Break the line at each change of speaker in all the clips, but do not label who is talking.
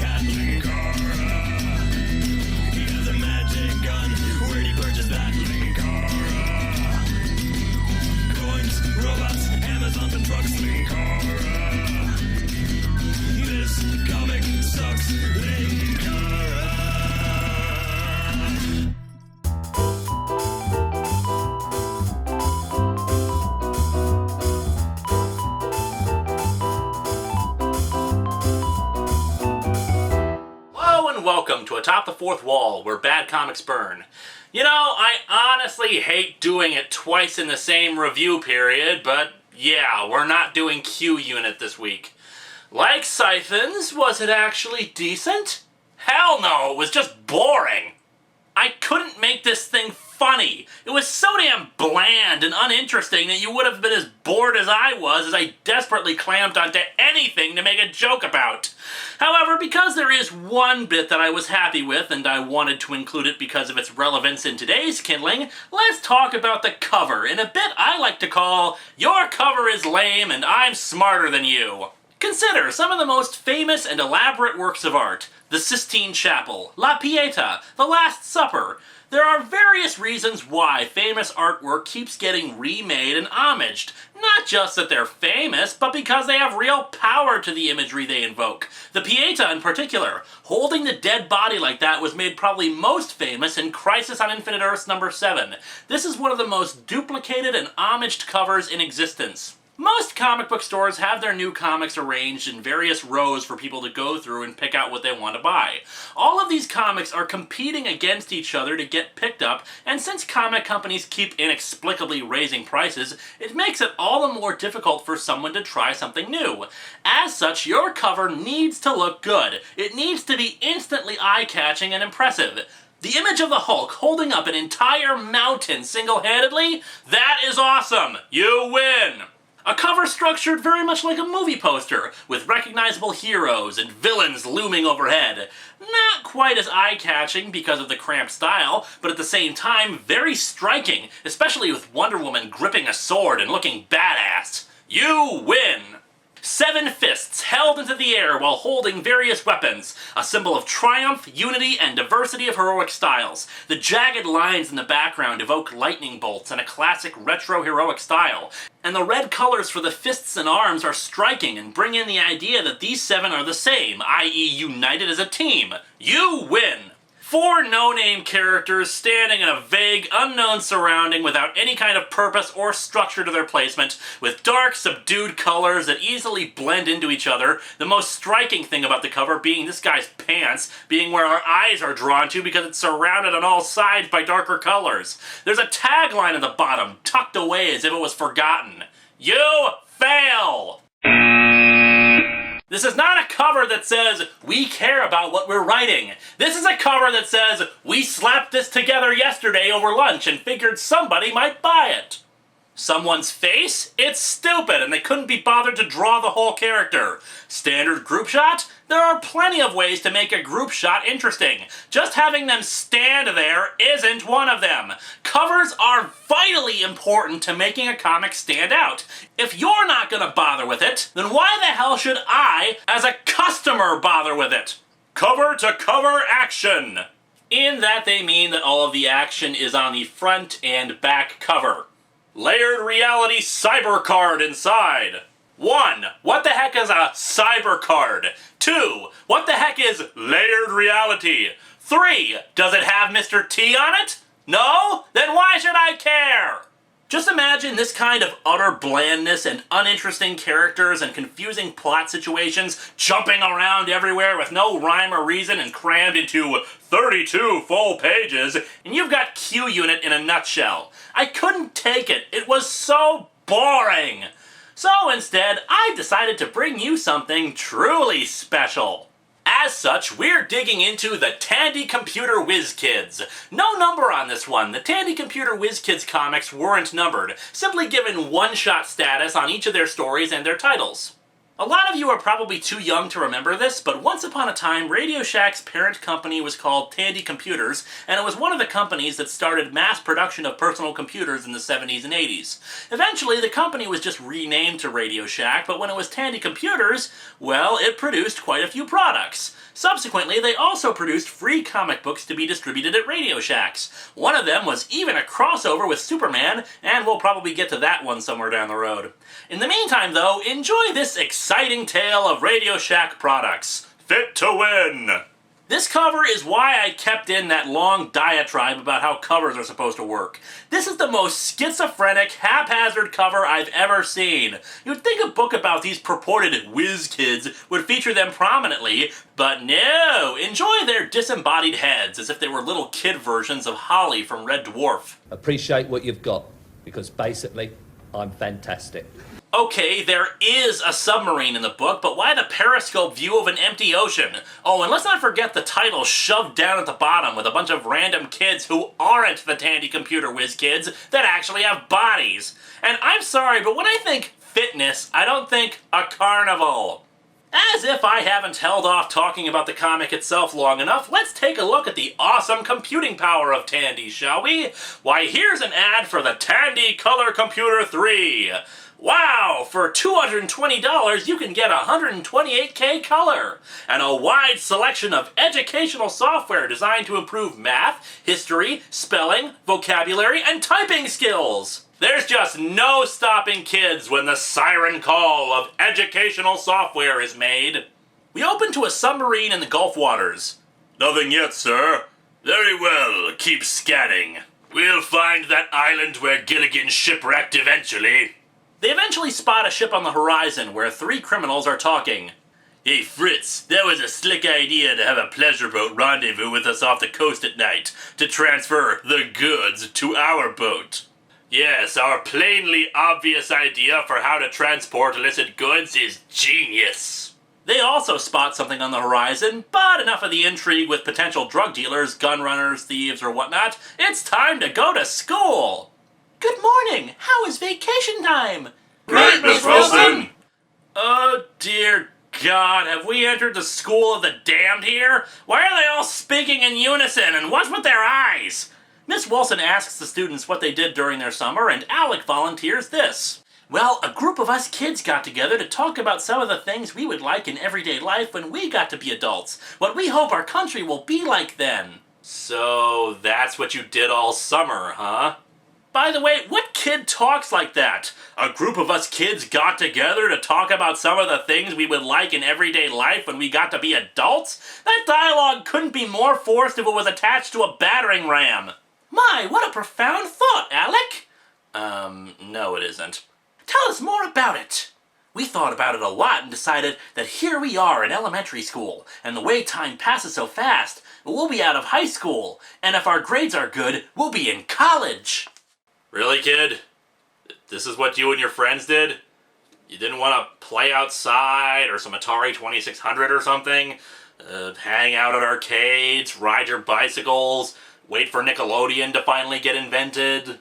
at Linkara. He has a magic gun. Where'd he purchase that Linkara? Coins, robots, Amazon and trucks, Linkara. This comic sucks, Linkara.
Welcome to Atop the Fourth Wall, where bad comics burn. You know, I honestly hate doing it twice in the same review period, but yeah, we're not doing Q Unit this week. Like Siphons, was it actually decent? Hell no, it was just boring. I couldn't make this thing funny. It was so damn bland and uninteresting that you would have been as bored as I was as I desperately clamped onto anything to make a joke about. However, because there is one bit that I was happy with, and I wanted to include it because of its relevance in today's kindling, let's talk about the cover in a bit I like to call, Your Cover is Lame and I'm Smarter Than You. Consider some of the most famous and elaborate works of art. The Sistine Chapel, La Pieta, The Last Supper. There are various reasons why famous artwork keeps getting remade and homaged. Not just that they're famous, but because they have real power to the imagery they invoke. The Pieta in particular, holding the dead body like that was made probably most famous in Crisis on Infinite Earths number 7. This is one of the most duplicated and homaged covers in existence. Most comic book stores have their new comics arranged in various rows for people to go through and pick out what they want to buy. All of these comics are competing against each other to get picked up, and since comic companies keep inexplicably raising prices, it makes it all the more difficult for someone to try something new. As such, your cover needs to look good. It needs to be instantly eye-catching and impressive. The image of the Hulk holding up an entire mountain single-handedly? That is awesome! You win! A cover structured very much like a movie poster, with recognizable heroes and villains looming overhead. Not quite as eye-catching because of the cramped style, but at the same time very striking, especially with Wonder Woman gripping a sword and looking badass. You win! 7 fists held into the air while holding various weapons, a symbol of triumph, unity, and diversity of heroic styles. The jagged lines in the background evoke lightning bolts in a classic retro heroic style, and the red colors for the fists and arms are striking and bring in the idea that these 7 are the same, i.e. united as a team. You win! 4 no-name characters standing in a vague, unknown surrounding without any kind of purpose or structure to their placement, with dark, subdued colors that easily blend into each other, the most striking thing about the cover being this guy's pants, being where our eyes are drawn to because it's surrounded on all sides by darker colors. There's a tagline at the bottom, tucked away as if it was forgotten. You fail! This is not a cover that says, we care about what we're writing. This is a cover that says, we slapped this together yesterday over lunch and figured somebody might buy it. Someone's face? It's stupid and they couldn't be bothered to draw the whole character. Standard group shot? There are plenty of ways to make a group shot interesting. Just having them stand there isn't one of them. Covers are vitally important to making a comic stand out. If you're not gonna bother with it, then why the hell should I, as a customer, bother with it? Cover to cover action! In that they mean that all of the action is on the front and back cover. Layered reality cyber card inside. 1. What the heck is a cyber card? 2. What the heck is layered reality? 3. Does it have Mr. T on it? No? Then why should I care? Just imagine this kind of utter blandness and uninteresting characters and confusing plot situations jumping around everywhere with no rhyme or reason and crammed into 32 full pages, and you've got Q Unit in a nutshell. I couldn't take it. It was so boring. So instead, I decided to bring you something truly special. As such, we're digging into the Tandy Computer Whiz Kids. No number on this one. The Tandy Computer Whiz Kids comics weren't numbered, simply given one-shot status on each of their stories and their titles. A lot of you are probably too young to remember this, but once upon a time, Radio Shack's parent company was called Tandy Computers, and it was one of the companies that started mass production of personal computers in the 70s and 80s. Eventually, the company was just renamed to Radio Shack, but when it was Tandy Computers, well, it produced quite a few products. Subsequently, they also produced free comic books to be distributed at Radio Shacks. One of them was even a crossover with Superman, and we'll probably get to that one somewhere down the road. In the meantime, though, enjoy this exciting tale of Radio Shack products. Fit to Win! This cover is why I kept in that long diatribe about how covers are supposed to work. This is the most schizophrenic, haphazard cover I've ever seen. You'd think a book about these purported Whiz kids would feature them prominently, but no! Enjoy their disembodied heads as if they were little kid versions of Holly from Red Dwarf.
Appreciate what you've got, because basically, I'm fantastic.
Okay, there is a submarine in the book, but why the periscope view of an empty ocean? Oh, and let's not forget the title shoved down at the bottom with a bunch of random kids who aren't the Tandy Computer Whiz kids that actually have bodies. And I'm sorry, but when I think fitness, I don't think a carnival. As if I haven't held off talking about the comic itself long enough, let's take a look at the awesome computing power of Tandy, shall we? Why, here's an ad for the Tandy Color Computer 3. Wow, for $220 you can get 128K color and a wide selection of educational software designed to improve math, history, spelling, vocabulary, and typing skills. There's just no stopping kids when the siren call of educational software is made. We open to a submarine in the Gulf waters. Nothing yet, sir. Very well, keep scanning. We'll find that island where Gilligan shipwrecked eventually. They eventually spot a ship on the horizon where 3 criminals are talking. Hey Fritz, that was a slick idea to have a pleasure boat rendezvous with us off the coast at night to transfer the goods to our boat. Yes, our plainly obvious idea for how to transport illicit goods is genius. They also spot something on the horizon, but enough of the intrigue with potential drug dealers, gun runners, thieves, or whatnot. It's time to go to school! Good morning! How is vacation time?
Great, Miss Wilson!
Oh dear God, have we entered the school of the damned here? Why are they all speaking in unison, and what's with their eyes? Miss Wilson asks the students what they did during their summer, and Alec volunteers this. Well, a group of us kids got together to talk about some of the things we would like in everyday life when we got to be adults. What we hope our country will be like then. So, that's what you did all summer, huh? By the way, what kid talks like that? A group of us kids got together to talk about some of the things we would like in everyday life when we got to be adults? That dialogue couldn't be more forced if it was attached to a battering ram. My, what a profound thought, Alec! No it isn't. Tell us more about it. We thought about it a lot and decided that here we are in elementary school, and the way time passes so fast, we'll be out of high school, and if our grades are good, we'll be in college. Really, kid? This is what you and your friends did? You didn't want to play outside or some Atari 2600 or something? Hang out at arcades, ride your bicycles, wait for Nickelodeon to finally get invented?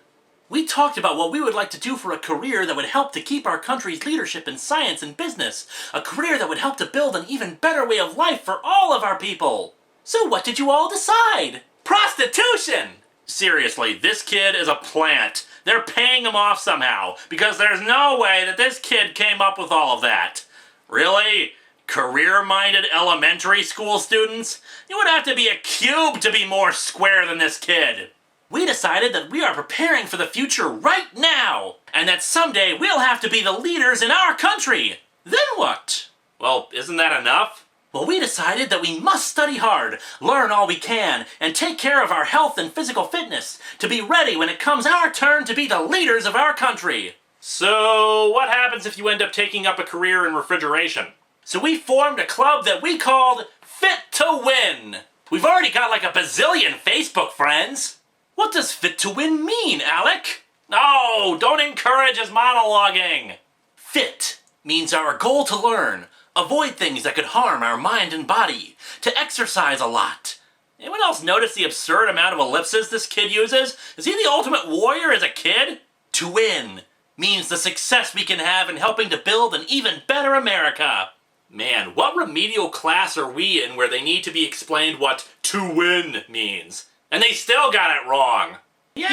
We talked about what we would like to do for a career that would help to keep our country's leadership in science and business. A career that would help to build an even better way of life for all of our people. So what did you all decide? Prostitution! Seriously, this kid is a plant. They're paying him off somehow, because there's no way that this kid came up with all of that. Really? Career-minded elementary school students? You would have to be a cube to be more square than this kid. We decided that we are preparing for the future right now, and that someday we'll have to be the leaders in our country. Then what? Well, isn't that enough? Well, we decided that we must study hard, learn all we can, and take care of our health and physical fitness to be ready when it comes our turn to be the leaders of our country. So, what happens if you end up taking up a career in refrigeration? So we formed a club that we called Fit to Win. We've already got like a bazillion Facebook friends. What does Fit to Win mean, Alec? No, don't encourage his monologuing. Fit means our goal to learn, avoid things that could harm our mind and body, to exercise a lot. Anyone else notice the absurd amount of ellipses this kid uses? Is he the ultimate warrior as a kid? To win means the success we can have in helping to build an even better America. Man, what remedial class are we in where they need to be explained what to win means? And they still got it wrong. Yeah!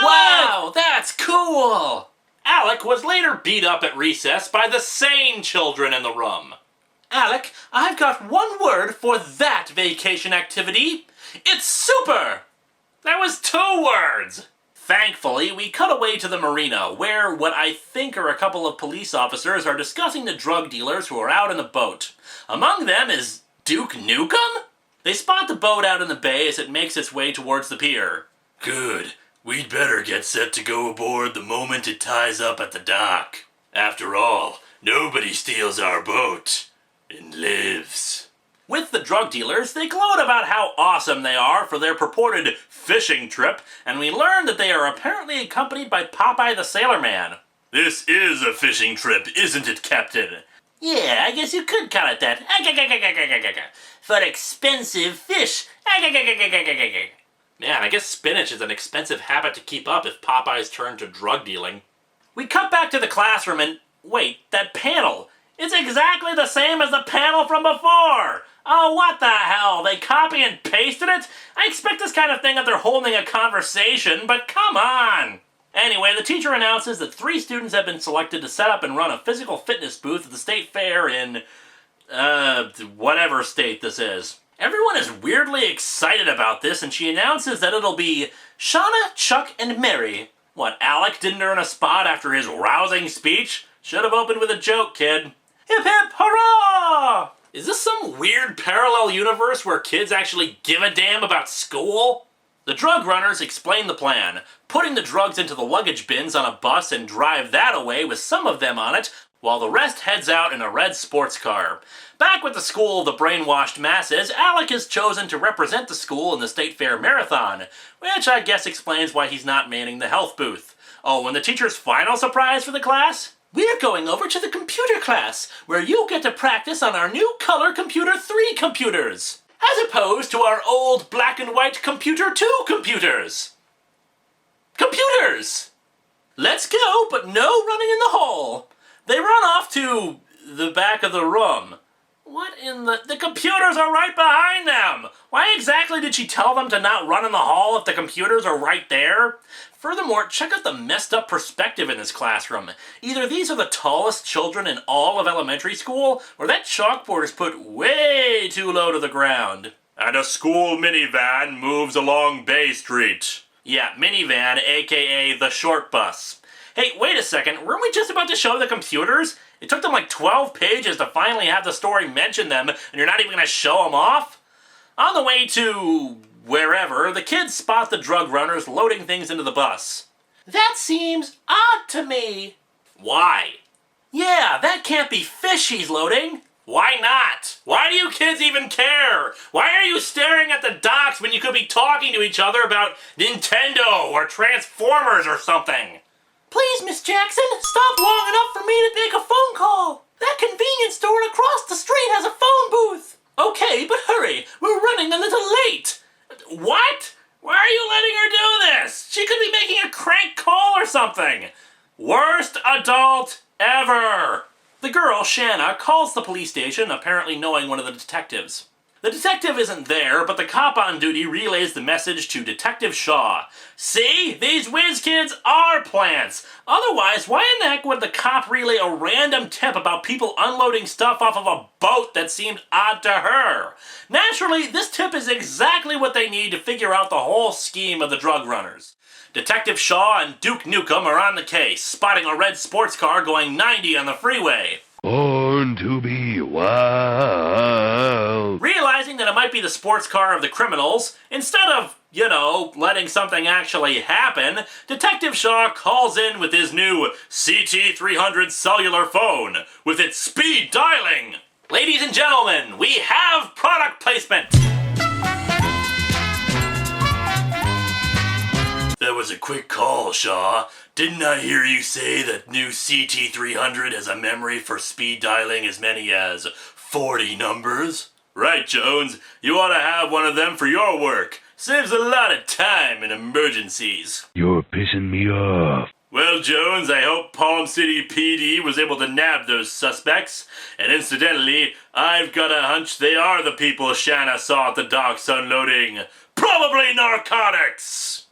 Wow, that's cool! Alec was later beat up at recess by the sane children in the room. Alec, I've got one word for that vacation activity. It's super! That was 2 words! Thankfully, we cut away to the marina, where what I think are a couple of police officers are discussing the drug dealers who are out in the boat. Among them is Duke Nukem? They spot the boat out in the bay as it makes its way towards the pier. Good. We'd better get set to go aboard the moment it ties up at the dock. After all, nobody steals our boat and lives. With the drug dealers, they gloat about how awesome they are for their purported fishing trip, and we learn that they are apparently accompanied by Popeye the Sailor Man. This is a fishing trip, isn't it, Captain? Yeah, I guess you could call it that. For expensive fish. Man, I guess spinach is an expensive habit to keep up if Popeye's turned to drug dealing. We cut back to the classroom and, wait, that panel. It's exactly the same as the panel from before! Oh, what the hell? They copy and pasted it? I expect this kind of thing if they're holding a conversation, but come on! Anyway, the teacher announces that 3 students have been selected to set up and run a physical fitness booth at the state fair in, whatever state this is. Everyone is weirdly excited about this, and she announces that it'll be Shauna, Chuck, and Mary. What, Alec didn't earn a spot after his rousing speech? Should have opened with a joke, kid. Hip hip hurrah! Is this some weird parallel universe where kids actually give a damn about school? The drug runners explain the plan, putting the drugs into the luggage bins on a bus and drive that away with some of them on it, while the rest heads out in a red sports car. Back with the school of the brainwashed masses, Alec is chosen to represent the school in the State Fair Marathon, which I guess explains why he's not manning the health booth. Oh, and the teacher's final surprise for the class? We're going over to the computer class, where you get to practice on our new color Computer 3 computers, as opposed to our old black and white Computer 2 computers. Computers! Let's go, but no running in the hall. They run off to the back of the room. What in the computers are right behind them! Why exactly did she tell them to not run in the hall if the computers are right there? Furthermore, check out the messed up perspective in this classroom. Either these are the tallest children in all of elementary school, or that chalkboard is put way too low to the ground. And a school minivan moves along Bay Street. Yeah, minivan, aka the short bus. Hey, wait a second, weren't we just about to show the computers? It took them like 12 pages to finally have the story mention them, and you're not even going to show them off? On the way to wherever, the kids spot the drug runners loading things into the bus. That seems odd to me. Why? Yeah, that can't be fish he's loading. Why not? Why do you kids even care? Why are you staring at the docks when you could be talking to each other about Nintendo or Transformers or something? Please, Miss Jackson, stop long enough for me to make a phone call. That convenience store across the street has a phone booth. Okay, but hurry. We're running a little late. What? Why are you letting her do this? She could be making a crank call or something. Worst adult ever. The girl, Shanna, calls the police station, apparently knowing one of the detectives. The detective isn't there, but the cop on duty relays the message to Detective Shaw. See? These whiz kids are plants! Otherwise, why in the heck would the cop relay a random tip about people unloading stuff off of a boat that seemed odd to her? Naturally, this tip is exactly what they need to figure out the whole scheme of the drug runners. Detective Shaw and Duke Nukem are on the case, spotting a red sports car going 90 on the freeway.
Born to be wild.
Realizing that it might be the sports car of the criminals, instead of, letting something actually happen, Detective Shaw calls in with his new CT300 cellular phone, with its speed dialing. Ladies and gentlemen, we have product placement. That was a quick call, Shaw. Didn't I hear you say that new CT300 has a memory for speed dialing as many as 40 numbers? Right, Jones. You ought to have one of them for your work. Saves a lot of time in emergencies.
You're pissing me off.
Well, Jones, I hope Palm City PD was able to nab those suspects. And incidentally, I've got a hunch they are the people Shanna saw at the docks unloading. Probably narcotics!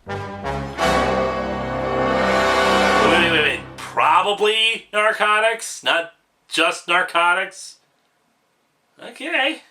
Wait. Probably narcotics? Not just narcotics? Okay.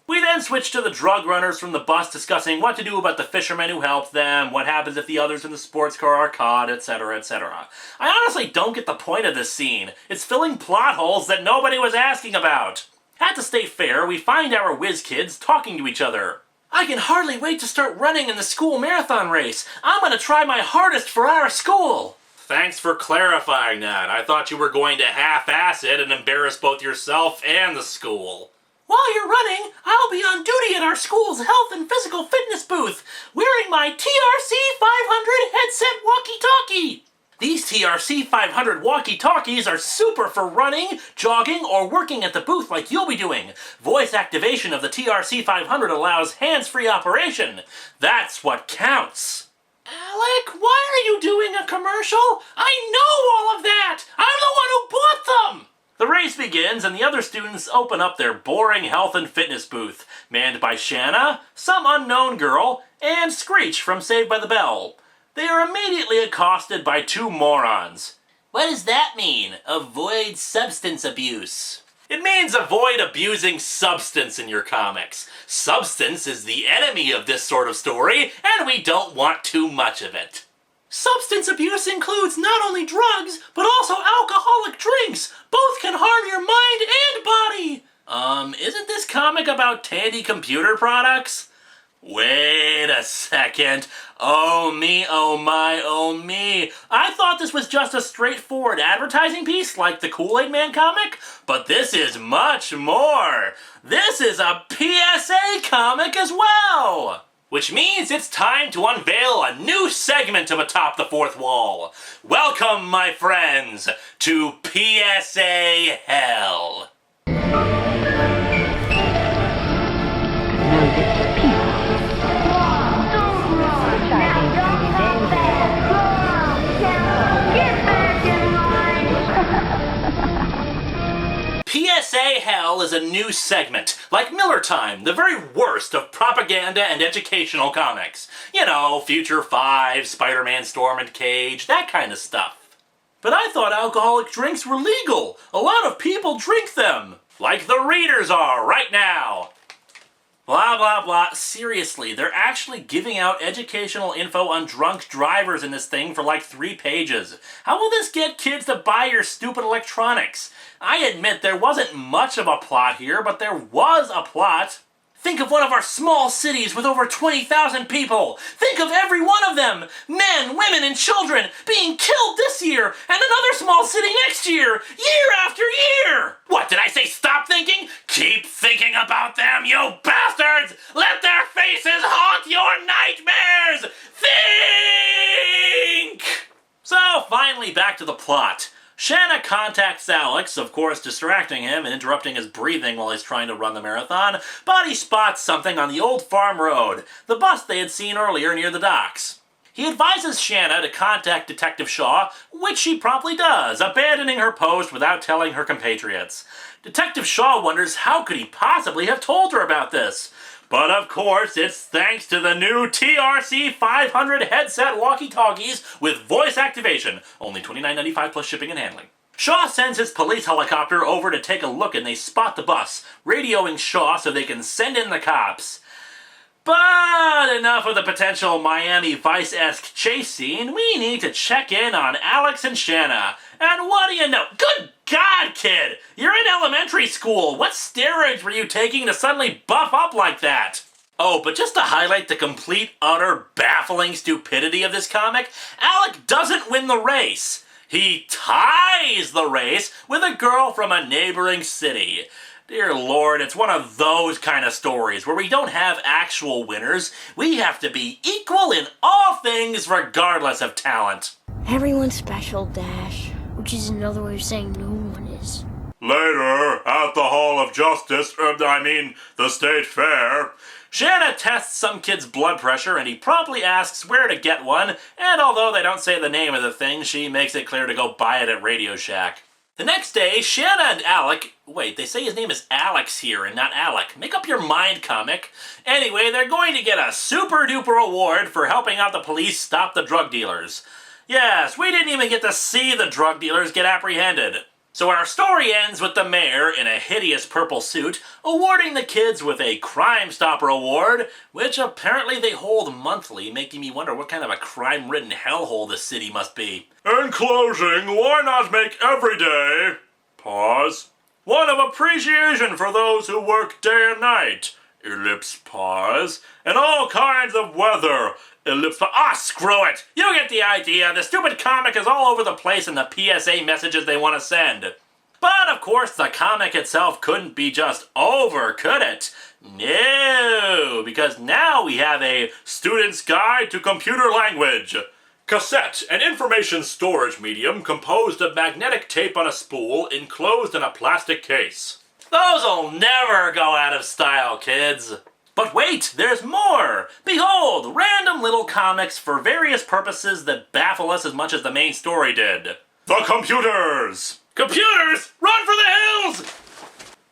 We then switch to the drug runners from the bus discussing what to do about the fishermen who helped them, what happens if the others in the sports car are caught, etc., etc. I honestly don't get the point of this scene. It's filling plot holes that nobody was asking about. Had to stay fair, we find our Whiz kids talking to each other. I can hardly wait to start running in the school marathon race. I'm gonna try my hardest for our school. Thanks for clarifying that. I thought you were going to half-ass it and embarrass both yourself and the school. While you're running, I'll be on duty at our school's health and physical fitness booth, wearing my TRC 500 headset walkie-talkie. These TRC 500 walkie-talkies are super for running, jogging, or working at the booth like you'll be doing. Voice activation of the TRC 500 allows hands-free operation. That's what counts. Alec, why are you doing a commercial? I know all of that! I'm the one who bought them! The race begins, and the other students open up their boring health and fitness booth, manned by Shanna, some unknown girl, and Screech from Saved by the Bell. They are immediately accosted by two morons. What does that mean? Avoid substance abuse. It means avoid abusing substance in your comics. Substance is the enemy of this sort of story, and we don't want too much of it. Substance abuse includes not only drugs, but also alcoholic drinks. Both can harm your mind and body. Isn't this comic about Tandy computer products? Wait a second. Oh me, oh my, oh me. I thought this was just a straightforward advertising piece like the Kool-Aid Man comic, but this is much more. This is a PSA comic as well. Which means it's time to unveil a new segment of Atop the Fourth Wall. Welcome, my friends, to PSA Hell. PSA Hell is a new segment, like Miller Time, the very worst of propaganda and educational comics. You know, Future 5, Spider-Man Storm and Cage, that kind of stuff. But I thought alcoholic drinks were legal. A lot of people drink them. Like the readers are right now. Blah, blah, blah. Seriously, they're actually giving out educational info on drunk drivers in this thing for like 3 pages. How will this get kids to buy your stupid electronics? I admit there wasn't much of a plot here, but there was a plot. Think of one of our small cities with over 20,000 people. Think of every one of them, men, women, and children, being killed this year, and another small city next year, year after year. What, did I say stop thinking? Keep thinking about them, you bastards! Let their faces haunt your nightmares! Think! So, finally back to the plot. Shanna contacts Alex, of course distracting him and interrupting his breathing while he's trying to run the marathon, but he spots something on the old farm road, the bus they had seen earlier near the docks. He advises Shanna to contact Detective Shaw, which she promptly does, abandoning her post without telling her compatriots. Detective Shaw wonders how could he possibly have told her about this. But of course, it's thanks to the new TRC 500 headset walkie-talkies with voice activation, only $29.95 plus shipping and handling. Shaw sends his police helicopter over to take a look and they spot the bus, radioing Shaw so they can send in the cops. But enough of the potential Miami Vice-esque chase scene, we need to check in on Alex and Shanna. And what do you know? Good God, kid! You're in elementary school! What steroids were you taking to suddenly buff up like that? Oh, but just to highlight the complete, utter, baffling stupidity of this comic, Alec doesn't win the race. He ties the race with a girl from a neighboring city. Dear Lord, it's one of those kind of stories where we don't have actual winners. We have to be equal in all things regardless of talent.
Everyone's special, Dash. Which is another way of saying no one is.
Later, at the Hall of Justice, the State Fair. Shanna tests some kid's blood pressure and he promptly asks where to get one, and although they don't say the name of the thing, she makes it clear to go buy it at Radio Shack. The next day, Shanna and Alec, wait, they say his name is Alex here and not Alec. Make up your mind, comic. Anyway, they're going to get a super duper award for helping out the police stop the drug dealers. Yes, we didn't even get to see the drug dealers get apprehended. So our story ends with the mayor, in a hideous purple suit, awarding the kids with a Crime Stopper award, which apparently they hold monthly, making me wonder what kind of a crime-ridden hellhole this city must be. In closing, why not make every day, pause, one of appreciation for those who work day and night, ellipse pause, and all kinds of weather, ellipse pause. Screw it! You get the idea. The stupid comic is all over the place in the PSA messages they want to send. But of course, the comic itself couldn't be just over, could it? No, because now we have a Student's Guide to Computer Language. Cassette, an information storage medium composed of magnetic tape on a spool enclosed in a plastic case. Those'll never go out of style, kids. But wait, there's more! Behold, random little comics for various purposes that baffle us as much as the main story did. The computers! Computers? Run for the hills!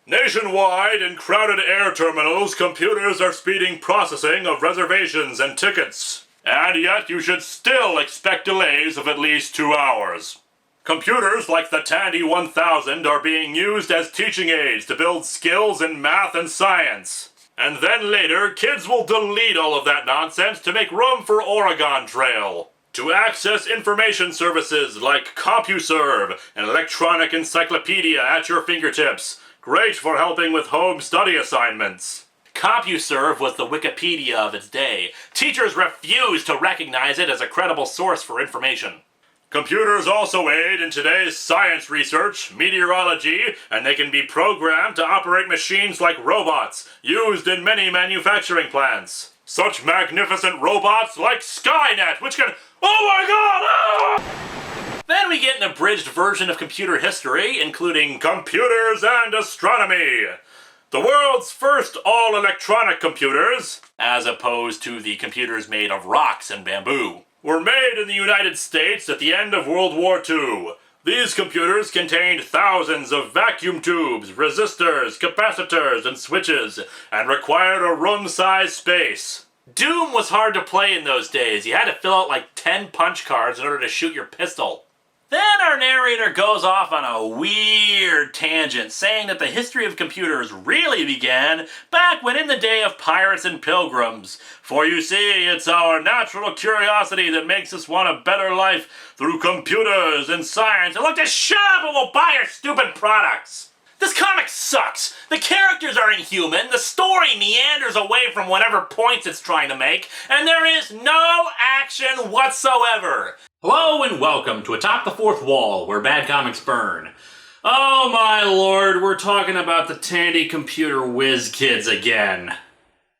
Nationwide, in crowded air terminals, computers are speeding processing of reservations and tickets. And yet you should still expect delays of at least 2 hours. Computers like the Tandy 1000 are being used as teaching aids to build skills in math and science. And then later, kids will delete all of that nonsense to make room for Oregon Trail. To access information services like CompuServe, an electronic encyclopedia at your fingertips. Great for helping with home study assignments. CompuServe was the Wikipedia of its day. Teachers refused to recognize it as a credible source for information. Computers also aid in today's science research, meteorology, and they can be programmed to operate machines like robots, used in many manufacturing plants. Such magnificent robots like Skynet, which can... Oh my god! Ah! Then we get an abridged version of computer history, including computers and astronomy. The world's first all-electronic computers, as opposed to the computers made of rocks and bamboo, were made in the United States at the end of World War II. These computers contained thousands of vacuum tubes, resistors, capacitors, and switches, and required a room-sized space. Doom was hard to play in those days. You had to fill out like 10 punch cards in order to shoot your pistol. Then our narrator goes off on a weird tangent, saying that the history of computers really began back when in the day of pirates and pilgrims. For you see, it's our natural curiosity that makes us want a better life through computers and science. And look, just shut up and we'll buy your stupid products. This comic sucks. The characters are inhuman, the story meanders away from whatever points it's trying to make, and there is no action whatsoever. Hello and welcome to Atop the Fourth Wall, where bad comics burn. Oh my lord, we're talking about the Tandy computer whiz kids again.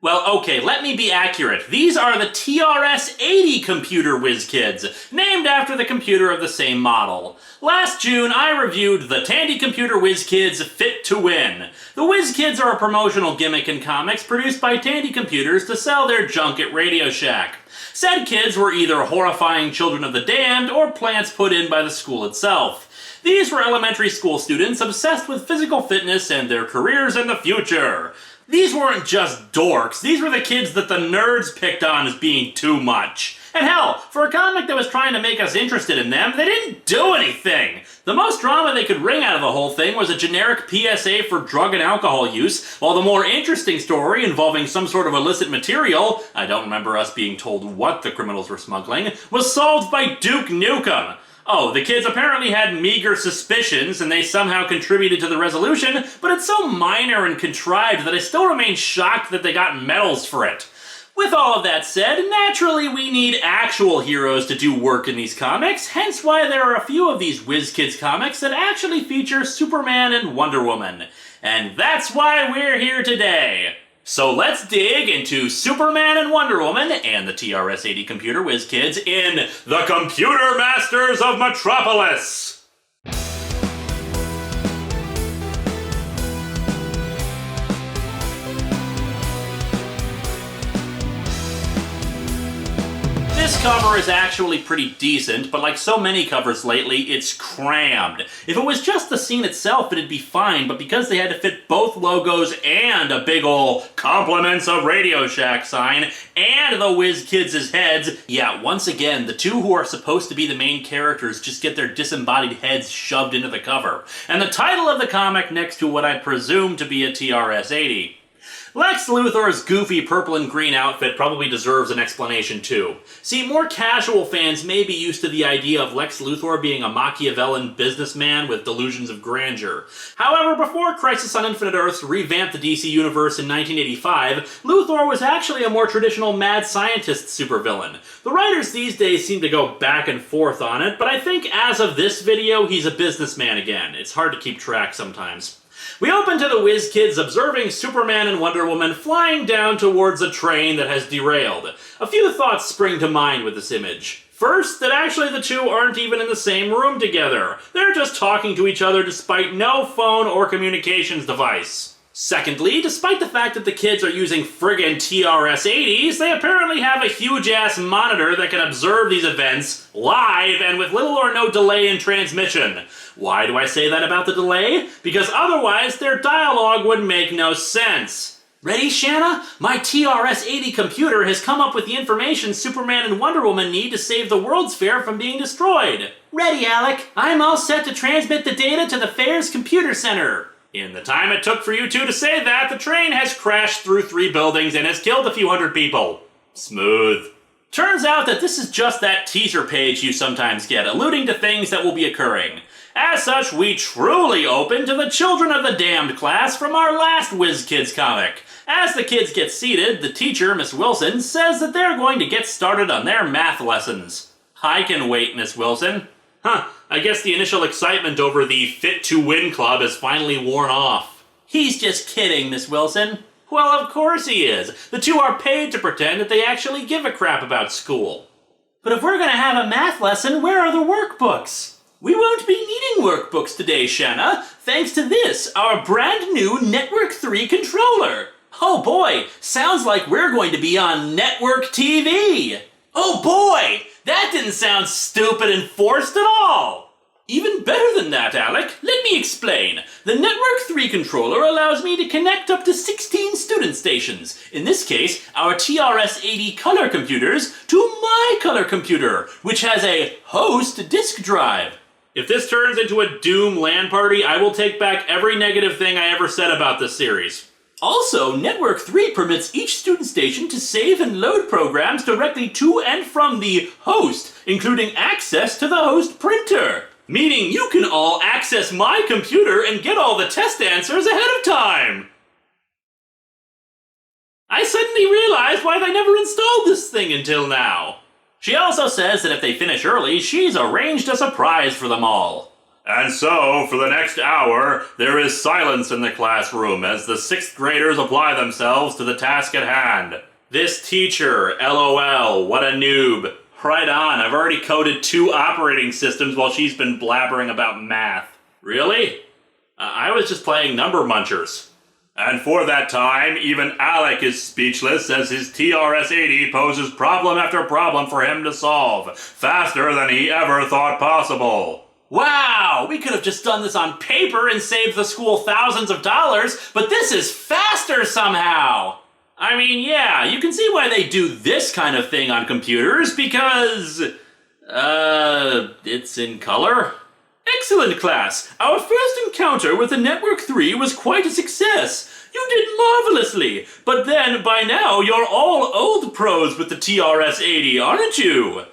Well, okay, let me be accurate. These are the TRS-80 computer whiz kids, named after the computer of the same model. Last June, I reviewed the Tandy computer whiz kids Fit to Win. The whiz kids are a promotional gimmick in comics produced by Tandy computers to sell their junk at Radio Shack. Said kids were either horrifying children of the damned or plants put in by the school itself. These were elementary school students obsessed with physical fitness and their careers in the future. These weren't just dorks, these were the kids that the nerds picked on as being too much. And hell, for a comic that was trying to make us interested in them, they didn't do anything! The most drama they could wring out of the whole thing was a generic PSA for drug and alcohol use, while the more interesting story involving some sort of illicit material, I don't remember us being told what the criminals were smuggling, was solved by Duke Nukem. Oh, the kids apparently had meager suspicions and they somehow contributed to the resolution, but it's so minor and contrived that I still remain shocked that they got medals for it. With all of that said, naturally we need actual heroes to do work in these comics, hence why there are a few of these Whiz Kids comics that actually feature Superman and Wonder Woman. And that's why we're here today. So let's dig into Superman and Wonder Woman and the TRS-80 computer whiz kids in The Computer Masters of Metropolis! cover is actually pretty decent, but like so many covers lately, it's crammed. If it was just the scene itself, it'd be fine, but because they had to fit both logos and a big ol' compliments of Radio Shack sign, and the Whiz Kids' heads, yeah, once again, the two who are supposed to be the main characters just get their disembodied heads shoved into the cover. And the title of the comic next to what I presume to be a TRS-80. Lex Luthor's goofy purple and green outfit probably deserves an explanation too. See, more casual fans may be used to the idea of Lex Luthor being a Machiavellian businessman with delusions of grandeur. However, before Crisis on Infinite Earths revamped the DC Universe in 1985, Luthor was actually a more traditional mad scientist supervillain. The writers these days seem to go back and forth on it, but I think as of this video, he's a businessman again. It's hard to keep track sometimes. We open to the Whiz Kids observing Superman and Wonder Woman flying down towards a train that has derailed. A few thoughts spring to mind with this image. First, that actually the two aren't even in the same room together. They're just talking to each other despite no phone or communications device. Secondly, despite the fact that the kids are using friggin' TRS-80s, they apparently have a huge-ass monitor that can observe these events live and with little or no delay in transmission. Why do I say that about the delay? Because otherwise their dialogue would make no sense. Ready, Shanna? My TRS-80 computer has come up with the information Superman and Wonder Woman need to save the World's Fair from being destroyed. Ready, Alec. I'm all set to transmit the data to the fair's computer center. In the time it took for you two to say that, the train has crashed through 3 buildings and has killed a few hundred people. Smooth. Turns out that this is just that teaser page you sometimes get, alluding to things that will be occurring. As such, we truly open to the Children of the Damned class from our last Whiz Kids comic. As the kids get seated, the teacher, Miss Wilson, says that they're going to get started on their math lessons. I can wait, Miss Wilson. I guess the initial excitement over the Fit to Win Club has finally worn off. He's just kidding, Miss Wilson. Well, of course he is. The two are paid to pretend that they actually give a crap about school. But if we're gonna have a math lesson, where are the workbooks? We won't be needing workbooks today, Shanna, thanks to this, our brand new Network 3 controller. Oh boy, sounds like we're going to be on network TV. Oh boy, that didn't sound stupid and forced at all. Even better than that, Alec. Let me explain. The Network 3 controller allows me to connect up to 16 student stations, in this case, our TRS-80 color computers, to my color computer, which has a host disk drive. If this turns into a Doom LAN party, I will take back every negative thing I ever said about this series. Also, Network 3 permits each student station to save and load programs directly to and from the host, including access to the host printer. Meaning you can all access my computer and get all the test answers ahead of time. I suddenly realized why they never installed this thing until now. She also says that if they finish early, she's arranged a surprise for them all. And so, for the next hour, there is silence in the classroom as the 6th graders apply themselves to the task at hand. This teacher, LOL, what a noob. Right on, I've already coded 2 operating systems while she's been blabbering about math. Really? I was just playing number munchers. And for that time, even Alec is speechless as his TRS-80 poses problem after problem for him to solve, faster than he ever thought possible. Wow, we could have just done this on paper and saved the school thousands of dollars, but this is faster somehow! I mean, yeah, you can see why they do this kind of thing on computers, because... it's in color? Excellent, class! Our first encounter with the Network 3 was quite a success. You did marvelously, but then, by now, you're all old pros with the TRS-80, aren't you?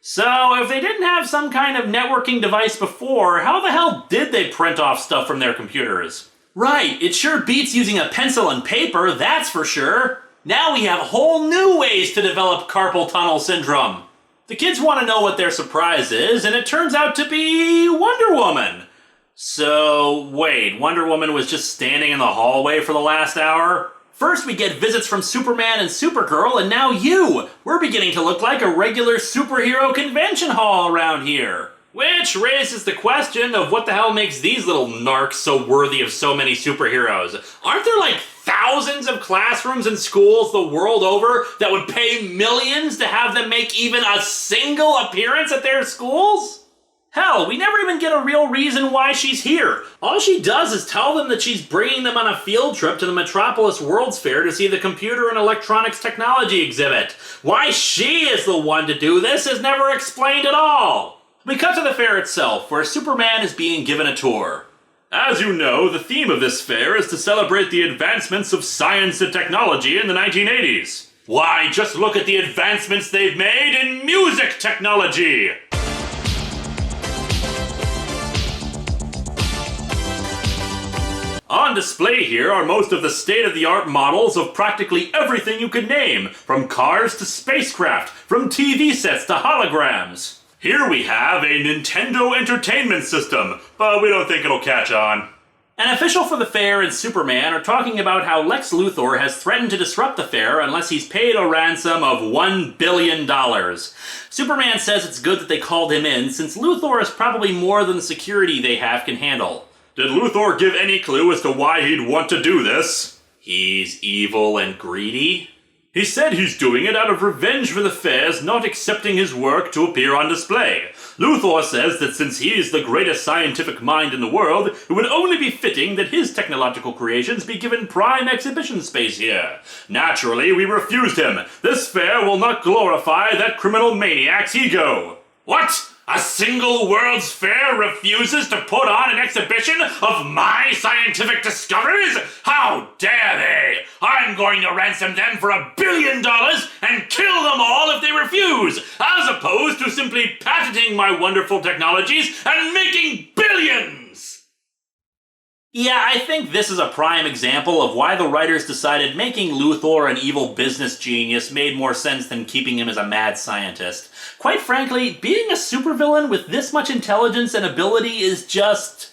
So, if they didn't have some kind of networking device before, how the hell did they print off stuff from their computers? Right, it sure beats using a pencil and paper, that's for sure. Now we have whole new ways to develop carpal tunnel syndrome. The kids want to know what their surprise is, and it turns out to be Wonder Woman. So, wait, Wonder Woman was just standing in the hallway for the last hour? First we get visits from Superman and Supergirl, and now you! We're beginning to look like a regular superhero convention hall around here. Which raises the question of what the hell makes these little narcs so worthy of so many superheroes. Aren't there like thousands of classrooms and schools the world over that would pay millions to have them make even a single appearance at their schools? Hell, we never even get a real reason why she's here. All she does is tell them that she's bringing them on a field trip to the Metropolis World's Fair to see the computer and electronics technology exhibit. Why she is the one to do this is never explained at all. We cut to the fair itself, where Superman is being given a tour. As you know, the theme of this fair is to celebrate the advancements of science and technology in the 1980s. Why, just look at the advancements they've made in music technology! On display here are most of the state-of-the-art models of practically everything you could name, from cars to spacecraft, from TV sets to holograms. Here we have a Nintendo Entertainment System, but we don't think it'll catch on. An official for the fair and Superman are talking about how Lex Luthor has threatened to disrupt the fair unless he's paid a ransom of $1 billion. Superman says it's good that they called him in, since Luthor is probably more than the security they have can handle. Did Luthor give any clue as to why he'd want to do this? He's evil and greedy? He said he's doing it out of revenge for the fair's not accepting his work to appear on display. Luthor says that since he is the greatest scientific mind in the world, it would only be fitting that his technological creations be given prime exhibition space here. Naturally, we refused him. This fair will not glorify that criminal maniac's ego. What? A single World's Fair refuses to put on an exhibition of my scientific discoveries? How dare they! I'm going to ransom them for $1 billion and kill them all if they refuse, as opposed to simply patenting my wonderful technologies and making billions! Yeah, I think this is a prime example of why the writers decided making Luthor an evil business genius made more sense than keeping him as a mad scientist. Quite frankly, being a supervillain with this much intelligence and ability is just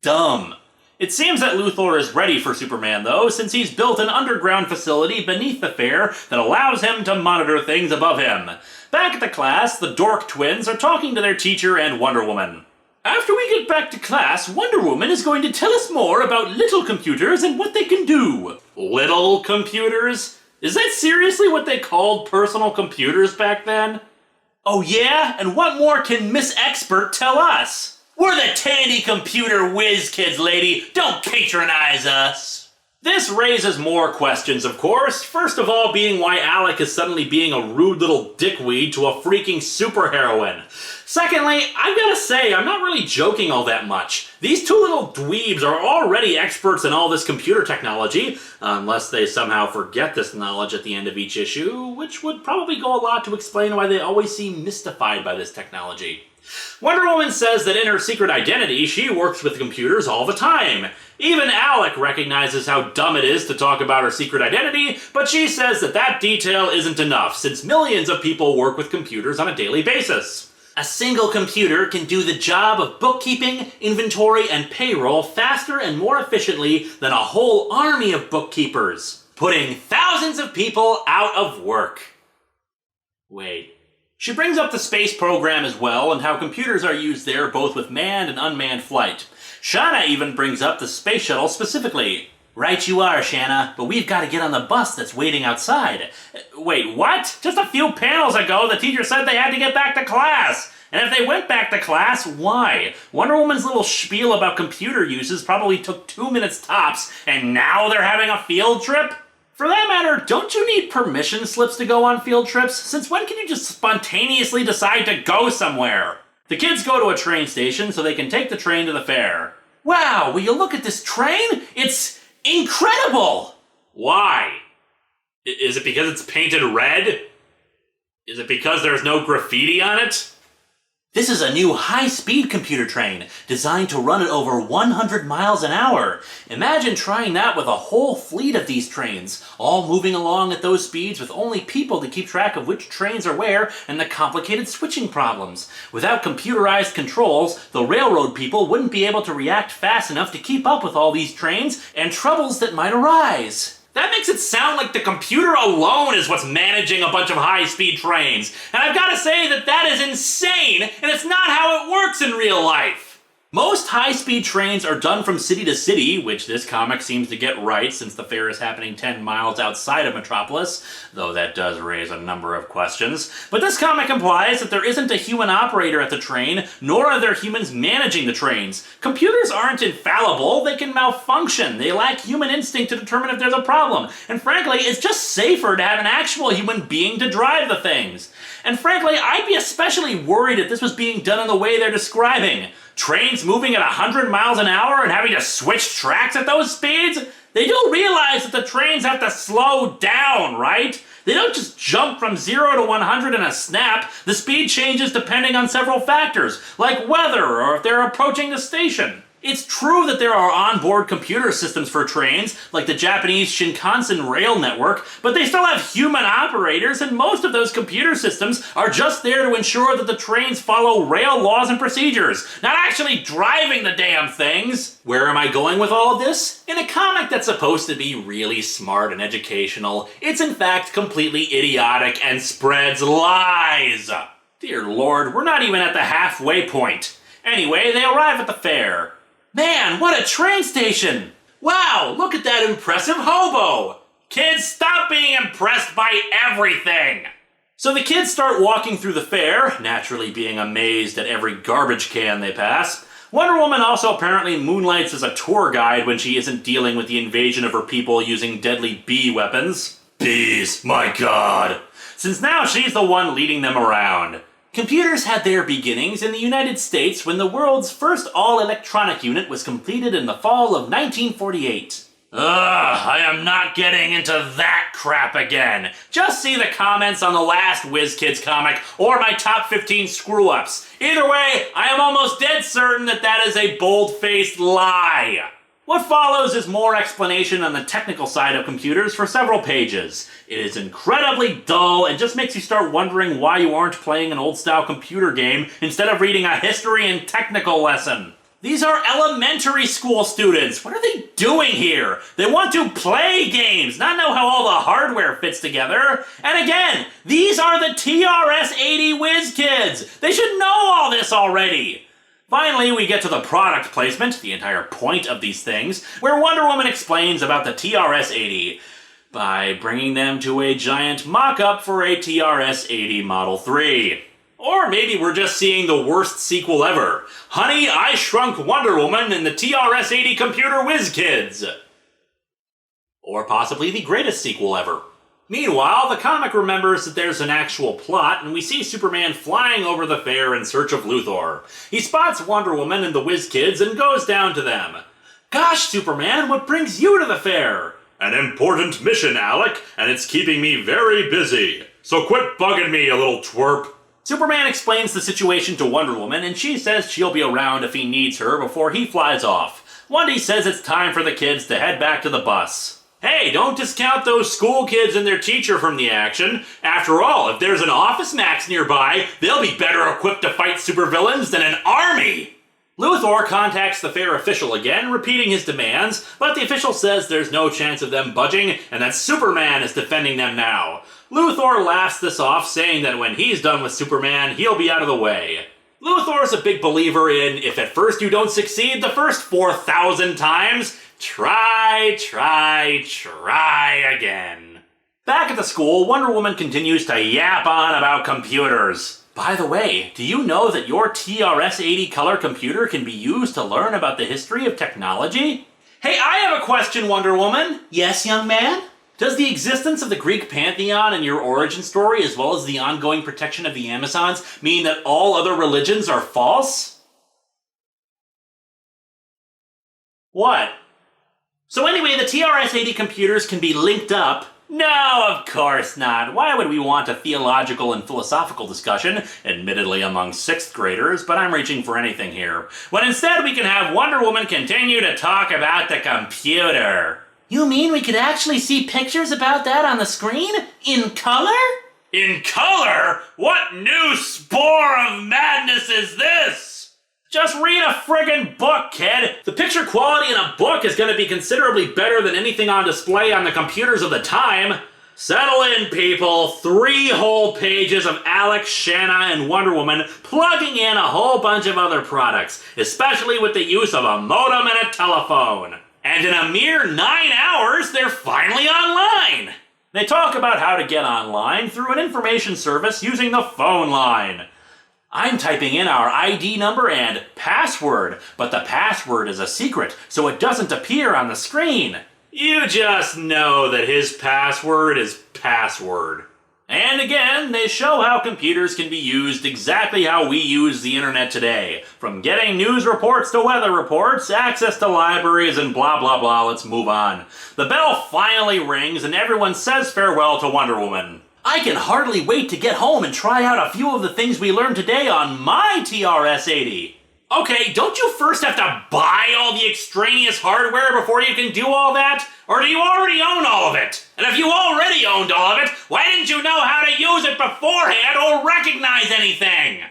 dumb. It seems that Luthor is ready for Superman, though, since he's built an underground facility beneath the fair that allows him to monitor things above him. Back at the class, the Dork twins are talking to their teacher and Wonder Woman. After we get back to class, Wonder Woman is going to tell us more about little computers and what they can do. Little computers? Is that seriously what they called personal computers back then? Oh yeah? And what more can Miss Expert tell us? We're the Tandy computer whiz kids, lady. Don't patronize us. This raises more questions, of course. First of all being why Alec is suddenly being a rude little dickweed to a freaking superheroine. Secondly, I've gotta say, I'm not really joking all that much. These two little dweebs are already experts in all this computer technology, unless they somehow forget this knowledge at the end of each issue, which would probably go a lot to explain why they always seem mystified by this technology. Wonder Woman says that in her secret identity, she works with computers all the time. Even Alec recognizes how dumb it is to talk about her secret identity, but she says that that detail isn't enough, since millions of people work with computers on a daily basis. A single computer can do the job of bookkeeping, inventory, and payroll faster and more efficiently than a whole army of bookkeepers, putting thousands of people out of work. Wait. She brings up the space program as well, and how computers are used there both with manned and unmanned flight. Shanna even brings up the space shuttle specifically. Right you are, Shanna, but we've got to get on the bus that's waiting outside. Wait, what? Just a few panels ago, the teacher said they had to get back to class. And if they went back to class, why? Wonder Woman's little spiel about computer uses probably took 2 minutes tops, and now they're having a field trip? For that matter, don't you need permission slips to go on field trips? Since when can you just spontaneously decide to go somewhere? The kids go to a train station so they can take the train to the fair. Wow, will you look at this train? It's incredible! Why? Is it because it's painted red? Is it because there's no graffiti on it? This is a new high-speed computer train, designed to run at over 100 miles an hour. Imagine trying that with a whole fleet of these trains, all moving along at those speeds with only people to keep track of which trains are where and the complicated switching problems. Without computerized controls, the railroad people wouldn't be able to react fast enough to keep up with all these trains and troubles that might arise. That makes it sound like the computer alone is what's managing a bunch of high-speed trains. And I've got to say that is insane, and it's not how it works in real life. Most high-speed trains are done from city to city, which this comic seems to get right since the fair is happening 10 miles outside of Metropolis, though that does raise a number of questions. But this comic implies that there isn't a human operator at the train, nor are there humans managing the trains. Computers aren't infallible, they can malfunction, they lack human instinct to determine if there's a problem, and frankly, it's just safer to have an actual human being to drive the things. And frankly, I'd be especially worried if this was being done in the way they're describing. Trains moving at 100 miles an hour and having to switch tracks at those speeds? They do realize that the trains have to slow down, right? They don't just jump from 0 to 100 in a snap. The speed changes depending on several factors, like weather or if they're approaching the station. It's true that there are onboard computer systems for trains, like the Japanese Shinkansen rail network, but they still have human operators, and most of those computer systems are just there to ensure that the trains follow rail laws and procedures, not actually driving the damn things. Where am I going with all of this? In a comic that's supposed to be really smart and educational, it's in fact completely idiotic and spreads lies. Dear Lord, we're not even at the halfway point. Anyway, they arrive at the fair. Man, what a train station! Wow, look at that impressive hobo! Kids, stop being impressed by everything! So the kids start walking through the fair, naturally being amazed at every garbage can they pass. Wonder Woman also apparently moonlights as a tour guide when she isn't dealing with the invasion of her people using deadly bee weapons. Bees, my god! Since now she's the one leading them around. Computers had their beginnings in the United States when the world's first all-electronic unit was completed in the fall of 1948. I am not getting into that crap again. Just see the comments on the last Whiz Kids comic or my top 15 screw-ups. Either way, I am almost dead certain that is a bold-faced lie. What follows is more explanation on the technical side of computers for several pages. It is incredibly dull and just makes you start wondering why you aren't playing an old-style computer game instead of reading a history and technical lesson. These are elementary school students. What are they doing here? They want to play games, not know how all the hardware fits together. And again, these are the TRS-80 Whiz Kids. They should know all this already. Finally, we get to the product placement, the entire point of these things, where Wonder Woman explains about the TRS-80 by bringing them to a giant mock-up for a TRS-80 Model 3. Or maybe we're just seeing the worst sequel ever. Honey, I Shrunk Wonder Woman and the TRS-80 Computer Whiz Kids. Or possibly the greatest sequel ever. Meanwhile, the comic remembers that there's an actual plot, and we see Superman flying over the fair in search of Luthor. He spots Wonder Woman and the Whiz Kids and goes down to them. Gosh, Superman, what brings you to the fair? An important mission, Alec, and it's keeping me very busy. So quit bugging me, you little twerp. Superman explains the situation to Wonder Woman, and she says she'll be around if he needs her before he flies off. Wendy says it's time for the kids to head back to the bus. Hey, don't discount those school kids and their teacher from the action. After all, if there's an Office Max nearby, they'll be better equipped to fight supervillains than an army! Luthor contacts the fair official again, repeating his demands, but the official says there's no chance of them budging and that Superman is defending them now. Luthor laughs this off, saying that when he's done with Superman, he'll be out of the way. Luthor's a big believer in, if at first you don't succeed the first 4,000 times, try again. Back at the school, Wonder Woman continues to yap on about computers. By the way, do you know that your TRS-80 color computer can be used to learn about the history of technology? Hey, I have a question, Wonder Woman. Yes, young man? Does the existence of the Greek pantheon in your origin story, as well as the ongoing protection of the Amazons, mean that all other religions are false? What? So anyway, the TRS-80 computers can be linked up. No, of course not. Why would we want a theological and philosophical discussion, admittedly among 6th graders, but I'm reaching for anything here, when instead we can have Wonder Woman continue to talk about the computer. You mean we could actually see pictures about that on the screen? In color? In color? What new spore of madness is this? Just read a friggin' book, kid! The picture quality in a book is gonna be considerably better than anything on display on the computers of the time. Settle in, people. 3 whole pages of Alex, Shanna, and Wonder Woman plugging in a whole bunch of other products, especially with the use of a modem and a telephone. And in a mere 9 hours, they're finally online! They talk about how to get online through an information service using the phone line. I'm typing in our ID number and password, but the password is a secret, so it doesn't appear on the screen. You just know that his password is password. And again, they show how computers can be used exactly how we use the internet today. From getting news reports to weather reports, access to libraries, and blah blah blah, let's move on. The bell finally rings and everyone says farewell to Wonder Woman. I can hardly wait to get home and try out a few of the things we learned today on my TRS-80. Okay, don't you first have to buy all the extraneous hardware before you can do all that? Or do you already own all of it? And if you already owned all of it, why didn't you know how to use it beforehand or recognize anything?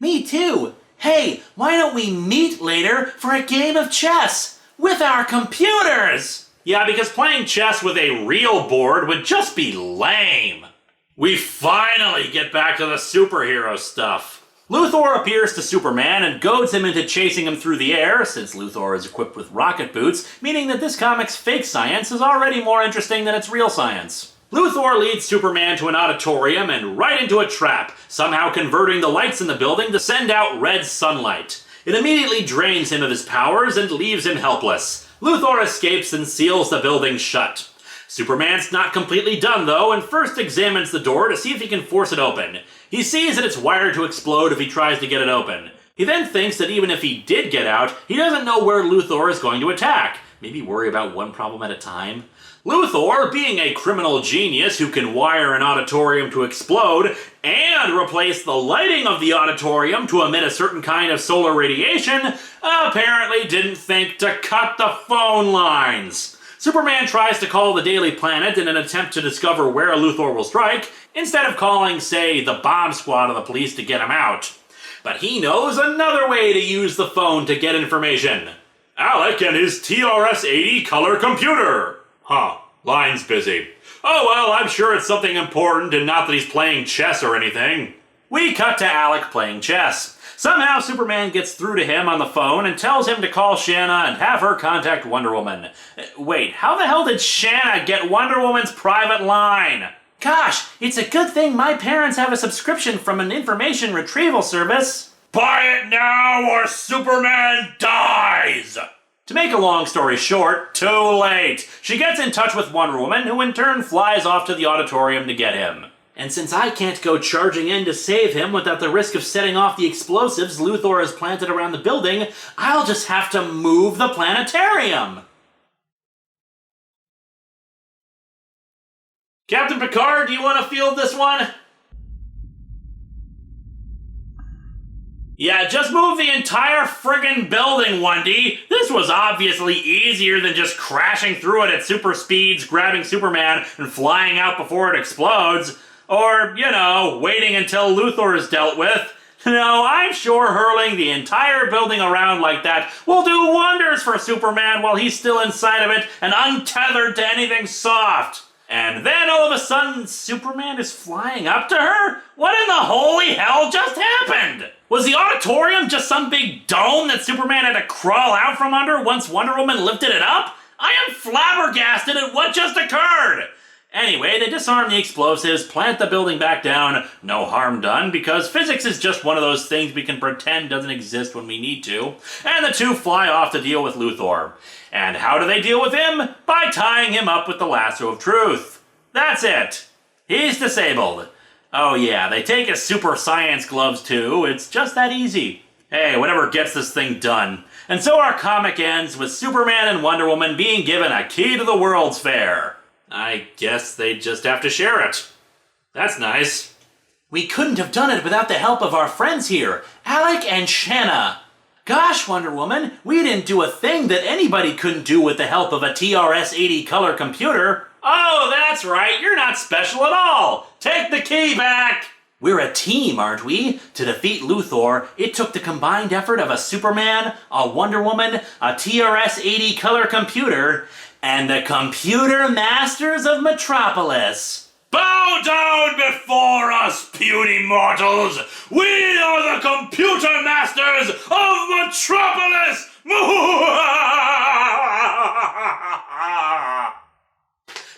Me too. Hey, why don't we meet later for a game of chess with our computers? Yeah, because playing chess with a real board would just be lame. We finally get back to the superhero stuff. Luthor appears to Superman and goads him into chasing him through the air, since Luthor is equipped with rocket boots, meaning that this comic's fake science is already more interesting than its real science. Luthor leads Superman to an auditorium and right into a trap, somehow converting the lights in the building to send out red sunlight. It immediately drains him of his powers and leaves him helpless. Luthor escapes and seals the building shut. Superman's not completely done though, and first examines the door to see if he can force it open. He sees that it's wired to explode if he tries to get it open. He then thinks that even if he did get out, he doesn't know where Luthor is going to attack. Maybe worry about one problem at a time. Luthor, being a criminal genius who can wire an auditorium to explode and replace the lighting of the auditorium to emit a certain kind of solar radiation, apparently didn't think to cut the phone lines. Superman tries to call the Daily Planet in an attempt to discover where Luthor will strike, instead of calling, say, the bomb squad of the police to get him out. But he knows another way to use the phone to get information. Alec and his TRS-80 color computer. Huh, line's busy. Oh well, I'm sure it's something important and not that he's playing chess or anything. We cut to Alec playing chess. Somehow Superman gets through to him on the phone and tells him to call Shanna and have her contact Wonder Woman. Wait, how the hell did Shanna get Wonder Woman's private line? Gosh, it's a good thing my parents have a subscription from an information retrieval service. Buy it now or Superman dies! To make a long story short, too late. She gets in touch with Wonder Woman, who in turn flies off to the auditorium to get him. And since I can't go charging in to save him without the risk of setting off the explosives Luthor has planted around the building, I'll just have to move the planetarium. Captain Picard, do you want to field this one? Yeah, just move the entire friggin' building, Wendy. This was obviously easier than just crashing through it at super speeds, grabbing Superman, and flying out before it explodes. Or, you know, waiting until Luthor is dealt with. No, I'm sure hurling the entire building around like that will do wonders for Superman while he's still inside of it and untethered to anything soft. And then all of a sudden, Superman is flying up to her? What in the holy hell just happened? Was the auditorium just some big dome that Superman had to crawl out from under once Wonder Woman lifted it up? I am flabbergasted at what just occurred! Anyway, they disarm the explosives, plant the building back down, no harm done, because physics is just one of those things we can pretend doesn't exist when we need to, and the two fly off to deal with Luthor. And how do they deal with him? By tying him up with the lasso of truth. That's it. He's disabled. Oh yeah, they take his super science gloves too, it's just that easy. Hey, whatever gets this thing done. And so our comic ends with Superman and Wonder Woman being given a key to the World's Fair. I guess they just have to share it. That's nice. We couldn't have done it without the help of our friends here, Alec and Shanna. Gosh, Wonder Woman, we didn't do a thing that anybody couldn't do with the help of a TRS-80 color computer. Oh, that's right, you're not special at all. Take the key back. We're a team, aren't we? To defeat Luthor, it took the combined effort of a Superman, a Wonder Woman, a TRS-80 color computer, and the computer masters of Metropolis. Bow down before us, puny mortals! We are the computer masters of Metropolis!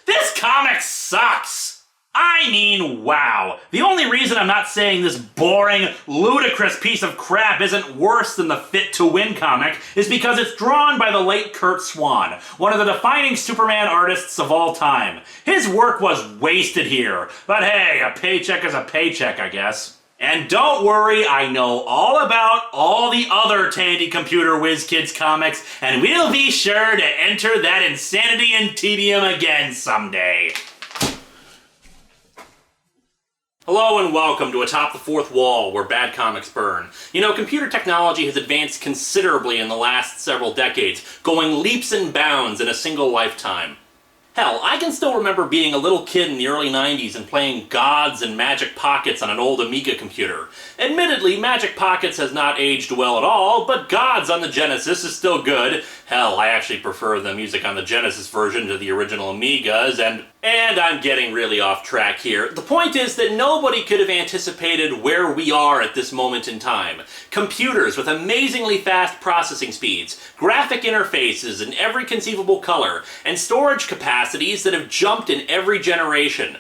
This comic sucks! I mean, wow. The only reason I'm not saying this boring, ludicrous piece of crap isn't worse than the Fit to Win comic is because it's drawn by the late Curt Swan, one of the defining Superman artists of all time. His work was wasted here, but hey, a paycheck is a paycheck, I guess. And don't worry, I know all about all the other Tandy Computer Whiz Kids comics, and we'll be sure to enter that insanity and tedium again someday. Hello and welcome to Atop the Fourth Wall, where bad comics burn. You know, computer technology has advanced considerably in the last several decades, going leaps and bounds in a single lifetime. Hell, I can still remember being a little kid in the early 90s and playing Gods and Magic Pockets on an old Amiga computer. Admittedly, Magic Pockets has not aged well at all, but Gods on the Genesis is still good. Hell, I actually prefer the music on the Genesis version to the original Amigas, and I'm getting really off track here. The point is that nobody could have anticipated where we are at this moment in time. Computers with amazingly fast processing speeds, graphic interfaces in every conceivable color, and storage capacities that have jumped in every generation.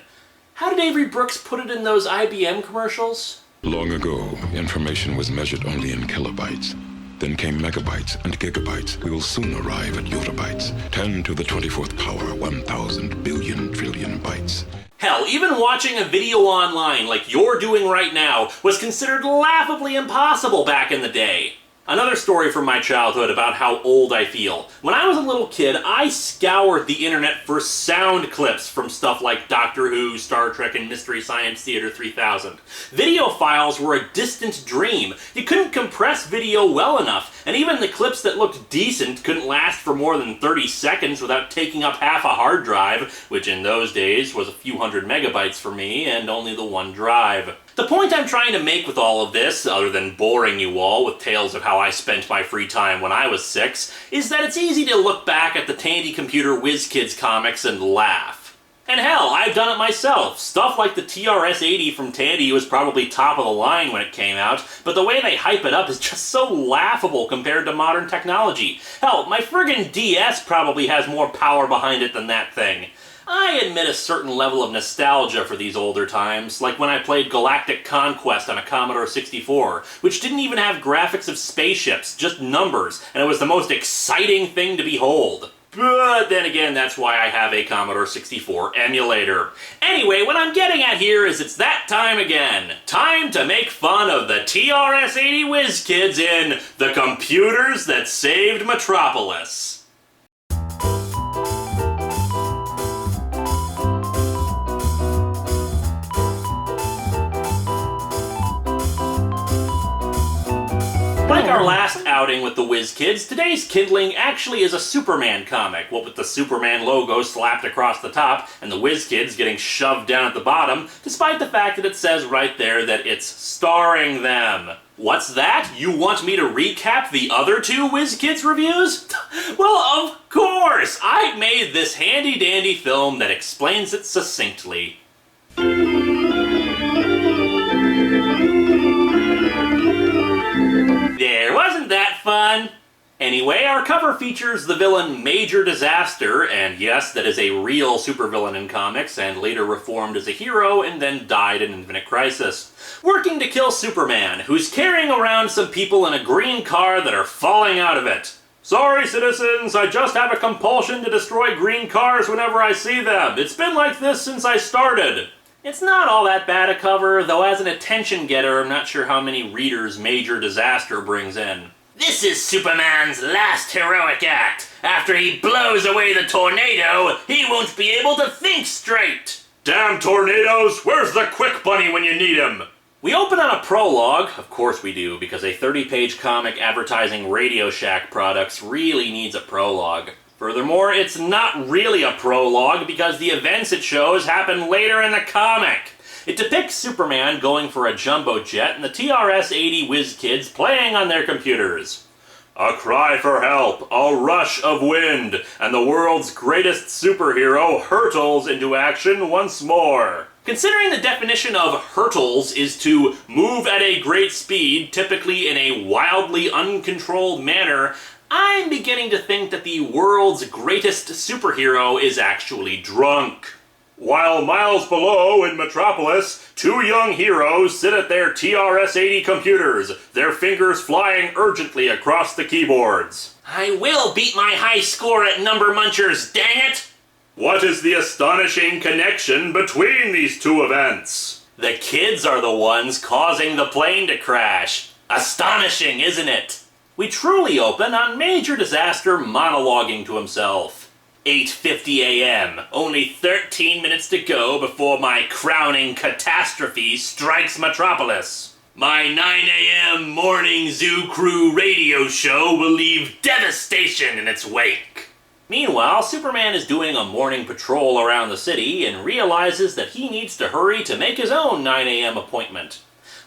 How did Avery Brooks put it in those IBM commercials?
Long ago, information was measured only in kilobytes. Then came megabytes and gigabytes. We will soon arrive at yottabytes. 10 to the 24th power, 1,000 billion trillion bytes.
Hell, even watching a video online like you're doing right now was considered laughably impossible back in the day. Another story from my childhood about how old I feel. When I was a little kid, I scoured the internet for sound clips from stuff like Doctor Who, Star Trek, and Mystery Science Theater 3000. Video files were a distant dream. You couldn't compress video well enough, and even the clips that looked decent couldn't last for more than 30 seconds without taking up half a hard drive, which in those days was a few hundred megabytes for me, and only the one drive. The point I'm trying to make with all of this, other than boring you all with tales of how I spent my free time when I was 6, is that it's easy to look back at the Tandy Computer Whiz Kids comics and laugh. And hell, I've done it myself. Stuff like the TRS-80 from Tandy was probably top of the line when it came out, but the way they hype it up is just so laughable compared to modern technology. Hell, my friggin' DS probably has more power behind it than that thing. I admit a certain level of nostalgia for these older times, like when I played Galactic Conquest on a Commodore 64, which didn't even have graphics of spaceships, just numbers, and it was the most exciting thing to behold. But then again, that's why I have a Commodore 64 emulator. Anyway, what I'm getting at here is it's that time again. Time to make fun of the TRS-80 Whiz Kids in The Computers That Saved Metropolis. Like our last outing with the Whiz Kids, today's kindling actually is a Superman comic, what with the Superman logo slapped across the top and the Whiz Kids getting shoved down at the bottom, despite the fact that it says right there that it's starring them. What's that? You want me to recap the other two Whiz Kids reviews? Well, of course! I made this handy-dandy film that explains it succinctly. There, wasn't that fun? Anyway, our cover features the villain Major Disaster, and yes, that is a real supervillain in comics, and later reformed as a hero and then died in Infinite Crisis, working to kill Superman, who's carrying around some people in a green car that are falling out of it. Sorry, citizens, I just have a compulsion to destroy green cars whenever I see them. It's been like this since I started. It's not all that bad a cover, though as an attention getter, I'm not sure how many readers Major Disaster brings in. This is Superman's last heroic act. After he blows away the tornado, he won't be able to think straight. Damn tornadoes, where's the quick bunny when you need him? We open on a prologue, of course we do, because a 30-page comic advertising Radio Shack products really needs a prologue. Furthermore, it's not really a prologue because the events it shows happen later in the comic. It depicts Superman going for a jumbo jet and the TRS-80 Whiz kids playing on their computers. A cry for help, a rush of wind, and the world's greatest superhero hurtles into action once more. Considering the definition of hurtles is to move at a great speed, typically in a wildly uncontrolled manner, I'm beginning to think that the world's greatest superhero is actually drunk. While miles below in Metropolis, two young heroes sit at their TRS-80 computers, their fingers flying urgently across the keyboards. I will beat my high score at Number Munchers, dang it! What is the astonishing connection between these two events? The kids are the ones causing the plane to crash. Astonishing, isn't it? We truly open on Major Disaster monologuing to himself. 8:50 a.m. Only 13 minutes to go before my crowning catastrophe strikes Metropolis. My 9 a.m. morning Zoo Crew radio show will leave devastation in its wake. Meanwhile, Superman is doing a morning patrol around the city and realizes that he needs to hurry to make his own 9 a.m. appointment.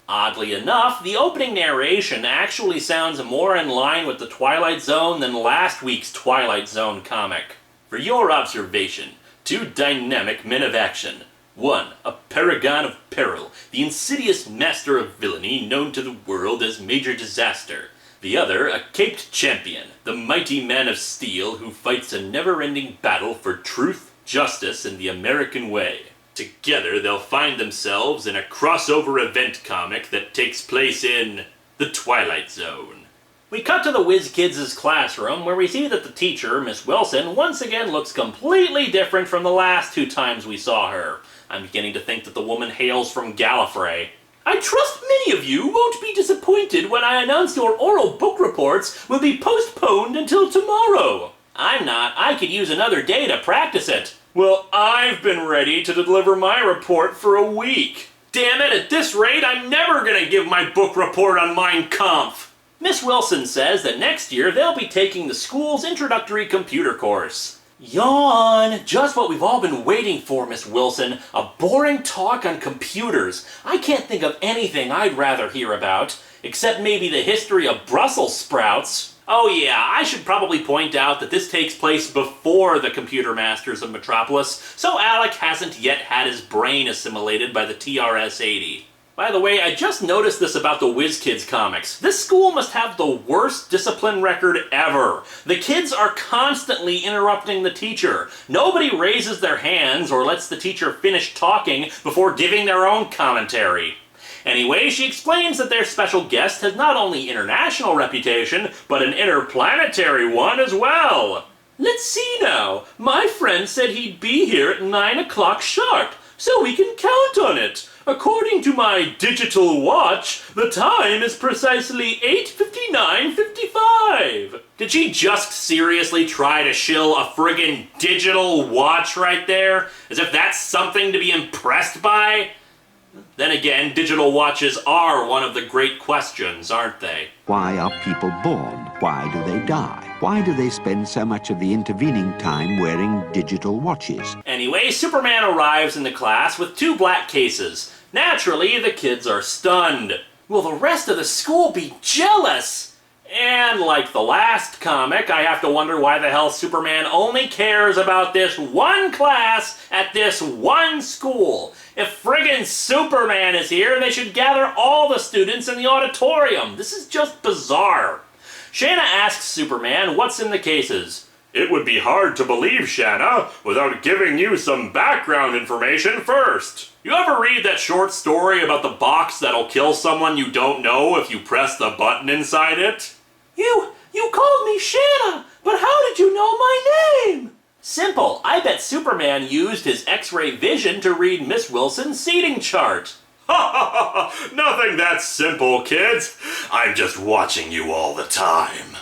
Oddly enough, the opening narration actually sounds more in line with the Twilight Zone than last week's Twilight Zone comic. For your observation, two dynamic men of action. One, a paragon of peril, the insidious master of villainy known to the world as Major Disaster. The other, a caped champion, the mighty man of steel who fights a never-ending battle for truth, justice, and the American way. Together, they'll find themselves in a crossover event comic that takes place in the Twilight Zone. We cut to the Whiz Kids' classroom, where we see that the teacher, Miss Wilson, once again looks completely different from the last two times we saw her. I'm beginning to think that the woman hails from Gallifrey. I trust many of you won't be disappointed when I announce your oral book reports will be postponed until tomorrow. I'm not. I could use another day to practice it. Well, I've been ready to deliver my report for a week. Damn it, at this rate, I'm never gonna give my book report on Mein Kampf. Miss Wilson says that next year they'll be taking the school's introductory computer course. Yawn! Just what we've all been waiting for, Miss Wilson. A boring talk on computers. I can't think of anything I'd rather hear about, except maybe the history of Brussels sprouts. Oh yeah, I should probably point out that this takes place before the Computer Masters of Metropolis, so Alec hasn't yet had his brain assimilated by the TRS-80. By the way, I just noticed this about the Whiz Kids comics. This school must have the worst discipline record ever. The kids are constantly interrupting the teacher. Nobody raises their hands or lets the teacher finish talking before giving their own commentary. Anyway, she explains that their special guest has not only international reputation, but an interplanetary one as well. Let's see now. My friend said he'd be here at 9 o'clock sharp, so we can count on it. According to my digital watch, the time is precisely 8:59:55. Did she just seriously try to shill a friggin' digital watch right there? As if that's something to be impressed by? Then again, digital watches are one of the great questions, aren't they?
Why are people born? Why do they die? Why do they spend so much of the intervening time wearing digital watches?
Anyway, Superman arrives in the class with two black cases. Naturally, the kids are stunned. Will the rest of the school be jealous? And like the last comic, I have to wonder why the hell Superman only cares about this one class at this one school. If friggin' Superman is here, they should gather all the students in the auditorium. This is just bizarre. Shanna asks Superman what's in the cases. It would be hard to believe, Shanna, without giving you some background information first. You ever read that short story about the box that'll kill someone you don't know if you press the button inside it? You called me Shanna, but how did you know my name? Simple. I bet Superman used his X-ray vision to read Miss Wilson's seating chart. Ha ha ha! Nothing that simple, kids. I'm just watching you all the time.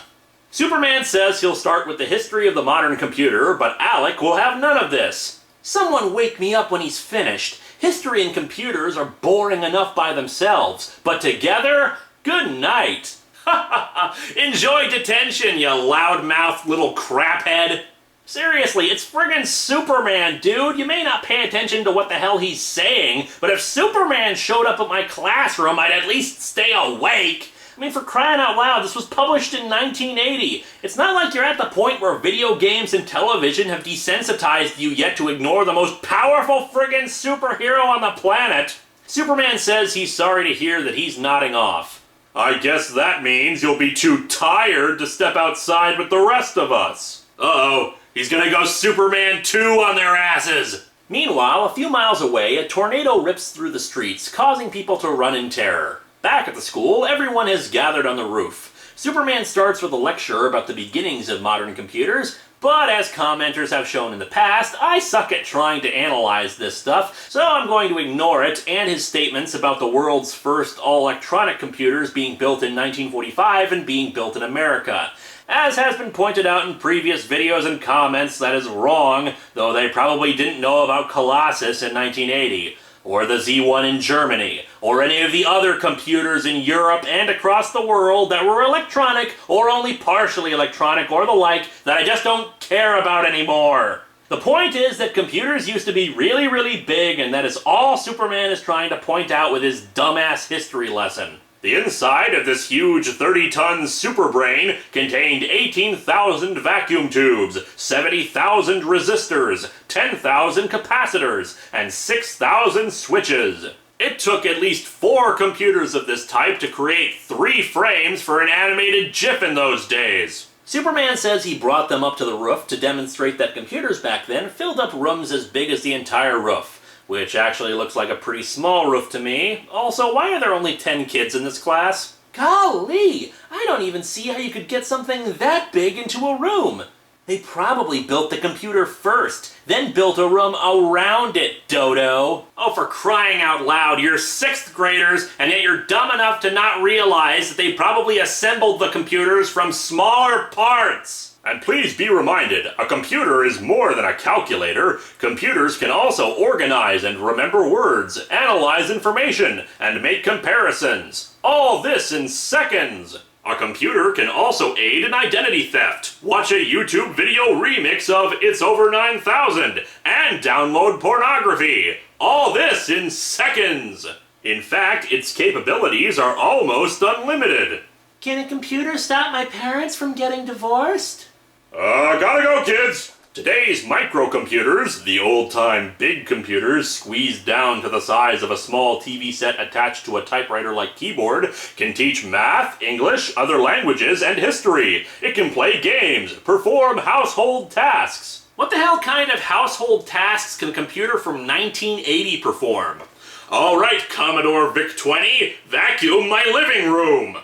Superman says he'll start with the history of the modern computer, but Alec will have none of this. Someone wake me up when he's finished. History and computers are boring enough by themselves, but together, good night. Ha ha ha! Enjoy detention, you loudmouthed little craphead. Seriously, it's friggin' Superman, dude! You may not pay attention to what the hell he's saying, but if Superman showed up at my classroom, I'd at least stay awake! I mean, for crying out loud, this was published in 1980. It's not like you're at the point where video games and television have desensitized you yet to ignore the most powerful friggin' superhero on the planet. Superman says he's sorry to hear that he's nodding off. I guess that means you'll be too tired to step outside with the rest of us. Uh-oh, he's gonna go Superman 2 on their asses! Meanwhile, a few miles away, a tornado rips through the streets, causing people to run in terror. Back at the school, everyone has gathered on the roof. Superman starts with a lecture about the beginnings of modern computers, but as commenters have shown in the past, I suck at trying to analyze this stuff, so I'm going to ignore it and his statements about the world's first all-electronic computers being built in 1945 and being built in America. As has been pointed out in previous videos and comments, that is wrong, though they probably didn't know about Colossus in 1980. Or the Z1 in Germany, or any of the other computers in Europe and across the world that were electronic, or only partially electronic, or the like, that I just don't care about anymore. The point is that computers used to be really, really big, and that is all Superman is trying to point out with his dumbass history lesson. The inside of this huge 30-ton superbrain contained 18,000 vacuum tubes, 70,000 resistors, 10,000 capacitors, and 6,000 switches. It took at least 4 computers of this type to create 3 frames for an animated GIF in those days. Superman says he brought them up to the roof to demonstrate that computers back then filled up rooms as big as the entire roof. Which actually looks like a pretty small roof to me. Also, why are there only 10 kids in this class? Golly! I don't even see how you could get something that big into a room. They probably built the computer first, then built a room around it, Dodo. Oh, for crying out loud, you're 6th graders, and yet you're dumb enough to not realize that they probably assembled the computers from smaller parts. And please be reminded, a computer is more than a calculator. Computers can also organize and remember words, analyze information, and make comparisons. All this in seconds. A computer can also aid in identity theft. Watch a YouTube video remix of It's Over 9,000 and download pornography. All this in seconds. In fact, its capabilities are almost unlimited. Can a computer stop my parents from getting divorced? Gotta go, kids! Today's microcomputers, the old-time big computers squeezed down to the size of a small TV set attached to a typewriter-like keyboard, can teach math, English, other languages, and history. It can play games, perform household tasks. What the hell kind of household tasks can a computer from 1980 perform? Alright, Commodore VIC-20, vacuum my living room!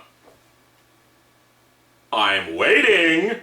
I'm waiting!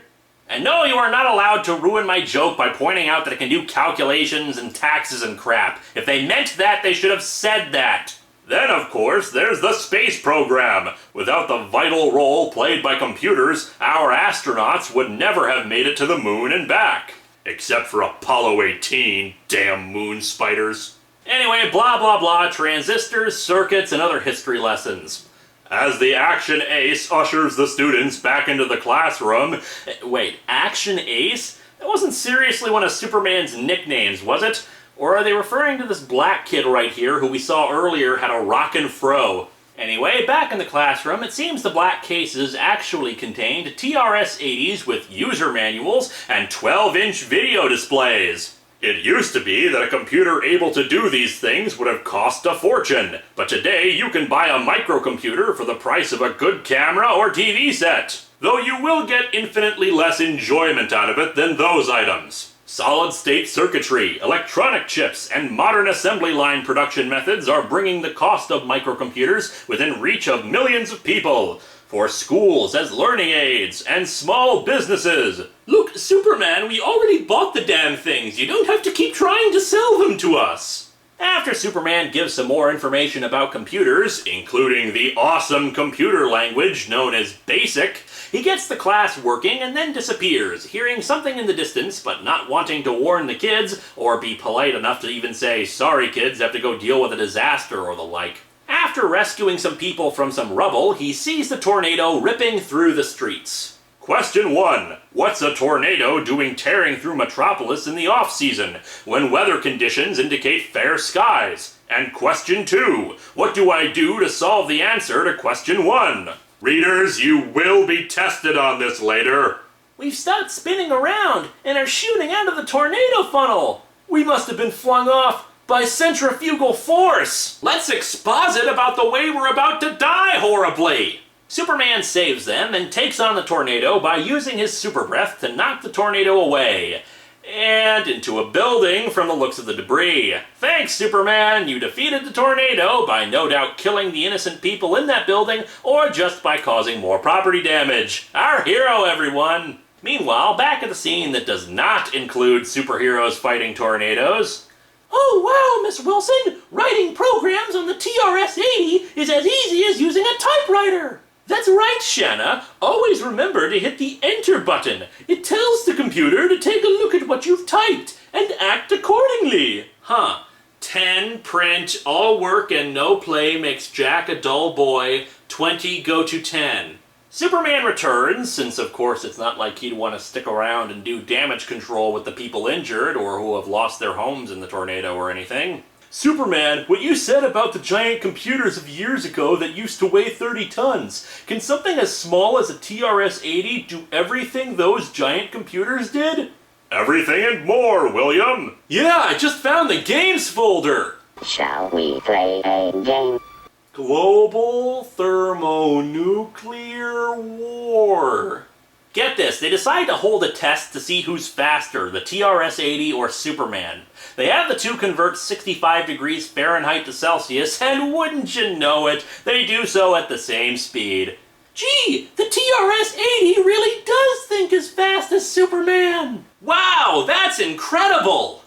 And no, you are not allowed to ruin my joke by pointing out that it can do calculations and taxes and crap. If they meant that, they should have said that. Then, of course, there's the space program. Without the vital role played by computers, our astronauts would never have made it to the moon and back. Except for Apollo 18, damn moon spiders. Anyway, blah blah blah, transistors, circuits, and other history lessons. As the Action Ace ushers the students back into the classroom... Wait, Action Ace? That wasn't seriously one of Superman's nicknames, was it? Or are they referring to this black kid right here who we saw earlier had a rockin' fro? Anyway, back in the classroom, it seems the black cases actually contained TRS-80s with user manuals and 12-inch video displays. It used to be that a computer able to do these things would have cost a fortune, but today you can buy a microcomputer for the price of a good camera or TV set, though you will get infinitely less enjoyment out of it than those items. Solid-state circuitry, electronic chips, and modern assembly line production methods are bringing the cost of microcomputers within reach of millions of people, for schools as learning aids, and small businesses. Look, Superman, we already bought the damn things. You don't have to keep trying to sell them to us. After Superman gives some more information about computers, including the awesome computer language known as BASIC, he gets the class working and then disappears, hearing something in the distance but not wanting to warn the kids or be polite enough to even say, "Sorry kids, have to go deal with a disaster," or the like. After rescuing some people from some rubble, he sees the tornado ripping through the streets. Question 1. What's a tornado doing tearing through Metropolis in the off-season, when weather conditions indicate fair skies? And question 2. What do I do to solve the answer to question 1? Readers, you will be tested on this later. We've stopped spinning around and are shooting out of the tornado funnel. We must have been flung off by centrifugal force. Let's exposit about the way we're about to die horribly. Superman saves them and takes on the tornado by using his super breath to knock the tornado away. And into a building from the looks of the debris. Thanks, Superman! You defeated the tornado by no doubt killing the innocent people in that building or just by causing more property damage. Our hero, everyone! Meanwhile, back at the scene that does not include superheroes fighting tornadoes. Oh wow, Miss Wilson! Writing programs on the TRS-80 is as easy as using a typewriter! That's right, Shanna. Always remember to hit the Enter button. It tells the computer to take a look at what you've typed and act accordingly. 10 print, all work and no play makes Jack a dull boy. 20 go to 10. Superman returns, since of course it's not like he'd want to stick around and do damage control with the people injured or who have lost their homes in the tornado or anything. Superman, what you said about the giant computers of years ago that used to weigh 30 tons, can something as small as a TRS-80 do everything those giant computers did? Everything and more, William! Yeah, I just found the games folder!
Shall we play a game?
Global Thermonuclear War. Get this, they decide to hold a test to see who's faster, the TRS-80 or Superman. They have the two convert 65 degrees Fahrenheit to Celsius, and wouldn't you know it, they do so at the same speed. Gee, the TRS-80 really does think as fast as Superman! Wow, that's incredible!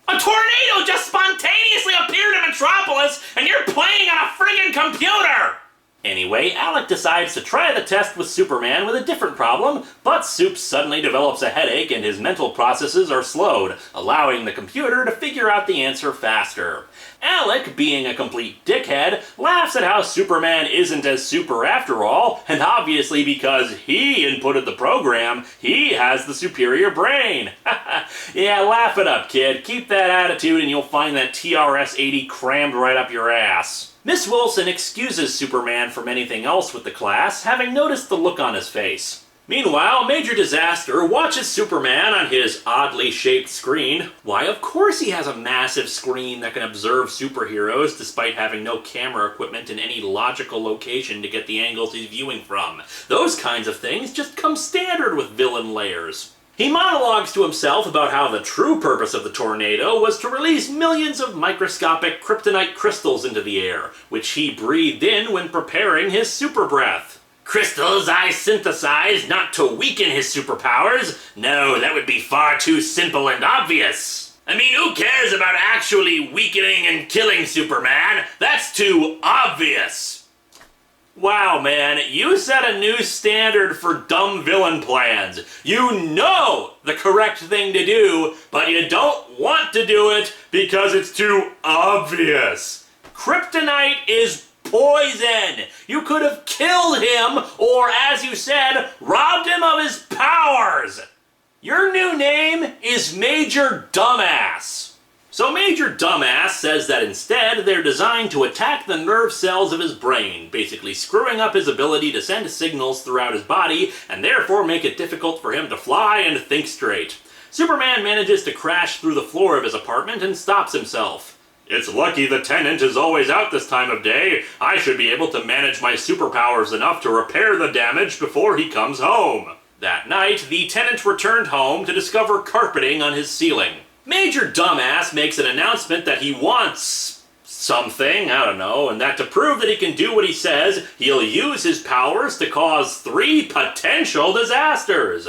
A tornado just spontaneously appeared in Metropolis, and you're playing on a friggin' computer! Anyway, Alec decides to try the test with Superman with a different problem, but Soup suddenly develops a headache and his mental processes are slowed, allowing the computer to figure out the answer faster. Alec, being a complete dickhead, laughs at how Superman isn't as super after all, and obviously because he inputted the program, he has the superior brain. Yeah, laugh it up, kid. Keep that attitude and you'll find that TRS-80 crammed right up your ass. Miss Wilson excuses Superman from anything else with the class, having noticed the look on his face. Meanwhile, Major Disaster watches Superman on his oddly shaped screen. Why, of course he has a massive screen that can observe superheroes despite having no camera equipment in any logical location to get the angles he's viewing from. Those kinds of things just come standard with villain layers. He monologues to himself about how the true purpose of the tornado was to release millions of microscopic kryptonite crystals into the air, which he breathed in when preparing his super breath. Crystals I synthesized not to weaken his superpowers. No, that would be far too simple and obvious. I mean, who cares about actually weakening and killing Superman? That's too obvious. Wow, man, you set a new standard for dumb villain plans. You know the correct thing to do, but you don't want to do it because it's too obvious. Kryptonite is poison. You could have killed him, or as you said, robbed him of his powers. Your new name is Major Dumbass. So Major Dumbass says that instead they're designed to attack the nerve cells of his brain, basically screwing up his ability to send signals throughout his body and therefore make it difficult for him to fly and think straight. Superman manages to crash through the floor of his apartment and stops himself. It's lucky the tenant is always out this time of day. I should be able to manage my superpowers enough to repair the damage before he comes home. That night, the tenant returned home to discover carpeting on his ceiling. Major Dumbass makes an announcement that he wants something, I don't know, and that to prove that he can do what he says, he'll use his powers to cause 3 potential disasters.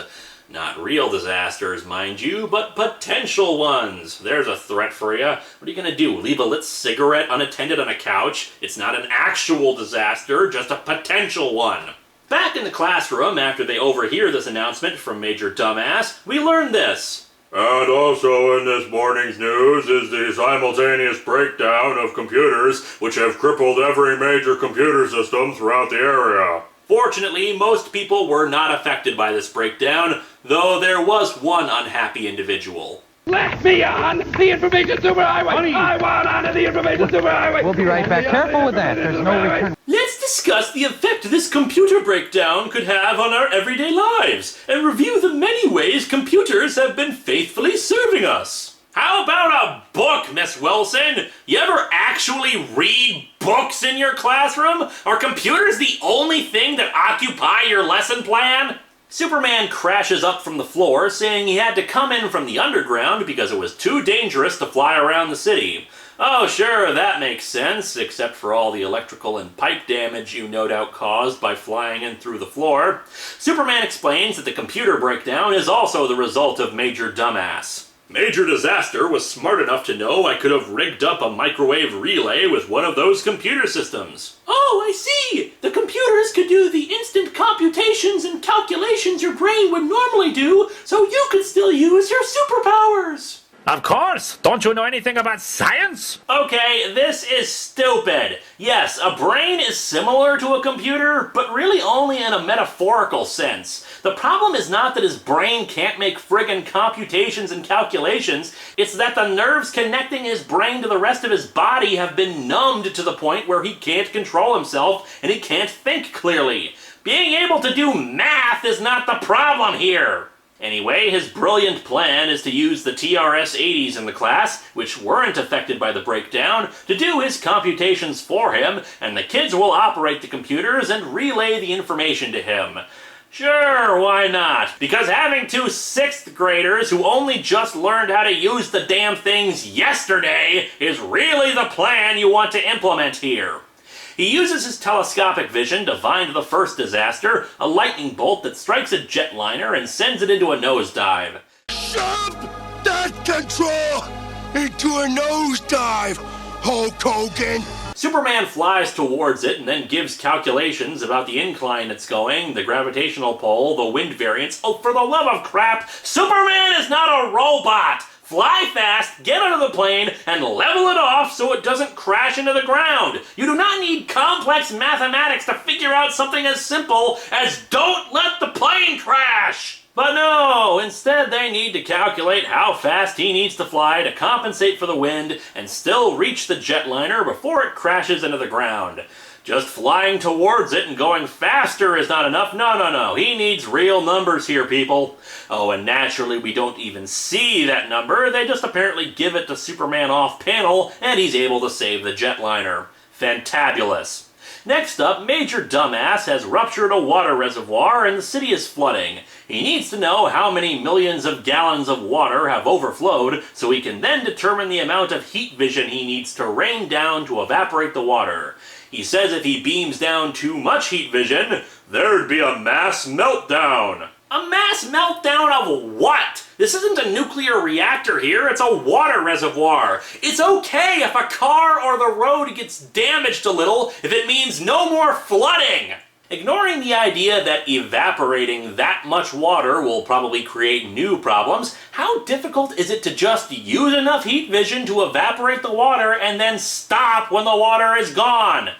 Not real disasters, mind you, but potential ones. There's a threat for you. What are you gonna do, leave a lit cigarette unattended on a couch? It's not an actual disaster, just a potential one. Back in the classroom, after they overhear this announcement from Major Dumbass, we learn this. And also in this morning's news is the simultaneous breakdown of computers which have crippled every major computer system throughout the area. Fortunately, most people were not affected by this breakdown, though there was one unhappy individual.
Let me on the information superhighway! I want onto the information superhighway!
We'll be right back. Careful with that. There's no return.
Let's discuss the effect this computer breakdown could have on our everyday lives, and review the many ways computers have been faithfully serving us. How about a book, Miss Wilson? You ever actually read books in your classroom? Are computers the only thing that occupy your lesson plan? Superman crashes up from the floor, saying he had to come in from the underground because it was too dangerous to fly around the city. Oh, sure, that makes sense, except for all the electrical and pipe damage you no doubt caused by flying in through the floor. Superman explains that the computer breakdown is also the result of Major Dumbass. Major Disaster was smart enough to know I could have rigged up a microwave relay with one of those computer systems. Oh, I see! The computers could do the instant computations and calculations your brain would normally do, so you could still use your superpowers!
Of course! Don't you know anything about science?
Okay, this is stupid. Yes, a brain is similar to a computer, but really only in a metaphorical sense. The problem is not that his brain can't make friggin' computations and calculations, it's that the nerves connecting his brain to the rest of his body have been numbed to the point where he can't control himself and he can't think clearly. Being able to do math is not the problem here. Anyway, his brilliant plan is to use the TRS-80s in the class, which weren't affected by the breakdown, to do his computations for him, and the kids will operate the computers and relay the information to him. Sure, why not? Because having two 6th graders who only just learned how to use the damn things yesterday is really the plan you want to implement here. He uses his telescopic vision to find the first disaster, a lightning bolt that strikes a jetliner and sends it into a nosedive.
Shove that control into a nosedive, Hulk Hogan!
Superman flies towards it and then gives calculations about the incline it's going, the gravitational pull, the wind variance. Oh, for the love of crap, Superman is not a robot! Fly fast, get out of the plane, and level it off so it doesn't crash into the ground. You do not need complex mathematics to figure out something as simple as don't let the plane crash. But no, instead they need to calculate how fast he needs to fly to compensate for the wind and still reach the jetliner before it crashes into the ground. Just flying towards it and going faster is not enough. No. He needs real numbers here, people. Oh, and naturally we don't even see that number. They just apparently give it to Superman off-panel, and he's able to save the jetliner. Fantabulous. Next up, Major Dumbass has ruptured a water reservoir and the city is flooding. He needs to know how many millions of gallons of water have overflowed so he can then determine the amount of heat vision he needs to rain down to evaporate the water. He says if he beams down too much heat vision, there'd be a mass meltdown. A mass meltdown of what? This isn't a nuclear reactor here, it's a water reservoir. It's okay if a car or the road gets damaged a little if it means no more flooding. Ignoring the idea that evaporating that much water will probably create new problems, how difficult is it to just use enough heat vision to evaporate the water and then stop when the water is gone?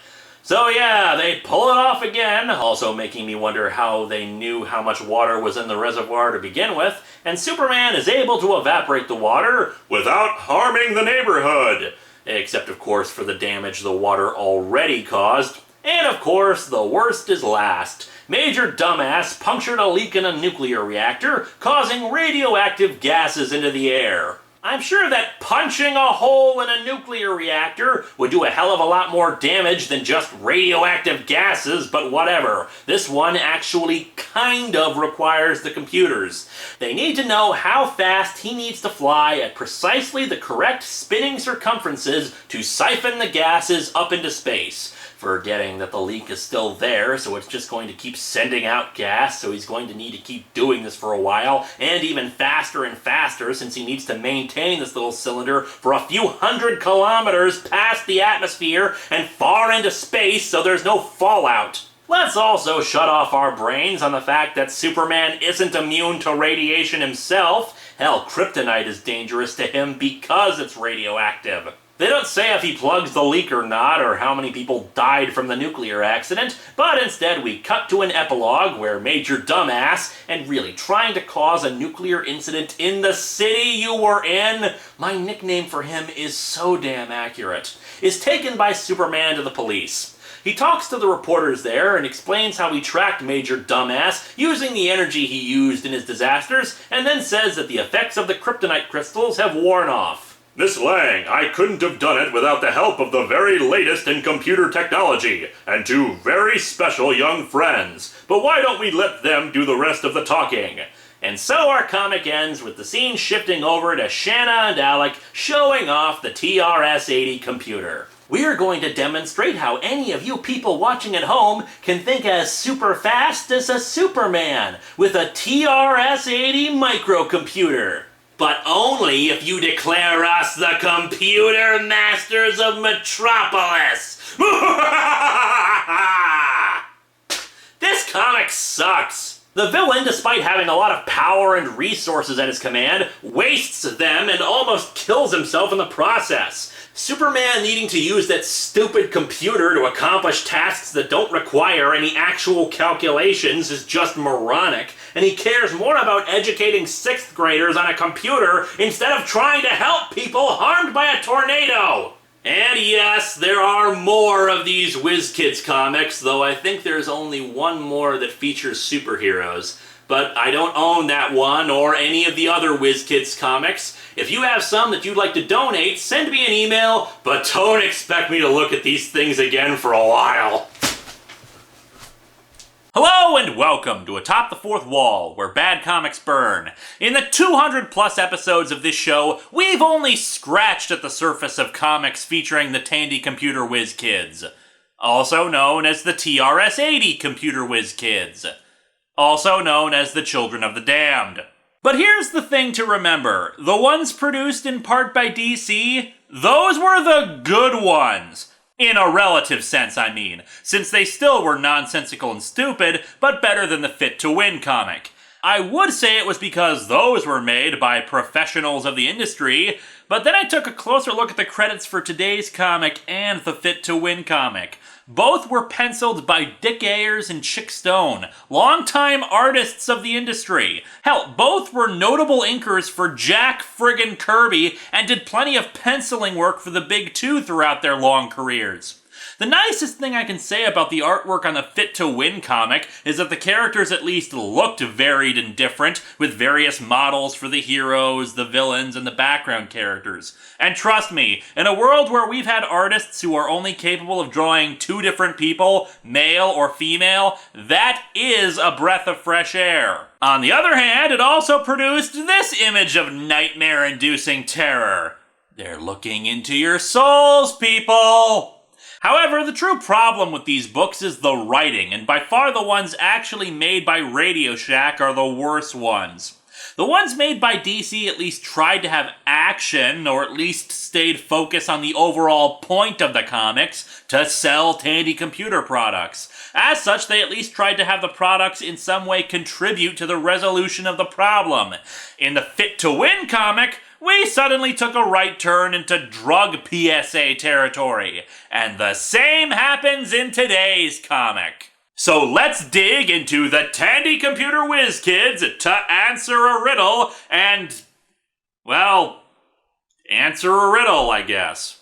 So yeah, they pull it off again, also making me wonder how they knew how much water was in the reservoir to begin with, and Superman is able to evaporate the water without harming the neighborhood. Except of course for the damage the water already caused. And of course, the worst is last. Major Dumbass punctured a leak in a nuclear reactor, causing radioactive gases into the air. I'm sure that punching a hole in a nuclear reactor would do a hell of a lot more damage than just radioactive gases, but whatever. This one actually kind of requires the computers. They need to know how fast he needs to fly at precisely the correct spinning circumferences to siphon the gases up into space. Forgetting that the leak is still there, so it's just going to keep sending out gas, so he's going to need to keep doing this for a while, and even faster and faster since he needs to maintain this little cylinder for a few hundred kilometers past the atmosphere and far into space so there's no fallout. Let's also shut off our brains on the fact that Superman isn't immune to radiation himself. Hell, kryptonite is dangerous to him because it's radioactive. They don't say if he plugs the leak or not, or how many people died from the nuclear accident, but instead we cut to an epilogue where Major Dumbass, and really trying to cause a nuclear incident in the city you were in, my nickname for him is so damn accurate, is taken by Superman to the police. He talks to the reporters there and explains how he tracked Major Dumbass using the energy he used in his disasters, and then says that the effects of the kryptonite crystals have worn off. Miss Lang, I couldn't have done it without the help of the very latest in computer technology, and two very special young friends. But why don't we let them do the rest of the talking? And so our comic ends with the scene shifting over to Shanna and Alec showing off the TRS-80 computer. We are going to demonstrate how any of you people watching at home can think as super fast as a Superman with a TRS-80 microcomputer. But only if you declare us the computer masters of Metropolis! This comic sucks! The villain, despite having a lot of power and resources at his command, wastes them and almost kills himself in the process. Superman needing to use that stupid computer to accomplish tasks that don't require any actual calculations is just moronic, and he cares more about educating 6th graders on a computer instead of trying to help people harmed by a tornado! And yes, there are more of these Whiz Kids comics, though I think there's only one more that features superheroes. But I don't own that one or any of the other Whiz Kids comics. If you have some that you'd like to donate, send me an email, but don't expect me to look at these things again for a while. Hello and welcome to Atop the Fourth Wall, where bad comics burn. In the 200 plus episodes of this show, we've only scratched at the surface of comics featuring the Tandy Computer Whiz Kids, also known as the TRS-80 Computer Whiz Kids, also known as the Children of the Damned. But here's the thing to remember, the ones produced in part by DC, those were the good ones. In a relative sense, I mean, since they still were nonsensical and stupid, but better than the Fit to Win comic. I would say it was because those were made by professionals of the industry, but then I took a closer look at the credits for today's comic and the Fit to Win comic. Both were penciled by Dick Ayers and Chick Stone, longtime artists of the industry. Hell, both were notable inkers for Jack friggin' Kirby and did plenty of penciling work for the Big Two throughout their long careers. The nicest thing I can say about the artwork on the Fit to Win comic is that the characters at least looked varied and different, with various models for the heroes, the villains, and the background characters. And trust me, in a world where we've had artists who are only capable of drawing 2 different people, male or female, that is a breath of fresh air. On the other hand, it also produced this image of nightmare-inducing terror. They're looking into your souls, people! However, the true problem with these books is the writing, and by far the ones actually made by Radio Shack are the worst ones. The ones made by DC at least tried to have action, or at least stayed focused on the overall point of the comics, to sell Tandy computer products. As such, they at least tried to have the products in some way contribute to the resolution of the problem. In the Fit to Win comic, we suddenly took a right turn into drug PSA territory. And the same happens in today's comic. So let's dig into the Tandy Computer Whiz Kids to answer a riddle and, well, answer a riddle, I guess.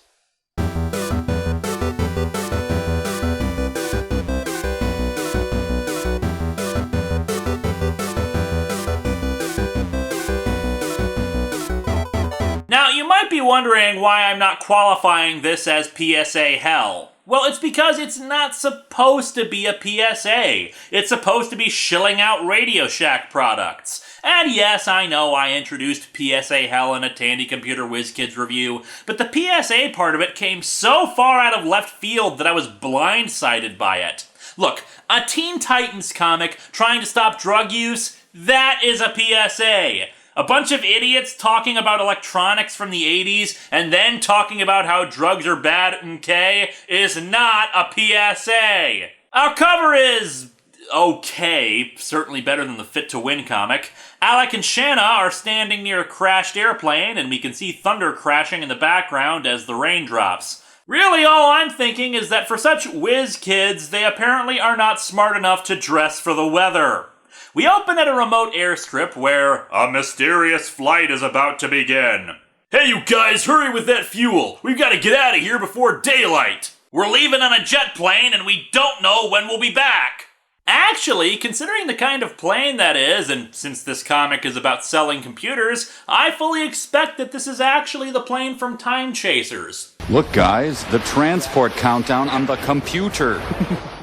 Now, you might be wondering why I'm not qualifying this as PSA hell. Well, it's because it's not supposed to be a PSA. It's supposed to be shilling out Radio Shack products. And yes, I know I introduced PSA hell in a Tandy Computer Whiz Kids review, but the PSA part of it came so far out of left field that I was blindsided by it. Look, a Teen Titans comic trying to stop drug use, that is a PSA. A bunch of idiots talking about electronics from the 80s and then talking about how drugs are bad is not a PSA. Our cover is okay, certainly better than the Fit to Win comic. Alec and Shanna are standing near a crashed airplane, and we can see thunder crashing in the background as the rain drops. Really, all I'm thinking is that for such whiz kids, they apparently are not smart enough to dress for the weather. We open at a remote airstrip where a mysterious flight is about to begin. Hey, you guys, hurry with that fuel. We've got to get out of here before daylight. We're leaving on a jet plane, and we don't know when we'll be back. Actually, considering the kind of plane that is, and since this comic is about selling computers, I fully expect that this is actually the plane from Time Chasers.
Look, guys, the transport countdown on the computer.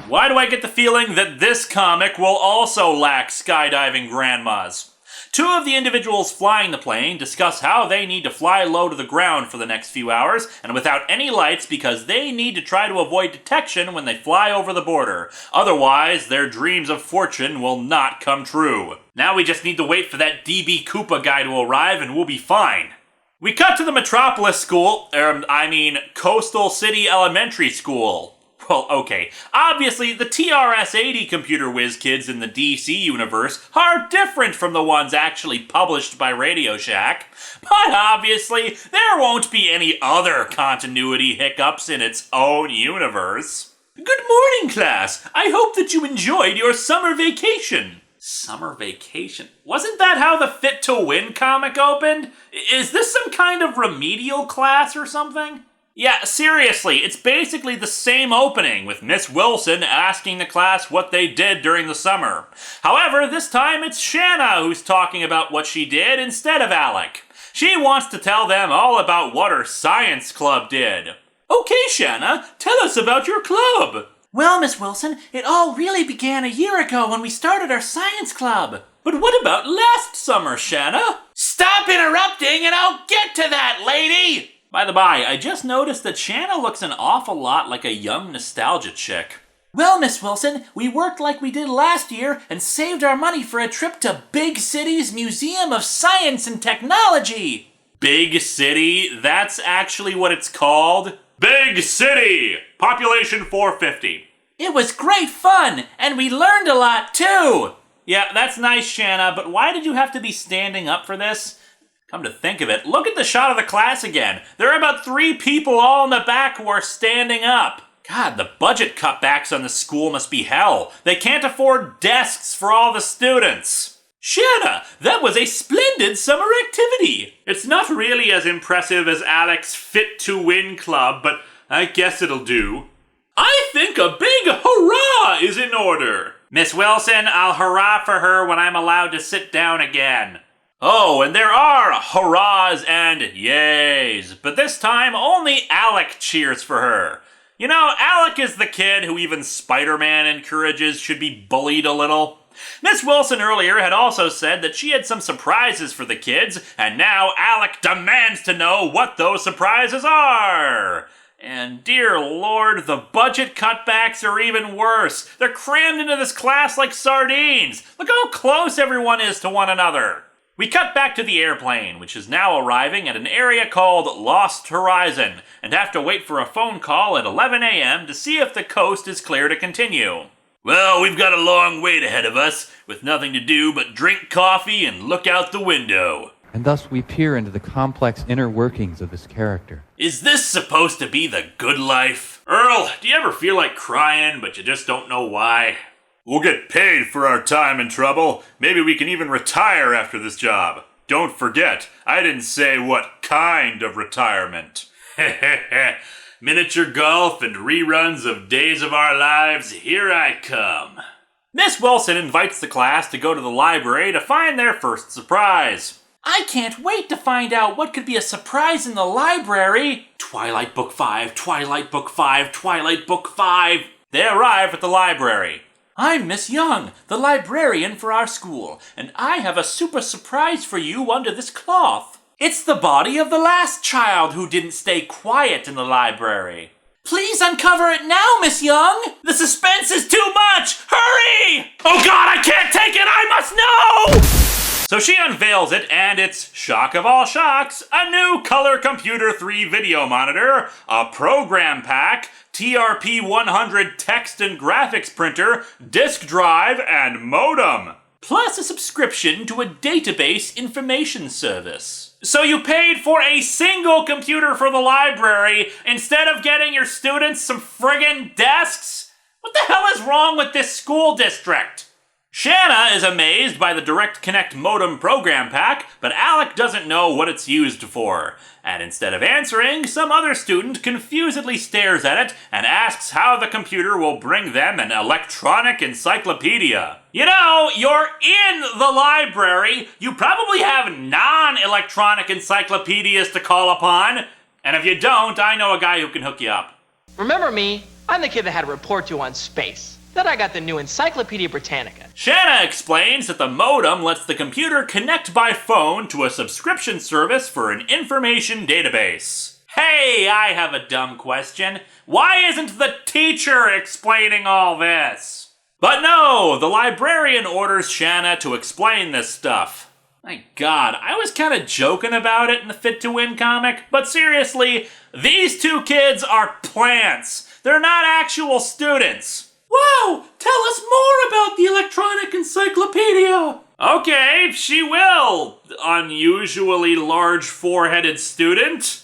Why do I get the feeling that this comic will also lack skydiving grandmas? Two of the individuals flying the plane discuss how they need to fly low to the ground for the next few hours and without any lights because they need to try to avoid detection when they fly over the border. Otherwise, their dreams of fortune will not come true. Now we just need to wait for that DB Koopa guy to arrive and we'll be fine. We cut to the Metropolis school, Coastal City Elementary School. Well, okay, obviously the TRS-80 computer whiz kids in the DC universe are different from the ones actually published by Radio Shack, but obviously there won't be any other continuity hiccups in its own universe. Good morning, class! I hope that you enjoyed your summer vacation. Summer vacation? Wasn't that how the Fit to Win comic opened? Is this some kind of remedial class or something? Yeah, seriously, it's basically the same opening, with Miss Wilson asking the class what they did during the summer. However, this time it's Shanna who's talking about what she did instead of Alec. She wants to tell them all about what her science club did. Okay, Shanna, tell us about your club.
Well, Miss Wilson, it all really began a year ago when we started our science club.
But what about last summer, Shanna?
Stop interrupting and I'll get to that, lady!
By the by, I just noticed that Shanna looks an awful lot like a young nostalgia chick.
Well, Miss Wilson, we worked like we did last year and saved our money for a trip to Big City's Museum of Science and Technology.
Big City? That's actually what it's called? Big City! Population 450.
It was great fun, and we learned a lot too!
Yeah, that's nice, Shanna, but why did you have to be standing up for this? Come to think of it, look at the shot of the class again. There are about 3 people all in the back who are standing up. God, the budget cutbacks on the school must be hell. They can't afford desks for all the students. Shanna, that was a splendid summer activity. It's not really as impressive as Alec's Fit to Win club, but I guess it'll do. I think a big hurrah is in order. Miss Wilson, I'll hurrah for her when I'm allowed to sit down again. Oh, and there are hurrahs and yays, but this time only Alec cheers for her. You know, Alec is the kid who even Spider-Man encourages should be bullied a little. Miss Wilson earlier had also said that she had some surprises for the kids, and now Alec demands to know what those surprises are. And dear Lord, the budget cutbacks are even worse. They're crammed into this class like sardines. Look how close everyone is to one another. We cut back to the airplane, which is now arriving at an area called Lost Horizon, and have to wait for a phone call at 11 a.m. to see if the coast is clear to continue. Well, we've got a long wait ahead of us, with nothing to do but drink coffee and look out the window.
And thus we peer into the complex inner workings of this character.
Is this supposed to be the good life? Earl, do you ever feel like crying, but you just don't know why? We'll get paid for our time and trouble. Maybe we can even retire after this job. Don't forget, I didn't say what kind of retirement. Miniature golf and reruns of Days of Our Lives, here I come. Miss Wilson invites the class to go to the library to find their first surprise.
I can't wait to find out what could be a surprise in the library.
Twilight Book 5, Twilight Book 5, Twilight Book 5. They arrive at the library.
I'm Miss Young, the librarian for our school, and I have a super surprise for you under this cloth. It's the body of the last child who didn't stay quiet in the library. Please uncover it now, Miss Young! The suspense is too much! Hurry!
Oh God, I can't take it! I must know! So she unveils it, and it's, shock of all shocks, a new Color Computer 3 video monitor, a program pack,
TRP-100 text and graphics printer, disk drive, and modem. Plus a subscription to a database information service. So you paid for a single computer for the library instead of getting your students some friggin' desks? What the hell is wrong with this school district? Shanna is amazed by the Direct Connect modem program pack, but Alec doesn't know what it's used for. And instead of answering, some other student confusedly stares at it and asks how the computer will bring them an electronic encyclopedia. You know, you're in the library. You probably have non-electronic encyclopedias to call upon. And if you don't, I know a guy who can hook you up.
Remember me? I'm the kid that had a report due on space. Then I got the new Encyclopedia Britannica.
Shanna explains that the modem lets the computer connect by phone to a subscription service for an information database. Hey, I have a dumb question. Why isn't the teacher explaining all this? But no, the librarian orders Shanna to explain this stuff. My God, I was kind of joking about it in the Fit to Win comic, but seriously, these two kids are plants. They're not actual students. Wow, tell us more about the electronic encyclopedia. Okay, she will, unusually large four-headed student.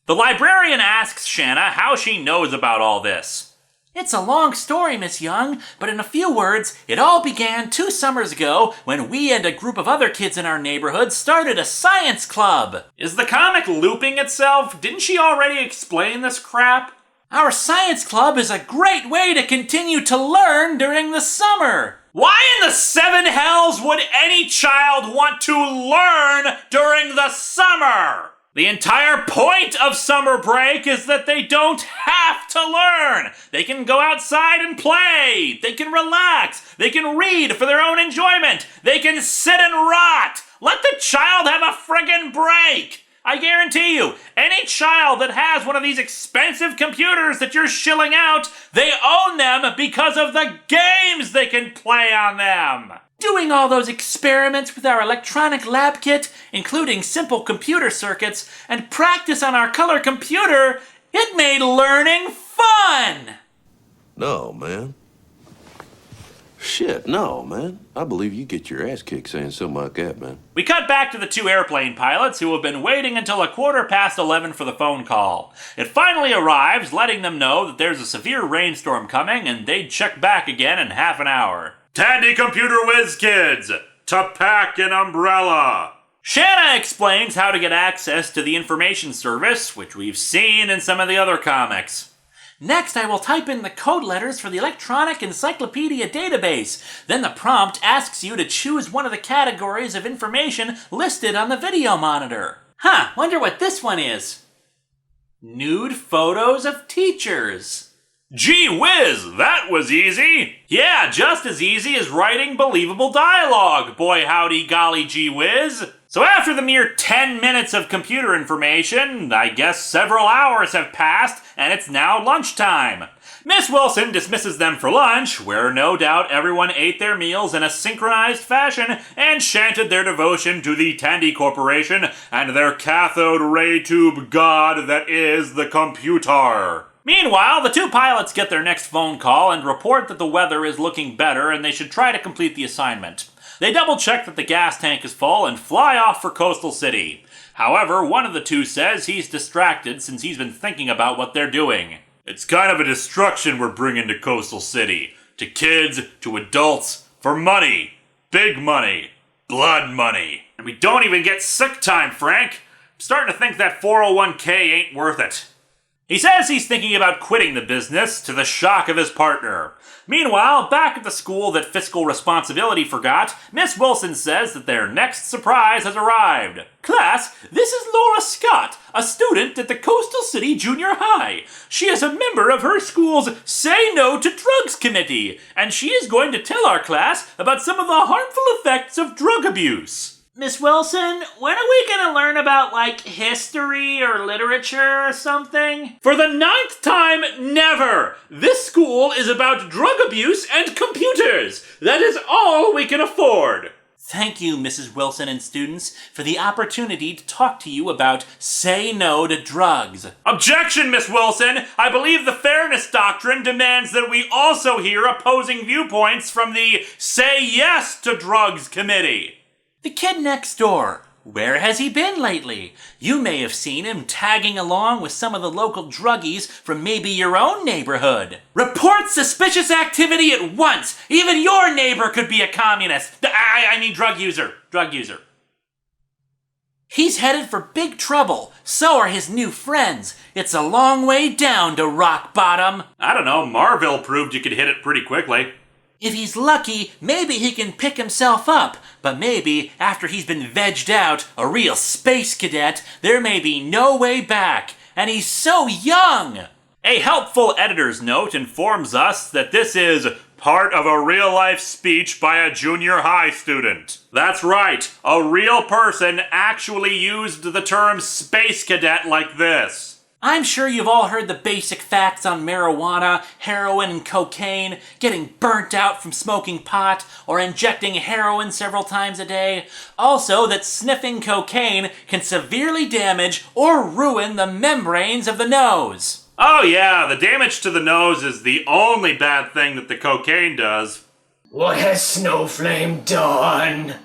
The librarian asks Shanna how she knows about all this.
It's a long story, Miss Young, but in a few words, it all began 2 summers ago when we and a group of other kids in our neighborhood started a science club.
Is the comic looping itself? Didn't she already explain this crap?
Our science club is a great way to continue to learn during the summer.
Why in the seven hells would any child want to learn during the summer? The entire point of summer break is that they don't have to learn. They can go outside and play. They can relax. They can read for their own enjoyment. They can sit and rot. Let the child have a friggin' break. I guarantee you, any child that has one of these expensive computers that you're shilling out, they own them because of the games they can play on them.
Doing all those experiments with our electronic lab kit, including simple computer circuits, and practice on our color computer, it made learning fun!
No, man. Shit, no, man. I believe you get your ass kicked saying something like that, man.
We cut back to the 2 airplane pilots who have been waiting until 11:15 for the phone call. It finally arrives, letting them know that there's a severe rainstorm coming and they'd check back again in half an hour. Tandy Computer Whiz kids, to pack an umbrella. Shanna explains how to get access to the information service, which we've seen in some of the other comics.
Next, I will type in the code letters for the electronic encyclopedia database. Then the prompt asks you to choose one of the categories of information listed on the video monitor. Wonder what this one is. Nude photos of teachers.
Gee whiz, that was easy. Yeah, just as easy as writing believable dialogue, boy howdy golly gee whiz. So after the mere 10 minutes of computer information, I guess several hours have passed, and it's now lunchtime. Miss Wilson dismisses them for lunch, where no doubt everyone ate their meals in a synchronized fashion and chanted their devotion to the Tandy Corporation and their cathode ray tube god that is the computer. Meanwhile, the 2 pilots get their next phone call and report that the weather is looking better and they should try to complete the assignment. They double-check that the gas tank is full and fly off for Coastal City. However, one of the 2 says he's distracted since he's been thinking about what they're doing. It's kind of a destruction we're bringing to Coastal City. To kids, to adults, for money. Big money. Blood money. And we don't even get sick time, Frank. I'm starting to think that 401k ain't worth it. He says he's thinking about quitting the business, to the shock of his partner. Meanwhile, back at the school that fiscal responsibility forgot, Miss Wilson says that their next surprise has arrived. Class, this is Laura Scott, a student at the Coastal City Junior High. She is a member of her school's Say No to Drugs Committee, and she is going to tell our class about some of the harmful effects of drug abuse.
Miss Wilson, when are we gonna learn about, history or literature or something?
For the 9th time, never! This school is about drug abuse and computers! That is all we can afford!
Thank you, Mrs. Wilson and students, for the opportunity to talk to you about Say No to Drugs.
Objection, Miss Wilson! I believe the Fairness Doctrine demands that we also hear opposing viewpoints from the Say Yes to Drugs Committee.
The kid next door. Where has he been lately? You may have seen him tagging along with some of the local druggies from maybe your own neighborhood. Report suspicious activity at once! Even your neighbor could be a communist! I mean drug user. Drug user. He's headed for big trouble. So are his new friends. It's a long way down to rock bottom.
I don't know, Marville proved you could hit it pretty quickly.
If he's lucky, maybe he can pick himself up. But maybe, after he's been vegged out, a real space cadet, there may be no way back. And he's so young!
A helpful editor's note informs us that this is part of a real-life speech by a junior high student. That's right, a real person actually used the term space cadet like this.
I'm sure you've all heard the basic facts on marijuana, heroin, and cocaine, getting burnt out from smoking pot, or injecting heroin several times a day. Also, that sniffing cocaine can severely damage or ruin the membranes of the nose.
Oh yeah, the damage to the nose is the only bad thing that the cocaine does.
What has Snowflame done?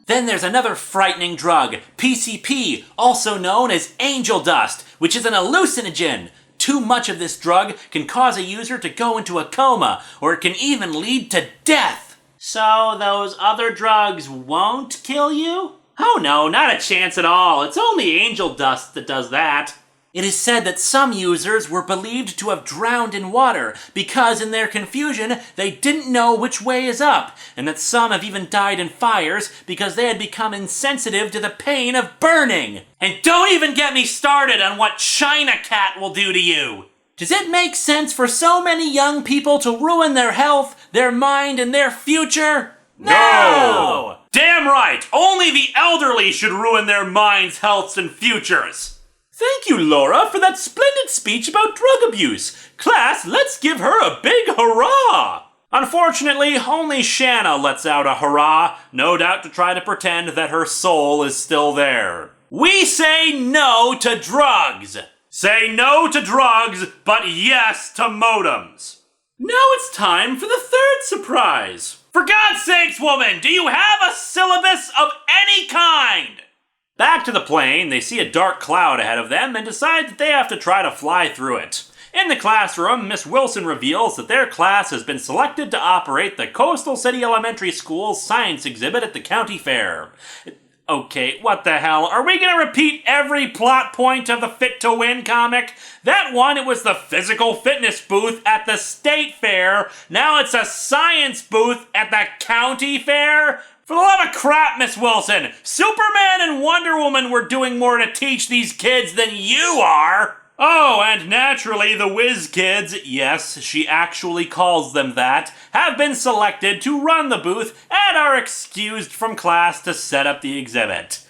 Then there's another frightening drug, PCP, also known as angel dust, which is an hallucinogen. Too much of this drug can cause a user to go into a coma, or it can even lead to death. So those other drugs won't kill you?
Oh no, not a chance at all. It's only angel dust that does that.
It is said that some users were believed to have drowned in water because in their confusion they didn't know which way is up, and that some have even died in fires because they had become insensitive to the pain of burning. And don't even get me started on what China Cat will do to you. Does it make sense for so many young people to ruin their health, their mind, and their future?
No! Damn right! Only the elderly should ruin their minds, healths, and futures.
Thank you, Laura, for that splendid speech about drug abuse. Class, let's give her a big hurrah!
Unfortunately, only Shanna lets out a hurrah, no doubt to try to pretend that her soul is still there.
We say no to drugs!
Say no to drugs, but yes to modems.
Now it's time for the third surprise.
For God's sakes, woman, do you have a syllabus of any kind? Back to the plane, they see a dark cloud ahead of them and decide that they have to try to fly through it. In the classroom, Miss Wilson reveals that their class has been selected to operate the Coastal City Elementary School's science exhibit at the county fair. Okay, what the hell? Are we gonna repeat every plot point of the Fit to Win comic? That one, it was the physical fitness booth at the state fair. Now it's a science booth at the county fair? For the love of crap, Miss Wilson, Superman and Wonder Woman were doing more to teach these kids than you are. Oh, and naturally the Whiz kids, yes, she actually calls them that, have been selected to run the booth and are excused from class to set up the exhibit.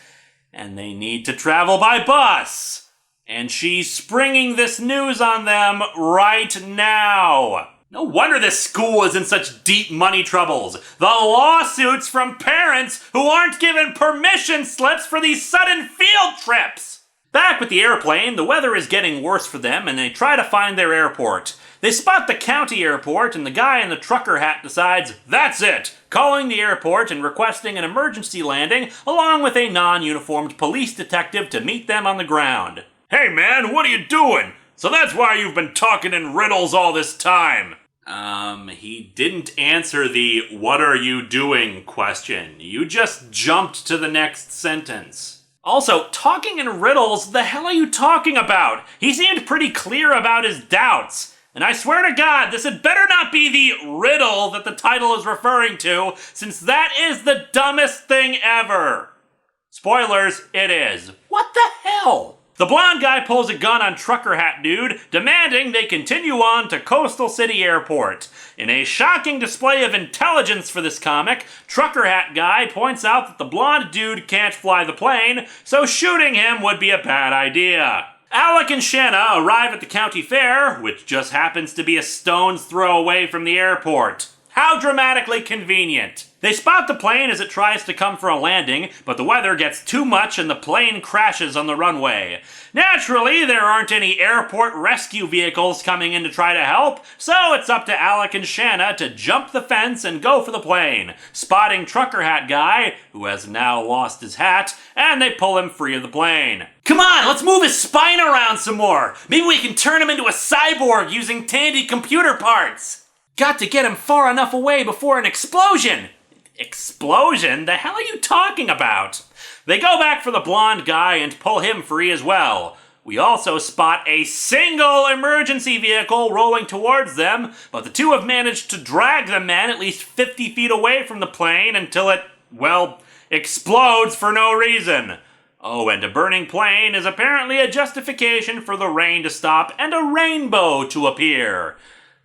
And they need to travel by bus. And she's springing this news on them right now. No wonder this school is in such deep money troubles. The lawsuits from parents who aren't given permission slips for these sudden field trips. Back with the airplane, the weather is getting worse for them and they try to find their airport. They spot the county airport and the guy in the trucker hat decides, that's it, calling the airport and requesting an emergency landing along with a non-uniformed police detective to meet them on the ground. Hey man, what are you doing? So that's why you've been talking in riddles all this time. He didn't answer the what are you doing question. You just jumped to the next sentence. Also, talking in riddles, the hell are you talking about? He seemed pretty clear about his doubts. And I swear to God, this had better not be the riddle that the title is referring to, since that is the dumbest thing ever. Spoilers, it is. What the hell? The blonde guy pulls a gun on Trucker Hat Dude, demanding they continue on to Coastal City Airport. In a shocking display of intelligence for this comic, Trucker Hat Guy points out that the blonde dude can't fly the plane, so shooting him would be a bad idea. Alec and Shanna arrive at the county fair, which just happens to be a stone's throw away from the airport. How dramatically convenient. They spot the plane as it tries to come for a landing, but the weather gets too much and the plane crashes on the runway. Naturally, there aren't any airport rescue vehicles coming in to try to help, so it's up to Alec and Shanna to jump the fence and go for the plane, spotting Trucker Hat Guy, who has now lost his hat, and they pull him free of the plane. Come on, let's move his spine around some more. Maybe we can turn him into a cyborg using Tandy computer parts. Got to get him far enough away before an explosion. Explosion? The hell are you talking about? They go back for the blonde guy and pull him free as well. We also spot a single emergency vehicle rolling towards them, but the two have managed to drag the man at least 50 feet away from the plane until it, well, explodes for no reason. Oh, and a burning plane is apparently a justification for the rain to stop and a rainbow to appear.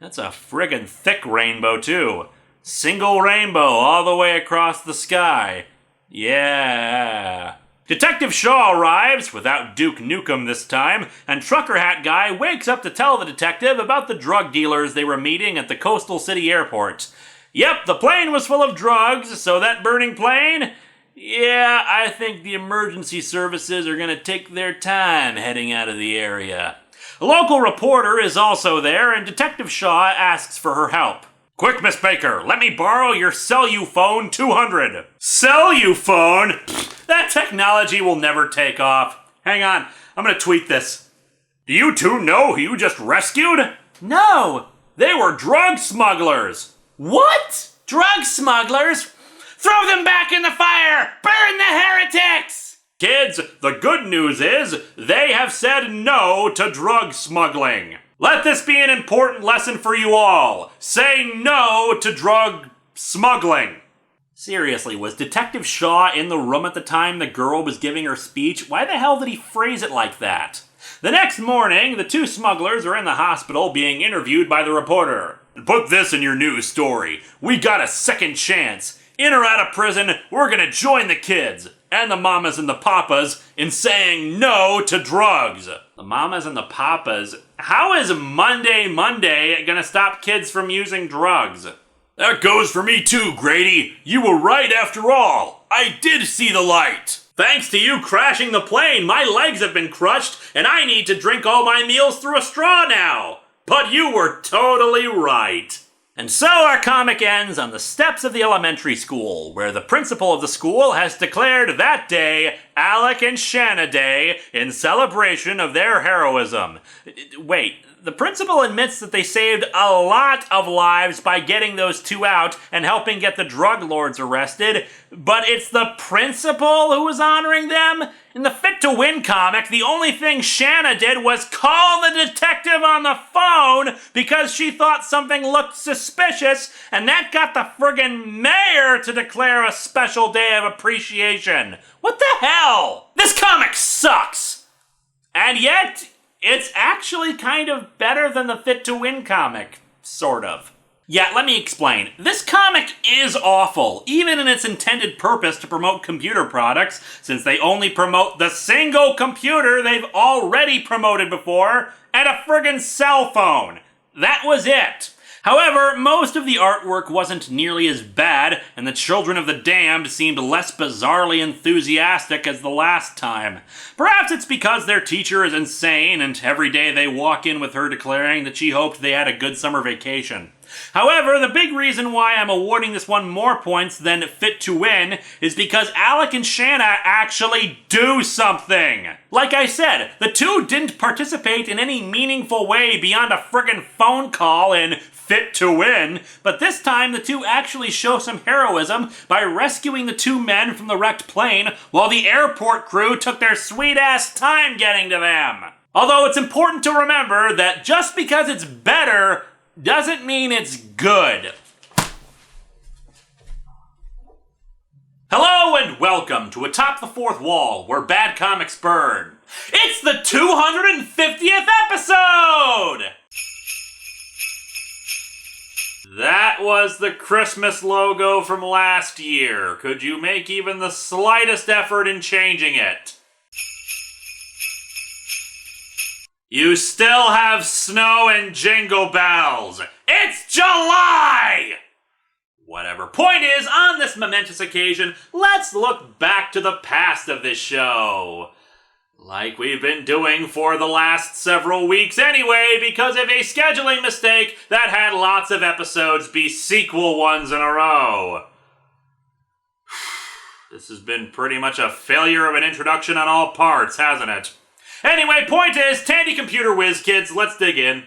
That's a friggin' thick rainbow, too. Single rainbow all the way across the sky. Yeah. Detective Shaw arrives, without Duke Nukem this time, and Trucker Hat Guy wakes up to tell the detective about the drug dealers they were meeting at the coastal city airport. Yep, the plane was full of drugs, so that burning plane? Yeah, I think the emergency services are gonna take their time heading out of the area. A local reporter is also there, and Detective Shaw asks for her help. Quick, Miss Baker, let me borrow your Celluphone 200. Celluphone? That technology will never take off. Hang on, I'm gonna tweet this. Do you two know who you just rescued? No, they were drug smugglers. What? Drug smugglers? Throw them back in the fire! Burn the heretics! Kids, the good news is they have said no to drug smuggling. Let this be an important lesson for you all. Say no to drug smuggling. Seriously, was Detective Shaw in the room at the time the girl was giving her speech? Why the hell did he phrase it like that? The next morning, the two smugglers are in the hospital being interviewed by the reporter. Put this in your news story. We got a second chance. In or out of prison, we're gonna join the kids and the mamas and the papas in saying no to drugs. The mamas and the papas? How is Monday gonna stop kids from using drugs? That goes for me too, Grady. You were right after all. I did see the light. Thanks to you crashing the plane, my legs have been crushed and I need to drink all my meals through a straw now. But you were totally right. And so our comic ends on the steps of the elementary school, where the principal of the school has declared that day Alec and Shanna Day in celebration of their heroism. Wait, the principal admits that they saved a lot of lives by getting those two out and helping get the drug lords arrested, but it's the principal who was honoring them? In the Fit to Win comic, the only thing Shanna did was call the detective on the phone because she thought something looked suspicious, and that got the friggin' mayor to declare a special day of appreciation. What the hell? This comic sucks! And yet, it's actually kind of better than the Fit to Win comic. Sort of. Yeah, let me explain. This comic is awful, even in its intended purpose to promote computer products, since they only promote the single computer they've already promoted before, and a friggin' cell phone. That was it. However, most of the artwork wasn't nearly as bad, and the Children of the Damned seemed less bizarrely enthusiastic as the last time. Perhaps it's because their teacher is insane, and every day they walk in with her declaring that she hoped they had a good summer vacation. However, the big reason why I'm awarding this one more points than Fit to Win is because Alec and Shanna actually do something. Like I said, the two didn't participate in any meaningful way beyond a friggin' phone call in Fit to Win, but this time the two actually show some heroism by rescuing the two men from the wrecked plane while the airport crew took their sweet-ass time getting to them. Although it's important to remember that just because it's better doesn't mean it's good. Hello and welcome to Atop the Fourth Wall, where bad comics burn. It's the 250th episode! That was the Christmas logo from last year. Could you make even the slightest effort in changing it? You still have snow and jingle bells. It's July!
Whatever. Point is, on this momentous occasion, let's look back to the past of this show. Like we've been doing for the last several weeks anyway, because of a scheduling mistake that had lots of episodes be sequel ones in a row. This has been pretty much a failure of an introduction on all parts, hasn't it? Anyway, point is, Tandy Computer Whiz kids, let's dig in.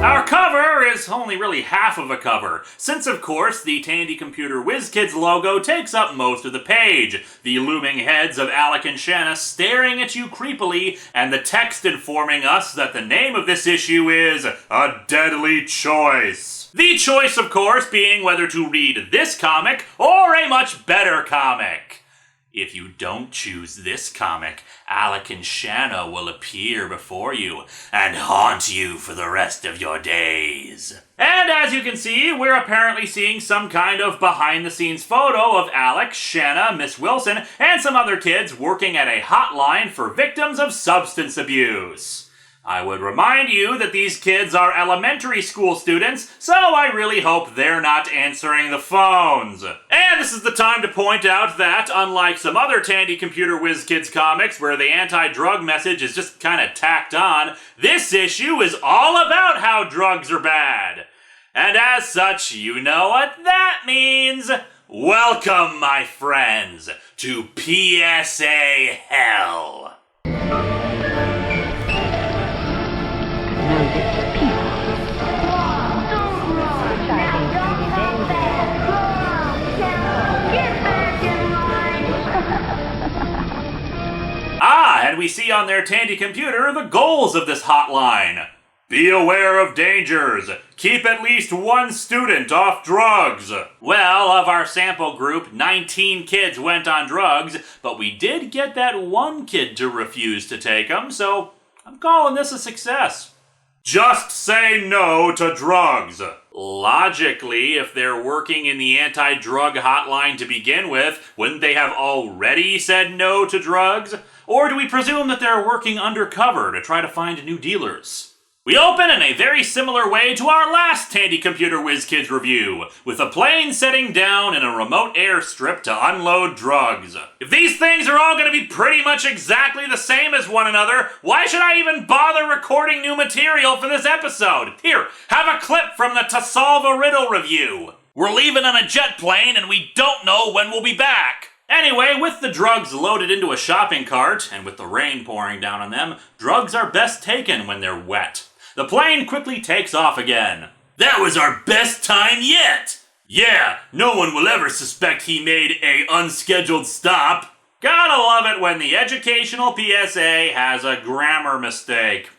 Our cover is only really half of a cover, since of course the Tandy Computer Whiz Kids logo takes up most of the page, the looming heads of Alec and Shanna staring at you creepily, and the text informing us that the name of this issue is A Deadly Choice. The choice, of course, being whether to read this comic or a much better comic. If you don't choose this comic, Alec and Shanna will appear before you and haunt you for the rest of your days. And as you can see, we're apparently seeing some kind of behind-the-scenes photo of Alec, Shanna, Miss Wilson, and some other kids working at a hotline for victims of substance abuse. I would remind you that these kids are elementary school students, so I really hope they're not answering the phones. And this is the time to point out that, unlike some other Tandy Computer Whiz Kids comics where the anti-drug message is just kind of tacked on, this issue is all about how drugs are bad. And as such, you know what that means. Welcome, my friends, to PSA Hell. And we see on their Tandy computer the goals of this hotline. Be aware of dangers. Keep at least one student off drugs. Well, of our sample group, 19 kids went on drugs, but we did get that one kid to refuse to take them, so I'm calling this a success. Just say no to drugs. Logically, if they're working in the anti-drug hotline to begin with, wouldn't they have already said no to drugs? Or do we presume that they're working undercover to try to find new dealers? We open in a very similar way to our last Tandy Computer Whiz Kids review, with a plane setting down in a remote airstrip to unload drugs. If these things are all going to be pretty much exactly the same as one another, why should I even bother recording new material for this episode? Here, have a clip from the To Solve a Riddle review. We're leaving on a jet plane and we don't know when we'll be back. Anyway, with the drugs loaded into a shopping cart, and with the rain pouring down on them, drugs are best taken when they're wet. The plane quickly takes off again. That was our best time yet! Yeah, no one will ever suspect he made a unscheduled stop. Gotta love it when the educational PSA has a grammar mistake.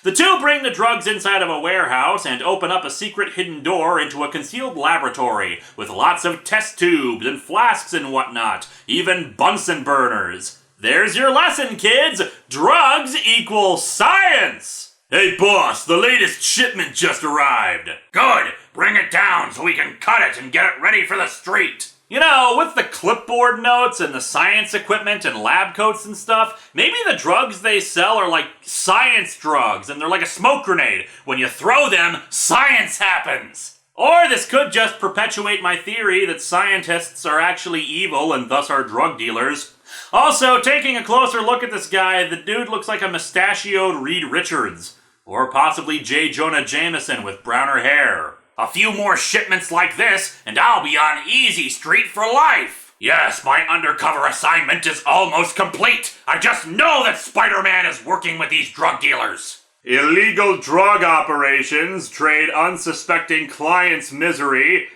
The two bring the drugs inside of a warehouse and open up a secret hidden door into a concealed laboratory with lots of test tubes and flasks and whatnot, even Bunsen burners. There's your lesson, kids! Drugs equal science! Hey boss, the latest shipment just arrived. Good, bring it down so we can cut it and get it ready for the street. You know, with the clipboard notes and the science equipment and lab coats and stuff, maybe the drugs they sell are like science drugs and they're like a smoke grenade. When you throw them, science happens. Or this could just perpetuate my theory that scientists are actually evil and thus are drug dealers. Also, taking a closer look at this guy, the dude looks like a mustachioed Reed Richards. Or possibly J. Jonah Jameson with browner hair. A few more shipments like this, and I'll be on Easy Street for life! Yes, my undercover assignment is almost complete! I just know that Spider-Man is working with these drug dealers! Illegal drug operations trade unsuspecting clients' misery.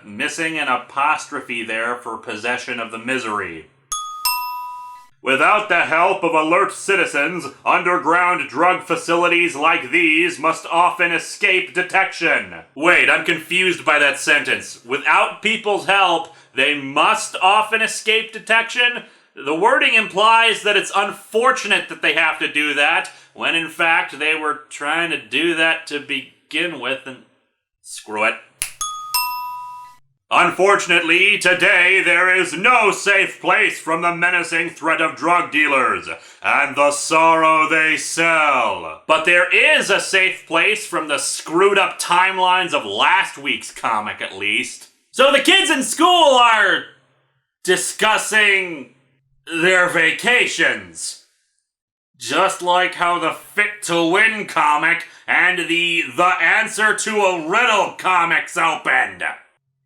Missing an apostrophe there for possession of the misery. Without the help of alert citizens, underground drug facilities like these must often escape detection. Wait, I'm confused by that sentence. Without people's help, they must often escape detection? The wording implies that it's unfortunate that they have to do that, when in fact they were trying to do that to begin with, and screw it.
Unfortunately, today there is no safe place from the menacing threat of drug dealers and the sorrow they sell. But there is a safe place from the screwed up timelines of last week's comic, at least. So the kids in school are discussing their vacations. Just like how the Fit to Win comic and the Answer to a Riddle comics opened.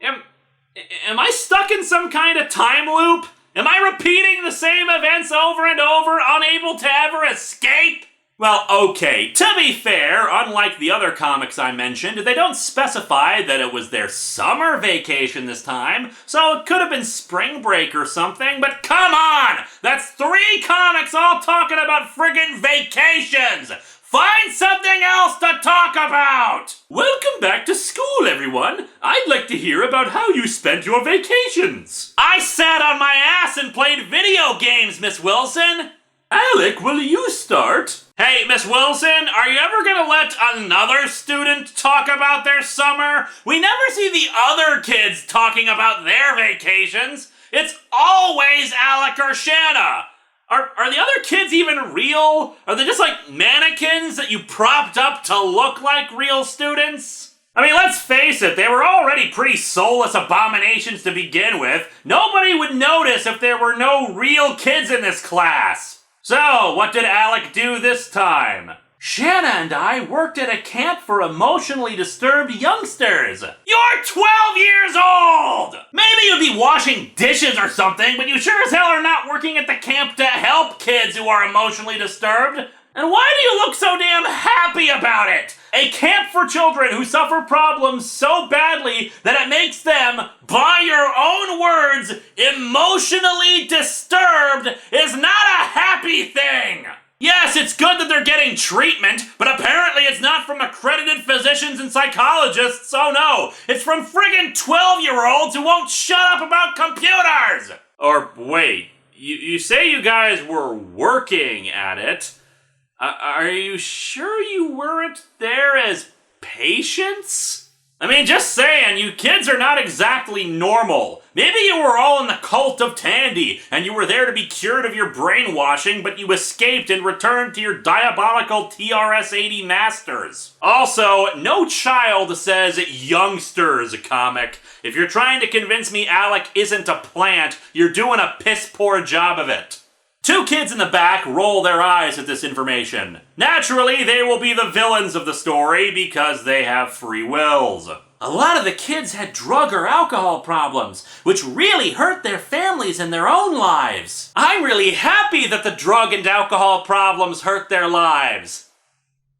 Am I stuck in some kind of time loop? Am I repeating the same events over and over, unable to ever escape? Well, okay, to be fair, unlike the other comics I mentioned, they don't specify that it was their summer vacation this time, so it could have been spring break or something, but come on! That's 3 comics all talking about friggin' vacations! Find something else to talk about! Welcome back to school, everyone. I'd like to hear about how you spent your vacations. I sat on my ass and played video games, Miss Wilson. Alec, will you start? Hey, Miss Wilson, are you ever gonna let another student talk about their summer? We never see the other kids talking about their vacations. It's always Alec or Shanna. Are the other kids even real? Are they just like mannequins that you propped up to look like real students? I mean, let's face it, they were already pretty soulless abominations to begin with. Nobody would notice if there were no real kids in this class. So, what did Alec do this time? Shanna and I worked at a camp for emotionally disturbed youngsters. You're 12 years old! Maybe you'd be washing dishes or something, but you sure as hell are not working at the camp to help kids who are emotionally disturbed. And why do you look so damn happy about it? A camp for children who suffer problems so badly that it makes them, by your own words, emotionally disturbed is not a happy thing! Yes, it's good that they're getting treatment, but apparently it's not from accredited physicians and psychologists, so no, it's from friggin' 12-year-olds who won't shut up about computers! Or wait, you say you guys were working at it. Are you sure you weren't there as patients? I mean, just saying, you kids are not exactly normal. Maybe you were all in the cult of Tandy, and you were there to be cured of your brainwashing, but you escaped and returned to your diabolical TRS-80 masters. Also, no child says youngsters comic. If you're trying to convince me Alec isn't a plant, you're doing a piss-poor job of it. 2 kids in the back roll their eyes at this information. Naturally, they will be the villains of the story because they have free wills. A lot of the kids had drug or alcohol problems, which really hurt their families and their own lives. I'm really happy that the drug and alcohol problems hurt their lives.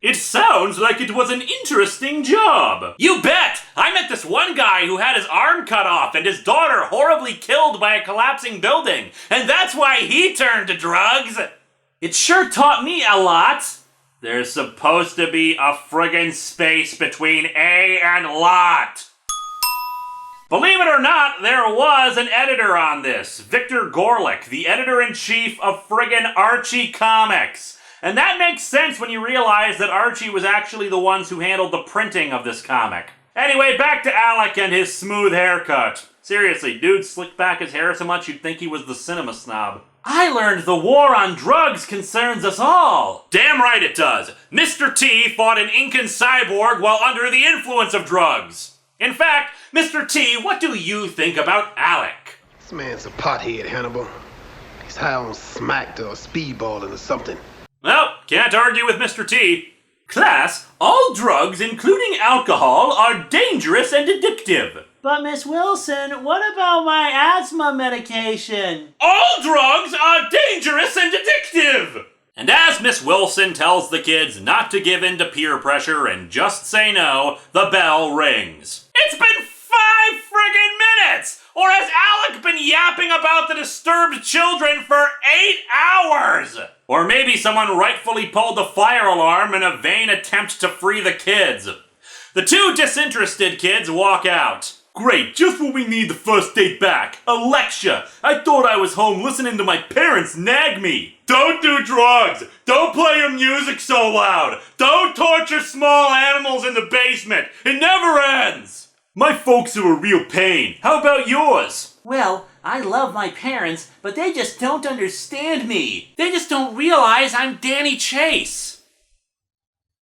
It sounds like it was an interesting job. You bet! I met this one guy who had his arm cut off and his daughter horribly killed by a collapsing building, and that's why he turned to drugs. It sure taught me a lot. There's supposed to be a friggin' space between A and lot. Believe it or not, there was an editor on this, Victor Gorlick, the editor-in-chief of friggin' Archie Comics. And that makes sense when you realize that Archie was actually the ones who handled the printing of this comic. Anyway, back to Alec and his smooth haircut. Seriously, dude slicked back his hair so much you'd think he was the cinema snob. I learned the war on drugs concerns us all. Damn right it does. Mr. T fought an Incan cyborg while under the influence of drugs. In fact, Mr. T, what do you think about Alec?
This man's a pothead, Hannibal. He's high on smacked or speedballing or something.
Well, can't argue with Mr. T. Class, all drugs, including alcohol, are dangerous and addictive.
But Miss Wilson, what about my asthma medication?
All drugs are dangerous and addictive! And as Miss Wilson tells the kids not to give in to peer pressure and just say no, the bell rings. It's been 5 friggin' minutes! Or has Alec been yapping about the disturbed children for 8 hours? Or maybe someone rightfully pulled the fire alarm in a vain attempt to free the kids. The 2 disinterested kids walk out. Great, just what we need the first date back. A lecture. I thought I was home listening to my parents nag me. Don't do drugs. Don't play your music so loud. Don't torture small animals in the basement. It never ends. My folks are a real pain. How about yours?
Well, I love my parents, but they just don't understand me. They just don't realize I'm Danny Chase.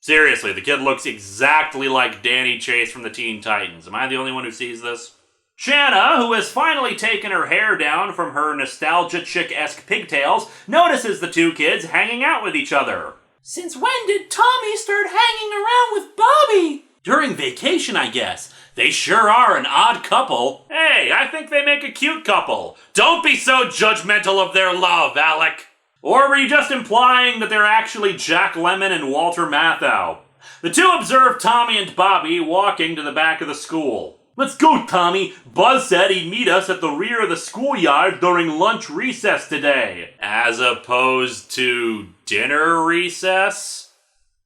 Seriously, the kid looks exactly like Danny Chase from the Teen Titans. Am I the only one who sees this? Shanna, who has finally taken her hair down from her nostalgia chick-esque pigtails, notices the two kids hanging out with each other.
Since when did Tommy start hanging around with Bobby?
During vacation, I guess. They sure are an odd couple. Hey, I think they make a cute couple. Don't be so judgmental of their love, Alec. Or were you just implying that they're actually Jack Lemmon and Walter Matthau? The two observe Tommy and Bobby walking to the back of the school. Let's go, Tommy. Buzz said he'd meet us at the rear of the schoolyard during lunch recess today. As opposed to dinner recess?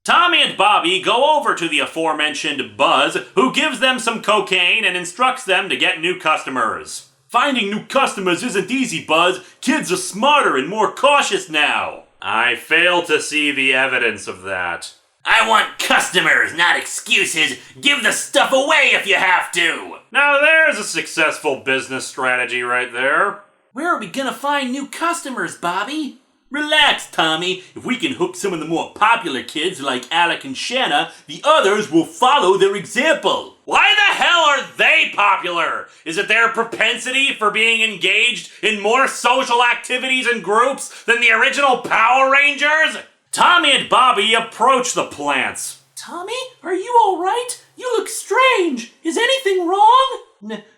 Tommy and Bobby go over to the aforementioned Buzz, who gives them some cocaine and instructs them to get new customers. Finding new customers isn't easy, Buzz. Kids are smarter and more cautious now. I fail to see the evidence of that.
I want customers, not excuses. Give the stuff away if you have to.
Now there's a successful business strategy right there.
Where are we gonna find new customers, Bobby?
Relax, Tommy. If we can hook some of the more popular kids like Alec and Shanna, the others will follow their example.
Why the hell are they popular? Is it their propensity for being engaged in more social activities and groups than the original Power Rangers? Tommy and Bobby approach the plants.
Tommy, are you alright? You look strange. Is anything wrong?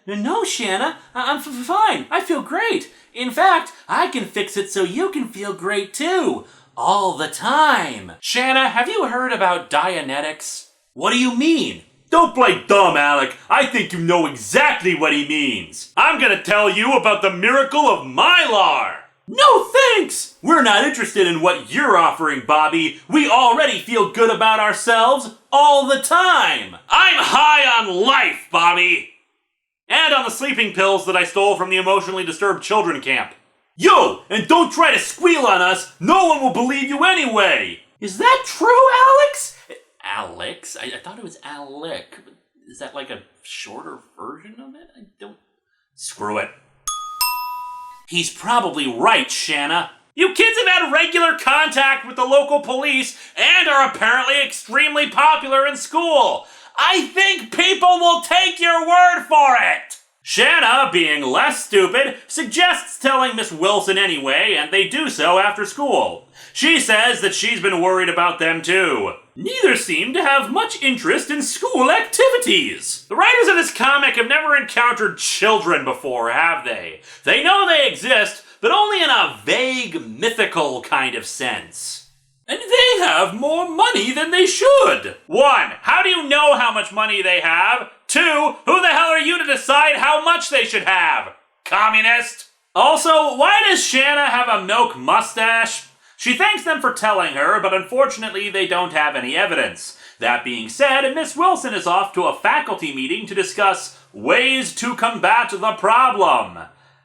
No, Shanna. I'm fine. I feel great. In fact, I can fix it so you can feel great too. All the time.
Shanna, have you heard about Dianetics?
What do you mean? Don't play dumb, Alec. I think you know exactly what he means.
I'm gonna tell you about the miracle of Mylar.
No thanks! We're not interested in what you're offering, Bobby. We already feel good about ourselves all the time.
I'm high on life, Bobby. And on the sleeping pills that I stole from the emotionally disturbed children camp.
Yo, and don't try to squeal on us. No one will believe you anyway.
Is that true, Alex?
Alex? I thought it was Alec. Is that like a shorter version of it? I don't... Screw it.
He's probably right, Shanna.
You kids have had regular contact with the local police and are apparently extremely popular in school. I think people will take your word for it. Shanna, being less stupid, suggests telling Miss Wilson anyway, and they do so after school. She says that she's been worried about them too. Neither seem to have much interest in school activities. The writers of this comic have never encountered children before, have they? They know they exist, but only in a vague, mythical kind of sense. And they have more money than they should. 1, how do you know how much money they have? 2, who the hell are you to decide how much they should have? Communist? Also, why does Shanna have a milk mustache? She thanks them for telling her, but unfortunately they don't have any evidence. That being said, Miss Wilson is off to a faculty meeting to discuss ways to combat the problem.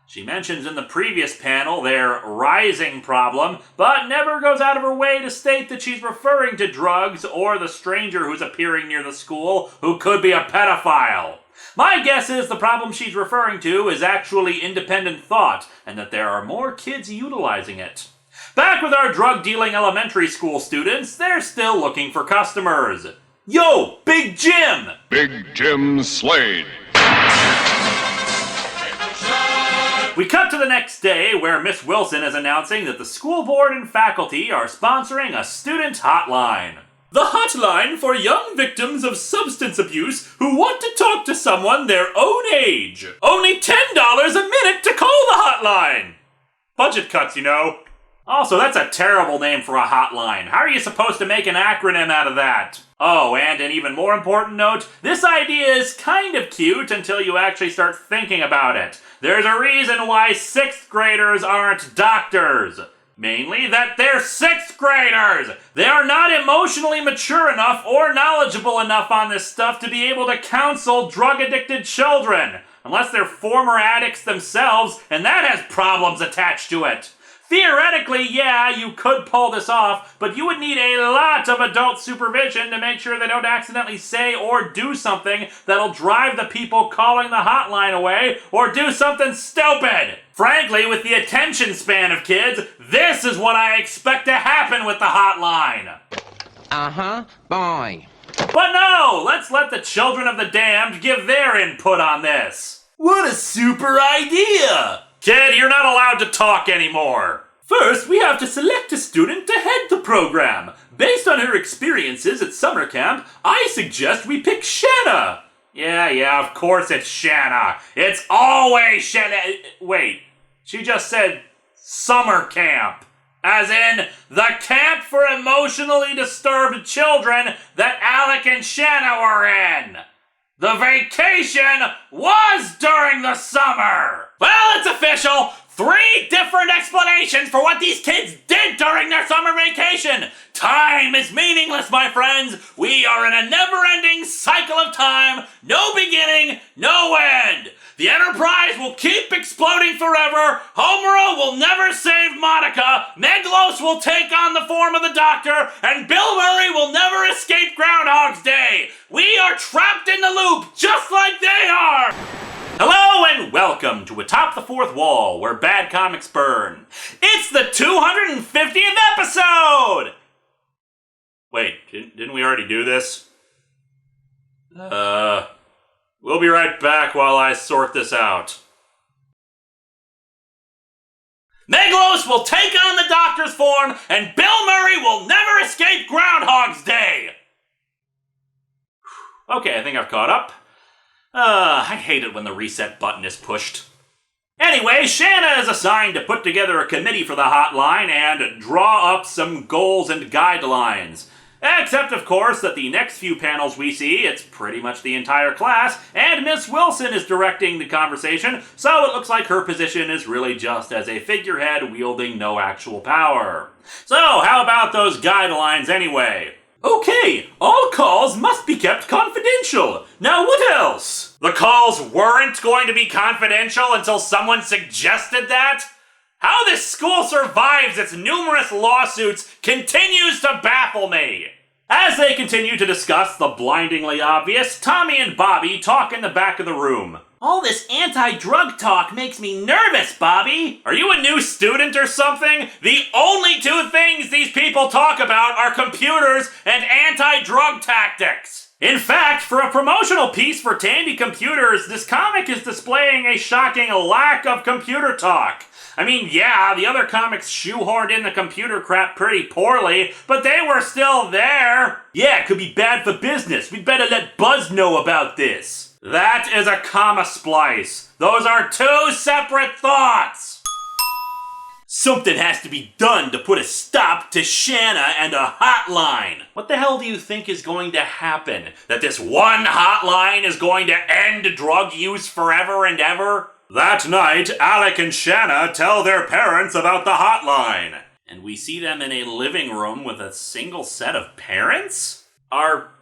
She mentions in the previous panel their rising problem, but never goes out of her way to state that she's referring to drugs or the stranger who's appearing near the school who could be a pedophile. My guess is the problem she's referring to is actually independent thought, and that there are more kids utilizing it. Back with our drug-dealing elementary school students, they're still looking for customers. Yo, Big Jim!
Big Jim Slade.
We cut to the next day where Miss Wilson is announcing that the school board and faculty are sponsoring a student hotline. The hotline for young victims of substance abuse who want to talk to someone their own age. Only $10 a minute to call the hotline. Budget cuts, you know. Also, that's a terrible name for a hotline. How are you supposed to make an acronym out of that? Oh, and an even more important note, this idea is kind of cute until you actually start thinking about it. There's a reason why 6th graders aren't doctors. Mainly that they're 6th graders! They are not emotionally mature enough or knowledgeable enough on this stuff to be able to counsel drug-addicted children. Unless they're former addicts themselves, and that has problems attached to it.
Theoretically, yeah, you could pull this off, but you would need a lot of adult supervision to make sure they don't accidentally say or do something that'll drive the people calling the hotline away, or do something stupid. Frankly, with the attention span of kids, this is what I expect to happen with the hotline.
Boy.
But no, let's let the children of the damned give their input on this. What a super idea! Kid, you're not allowed to talk anymore. First, we have to select a student to head the program. Based on her experiences at summer camp, I suggest we pick Shanna. Yeah, of course it's Shanna. It's always Shanna. Wait, she just said summer camp. As in, the camp for emotionally disturbed children that Alec and Shanna were in. The vacation was during the summer! Well, it's official! 3 different explanations for what these kids did during their summer vacation! Time is meaningless, my friends! We are in a never-ending cycle of time, no beginning, no end! The Enterprise will keep exploding forever, Homura will never save Monica, Meglos will take on the form of the Doctor, and Bill Murray will never escape Groundhog's Day! We are trapped in the loop, just like they are! Hello and welcome to Atop the Fourth Wall, where bad comics burn. It's the 250th episode! Wait, didn't we already do this? We'll be right back while I sort this out. Meglos will take on the Doctor's form, and Bill Murray will never escape Groundhog's Day! Okay, I think I've caught up. I hate it when the reset button is pushed. Anyway, Shanna is assigned to put together a committee for the hotline and draw up some goals and guidelines. Except, of course, that the next few panels we see, it's pretty much the entire class, and Miss Wilson is directing the conversation, so it looks like her position is really just as a figurehead wielding no actual power. So, how about those guidelines anyway? Okay, all calls must be kept confidential. Now what else? The calls weren't going to be confidential until someone suggested that? How this school survives its numerous lawsuits continues to baffle me. As they continue to discuss the blindingly obvious, Tommy and Bobby talk in the back of the room. All this anti-drug talk makes me nervous, Bobby. Are you a new student or something? The only 2 things these people talk about are computers and anti-drug tactics. In fact, for a promotional piece for Tandy Computers, this comic is displaying a shocking lack of computer talk. I mean, yeah, the other comics shoehorned in the computer crap pretty poorly, but they were still there. Yeah, it could be bad for business. We'd better let Buzz know about this. That is a comma splice. Those are 2 separate thoughts. Something has to be done to put a stop to Shanna and a hotline. What the hell do you think is going to happen? That this one hotline is going to end drug use forever and ever? That night, Alec and Shanna tell their parents about the hotline. And we see them in a living room with a single set of parents? Are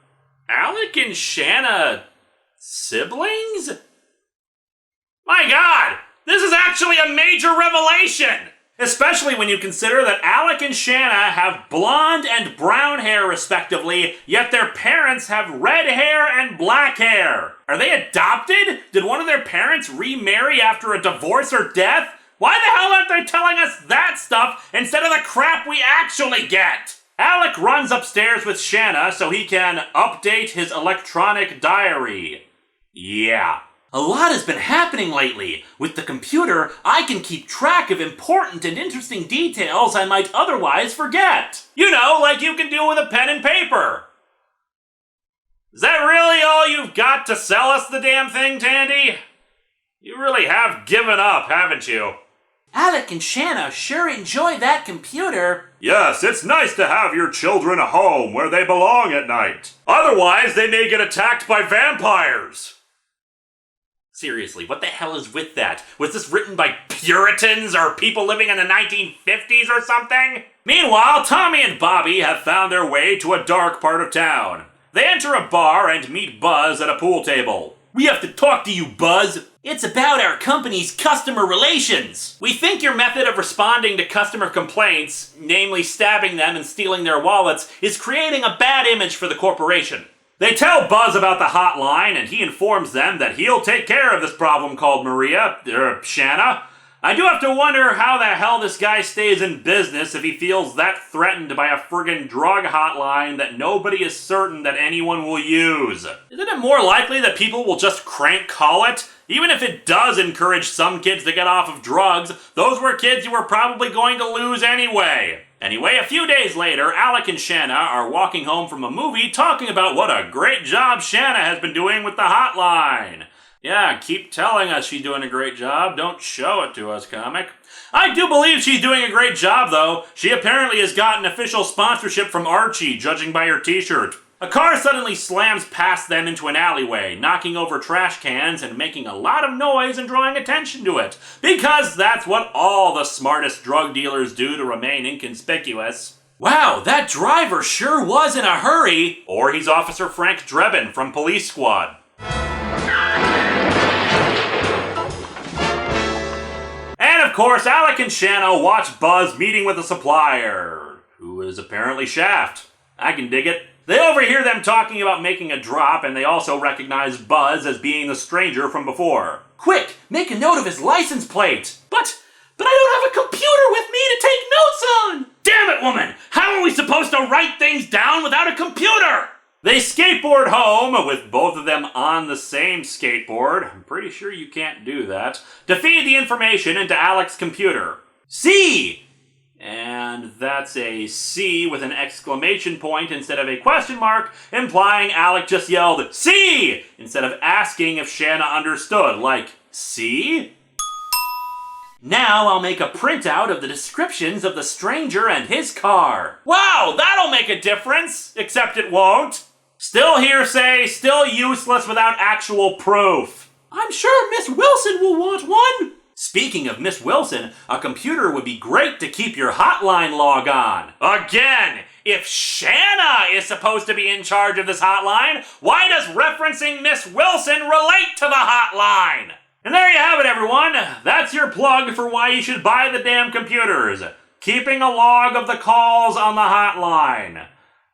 Alec and Shanna siblings? My God, this is actually a major revelation! Especially when you consider that Alec and Shanna have blonde and brown hair respectively, yet their parents have red hair and black hair. Are they adopted? Did one of their parents remarry after a divorce or death? Why the hell aren't they telling us that stuff instead of the crap we actually get? Alec runs upstairs with Shanna so he can update his electronic diary. Yeah. A lot has been happening lately. With the computer, I can keep track of important and interesting details I might otherwise forget. You know, like you can do with a pen and paper. Is that really all you've got to sell us the damn thing, Tandy? You really have given up, haven't you? Alec and Shanna sure enjoy that computer.
Yes, it's nice to have your children home where they belong at night. Otherwise, they may get attacked by vampires.
Seriously, what the hell is with that? Was this written by Puritans or people living in the 1950s or something? Meanwhile, Tommy and Bobby have found their way to a dark part of town. They enter a bar and meet Buzz at a pool table. We have to talk to you, Buzz.
It's about our company's customer relations. We think your method of responding to customer complaints, namely stabbing them and stealing their wallets, is creating a bad image for the corporation.
They tell Buzz about the hotline, and he informs them that he'll take care of this problem called Shanna. I do have to wonder how the hell this guy stays in business if he feels that threatened by a friggin' drug hotline that nobody is certain that anyone will use. Isn't it more likely that people will just crank call it? Even if it does encourage some kids to get off of drugs, those were kids you were probably going to lose anyway. Anyway, a few days later, Alec and Shanna are walking home from a movie talking about what a great job Shanna has been doing with the hotline. Yeah, keep telling us she's doing a great job. Don't show it to us, comic. I do believe she's doing a great job, though. She apparently has gotten official sponsorship from Archie, judging by her t-shirt. A car suddenly slams past them into an alleyway, knocking over trash cans and making a lot of noise and drawing attention to it. Because that's what all the smartest drug dealers do to remain inconspicuous.
Wow, that driver sure was in a hurry.
Or he's Officer Frank Drebin from Police Squad. And of course, Alec and Shanna watch Buzz meeting with a supplier, who is apparently Shaft. I can dig it. They overhear them talking about making a drop, and they also recognize Buzz as being the stranger from before.
Quick, make a note of his license plate. But I don't have a computer with me to take notes on.
Damn it, woman! How are we supposed to write things down without a computer? They skateboard home, with both of them on the same skateboard. I'm pretty sure you can't do that. To feed the information into Alec's computer. C! And that's a C with an exclamation point instead of a question mark, implying Alec just yelled, C! Instead of asking if Shanna understood, like, C?
Now I'll make a printout of the descriptions of the stranger and his car.
Wow, that'll make a difference! Except it won't. Still hearsay, still useless without actual proof.
I'm sure Miss Wilson will want one.
Speaking of Miss Wilson, a computer would be great to keep your hotline log on. Again, if Shanna is supposed to be in charge of this hotline, why does referencing Miss Wilson relate to the hotline? And there you have it, everyone. That's your plug for why you should buy the damn computers. Keeping a log of the calls on the hotline,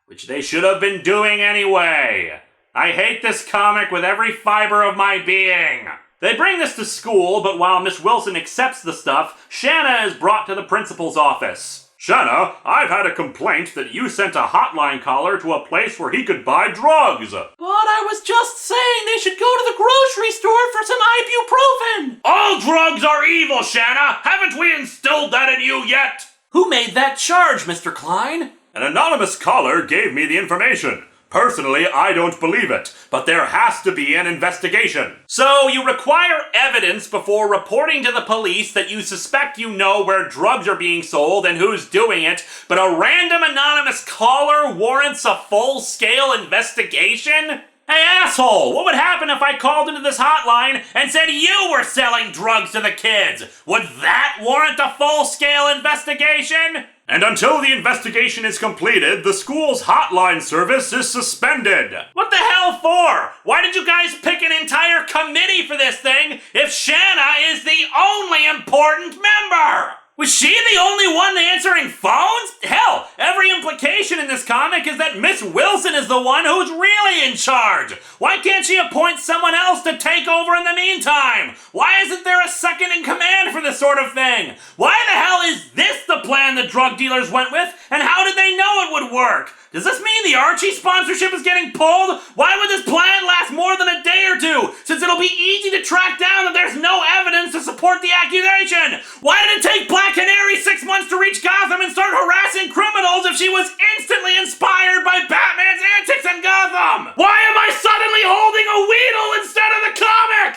which they should have been doing anyway. I hate this comic with every fiber of my being. They bring this to school, but while Miss Wilson accepts the stuff, Shanna is brought to the principal's office. Shanna, I've had a complaint that you sent a hotline caller to a place where he could buy drugs.
But I was just saying they should go to the grocery store for some ibuprofen.
All drugs are evil, Shanna. Haven't we instilled that in you yet?
Who made that charge, Mr. Klein?
An anonymous caller gave me the information. Personally, I don't believe it, but there has to be an investigation. So you require evidence before reporting to the police that you suspect you know where drugs are being sold and who's doing it, but a random anonymous caller warrants a full-scale investigation? Hey, asshole, what would happen if I called into this hotline and said you were selling drugs to the kids? Would that warrant a full-scale investigation? And until the investigation is completed, the school's hotline service is suspended. What the hell for? Why did you guys pick an entire committee for this thing if Shanna is the only important member? Was she the only one answering phones? Hell, every implication in this comic is that Miss Wilson is the one who's really in charge. Why can't she appoint someone else to take over in the meantime? Why isn't there a second in command for this sort of thing? Why the hell is this the plan the drug dealers went with, and how did they know it would work? Does this mean the Archie sponsorship is getting pulled? Why would this plan last more than a day or two, since it'll be easy to track down that there's no evidence to support the accusation? Why did it take Black Canary 6 months to reach Gotham and start harassing criminals if she was instantly inspired by Batman's antics in Gotham? Why am I suddenly holding a Weedle instead of the comic?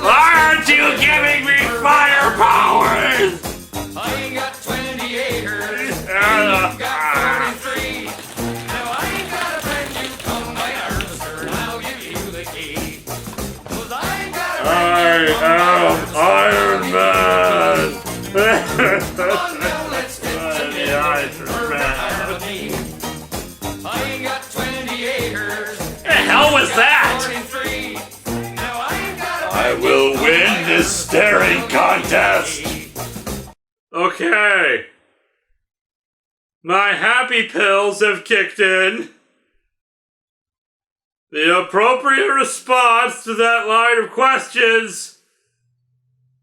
Aren't you giving me fire powers?
I ain't got 20 acres. I've got 43. Now I ain't got a brand new come by harvester, and I'll give you the key. 'Cause I ain't got a brand new
Iron Man.
Come on now, let's get together. Learn how to make
staring contest! Okay. My happy pills have kicked in. The appropriate response to that line of questions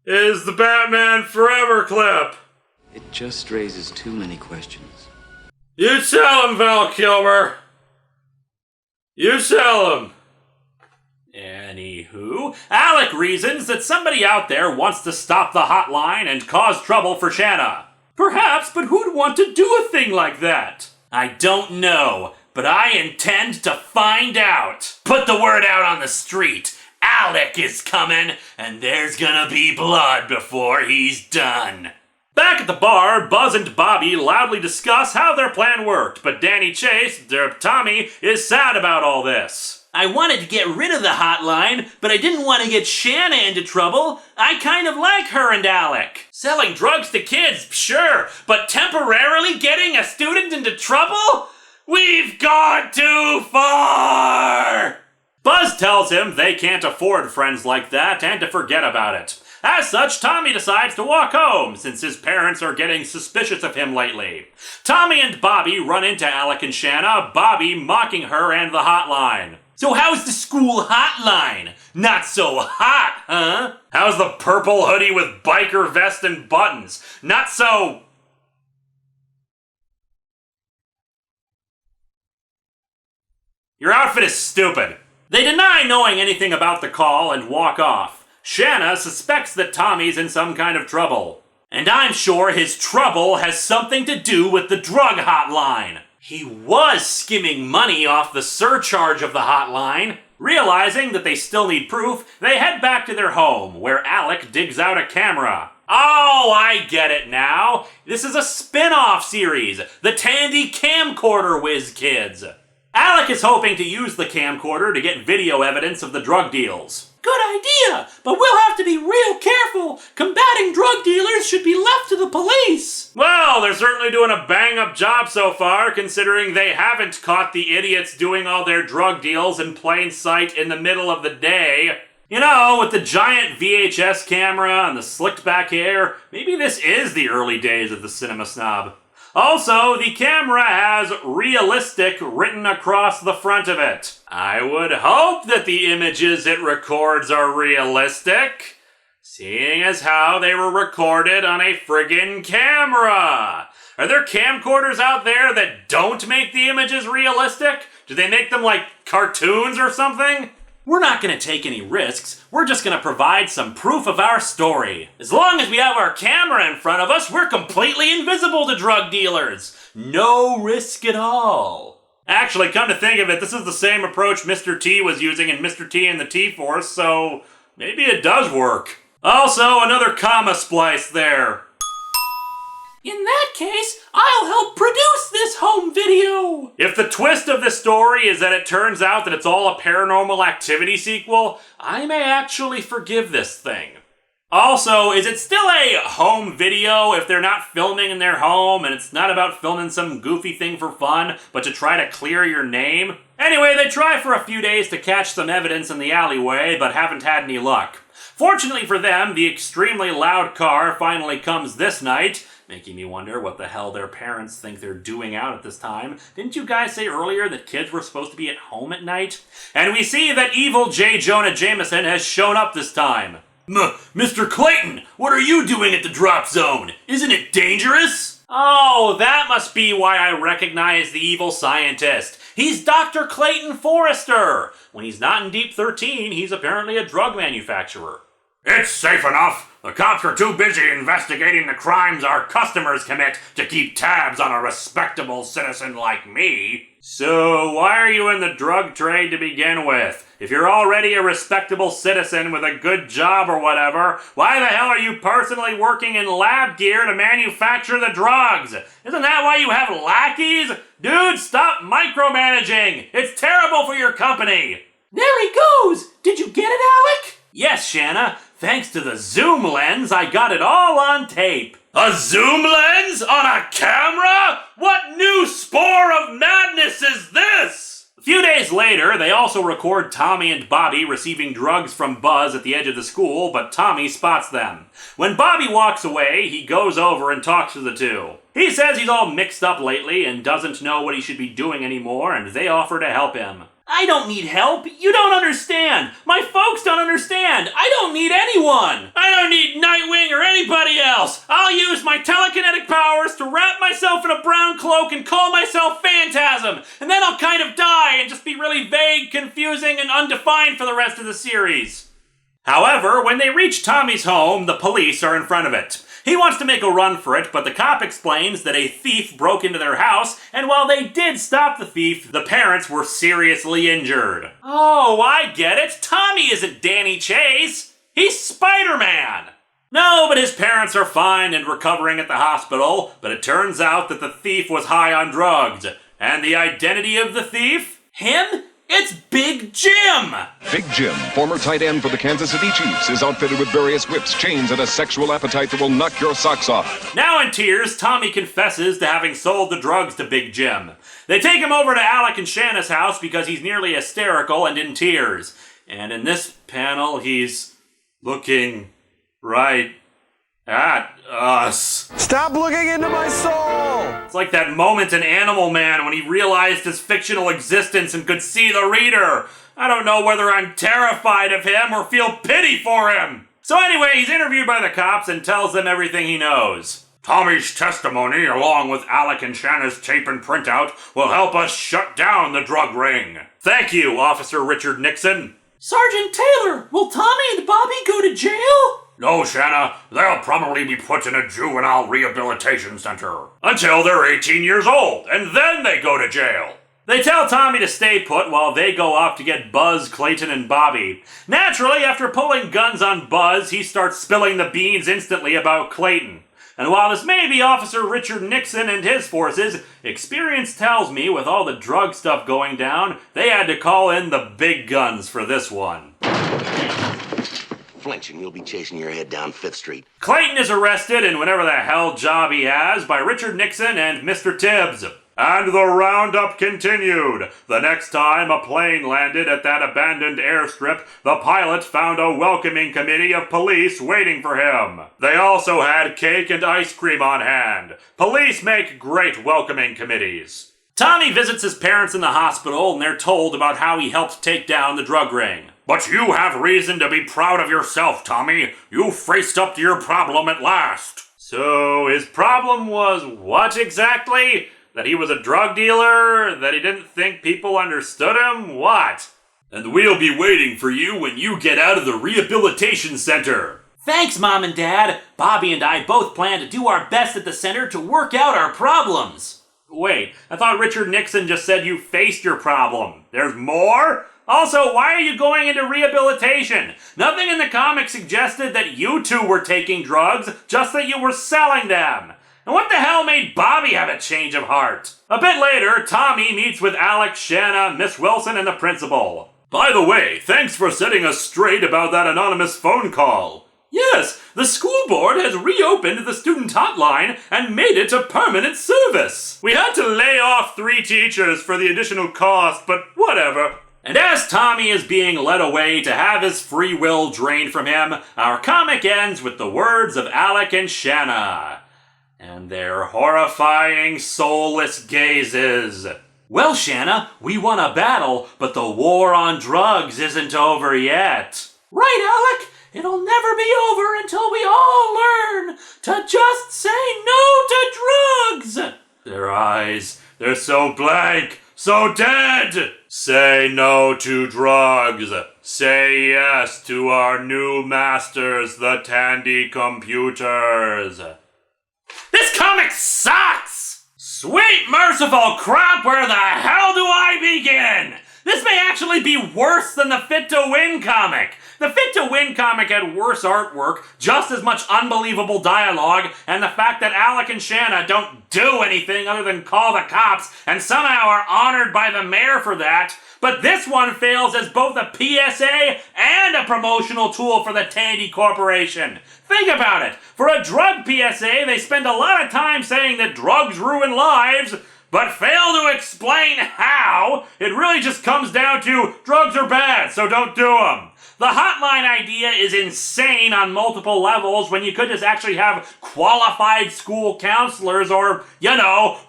is the Batman Forever clip.
It just raises too many questions.
You tell him, Val Kilmer. You tell him.
Anywho, Alec reasons that somebody out there wants to stop the hotline and cause trouble for Shanna. Perhaps, but who'd want to do a thing like that? I don't know, but I intend to find out. Put the word out on the street. Alec is coming, and there's gonna be blood before he's done. Back at the bar, Buzz and Bobby loudly discuss how their plan worked, but Danny Chase, Tommy, is sad about all this. I wanted to get rid of the hotline, but I didn't want to get Shanna into trouble. I kind of like her and Alec. Selling drugs to kids, sure, but temporarily getting a student into trouble? We've gone too far! Buzz tells him they can't afford friends like that and to forget about it. As such, Tommy decides to walk home, since his parents are getting suspicious of him lately. Tommy and Bobby run into Alec and Shanna, Bobby mocking her and the hotline. So how's the school hotline? Not so hot, huh? How's the purple hoodie with biker vest and buttons? Not so... Your outfit is stupid. They deny knowing anything about the call and walk off. Shanna suspects that Tommy's in some kind of trouble. And I'm sure his trouble has something to do with the drug hotline. He was skimming money off the surcharge of the hotline. Realizing that they still need proof, they head back to their home, where Alec digs out a camera. Oh, I get it now. This is a spin-off series, the Tandy Camcorder Whiz Kids. Alec is hoping to use the camcorder to get video evidence of the drug deals. Good idea, but we'll have to be real careful. Combating drug dealers should be left to the police. Well, they're certainly doing a bang-up job so far, considering they haven't caught the idiots doing all their drug deals in plain sight in the middle of the day. You know, with the giant VHS camera and the slicked back hair, maybe this is the early days of the cinema snob. Also, the camera has realistic written across the front of it. I would hope that the images it records are realistic, seeing as how they were recorded on a friggin' camera. Are there camcorders out there that don't make the images realistic? Do they make them like cartoons or something? We're not going to take any risks. We're just going to provide some proof of our story. As long as we have our camera in front of us, we're completely invisible to drug dealers. No risk at all. Actually, come to think of it, this is the same approach Mr. T was using in Mr. T and the T-Force, so maybe it does work. Also, another comma splice there. In that case, I'll help produce this home video! If the twist of the story is that it turns out that it's all a Paranormal Activity sequel, I may actually forgive this thing. Also, is it still a home video if they're not filming in their home and it's not about filming some goofy thing for fun, but to try to clear your name? Anyway, they try for a few days to catch some evidence in the alleyway, but haven't had any luck. Fortunately for them, the extremely loud car finally comes this night, making me wonder what the hell their parents think they're doing out at this time. Didn't you guys say earlier that kids were supposed to be at home at night? And we see that evil J. Jonah Jameson has shown up this time. Mr. Clayton, what are you doing at the drop zone? Isn't it dangerous? Oh, that must be why I recognize the evil scientist. He's Dr. Clayton Forrester. When he's not in Deep 13, he's apparently a drug manufacturer.
It's safe enough. The cops are too busy investigating the crimes our customers commit to keep tabs on a respectable citizen like me.
So why are you in the drug trade to begin with? If you're already a respectable citizen with a good job or whatever, why the hell are you personally working in lab gear to manufacture the drugs? Isn't that why you have lackeys? Dude, stop micromanaging! It's terrible for your company!
There he goes! Did you get it, Alec?
Yes, Shanna. Thanks to the zoom lens, I got it all on tape. A zoom lens? On a camera? What new spore of madness is this? A few days
later, they also record Tommy and Bobby receiving drugs from Buzz at the edge of the school, but Tommy spots them. When Bobby walks away, he goes over and talks to the two. He says he's all mixed up lately and doesn't know what he should be doing anymore, and they offer to help him.
I don't need help. You don't understand. My folks don't understand. I don't need anyone. I don't need Nightwing or anybody else. I'll use my telekinetic powers to wrap myself in a brown cloak and call myself Phantasm. And then I'll kind of die and just be really vague, confusing, and undefined for the rest of the series.
However, when they reach Tommy's home, the police are in front of it. He wants to make a run for it, but the cop explains that a thief broke into their house, and while they did stop the thief, the parents were seriously injured.
Oh, I get it. Tommy isn't Danny Chase. He's Spider-Man.
No, but his parents are fine and recovering at the hospital, but it turns out that the thief was high on drugs. And the identity of the thief?
Him? It's Big Jim!
Big Jim, former tight end for the Kansas City Chiefs, is outfitted with various whips, chains, and a sexual appetite that will knock your socks off.
Now in tears, Tommy confesses to having sold the drugs to Big Jim. They take him over to Alec and Shanna's house because he's nearly hysterical and in tears. And in this panel, he's looking right at us.
Stop looking into my soul!
It's like that moment in Animal Man when he realized his fictional existence and could see the reader. I don't know whether I'm terrified of him or feel pity for him. So anyway, he's interviewed by the cops and tells them everything he knows. Tommy's testimony, along with Alec and Shanna's tape and printout, will help us shut down the drug ring. Thank you, Officer Richard Nixon.
Sergeant Taylor, will Tommy and Bobby go to jail?
No, Shanna, they'll probably be put in a juvenile rehabilitation center until they're 18 years old, and then they go to jail. They tell Tommy to stay put while they go off to get Buzz, Clayton, and Bobby. Naturally, after pulling guns on Buzz, he starts spilling the beans instantly about Clayton. And while this may be Officer Richard Nixon and his forces, experience tells me with all the drug stuff going down, they had to call in the big guns for this one.
Flinch and you'll be chasing your head down 5th Street.
Clayton is arrested in whatever the hell job he has by Richard Nixon and Mr. Tibbs. And the roundup continued. The next time a plane landed at that abandoned airstrip, the pilot found a welcoming committee of police waiting for him. They also had cake and ice cream on hand. Police make great welcoming committees. Tommy visits his parents in the hospital and they're told about how he helped take down the drug ring. But you have reason to be proud of yourself, Tommy. You faced up to your problem at last. So his problem was what exactly? That he was a drug dealer? That he didn't think people understood him? What? And we'll be waiting for you when you get out of the rehabilitation center.
Thanks, Mom and Dad. Bobby and I both plan to do our best at the center to work out our problems.
Wait, I thought Richard Nixon just said you faced your problem. There's more? Also, why are you going into rehabilitation? Nothing in the comic suggested that you two were taking drugs, just that you were selling them. And what the hell made Bobby have a change of heart? A bit later, Tommy meets with Alex, Shanna, Miss Wilson, and the principal. By the way, thanks for setting us straight about that anonymous phone call. Yes, the school board has reopened the student hotline and made it a permanent service. We had to lay off 3 teachers for the additional cost, but whatever. And as Tommy is being led away to have his free will drained from him, our comic ends with the words of Alec and Shanna. And their horrifying, soulless gazes. Well, Shanna, we won a battle, but the war on drugs isn't over yet.
Right, Alec? It'll never be over until we all learn to just say no to drugs.
Their eyes, they're so blank, so dead. Say no to drugs. Say yes to our new masters, the Tandy computers. This comic sucks! Sweet merciful crap, where the hell do I begin? This may actually be worse than the Fit to Win comic. The Fit to Win comic had worse artwork, just as much unbelievable dialogue, and the fact that Alec and Shanna don't do anything other than call the cops, and somehow are honored by the mayor for that. But this one fails as both a PSA and a promotional tool for the Tandy Corporation. Think about it. For a drug PSA, they spend a lot of time saying that drugs ruin lives, but fail to explain how. It really really just comes down to drugs are bad, so don't do them. The hotline idea is insane on multiple levels when you could just actually have qualified school counselors or,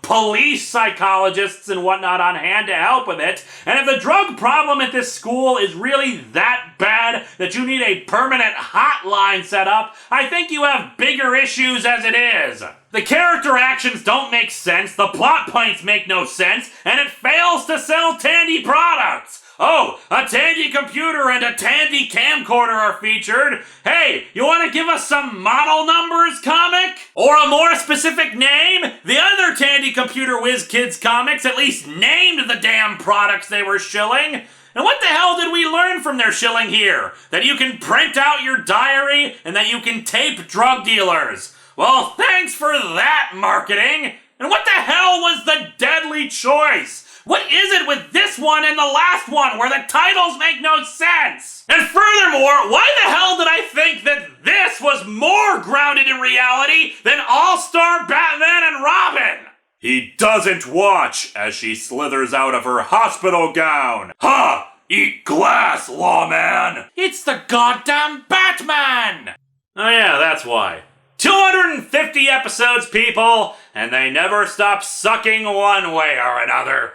police psychologists and whatnot on hand to help with it. And if the drug problem at this school is really that bad that you need a permanent hotline set up, I think you have bigger issues as it is. The character actions don't make sense, the plot points make no sense, and it fails to sell Tandy products. Oh, a Tandy computer and a Tandy camcorder are featured. Hey, you want to give us some model numbers, comic? Or a more specific name? The other Tandy Computer Whiz Kids comics at least named the damn products they were shilling. And what the hell did we learn from their shilling here? That you can print out your diary and that you can tape drug dealers. Well, thanks for that marketing. And what the hell was the deadly choice? What is it with this one and the last one where the titles make no sense? And furthermore, why the hell did I think that this was more grounded in reality than All-Star Batman and Robin? He doesn't watch as she slithers out of her hospital gown. Ha! Eat glass, lawman! It's the goddamn Batman! Oh yeah, that's why. 250 episodes, people, and they never stop sucking one way or another.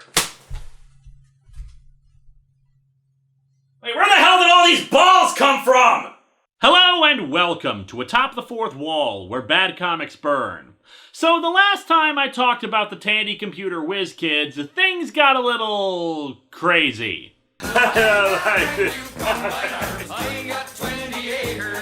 Wait, where the hell did all these balls come from? Hello and welcome to Atop the Fourth Wall, where bad comics burn. So the last time I talked about the Tandy Computer Whiz Kids, things got a little crazy. I ain't got 20 acres.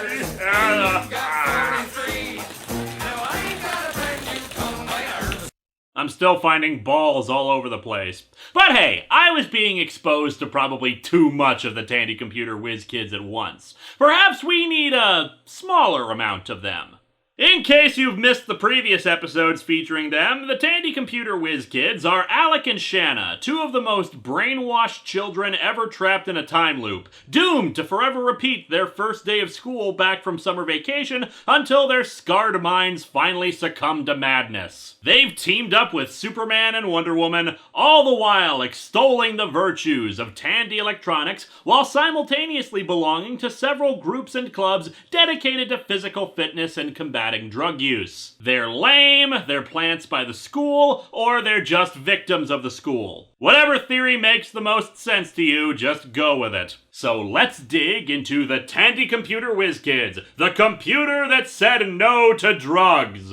I'm still finding balls all over the place. But hey, I was being exposed to probably too much of the Tandy Computer Whiz Kids at once. Perhaps we need a smaller amount of them. In case you've missed the previous episodes featuring them, the Tandy Computer Whiz Kids are Alec and Shanna, two of the most brainwashed children ever trapped in a time loop, doomed to forever repeat their first day of school back from summer vacation until their scarred minds finally succumb to madness. They've teamed up with Superman and Wonder Woman, all the while extolling the virtues of Tandy Electronics while simultaneously belonging to several groups and clubs dedicated to physical fitness and combating drug use. They're lame, they're plants by the school, or they're just victims of the school. Whatever theory makes the most sense to you, just go with it. So let's dig into the Tandy Computer Whiz Kids, the computer that said no to drugs.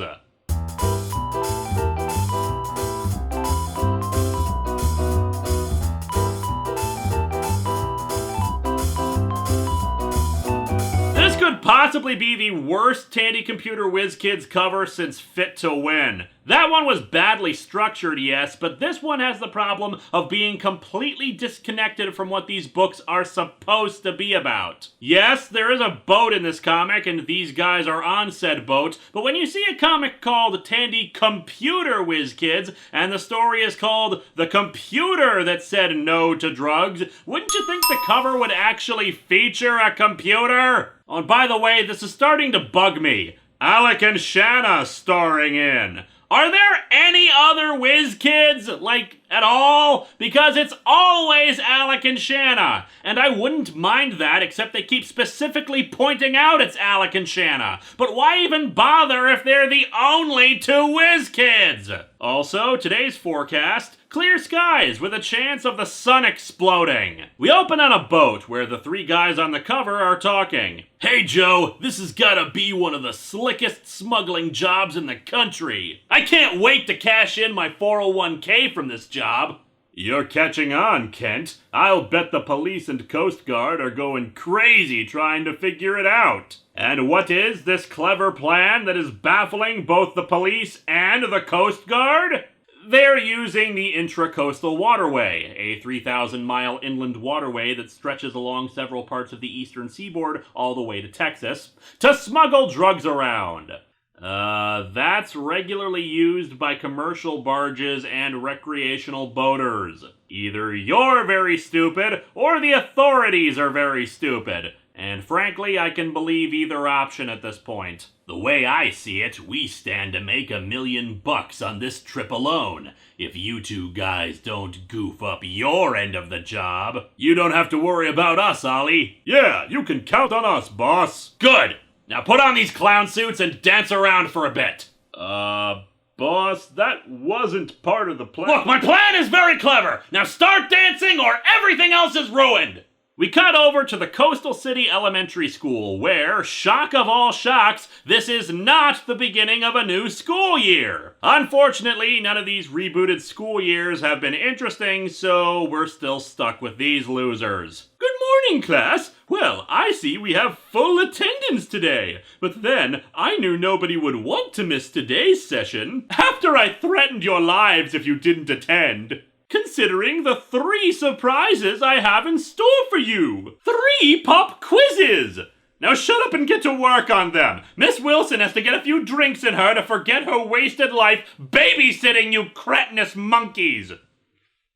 Could possibly be the worst Tandy Computer Whiz Kids cover since Fit to Win. That one was badly structured, yes, but this one has the problem of being completely disconnected from what these books are supposed to be about. Yes, there is a boat in this comic, and these guys are on said boat, but when you see a comic called Tandy Computer Whiz Kids, and the story is called The Computer That Said No to Drugs, wouldn't you think the cover would actually feature a computer? Oh, and by the way, this is starting to bug me. Alec and Shanna starring in. Are there any other Whiz Kids, at all? Because it's always Alec and Shanna. And I wouldn't mind that, except they keep specifically pointing out it's Alec and Shanna. But why even bother if they're the only two Whiz Kids? Also, today's forecast, clear skies with a chance of the sun exploding. We open on a boat where the three guys on the cover are talking. Hey Joe, this has gotta be one of the slickest smuggling jobs in the country. I can't wait to cash in my 401k from this job. You're catching on, Kent. I'll bet the police and Coast Guard are going crazy trying to figure it out. And what is this clever plan that is baffling both the police and the Coast Guard? They're using the Intracoastal Waterway, a 3,000-mile inland waterway that stretches along several parts of the eastern seaboard all the way to Texas, to smuggle drugs around. That's regularly used by commercial barges and recreational boaters. Either you're very stupid, or the authorities are very stupid. And frankly, I can believe either option at this point. The way I see it, we stand to make $1 million on this trip alone. If you two guys don't goof up your end of the job, you don't have to worry about us, Ollie. Yeah, you can count on us, boss. Good. Now put on these clown suits and dance around for a bit. Boss, that wasn't part of the plan. Look, my plan is very clever. Now start dancing or everything else is ruined. We cut over to the Coastal City Elementary School, where, shock of all shocks, this is not the beginning of a new school year. Unfortunately, none of these rebooted school years have been interesting, so we're still stuck with these losers. Good morning, class. Well, I see we have full attendance today. But then, I knew nobody would want to miss today's session after I threatened your lives if you didn't attend. Considering the 3 surprises I have in store for you. 3 pop quizzes! Now shut up and get to work on them. Miss Wilson has to get a few drinks in her to forget her wasted life babysitting you cretinous monkeys.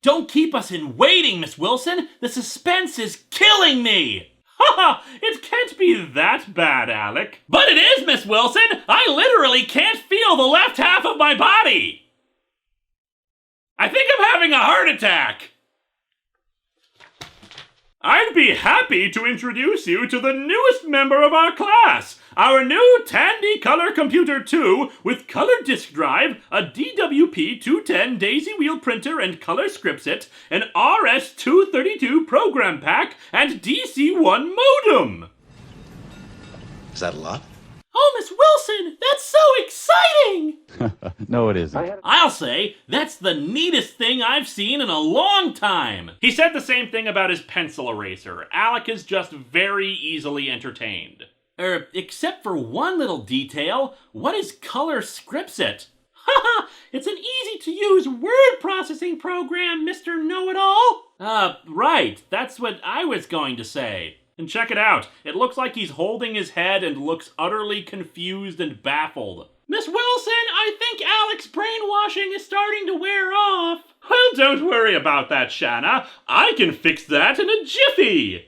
Don't keep us in waiting, Miss Wilson. The suspense is killing me. Ha! It can't be that bad, Alec. But it is, Miss Wilson. I literally can't feel the left half of my body. I think I'm having a heart attack! I'd be happy to introduce you to the newest member of our class, our new Tandy Color Computer 2 with color disk drive, a DWP-210 daisy wheel printer and color scriptset, an RS-232 program pack, and DC-1 modem.
Is that a lot?
Oh, Miss Wilson, that's so exciting!
No, it isn't.
I'll say, that's the neatest thing I've seen in a long time. He said the same thing about his pencil eraser. Alec is just very easily entertained. Except for one little detail, what is color scriptset? Haha, it's an easy-to-use word processing program, Mr. Know-It-All. Right, that's what I was going to say. And check it out. It looks like he's holding his head and looks utterly confused and baffled. Miss Wilson, I think Alec's brainwashing is starting to wear off. Well, don't worry about that, Shanna. I can fix that in a jiffy.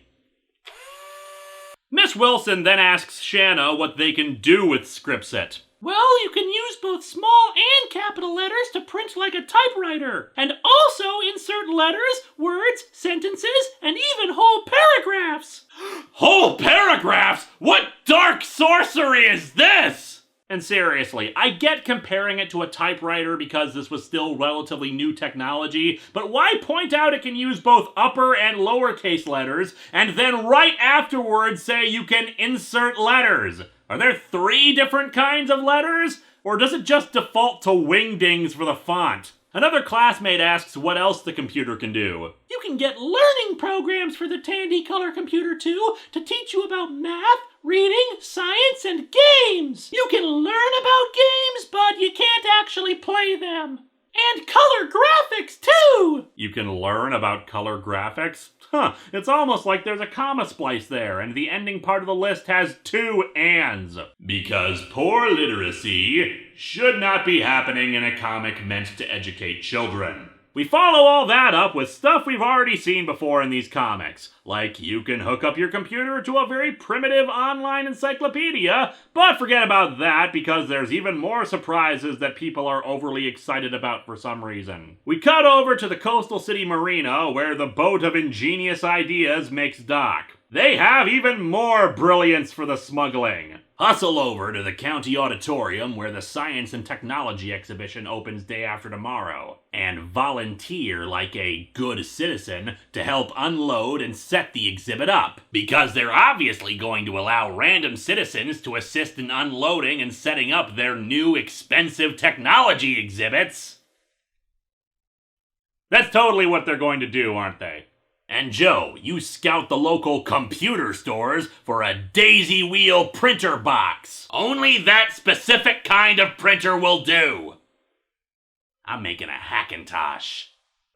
Miss Wilson then asks Shanna what they can do with scriptset. Well, you can use both small and capital letters to print like a typewriter, and also insert letters, words, sentences, and even whole paragraphs. Whole paragraphs? What dark sorcery is this? And seriously, I get comparing it to a typewriter because this was still relatively new technology, but why point out it can use both upper and lowercase letters, and then right afterwards say you can insert letters? Are there 3 different kinds of letters? Or does it just default to wingdings for the font? Another classmate asks what else the computer can do. You can get learning programs for the Tandy Color Computer 2 to teach you about math, reading, science, and games. You can learn about games, but you can't actually play them. And color graphics, too! You can learn about color graphics? Huh, it's almost like there's a comma splice there, and the ending part of the list has 2 ands. Because poor literacy should not be happening in a comic meant to educate children. We follow all that up with stuff we've already seen before in these comics, like you can hook up your computer to a very primitive online encyclopedia, but forget about that because there's even more surprises that people are overly excited about for some reason. We cut over to the Coastal City Marina, where the boat of ingenious ideas makes dock. They have even more brilliance for the smuggling. Hustle over to the county auditorium where the Science and Technology exhibition opens day after tomorrow, and volunteer like a good citizen to help unload and set the exhibit up, because they're obviously going to allow random citizens to assist in unloading and setting up their new expensive technology exhibits. That's totally what they're going to do, aren't they? And Joe, you scout the local computer stores for a daisy wheel printer box. Only that specific kind of printer will do. I'm making a Hackintosh.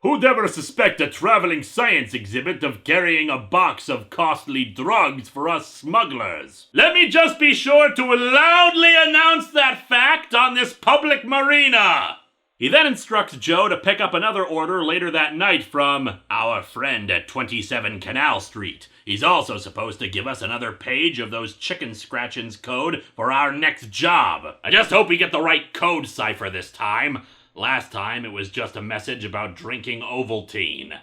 Who'd ever suspect a traveling science exhibit of carrying a box of costly drugs for us smugglers? Let me just be sure to loudly announce that fact on this public marina. He then instructs Joe to pick up another order later that night from our friend at 27 Canal Street. He's also supposed to give us another page of those chicken scratchings code for our next job. I just hope we get the right code cipher this time. Last time it was just a message about drinking Ovaltine.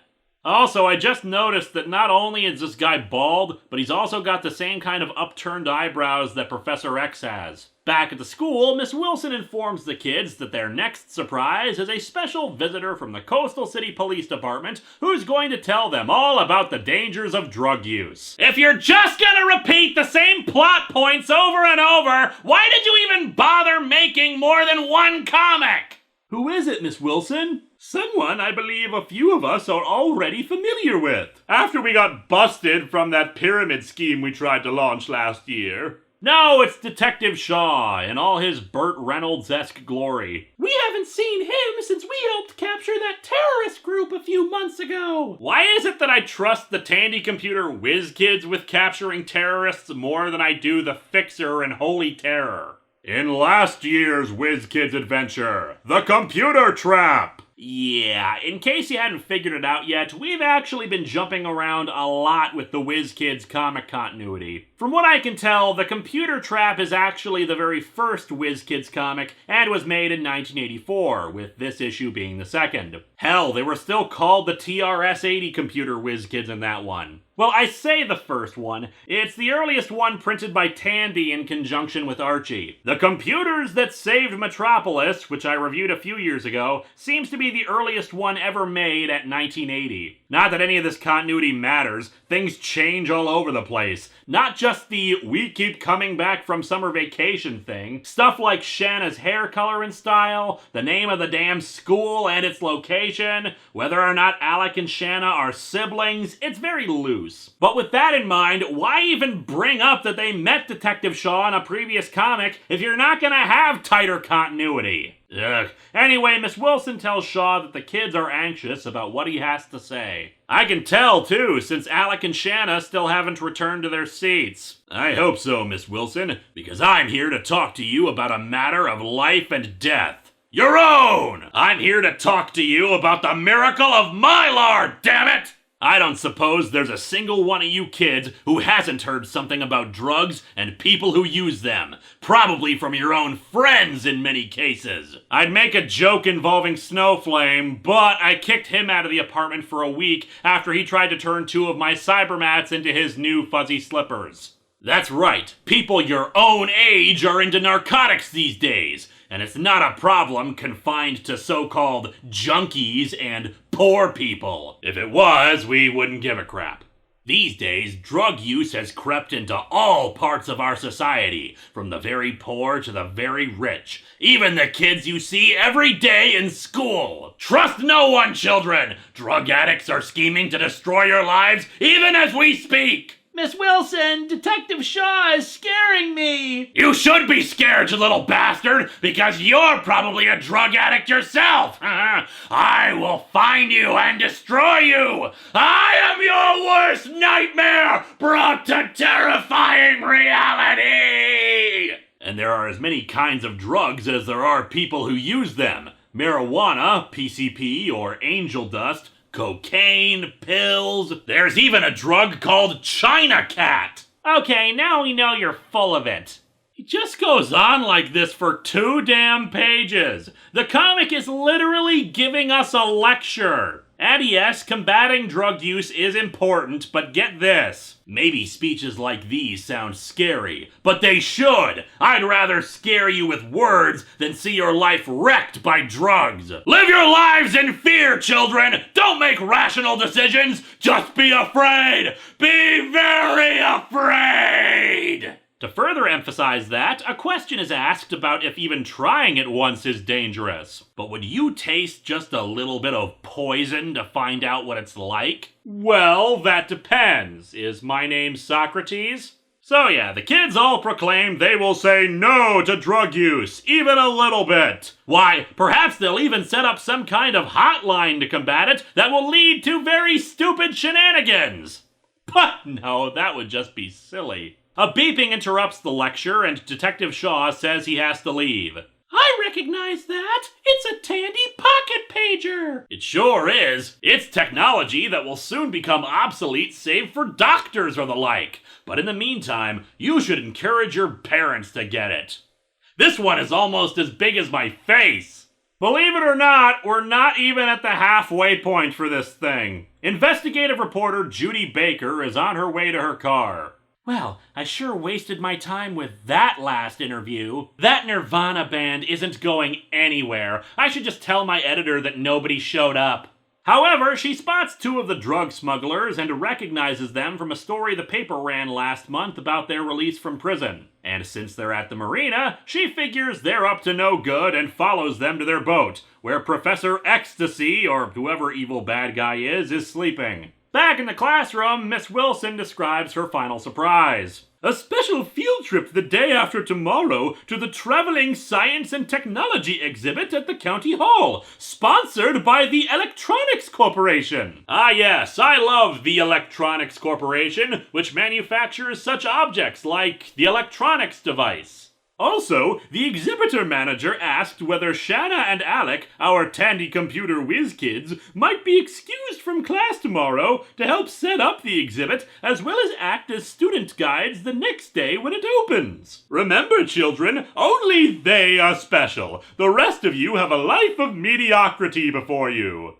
Also, I just noticed that not only is this guy bald, but he's also got the same kind of upturned eyebrows that Professor X has. Back at the school, Miss Wilson informs the kids that their next surprise is a special visitor from the Coastal City Police Department who's going to tell them all about the dangers of drug use. If you're just gonna repeat the same plot points over and over, why did you even bother making more than one comic? Who is it, Miss Wilson? Someone I believe a few of us are already familiar with. After we got busted from that pyramid scheme we tried to launch last year. No, it's Detective Shaw in all his Burt Reynolds-esque glory. We haven't seen him since we helped capture that terrorist group a few months ago. Why is it that I trust the Tandy computer Whiz kids with capturing terrorists more than I do the Fixer and Holy Terror? In last year's Whiz Kids adventure, The Computer Trap! Yeah, in case you hadn't figured it out yet, we've actually been jumping around a lot with the Whiz Kids comic continuity. From what I can tell, The Computer Trap is actually the very first Whiz Kids comic and was made in 1984, with this issue being the second. Hell, they were still called the TRS-80 Computer Whiz Kids in that one. Well, I say the first one. It's the earliest one printed by Tandy in conjunction with Archie. The Computers That Saved Metropolis, which I reviewed a few years ago, seems to be the earliest one ever made at 1980. Not that any of this continuity matters, things change all over the place. Not just the we keep coming back from summer vacation thing, stuff like Shanna's hair color and style, the name of the damn school and its location, whether or not Alec and Shanna are siblings, it's very loose. But with that in mind, why even bring up that they met Detective Shaw in a previous comic if you're not gonna have tighter continuity? Ugh. Anyway, Miss Wilson tells Shaw that the kids are anxious about what he has to say. I can tell, too, since Alec and Shanna still haven't returned to their seats. I hope so, Miss Wilson, because I'm here to talk to you about a matter of life and death. Your own! I'm here to talk to you about the miracle of Mylar, damn it! I don't suppose there's a single one of you kids who hasn't heard something about drugs and people who use them. Probably from your own friends in many cases. I'd make a joke involving Snowflame, but I kicked him out of the apartment for a week after he tried to turn 2 of my cybermats into his new fuzzy slippers. That's right, people your own age are into narcotics these days. And it's not a problem confined to so-called junkies and poor people. If it was, we wouldn't give a crap. These days, drug use has crept into all parts of our society, from the very poor to the very rich. Even the kids you see every day in school. Trust no one, children! Drug addicts are scheming to destroy your lives even as we speak!
Miss Wilson, Detective Shaw is scaring me!
You should be scared, you little bastard, because you're probably a drug addict yourself! I will find you and destroy you! I am your worst nightmare brought to terrifying reality! And there are as many kinds of drugs as there are people who use them. Marijuana, PCP, or angel dust, cocaine, pills. There's even a drug called China Cat.
Okay, now we know you're full of it.
It just goes on like this for 2 damn pages. The comic is literally giving us a lecture. And yes, combating drug use is important, but get this. Maybe speeches like these sound scary, but they should. I'd rather scare you with words than see your life wrecked by drugs. Live your lives in fear, children! Don't make rational decisions! Just be afraid! Be very afraid! To further emphasize that, a question is asked about if even trying it once is dangerous. But would you taste just a little bit of poison to find out what it's like? Well, that depends. Is my name Socrates? So yeah, the kids all proclaim they will say no to drug use, even a little bit. Why, perhaps they'll even set up some kind of hotline to combat it that will lead to very stupid shenanigans. But no, that would just be silly. A beeping interrupts the lecture, and Detective Shaw says he has to leave.
I
recognize that? It's a Tandy pocket pager! It sure is. It's technology that will soon become obsolete save for doctors or the like. But in the meantime, you should encourage your parents to get it. This one is almost as big as my face. Believe it or not, we're not even at the halfway point for this thing. Investigative reporter Judy Baker is on her way to her car. Well, I sure wasted my time with that last interview. That Nirvana band isn't going anywhere. I should just tell my editor that nobody showed up. However, she spots two of the drug smugglers and recognizes them from a story the paper ran last month about their release from prison. And since they're at the marina, she figures they're up to no good and follows them to their boat, where Professor Ecstasy, or whoever evil bad guy is sleeping. Back in the classroom, Miss Wilson describes her final surprise. A special field trip the day after tomorrow to the Traveling Science and Technology exhibit at the County Hall, sponsored by the Electronics Corporation. Ah yes, I love the Electronics Corporation, which manufactures such objects like the electronics device. Also, the exhibitor manager asked whether Shanna and Alec, our Tandy computer whiz kids, might be excused from class tomorrow to help set up the exhibit, as well as act as student guides the next day when it opens. Remember, children, only they are special. The rest of you have a life of mediocrity before you.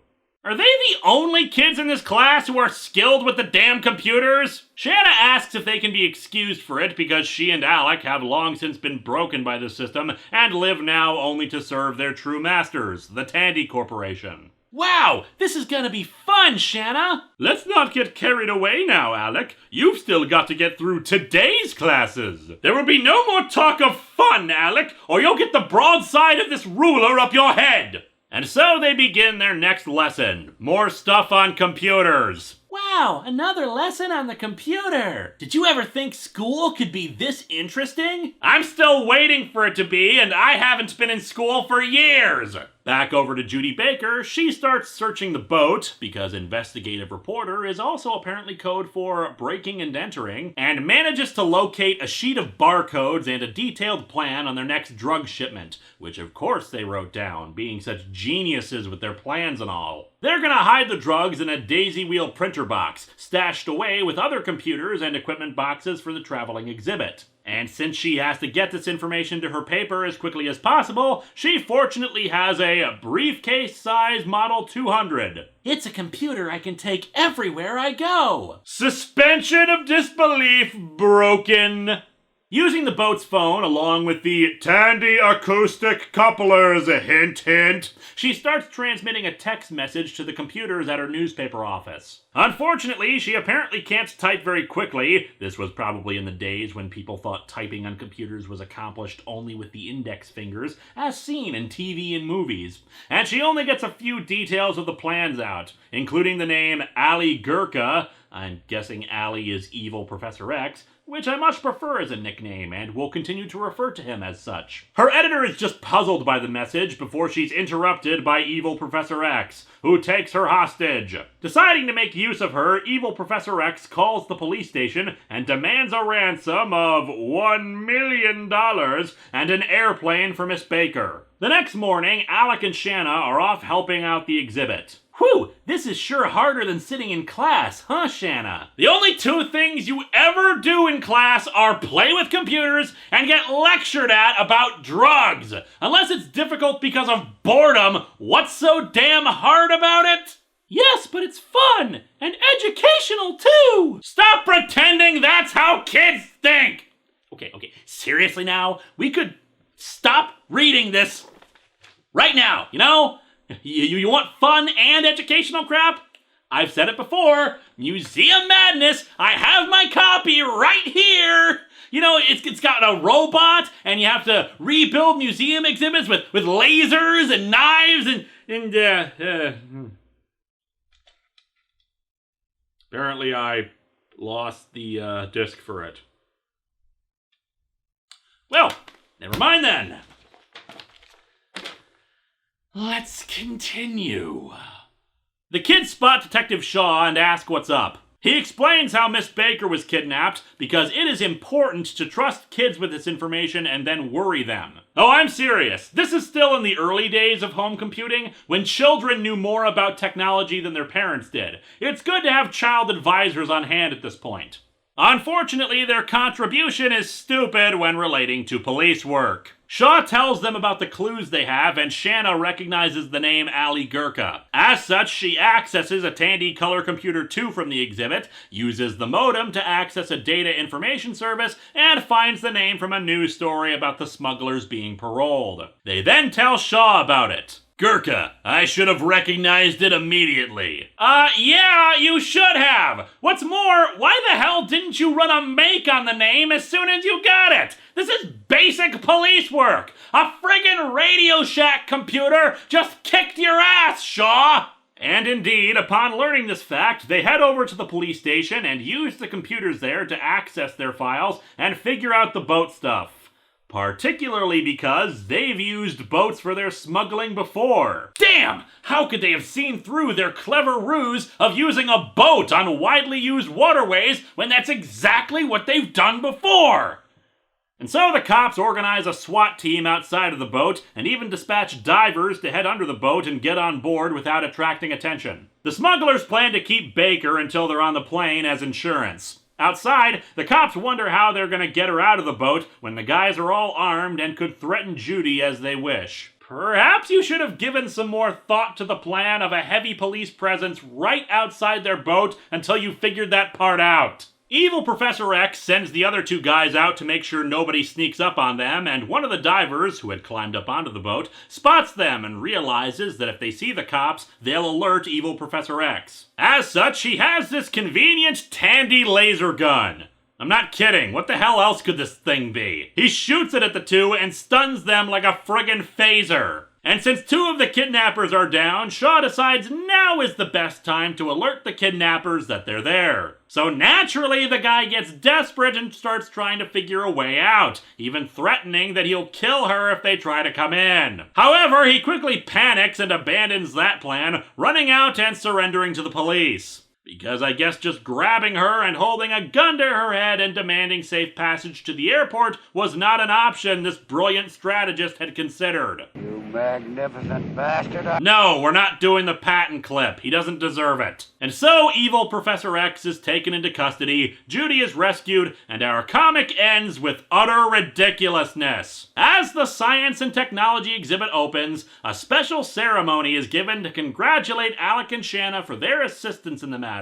Are they the only kids in this class who are skilled with the damn computers? Shanna asks if they can be excused for it because she and Alec have long since been broken by the system and live now only to serve their true masters, the Tandy Corporation. Wow, this is gonna be fun, Shanna! Let's not get carried away now, Alec. You've still got to get through today's classes. There will be no more talk of fun, Alec, or you'll get the broadside of this ruler up your head. And so they begin their next lesson. More stuff on computers. Wow, another lesson on the computer. Did you ever think school could be this interesting? I'm still waiting for it to be, and I haven't been in school for years. Back over to Judy Baker, she starts searching the boat, because investigative reporter is also apparently code for breaking and entering, and manages to locate a sheet of barcodes and a detailed plan on their next drug shipment, which of course they wrote down, being such geniuses with their plans and all. They're gonna hide the drugs in a daisy wheel printer box, stashed away with other computers and equipment boxes for the traveling exhibit. And since she has to get this information to her paper as quickly as possible, she fortunately has a briefcase-size Model 200. It's a computer I can take everywhere I go. Suspension of disbelief broken. Using the boat's phone along with the Tandy acoustic couplers, hint hint, she starts transmitting a text message to the computers at her newspaper office. Unfortunately, she apparently can't type very quickly. This was probably in the days when people thought typing on computers was accomplished only with the index fingers, as seen in TV and movies. And she only gets a few details of the plans out, including the name Ali Gurka, I'm guessing Ali is evil Professor X, which I much prefer as a nickname and will continue to refer to him as such. Her editor is just puzzled by the message before she's interrupted by evil Professor X, who takes her hostage. Deciding to make use of her, evil Professor X calls the police station and demands a ransom of $1 million and an airplane for Miss Baker. The next morning, Alec and Shanna are off helping out the exhibit. Whew, this is sure harder than sitting in class, huh, Shanna? The only two things you ever do in class are play with computers and get lectured at about drugs. Unless it's difficult because of boredom, what's so damn hard about it? Yes, but it's fun and educational too. Stop pretending that's how kids think. Okay, seriously now? We could stop reading this right now, you know? You want fun and educational crap? I've said it before. Museum Madness. I have my copy right here. You know, it's got a robot, and you have to rebuild museum exhibits with lasers and knives and apparently I lost the disc for it. Well, never mind then. Let's continue. The kids spot Detective Shaw and ask what's up. He explains how Miss Baker was kidnapped because it is important to trust kids with this information and then worry them. Oh, I'm serious. This is still in the early days of home computing, when children knew more about technology than their parents did. It's good to have child advisors on hand at this point. Unfortunately, their contribution is stupid when relating to police work. Shaw tells them about the clues they have, and Shanna recognizes the name Ali Gurkha. As such, she accesses a Tandy Color Computer 2 from the exhibit, uses the modem to access a data information service, and finds the name from a news story about the smugglers being paroled. They then tell Shaw about it. Gurkha, I should have recognized it immediately. Yeah, you should have. What's more, why the hell didn't you run a make on the name as soon as you got it? This is basic police work. A friggin' Radio Shack computer just kicked your ass, Shaw. And indeed, upon learning this fact, they head over to the police station and use the computers there to access their files and figure out the boat stuff. Particularly because they've used boats for their smuggling before. Damn! How could they have seen through their clever ruse of using a boat on widely used waterways when that's exactly what they've done before? And so the cops organize a SWAT team outside of the boat and even dispatch divers to head under the boat and get on board without attracting attention. The smugglers plan to keep Baker until they're on the plane as insurance. Outside, the cops wonder how they're going to get her out of the boat when the guys are all armed and could threaten Judy as they wish. Perhaps you should have given some more thought to the plan of a heavy police presence right outside their boat until you figured that part out. Evil Professor X sends the other two guys out to make sure nobody sneaks up on them, and one of the divers, who had climbed up onto the boat, spots them and realizes that if they see the cops, they'll alert Evil Professor X. As such, he has this convenient Tandy laser gun. I'm not kidding, what the hell else could this thing be? He shoots it at the two and stuns them like a friggin' phaser. And since two of the kidnappers are down, Shaw decides now is the best time to alert the kidnappers that they're there. So naturally, the guy gets desperate and starts trying to figure a way out, even threatening that he'll kill her if they try to come in. However, he quickly panics and abandons that plan, running out and surrendering to the police. Because I guess just grabbing her and holding a gun to her head and demanding safe passage to the airport was not an option this brilliant strategist had considered.
You magnificent bastard.
No, we're not doing the Patton clip. He doesn't deserve it. And so Evil Professor X is taken into custody, Judy is rescued, and our comic ends with utter ridiculousness. As the Science and Technology exhibit opens, a special ceremony is given to congratulate Alec and Shanna for their assistance in the matter.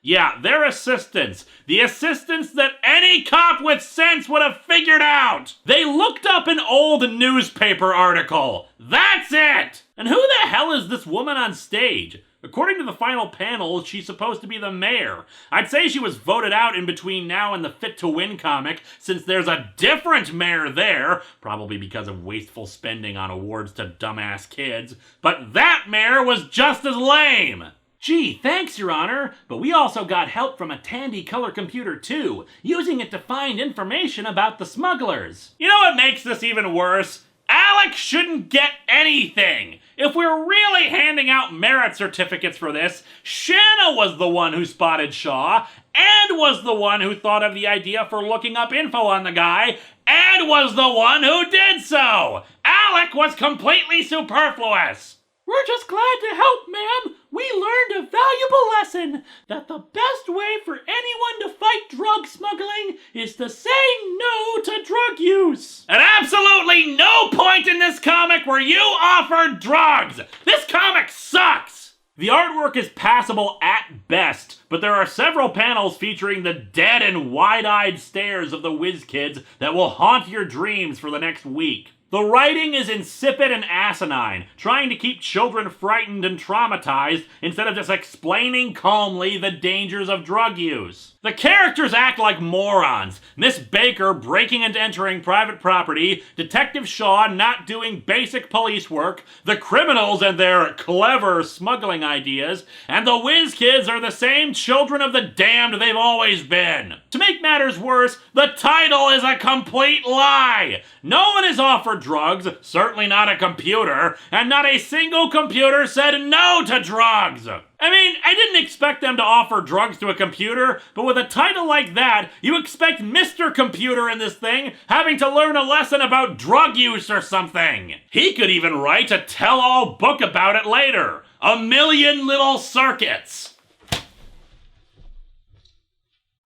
Yeah, their assistants. The assistants that any cop with sense would have figured out. They looked up an old newspaper article. That's it! And who the hell is this woman on stage? According to the final panel, she's supposed to be the mayor. I'd say she was voted out in between now and the Fit to Win comic, since there's a different mayor there, probably because of wasteful spending on awards to dumbass kids. But that mayor was just as lame. Gee, thanks, Your Honor, but we also got help from a Tandy Color Computer 2, using it to find information about the smugglers. You know what makes this even worse? Alec shouldn't get anything. If we're really handing out merit certificates for this, Shanna was the one who spotted Shaw, and was the one who thought of the idea for looking up info on the guy, and was the one who did so. Alec was completely superfluous. We're just glad to help, ma'am. We learned a valuable lesson, that the best way for anyone to fight drug smuggling is to say no to drug use. At absolutely no point in this comic were you offered drugs. This comic sucks. The artwork is passable at best, but there are several panels featuring the dead and wide-eyed stares of the Whiz kids that will haunt your dreams for the next week. The writing is insipid and asinine, trying to keep children frightened and traumatized instead of just explaining calmly the dangers of drug use. The characters act like morons. Miss Baker breaking and entering private property, Detective Shaw not doing basic police work, the criminals and their clever smuggling ideas, and the Whiz kids are the same children of the damned they've always been. To make matters worse, the title is a complete lie. No one is offered drugs, certainly not a computer, and not a single computer said no to drugs. I mean, I didn't expect them to offer drugs to a computer, but with a title like that, you expect Mr. Computer in this thing having to learn a lesson about drug use or something. He could even write a tell-all book about it later. 1,000,000 Little Circuits.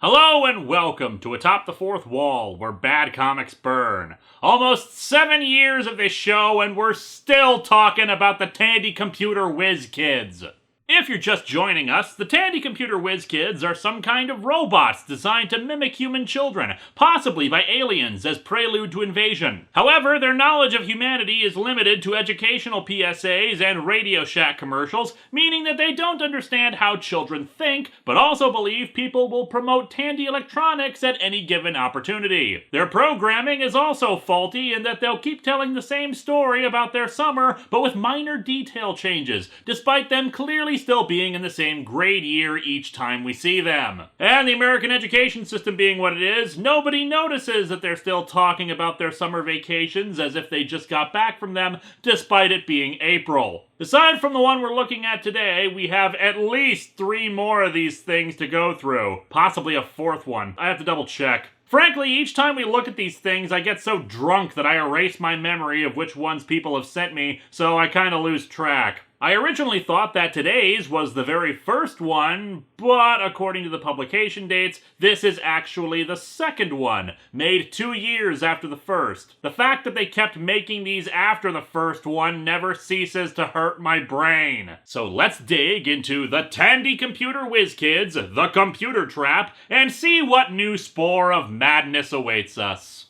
Hello and welcome to Atop the Fourth Wall, where bad comics burn. Almost 7 years of this show and we're still talking about the Tandy Computer Whiz Kids. If you're just joining us, the Tandy Computer Whiz Kids are some kind of robots designed to mimic human children, possibly by aliens as prelude to invasion. However, their knowledge of humanity is limited to educational PSAs and Radio Shack commercials, meaning that they don't understand how children think, but also believe people will promote Tandy electronics at any given opportunity. Their programming is also faulty in that they'll keep telling the same story about their summer, but with minor detail changes, despite them clearly still being in the same grade year each time we see them. And the American education system being what it is, nobody notices that they're still talking about their summer vacations as if they just got back from them, despite it being April. Aside from the one we're looking at today, we have at least 3 more of these things to go through. Possibly a 4th one. I have to double check. Frankly, each time we look at these things, I get so drunk that I erase my memory of which ones people have sent me, so I kinda lose track. I originally thought that today's was the very first one, but according to the publication dates, this is actually the second one, made 2 years after the first. The fact that they kept making these after the first one never ceases to hurt my brain. So let's dig into the Tandy Computer Whiz Kids, the Computer Trap, and see what new spore of madness awaits us.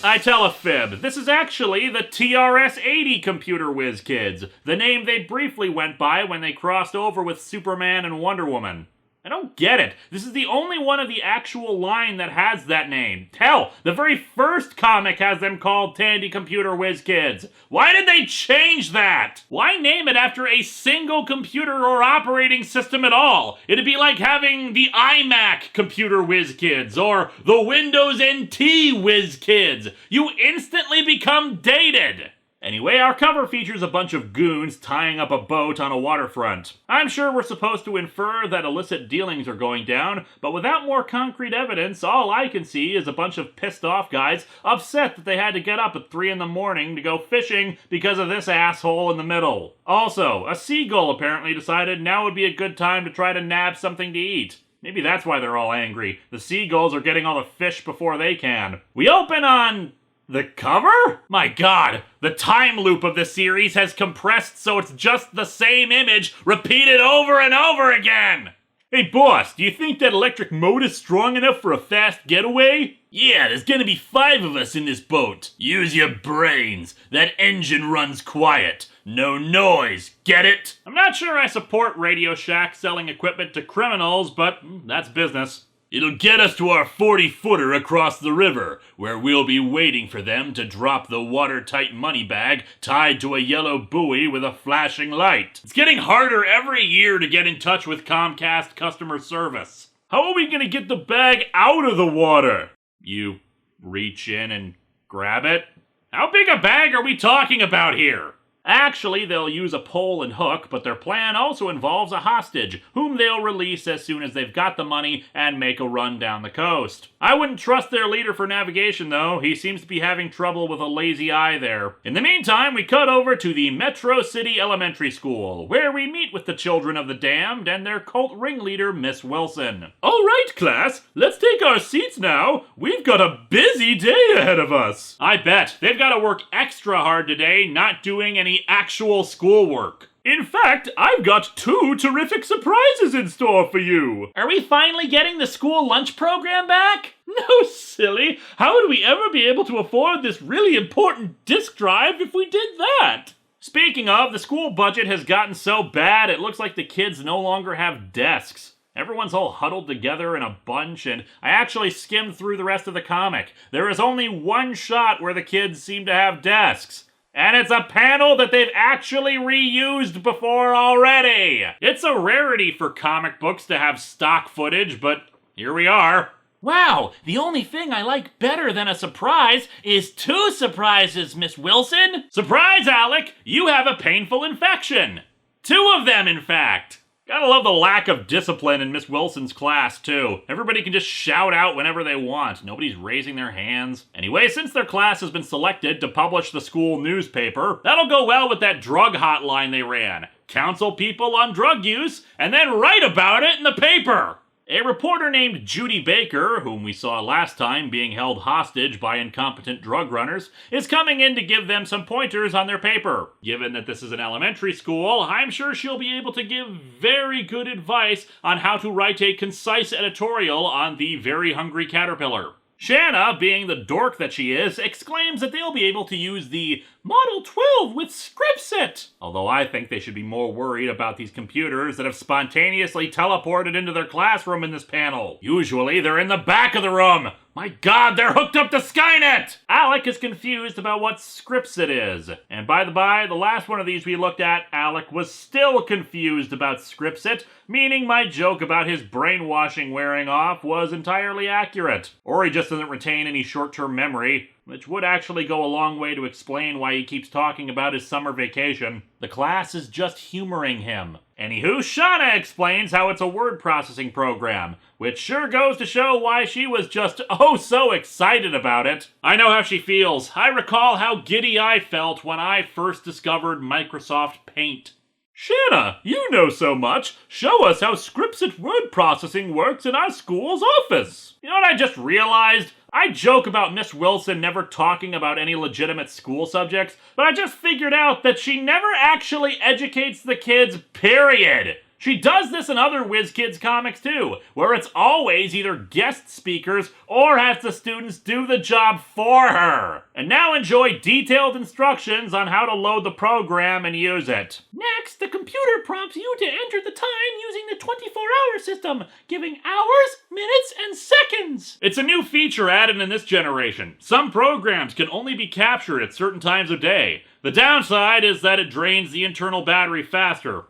I tell a fib. This is actually the TRS-80 Computer Whiz Kids, the name they briefly went by when they crossed over with Superman and Wonder Woman. I don't get it. This is the only one of the actual line that has that name. Hell, the very first comic has them called Tandy Computer Whiz Kids. Why did they change that? Why name it after a single computer or operating system at all? It'd be like having the iMac Computer Whiz Kids or the Windows NT Whiz Kids. You instantly become dated. Anyway, our cover features a bunch of goons tying up a boat on a waterfront. I'm sure we're supposed to infer that illicit dealings are going down, but without more concrete evidence, all I can see is a bunch of pissed off guys upset that they had to get up at 3 in the morning to go fishing because of this asshole in the middle. Also, a seagull apparently decided now would be a good time to try to nab something to eat. Maybe that's why they're all angry. The seagulls are getting all the fish before they can. We open on the cover? My god, the time loop of this series has compressed so it's just the same image repeated over and over again! Hey boss, do you think that electric motor's strong enough for a fast getaway? Yeah, there's gonna be 5 of us in this boat. Use your brains. That engine runs quiet. No noise, get it? I'm not sure I support Radio Shack selling equipment to criminals, but that's business. It'll get us to our 40-footer across the river, where we'll be waiting for them to drop the watertight money bag tied to a yellow buoy with a flashing light. It's getting harder every year to get in touch with Comcast customer service. How are we gonna get the bag out of the water? You reach in and grab it? How big a bag are we talking about here? Actually, they'll use a pole and hook, but their plan also involves a hostage, whom they'll release as soon as they've got the money and make a run down the coast. I wouldn't trust their leader for navigation, though. He seems to be having trouble with a lazy eye there. In the meantime, we cut over to the Metro City Elementary School, where we meet with the children of the damned and their cult ringleader, Miss Wilson. All right, class, let's take our seats now. We've got a busy day ahead of us. I bet. They've got to work extra hard today, not doing any actual schoolwork. In fact, I've got 2 terrific surprises in store for you. Are we finally getting the school lunch program back? No, silly. How would we ever be able to afford this really important disk drive if we did that? Speaking of, the school budget has gotten so bad it looks like the kids no longer have desks. Everyone's all huddled together in a bunch, and I actually skimmed through the rest of the comic. There is only one shot where the kids seem to have desks. And it's a panel that they've actually reused before already! It's a rarity for comic books to have stock footage, but here we are.
Wow, the only thing I like better than a surprise is 2 surprises, Miss Wilson.
Surprise, Alec! You have a painful infection! 2 of them, in fact! Gotta love the lack of discipline in Miss Wilson's class, too. Everybody can just shout out whenever they want. Nobody's raising their hands. Anyway, since their class has been selected to publish the school newspaper, that'll go well with that drug hotline they ran. Counsel people on drug use, and then write about it in the paper! A reporter named Judy Baker, whom we saw last time being held hostage by incompetent drug runners, is coming in to give them some pointers on their paper. Given that this is an elementary school, I'm sure she'll be able to give very good advice on how to write a concise editorial on the very hungry caterpillar. Shanna, being the dork that she is, exclaims that they'll be able to use the Model 12 with Scriptset. Although I think they should be more worried about these computers that have spontaneously teleported into their classroom in this panel. Usually they're in the back of the room. My God, they're hooked up to Skynet! Alec is confused about what Scriptset is. And by the by, the last one of these we looked at, Alec was still confused about Scriptset, meaning my joke about his brainwashing wearing off was entirely accurate. Or he just doesn't retain any short-term memory, which would actually go a long way to explain why he keeps talking about his summer vacation. The class is just humoring him. Anywho, Shauna explains how it's a word processing program, which sure goes to show why she was just oh so excited about it. I know how she feels. I recall how giddy I felt when I first discovered Microsoft Paint. Shanna, you know so much. Show us how Scriptset word processing works in our school's office. You know what I just realized? I joke about Miss Wilson never talking about any legitimate school subjects, but I just figured out that she never actually educates the kids, period. She does this in other Whiz Kids comics too, where it's always either guest speakers or has the students do the job for her. And now enjoy detailed instructions on how to load the program and use it.
Next, the computer prompts you to enter the time using the 24-hour system, giving hours, minutes, and seconds.
It's a new feature added in this generation. Some programs can only be captured at certain times of day. The downside is that it drains the internal battery faster.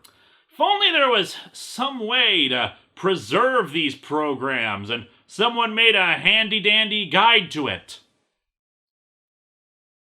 If only there was some way to preserve these programs and someone made a handy-dandy guide to it.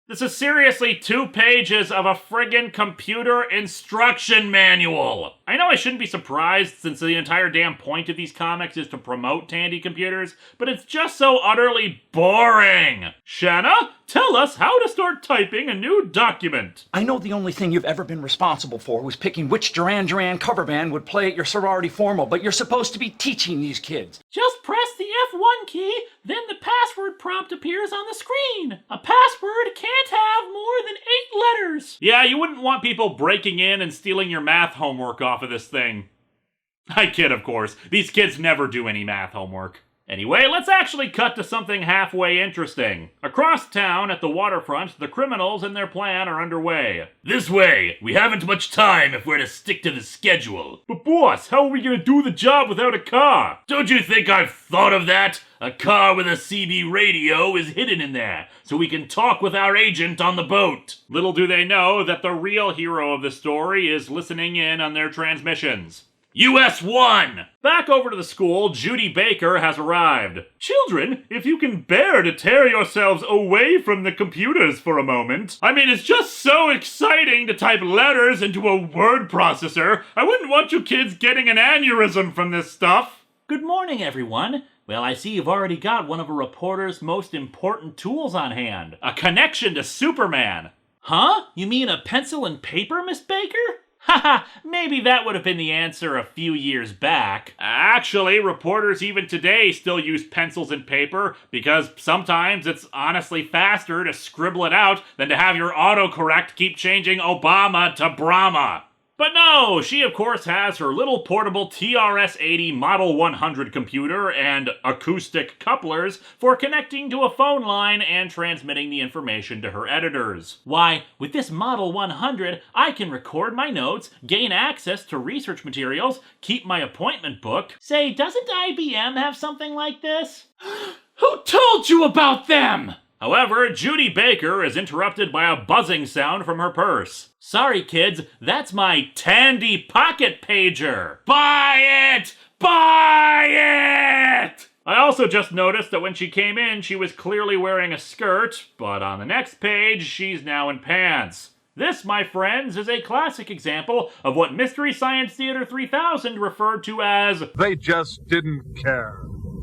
This is seriously 2 pages of a friggin' computer instruction manual. I know I shouldn't be surprised since the entire damn point of these comics is to promote Tandy computers, but it's just so utterly boring. Shanna, tell us how to start typing a new document.
I know the only thing you've ever been responsible for was picking which Duran Duran cover band would play at your sorority formal, but you're supposed to be teaching these kids.
Just press the F1 key, then the password prompt appears on the screen. A password can't have more than 8 letters.
Yeah, you wouldn't want people breaking in and stealing your math homework off of this thing. I kid, of course. These kids never do any math homework. Anyway, let's actually cut to something halfway interesting. Across town, at the waterfront, the criminals and their plan are underway. This way! We haven't much time if we're to stick to the schedule. But boss, how are we gonna do the job without a car? Don't you think I've thought of that? A car with a CB radio is hidden in there, so we can talk with our agent on the boat. Little do they know that the real hero of the story is listening in on their transmissions. US 1! Back over to the school, Judy Baker has arrived. Children, if you can bear to tear yourselves away from the computers for a moment. I mean, it's just so exciting to type letters into a word processor. I wouldn't want you kids getting an aneurysm from this stuff.
Good morning, everyone. Well, I see you've already got one of a reporter's most important tools on hand.
A connection to Superman.
Huh? You mean a pencil and paper, Miss Baker? Haha, maybe that would have been the answer a few years back.
Actually, reporters even today still use pencils and paper because sometimes it's honestly faster to scribble it out than to have your autocorrect keep changing Obama to Brahma. But no, she of course has her little portable TRS-80 Model 100 computer and acoustic couplers for connecting to a phone line and transmitting the information to her editors.
Why, with this Model 100, I can record my notes, gain access to research materials, keep my appointment book. Say, doesn't IBM have something like this?
Who told you about them? However, Judy Baker is interrupted by a buzzing sound from her purse.
Sorry, kids, that's my Tandy pocket pager.
Buy it! Buy it! I also just noticed that when she came in, she was clearly wearing a skirt, but on the next page, she's now in pants. This, my friends, is a classic example of what Mystery Science Theater 3000 referred to as
"They just didn't care."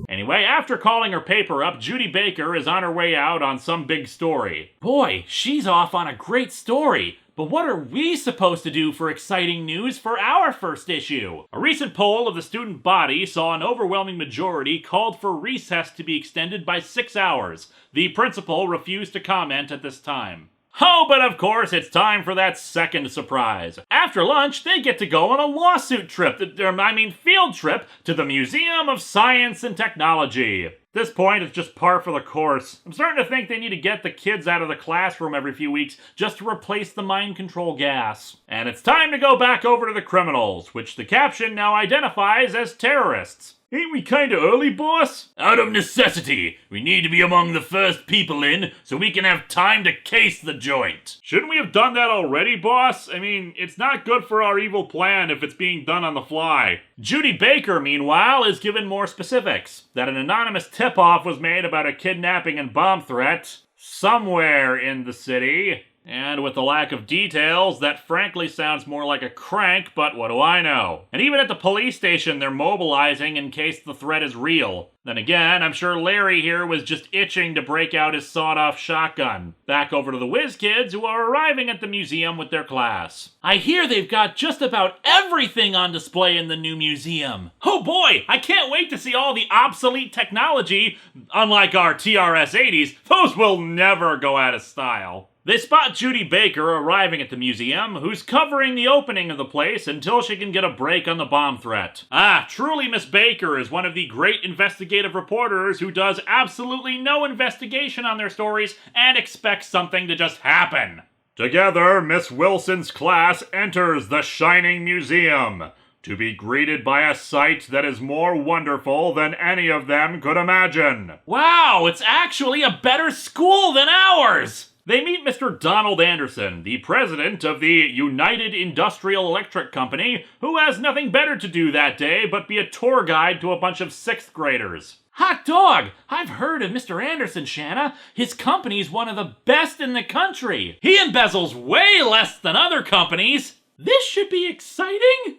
Anyway, after calling her paper up, Judy Baker is on her way out on some big story.
Boy, she's off on a great story. But what are we supposed to do for exciting news for our first issue?
A recent poll of the student body saw an overwhelming majority called for recess to be extended by 6 hours. The principal refused to comment at this time. Oh, but of course, it's time for that second surprise. After lunch, they get to go on a lawsuit trip, field trip, to the Museum of Science and Technology. At this point, it's just par for the course. I'm starting to think they need to get the kids out of the classroom every few weeks just to replace the mind control gas. And it's time to go back over to the criminals, which the caption now identifies as terrorists. Ain't we kinda early, boss?
Out of necessity. We need to be among the first people in so we can have time to case the joint.
Shouldn't we have done that already, boss? I mean, it's not good for our evil plan if it's being done on the fly. Judy Baker, meanwhile, is given more specifics. That an anonymous tip-off was made about a kidnapping and bomb threat somewhere in the city. And with the lack of details, that frankly sounds more like a crank, but what do I know? And even at the police station, they're mobilizing in case the threat is real. Then again, I'm sure Larry here was just itching to break out his sawed-off shotgun. Back over to the Whiz kids, who are arriving at the museum with their class.
I hear they've got just about everything on display in the new museum.
Oh boy, I can't wait to see all the obsolete technology. Unlike our TRS-80s, those will never go out of style. They spot Judy Baker arriving at the museum, who's covering the opening of the place until she can get a break on the bomb threat. Truly Miss Baker is one of the great investigative reporters who does absolutely no investigation on their stories and expects something to just happen. Together, Miss Wilson's class enters the Shining Museum, to be greeted by a sight that is more wonderful than any of them could imagine.
Wow, it's actually a better school than ours!
They meet Mr. Donald Anderson, the president of the United Industrial Electric Company, who has nothing better to do that day but be a tour guide to a bunch of 6th graders.
Hot dog! I've heard of Mr. Anderson, Shanna. His company's one of the best in the country. He embezzles way less than other companies. This should be exciting.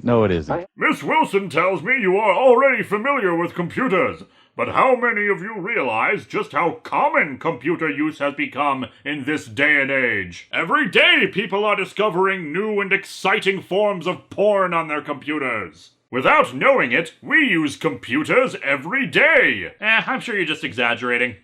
No, it isn't.
Miss Wilson tells me you are already familiar with computers. But how many of you realize just how common computer use has become in this day and age? Every day people are discovering new and exciting forms of porn on their computers. Without knowing it, we use computers every day. I'm sure you're just exaggerating.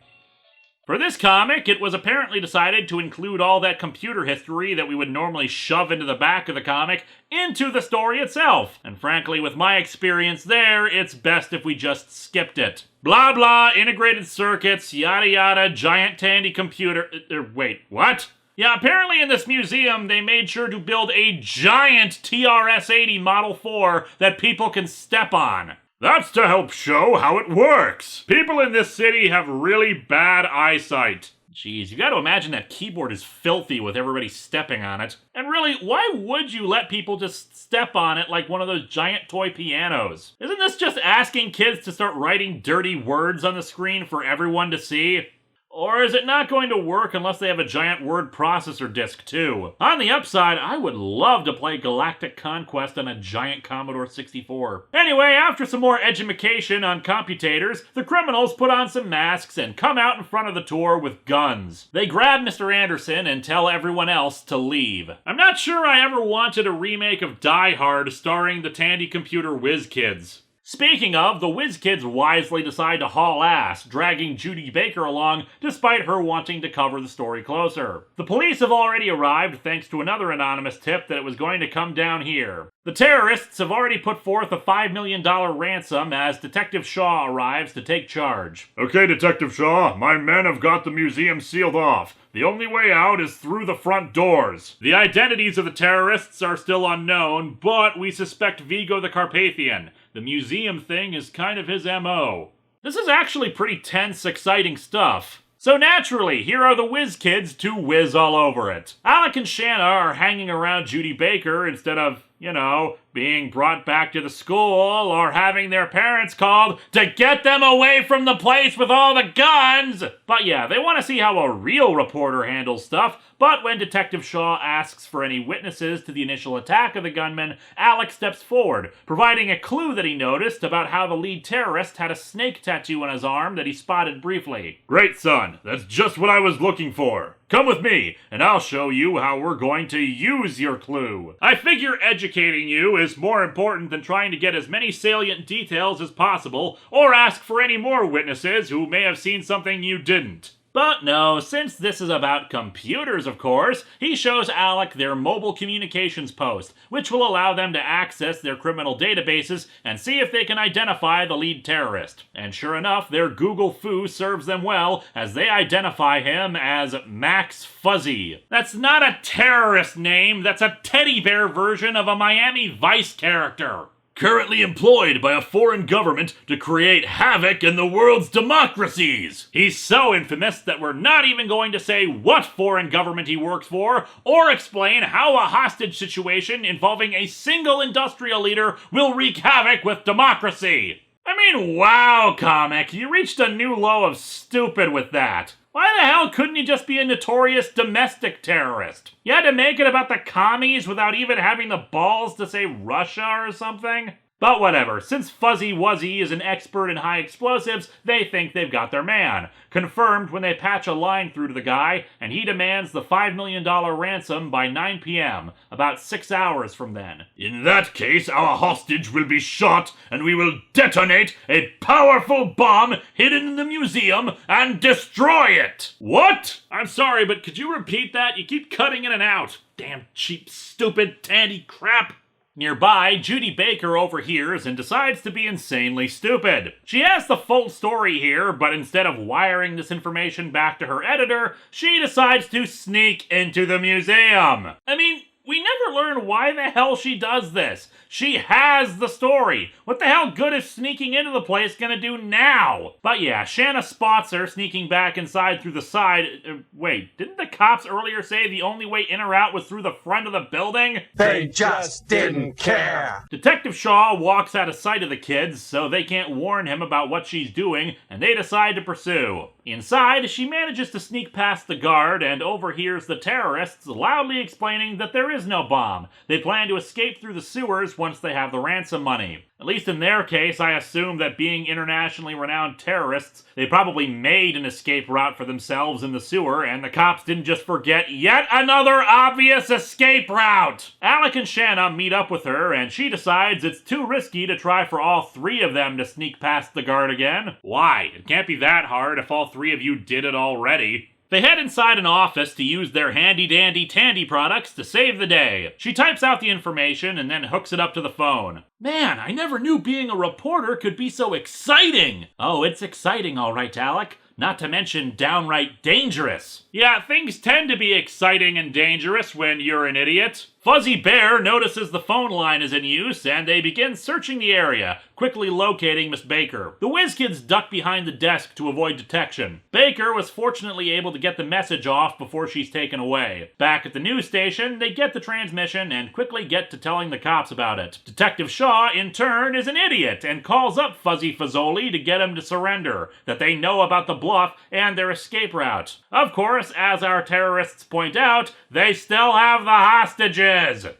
For this comic, it was apparently decided to include all that computer history that we would normally shove into the back of the comic into the story itself. And frankly, with my experience there, it's best if we just skipped it. Blah blah, integrated circuits, yada yada, giant Tandy computer... wait, what? Yeah, apparently in this museum, they made sure to build a giant TRS-80 Model 4 that people can step on. That's to help show how it works. People in this city have really bad eyesight. Jeez, you gotta imagine that keyboard is filthy with everybody stepping on it. And really, why would you let people just step on it like one of those giant toy pianos? Isn't this just asking kids to start writing dirty words on the screen for everyone to see? Or is it not going to work unless they have a giant word processor disk too? On the upside, I would love to play Galactic Conquest on a giant Commodore 64. Anyway, after some more edumacation on computators, the criminals put on some masks and come out in front of the tour with guns. They grab Mr. Anderson and tell everyone else to leave. I'm not sure I ever wanted a remake of Die Hard starring the Tandy computer Whiz kids. Speaking of, the Whiz kids wisely decide to haul ass, dragging Judy Baker along despite her wanting to cover the story closer. The police have already arrived thanks to another anonymous tip that it was going to come down here. The terrorists have already put forth a $5 million ransom as Detective Shaw arrives to take charge. Okay, Detective Shaw, my men have got the museum sealed off. The only way out is through the front doors. The identities of the terrorists are still unknown, but we suspect Vigo the Carpathian. The museum thing is kind of his MO. This is actually pretty tense, exciting stuff. So naturally, here are the Whiz kids to whiz all over it. Alec and Shanna are hanging around Judy Baker instead of you know, being brought back to the school or having their parents called to get them away from the place with all the guns. But yeah, they want to see how a real reporter handles stuff. But when Detective Shaw asks for any witnesses to the initial attack of the gunman, Alec steps forward, providing a clue that he noticed about how the lead terrorist had a snake tattoo on his arm that he spotted briefly. Great, son. That's just what I was looking for. Come with me, and I'll show you how we're going to use your clue. I figure educating you is more important than trying to get as many salient details as possible, or ask for any more witnesses who may have seen something you didn't. But no, since this is about computers, of course, he shows Alec their mobile communications post, which will allow them to access their criminal databases and see if they can identify the lead terrorist. And sure enough, their Google Foo serves them well as they identify him as Max Fuzzy. That's not a terrorist name, that's a teddy bear version of a Miami Vice character. Currently employed by a foreign government to create havoc in the world's democracies. He's so infamous that we're not even going to say what foreign government he works for, or explain how a hostage situation involving a single industrial leader will wreak havoc with democracy. I mean, wow, comic, you reached a new low of stupid with that. Why the hell couldn't he just be a notorious domestic terrorist? You had to make it about the commies without even having the balls to say Russia or something? But whatever, since Fuzzy Wuzzy is an expert in high explosives, they think they've got their man. Confirmed when they patch a line through to the guy, and he demands the $5 million ransom by 9 p.m., about 6 hours from then. In that case, our hostage will be shot, and we will detonate a powerful bomb hidden in the museum and destroy it! What? I'm sorry, but could you repeat that? You keep cutting in and out. Damn cheap, stupid, Tandy crap. Nearby, Judy Baker overhears and decides to be insanely stupid. She has the full story here, but instead of wiring this information back to her editor, she decides to sneak into the museum. I mean, we never learn why the hell she does this. She has the story. What the hell good is sneaking into the place gonna do now? But yeah, Shanna spots her sneaking back inside through the side. Wait, didn't the cops earlier say the only way in or out was through the front of the building?
They just didn't care.
Detective Shaw walks out of sight of the kids, so they can't warn him about what she's doing, and they decide to pursue. Inside, she manages to sneak past the guard and overhears the terrorists loudly explaining that there is no bomb. They plan to escape through the sewers once they have the ransom money. At least in their case, I assume that being internationally renowned terrorists, they probably made an escape route for themselves in the sewer, and the cops didn't just forget yet another obvious escape route! Alec and Shanna meet up with her, and she decides it's too risky to try for all three of them to sneak past the guard again. Why? It can't be that hard if all three of you did it already. They head inside an office to use their handy-dandy Tandy products to save the day. She types out the information and then hooks it up to the phone. Man, I never knew being a reporter could be so exciting! Oh, it's exciting all right, Alec. Not to mention downright dangerous. Yeah, things tend to be exciting and dangerous when you're an idiot. Fuzzy Bear notices the phone line is in use, and they begin searching the area, quickly locating Miss Baker. The Whiz kids duck behind the desk to avoid detection. Baker was fortunately able to get the message off before she's taken away. Back at the news station, they get the transmission and quickly get to telling the cops about it. Detective Shaw, in turn, is an idiot and calls up Fuzzy Fazoli to get him to surrender, that they know about the bluff and their escape route. Of course, as our terrorists point out, they still have the hostages.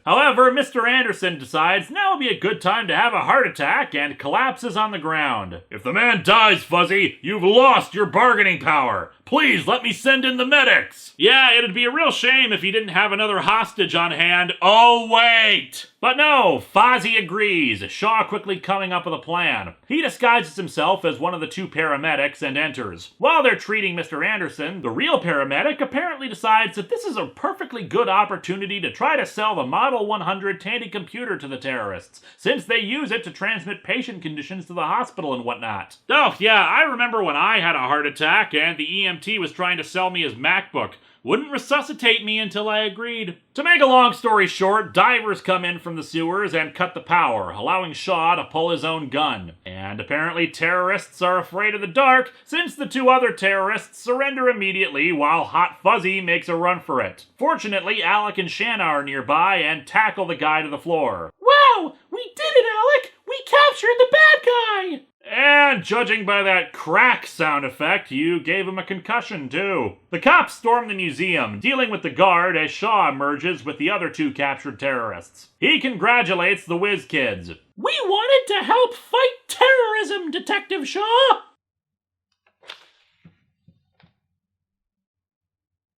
However, Mr. Anderson decides now would be a good time to have a heart attack and collapses on the ground. If the man dies, Fuzzy, you've lost your bargaining power. Please let me send in the medics. Yeah, it'd be a real shame if he didn't have another hostage on hand. Oh, wait! But no, Fozzie agrees, Shaw quickly coming up with a plan. He disguises himself as one of the two paramedics and enters. While they're treating Mr. Anderson, the real paramedic apparently decides that this is a perfectly good opportunity to try to sell the Model 100 Tandy computer to the terrorists, since they use it to transmit patient conditions to the hospital and whatnot. Oh yeah, I remember when I had a heart attack and the EMT was trying to sell me his MacBook.
Wouldn't resuscitate me until I agreed. To make a long story short, divers come in from the sewers and cut the power, allowing Shaw to pull his own gun. And apparently terrorists are afraid of the dark, since the two other terrorists surrender immediately while Hot Fuzzy makes a run for it. Fortunately, Alec and Shanna are nearby and tackle the guy to the floor.
Wow! We did it, Alec! We captured the bad guy!
And judging by that crack sound effect, you gave him a concussion too. The cops storm the museum, dealing with the guard as Shaw emerges with the other two captured terrorists. He congratulates the Whiz kids.
We wanted to help fight terrorism, Detective Shaw!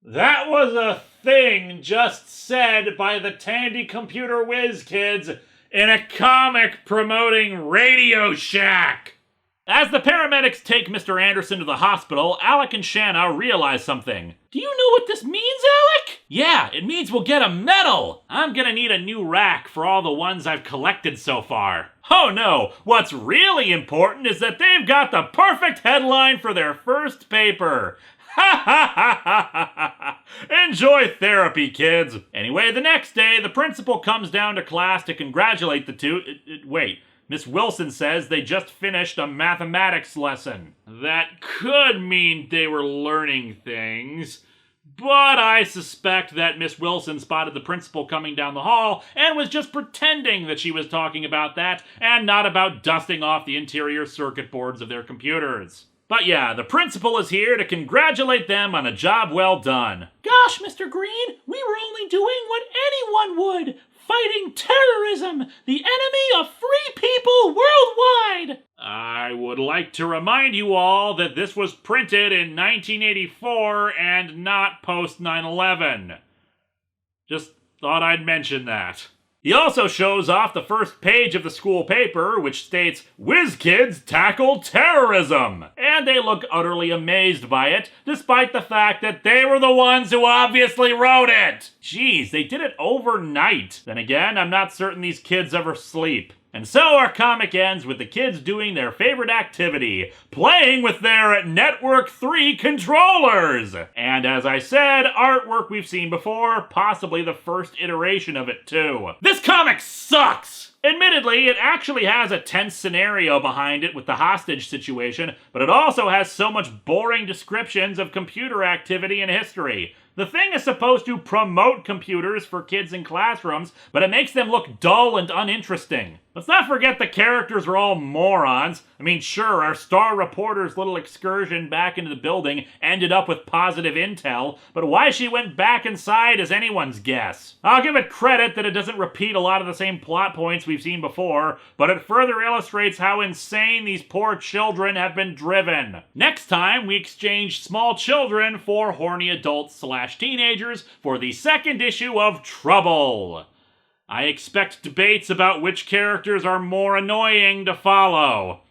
That was a thing just said by the Tandy Computer Whiz kids in a comic promoting Radio Shack. As the paramedics take Mr. Anderson to the hospital, Alec and Shanna realize something.
Do you know what this means, Alec?
Yeah, it means we'll get a medal. I'm gonna need a new rack for all the ones I've collected so far. Oh no, what's really important is that they've got the perfect headline for their first paper. Ha ha ha ha ha ha! Enjoy therapy, kids! Anyway, the next day, the principal comes down to class to congratulate the two. Wait, Miss Wilson says they just finished a mathematics lesson. That could mean they were learning things. But I suspect that Miss Wilson spotted the principal coming down the hall and was just pretending that she was talking about that and not about dusting off the interior circuit boards of their computers. But yeah, the principal is here to congratulate them on a job well done.
Gosh, Mr. Green, we were only doing what anyone would. Fighting terrorism, the enemy of free people worldwide!
I would like to remind you all that this was printed in 1984 and not post 9/11. Just thought I'd mention that. He also shows off the first page of the school paper, which states, "Whiz kids tackle terrorism!" And they look utterly amazed by it, despite the fact that they were the ones who obviously wrote it! Jeez, they did it overnight. Then again, I'm not certain these kids ever sleep. And so our comic ends with the kids doing their favorite activity, playing with their Network 3 controllers! And as I said, artwork we've seen before, possibly the first iteration of it too. This comic sucks! Admittedly, it actually has a tense scenario behind it with the hostage situation, but it also has so much boring descriptions of computer activity and history. The thing is supposed to promote computers for kids in classrooms, but it makes them look dull and uninteresting. Let's not forget the characters are all morons. I mean, sure, our star reporter's little excursion back into the building ended up with positive intel, but why she went back inside is anyone's guess. I'll give it credit that it doesn't repeat a lot of the same plot points we've seen before, but it further illustrates how insane these poor children have been driven. Next time, we exchange small children for horny adults/teenagers for the second issue of Trouble. I expect debates about which characters are more annoying to follow.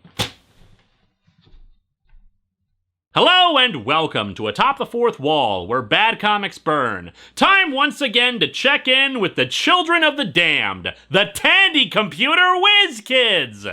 Hello and welcome to Atop the Fourth Wall, where bad comics burn. Time once again to check in with the children of the damned, the Tandy Computer Whiz kids.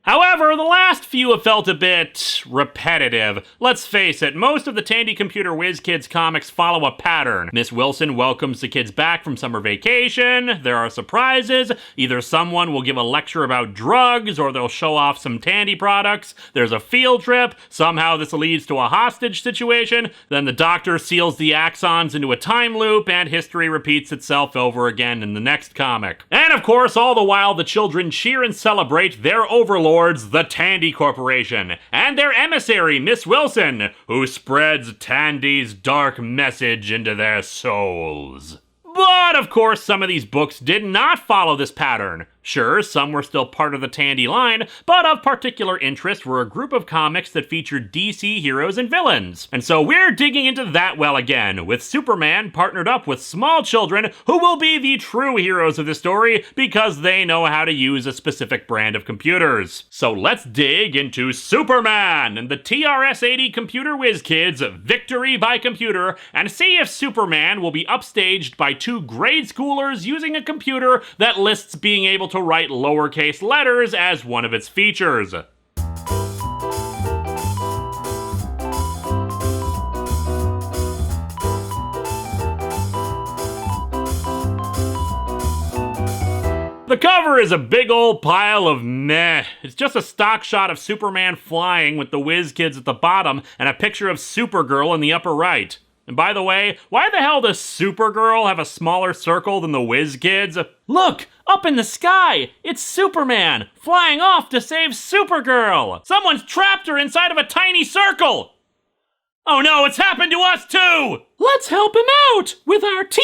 However, the last few have felt a bit repetitive. Let's face it, most of the Tandy Computer Whiz Kids comics follow a pattern. Miss Wilson welcomes the kids back from summer vacation, there are surprises, either someone will give a lecture about drugs, or they'll show off some Tandy products, there's a field trip, somehow this leads to a hostage situation, then the doctor seals the axons into a time loop, and history repeats itself over again in the next comic. And of course, all the while the children cheer and celebrate their overlord, the Tandy Corporation, and their emissary, Miss Wilson, who spreads Tandy's dark message into their souls. But, of course, some of these books did not follow this pattern. Sure, some were still part of the Tandy line, but of particular interest were a group of comics that featured DC heroes and villains. And so we're digging into that well again, with Superman partnered up with small children who will be the true heroes of the story because they know how to use a specific brand of computers. So let's dig into Superman and the TRS-80 Computer Whiz Kids Victory by Computer and see if Superman will be upstaged by two grade schoolers using a computer that lists being able to write lowercase letters as one of its features. The cover is a big old pile of meh. It's just a stock shot of Superman flying with the Whiz kids at the bottom and a picture of Supergirl in the upper right. And by the way, why the hell does Supergirl have a smaller circle than the Whiz kids? Look! Up in the sky! It's Superman, flying off to save Supergirl! Someone's trapped her inside of a tiny circle! Oh no, it's happened to us too! Let's help him out with our TRS-80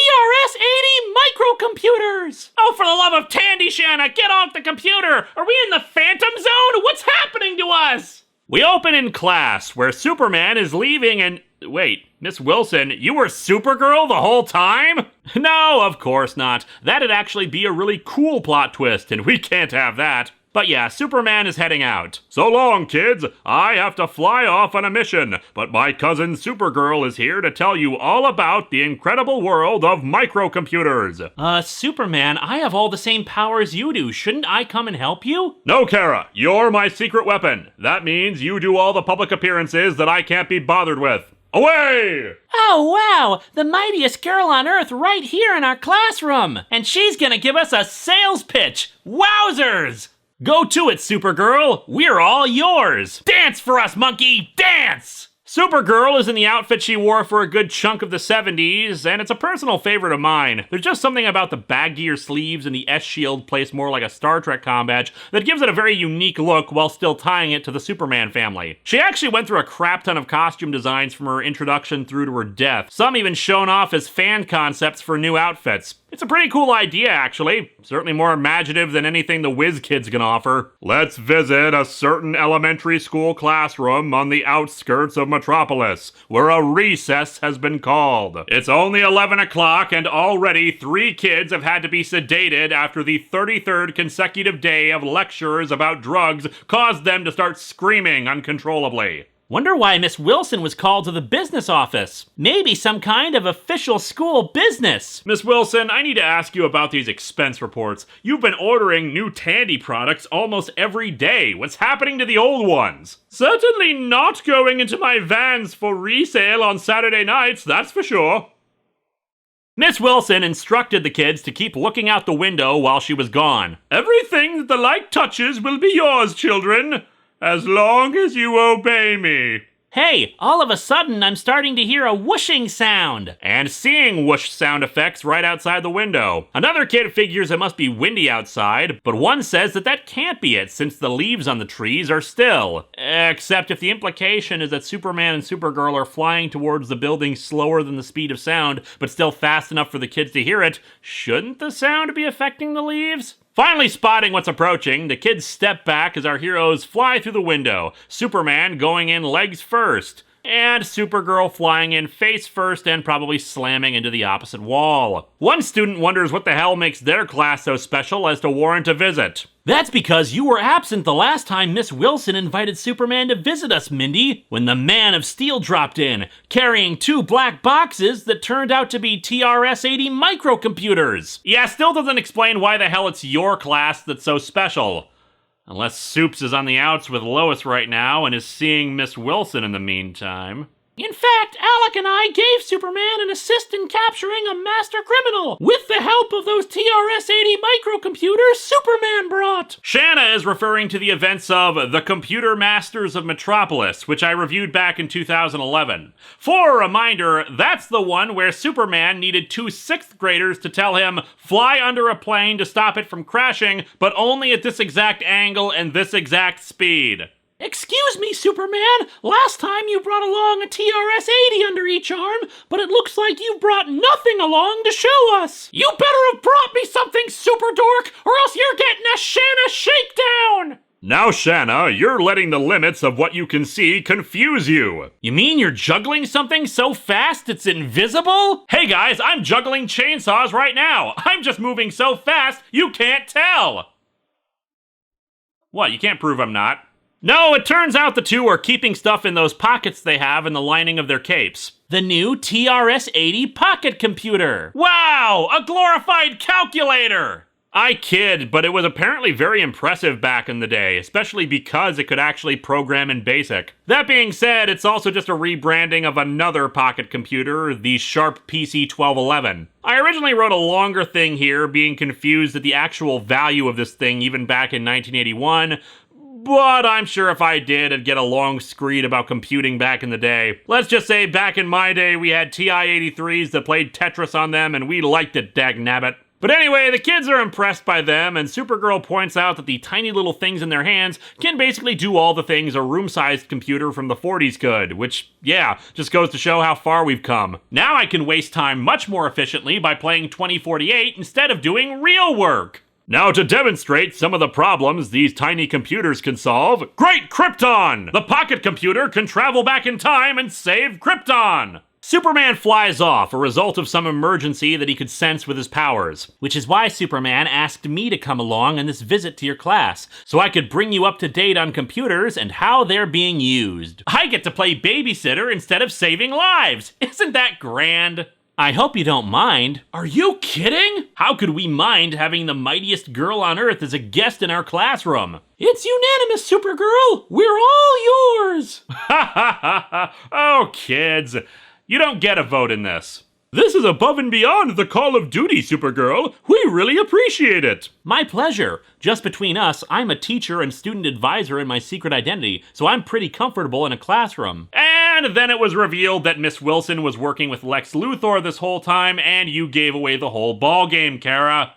microcomputers! Oh, for the love of Tandy, Shanna, get off the computer! Are we in the Phantom Zone? What's happening to us? We open in class, where Superman is leaving and... Wait, Miss Wilson, you were Supergirl the whole time? No, of course not. That'd actually be a really cool plot twist, and we can't have that. But yeah, Superman is heading out. So long, kids. I have to fly off on a mission, but my cousin Supergirl is here to tell you all about the incredible world of microcomputers.
Superman, I have all the same powers you do. Shouldn't I come and help you?
No, Kara. You're my secret weapon. That means you do all the public appearances that I can't be bothered with. Away!
Oh, wow! The mightiest girl on Earth right here in our classroom! And she's gonna give us a sales pitch! Wowzers! Go to it, Supergirl! We're all yours! Dance for us, monkey! Dance! Supergirl is in the outfit she wore for a good chunk of the 70s, and it's a personal favorite of mine. There's just something about the baggier sleeves and the S-shield placed more like a Star Trek comm badge that gives it a very unique look while still tying it to the Superman family. She actually went through a crap ton of costume designs from her introduction through to her death, some even shown off as fan concepts for new outfits. It's a pretty cool idea, actually. Certainly more imaginative than anything the Whiz kids can offer. Let's visit a certain elementary school classroom on the outskirts of Metropolis, where a recess has been called. It's only 11 o'clock and already 3 kids have had to be sedated after the 33rd consecutive day of lectures about drugs caused them to start screaming uncontrollably. Wonder why Miss Wilson was called to the business office. Maybe some kind of official school business.
Miss Wilson, I need to ask you about these expense reports. You've been ordering new Tandy products almost every day. What's happening to the old ones? Certainly not going into my vans for resale on Saturday nights, that's for sure.
Miss Wilson instructed the kids to keep looking out the window while she was gone.
Everything that the light touches will be yours, children. As long as you obey me.
Hey, all of a sudden I'm starting to hear a whooshing sound.
And seeing whoosh sound effects right outside the window. Another kid figures it must be windy outside, but one says that can't be it since the leaves on the trees are still. Except if the implication is that Superman and Supergirl are flying towards the building slower than the speed of sound, but still fast enough for the kids to hear it, shouldn't the sound be affecting the leaves? Finally spotting what's approaching, the kids step back as our heroes fly through the window, Superman going in legs first, and Supergirl flying in face first and probably slamming into the opposite wall. One student wonders what the hell makes their class so special as to warrant a visit.
That's because you were absent the last time Miss Wilson invited Superman to visit us, Mindy, when the Man of Steel dropped in, carrying 2 black boxes that turned out to be TRS-80 microcomputers.
Yeah, still doesn't explain why the hell it's your class that's so special. Unless Soups is on the outs with Lois right now and is seeing Miss Wilson in the meantime.
In fact, Alec and I gave Superman an assist in capturing a master criminal with the help of those TRS-80 microcomputers Superman brought.
Shanna is referring to the events of The Computer Masters of Metropolis, which I reviewed back in 2011. For a reminder, that's the one where Superman needed 2 6th graders to tell him, fly under a plane to stop it from crashing, but only at this exact angle and this exact speed.
Excuse me, Superman. Last time you brought along a TRS-80 under each arm, but it looks like you brought nothing along to show us. You better have brought me something, super dork, or else you're getting a Shanna shakedown.
Now, Shanna, you're letting the limits of what you can see confuse you.
You mean you're juggling something so fast it's invisible?
Hey guys, I'm juggling chainsaws right now. I'm just moving so fast you can't tell. What, you can't prove I'm not? No, it turns out the two are keeping stuff in those pockets they have in the lining of their capes.
The new TRS-80 pocket computer.
Wow, a glorified calculator! I kid, but it was apparently very impressive back in the day, especially because it could actually program in BASIC. That being said, it's also just a rebranding of another pocket computer, the Sharp PC 1211. I originally wrote a longer thing here, being confused at the actual value of this thing even back in 1981, but I'm sure if I did, I'd get a long screed about computing back in the day. Let's just say back in my day, we had TI-83s that played Tetris on them, and we liked it, dagnabbit. But anyway, the kids are impressed by them, and Supergirl points out that the tiny little things in their hands can basically do all the things a room-sized computer from the 40s could, which, yeah, just goes to show how far we've come. Now I can waste time much more efficiently by playing 2048 instead of doing real work. Now to demonstrate some of the problems these tiny computers can solve, Great Krypton! The pocket computer can travel back in time and save Krypton! Superman flies off, a result of some emergency that he could sense with his powers.
Which is why Superman asked me to come along on this visit to your class, so I could bring you up to date on computers and how they're being used.
I get to play babysitter instead of saving lives! Isn't that grand?
I hope you don't mind.
Are you kidding? How could we mind having the mightiest girl on Earth as a guest in our classroom?
It's unanimous, Supergirl! We're all yours!
Ha ha ha ha! Oh, kids. You don't get a vote in this. This is above and beyond the call of duty, Supergirl. We really appreciate it.
My pleasure. Just between us, I'm a teacher and student advisor in my secret identity, so I'm pretty comfortable in a classroom.
And then it was revealed that Miss Wilson was working with Lex Luthor this whole time, and you gave away the whole ballgame, Kara.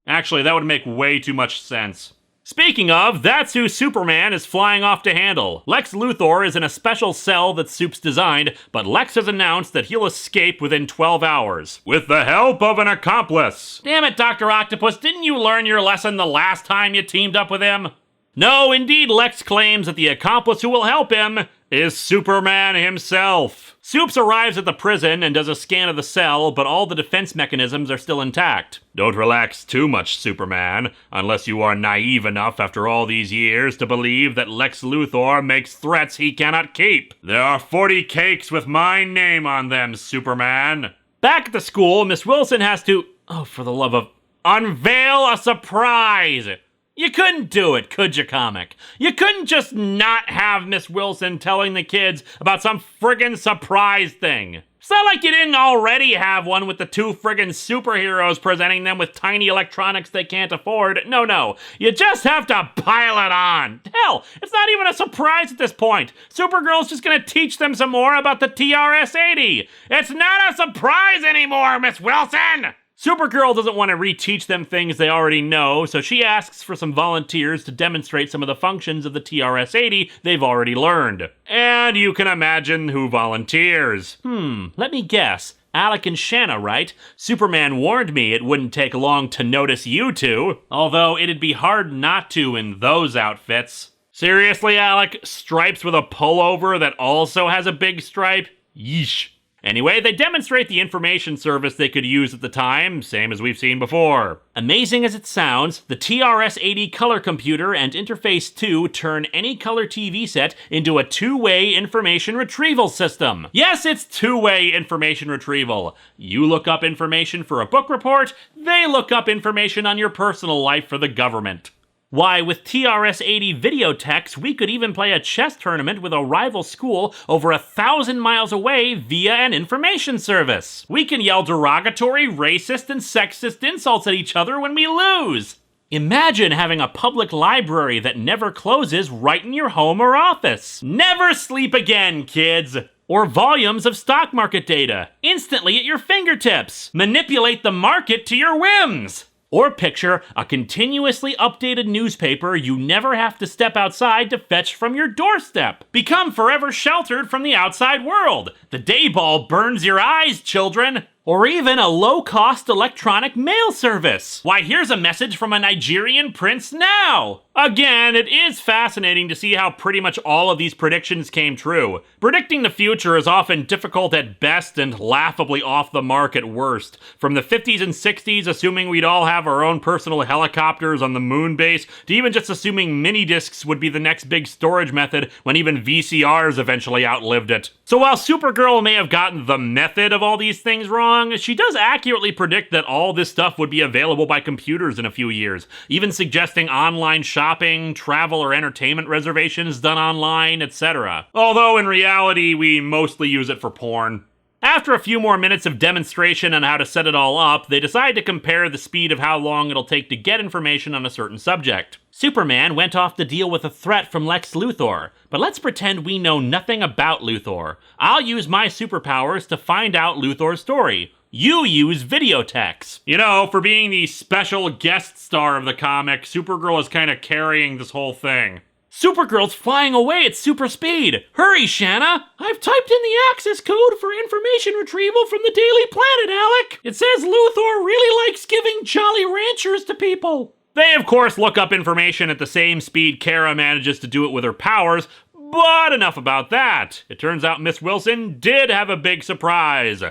Actually, that would make way too much sense. Speaking of, that's who Superman is flying off to handle. Lex Luthor is in a special cell that Supes designed, but Lex has announced that he'll escape within 12 hours. With the help of an accomplice.
Damn it, Dr. Octopus, didn't you learn your lesson the last time you teamed up with him?
No, indeed, Lex claims that the accomplice who will help him is Superman himself. Supes arrives at the prison and does a scan of the cell, but all the defense mechanisms are still intact. Don't relax too much, Superman, unless you are naive enough after all these years to believe that Lex Luthor makes threats he cannot keep. There are 40 cakes with my name on them, Superman. Back at the school, Miss Wilson has to, oh, for the love of, unveil a surprise. You couldn't do it, could you, comic? You couldn't just not have Miss Wilson telling the kids about some friggin' surprise thing. It's not like you didn't already have one with the two friggin' superheroes presenting them with tiny electronics they can't afford. No, you just have to pile it on. Hell, it's not even a surprise at this point. Supergirl's just gonna teach them some more about the TRS-80. It's not a surprise anymore, Miss Wilson! Supergirl doesn't want to reteach them things they already know, so she asks for some volunteers to demonstrate some of the functions of the TRS-80 they've already learned. And you can imagine who volunteers.
Let me guess. Alec and Shanna, right?
Superman warned me it wouldn't take long to notice you two, although it'd be hard not to in those outfits. Seriously, Alec? Stripes with a pullover that also has a big stripe? Yeesh. Anyway, they demonstrate the information service they could use at the time, same as we've seen before.
Amazing as it sounds, the TRS-80 color computer and Interface 2 turn any color TV set into a two-way information retrieval system.
Yes, it's two-way information retrieval. You look up information for a book report, they look up information on your personal life for the government.
Why, with TRS-80 videotechs, we could even play a chess tournament with a rival school over 1,000 miles away via an information service.
We can yell derogatory, racist, and sexist insults at each other when we lose.
Imagine having a public library that never closes right in your home or office.
Never sleep again, kids.
Or volumes of stock market data, instantly at your fingertips.
Manipulate the market to your whims.
Or picture a continuously updated newspaper you never have to step outside to fetch from your doorstep.
Become forever sheltered from the outside world. The dayball burns your eyes, children.
Or even a low-cost electronic mail service.
Why, here's a message from a Nigerian prince now. Again, it is fascinating to see how pretty much all of these predictions came true. Predicting the future is often difficult at best and laughably off the mark at worst. From the 50s and 60s, assuming we'd all have our own personal helicopters on the moon base, to even just assuming mini-discs would be the next big storage method when even VCRs eventually outlived it. So while Supergirl may have gotten the method of all these things wrong,
wrong, she does accurately predict that all this stuff would be available by computers in a few years, even suggesting online shopping, travel or entertainment reservations done online, etc. Although in reality, we mostly use it for porn. After a few more minutes of demonstration on how to set it all up, they decide to compare the speed of how long it'll take to get information on a certain subject. Superman went off to deal with a threat from Lex Luthor, but let's pretend we know nothing about Luthor. I'll use my superpowers to find out Luthor's story. You use videotex. You know, for being the special guest star of the comic, Supergirl is kind of carrying this whole thing. Supergirl's flying away at super speed. Hurry, Shanna! I've typed in the access code for information retrieval from the Daily Planet, Alec. It says Luthor really likes giving Jolly Ranchers to people. They, of course, look up information at the same speed Kara manages to do it with her powers, but enough about that. It turns out Miss Wilson did have a big surprise.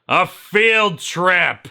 A field trip.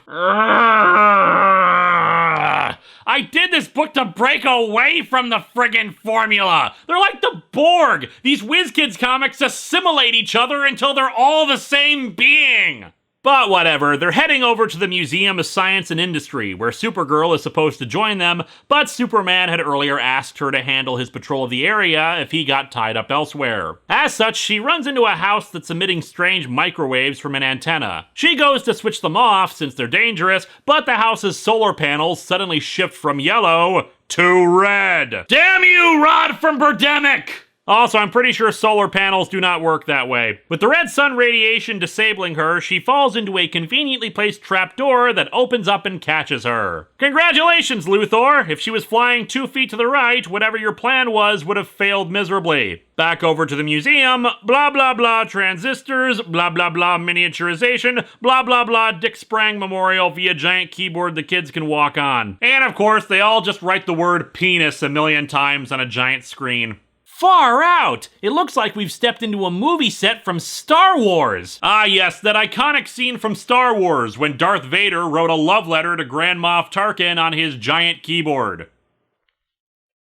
I did this book to break away from the friggin' formula. They're like the Borg. These Whiz Kids comics assimilate each other until they're all the same being. But whatever, they're heading over to the Museum of Science and Industry, where Supergirl is supposed to join them, but Superman had earlier asked her to handle his patrol of the area if he got tied up elsewhere. As such, she runs into a house that's emitting strange microwaves from an antenna. She goes to switch them off since they're dangerous, but the house's solar panels suddenly shift from yellow to red. Damn you, Rod from Birdemic! Also, I'm pretty sure solar panels do not work that way. With the red sun radiation disabling her, she falls into a conveniently placed trapdoor that opens up and catches her. Congratulations, Luthor! If she was flying 2 feet to the right, whatever your plan was would have failed miserably. Back over to the museum, blah blah blah transistors, blah blah blah miniaturization, blah blah blah Dick Sprang Memorial via giant keyboard the kids can walk on. And of course, they all just write the word penis a million times on a giant screen. Far out! It looks like we've stepped into a movie set from Star Wars. Ah yes, that iconic scene from Star Wars when Darth Vader wrote a love letter to Grand Moff Tarkin on his giant keyboard.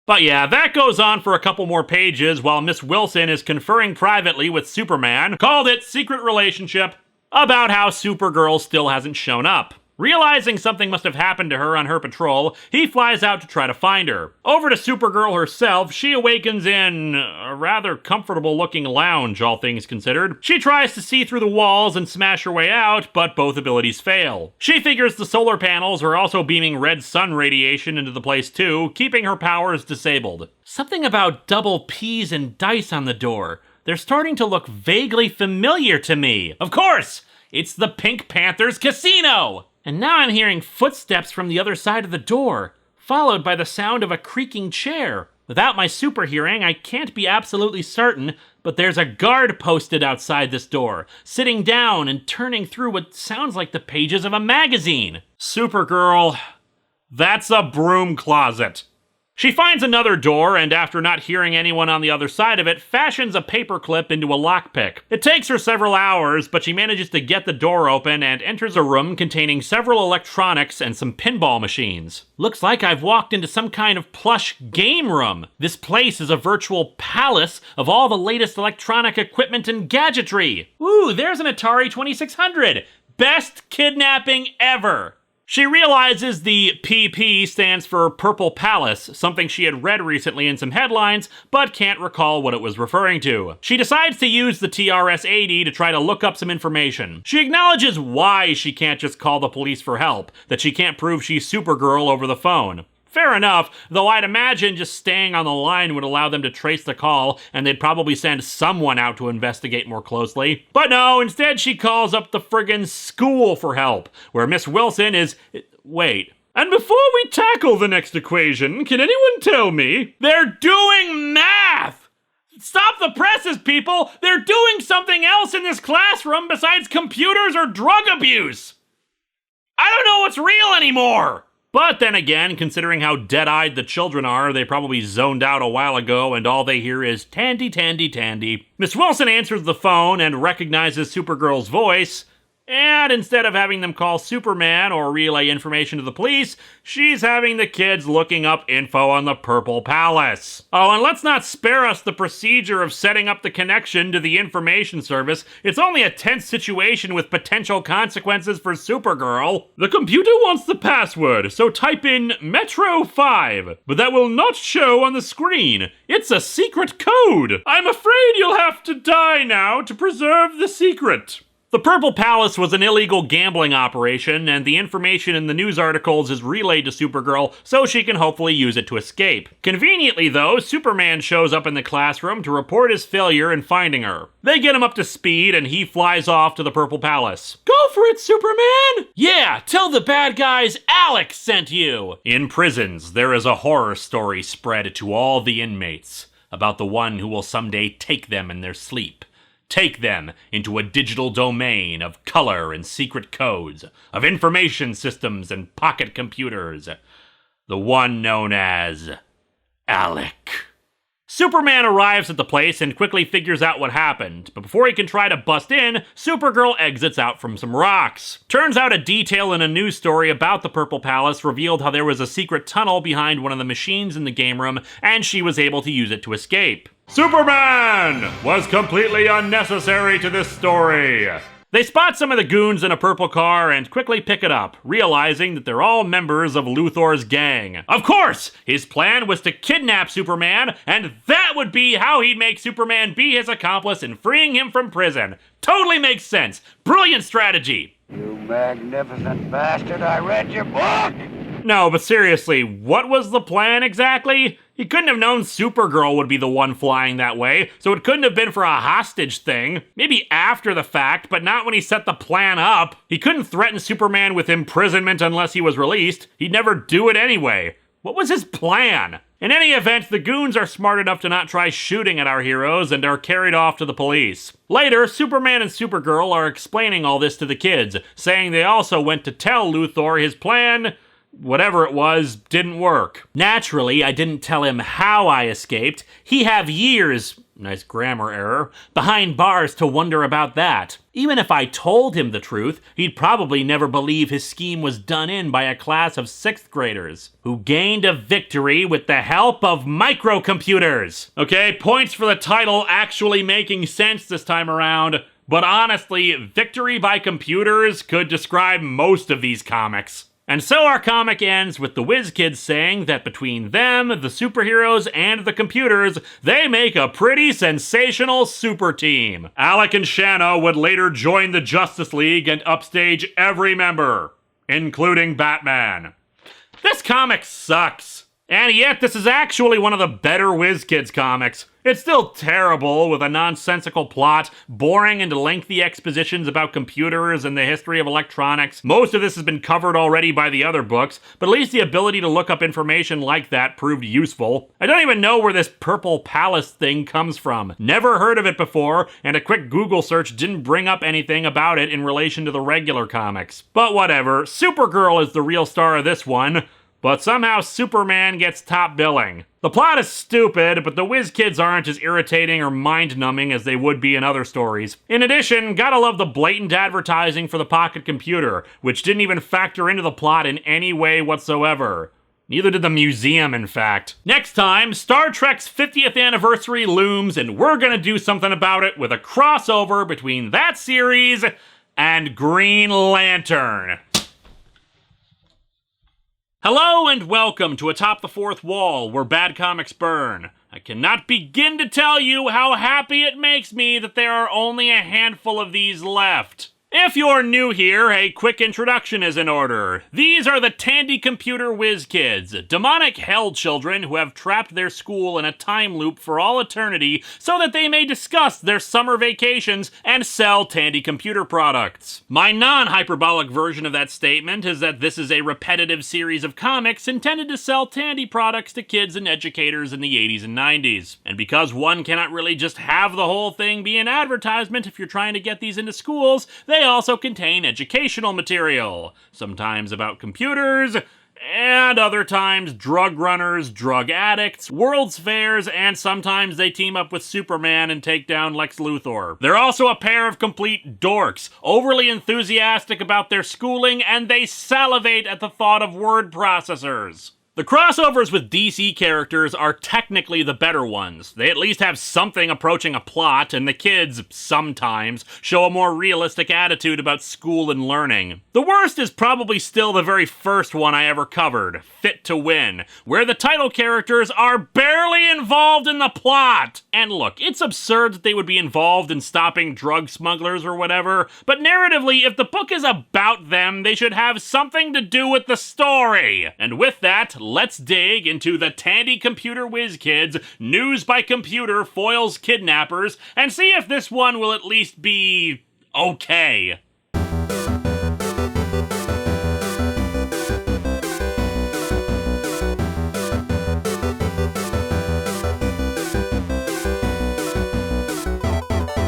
But yeah, that goes on for a couple more pages while Miss Wilson is conferring privately with Superman, called it Secret Relationship, about how Supergirl still hasn't shown up. Realizing something must have happened to her on her patrol, he flies out to try to find her. Over to Supergirl herself, she awakens in a rather comfortable-looking lounge, all things considered. She tries to see through the walls and smash her way out, but both abilities fail. She figures the solar panels are also beaming red sun radiation into the place too, keeping her powers disabled. Something about double P's and dice on the door. They're starting to look vaguely familiar to me. Of course! It's the Pink Panthers Casino! And now I'm hearing footsteps from the other side of the door, followed by the sound of a creaking chair. Without my super hearing, I can't be absolutely certain, but there's a guard posted outside this door, sitting down and turning through what sounds like the pages of a magazine. Supergirl, that's a broom closet. She finds another door, and after not hearing anyone on the other side of it, fashions a paperclip into a lockpick. It takes her several hours, but she manages to get the door open and enters a room containing several electronics and some pinball machines. Looks like I've walked into some kind of plush game room. This place is a virtual palace of all the latest electronic equipment and gadgetry. Ooh, there's an Atari 2600! Best kidnapping ever! She realizes the PP stands for Purple Palace, something she had read recently in some headlines, but can't recall what it was referring to. She decides to use the TRS-80 to try to look up some information. She acknowledges why she can't just call the police for help, that she can't prove she's Supergirl over the phone. Fair enough, though I'd imagine just staying on the line would allow them to trace the call, and they'd probably send someone out to investigate more closely. But no, instead she calls up the friggin' school for help, where Miss Wilson is... Wait. And before we tackle the next equation, can anyone tell me? They're doing math! Stop the presses, people! They're doing something else in this classroom besides computers or drug abuse! I don't know what's real anymore! But then again, considering how dead-eyed the children are, they probably zoned out a while ago and all they hear is Tandy, Tandy, Tandy. Miss Wilson answers the phone and recognizes Supergirl's voice. And instead of having them call Superman or relay information to the police, she's having the kids looking up info on the Purple Palace. Oh, and let's not spare us the procedure of setting up the connection to the information service. It's only a tense situation with potential consequences for Supergirl. The computer wants the password, so type in Metro 5, but that will not show on the screen. It's a secret code. I'm afraid you'll have to die now to preserve the secret. The Purple Palace was an illegal gambling operation, and the information in the news articles is relayed to Supergirl so she can hopefully use it to escape. Conveniently, though, Superman shows up in the classroom to report his failure in finding her. They get him up to speed, and he flies off to the Purple Palace. Go for it, Superman! Yeah, tell the bad guys Alex sent you! In prisons, there is a horror story spread to all the inmates about the one who will someday take them in their sleep. Take them into a digital domain of color and secret codes, of information systems and pocket computers. The one known as Alec. Superman arrives at the place and quickly figures out what happened, but before he can try to bust in, Supergirl exits out from some rocks. Turns out a detail in a news story about the Purple Palace revealed how there was a secret tunnel behind one of the machines in the game room, and she was able to use it to escape. Superman was completely unnecessary to this story. They spot some of the goons in a purple car and quickly pick it up, realizing that they're all members of Luthor's gang. Of course, his plan was to kidnap Superman, and that would be how he'd make Superman be his accomplice in freeing him from prison. Totally makes sense. Brilliant strategy.
You magnificent bastard, I read your book!
No, but seriously, what was the plan exactly? He couldn't have known Supergirl would be the one flying that way, so it couldn't have been for a hostage thing. Maybe after the fact, but not when he set the plan up. He couldn't threaten Superman with imprisonment unless he was released. He'd never do it anyway. What was his plan? In any event, the goons are smart enough to not try shooting at our heroes and are carried off to the police. Later, Superman and Supergirl are explaining all this to the kids, saying they also went to tell Luthor his plan. Whatever it was, didn't work. Naturally, I didn't tell him how I escaped. He have years, nice grammar error, behind bars to wonder about that. Even if I told him the truth, he'd probably never believe his scheme was done in by a class of 6th graders, who gained a victory with the help of microcomputers. Okay, points for the title actually making sense this time around. But honestly, victory by computers could describe most of these comics. And so our comic ends with the Whiz kids saying that between them, the superheroes, and the computers, they make a pretty sensational super team. Alec and Shanna would later join the Justice League and upstage every member, including Batman. This comic sucks. And yet this is actually one of the better Whiz Kids comics. It's still terrible, with a nonsensical plot, boring and lengthy expositions about computers and the history of electronics. Most of this has been covered already by the other books, but at least the ability to look up information like that proved useful. I don't even know where this Purple Palace thing comes from. Never heard of it before, and a quick Google search didn't bring up anything about it in relation to the regular comics. But whatever, Supergirl is the real star of this one. But somehow Superman gets top billing. The plot is stupid, but the Whiz Kids aren't as irritating or mind-numbing as they would be in other stories. In addition, gotta love the blatant advertising for the pocket computer, which didn't even factor into the plot in any way whatsoever. Neither did the museum, in fact. Next time, Star Trek's 50th anniversary looms, and we're gonna do something about it with a crossover between that series and Green Lantern. Hello and welcome to Atop the Fourth Wall, where bad comics burn. I cannot begin to tell you how happy it makes me that there are only a handful of these left. If you're new here, a quick introduction is in order. These are the Tandy computer Whiz Kids, demonic hell children who have trapped their school in a time loop for all eternity so that they may discuss their summer vacations and sell Tandy computer products. My non-hyperbolic version of that statement is that this is a repetitive series of comics intended to sell Tandy products to kids and educators in the 80s and 90s. And because one cannot really just have the whole thing be an advertisement if you're trying to get these into schools, they also contain educational material, sometimes about computers, and other times drug runners, drug addicts, World's Fairs, and sometimes they team up with Superman and take down Lex Luthor. They're also a pair of complete dorks, overly enthusiastic about their schooling, and they salivate at the thought of word processors. The crossovers with DC characters are technically the better ones. They at least have something approaching a plot, and the kids, sometimes, show a more realistic attitude about school and learning. The worst is probably still the very first one I ever covered, Fit to Win, where the title characters are barely involved in the plot! And look, it's absurd that they would be involved in stopping drug smugglers or whatever, but narratively, if the book is about them, they should have something to do with the story! And with that, let's dig into the Tandy Computer Whiz Kids News by Computer Foils Kidnappers and see if this one will at least be okay.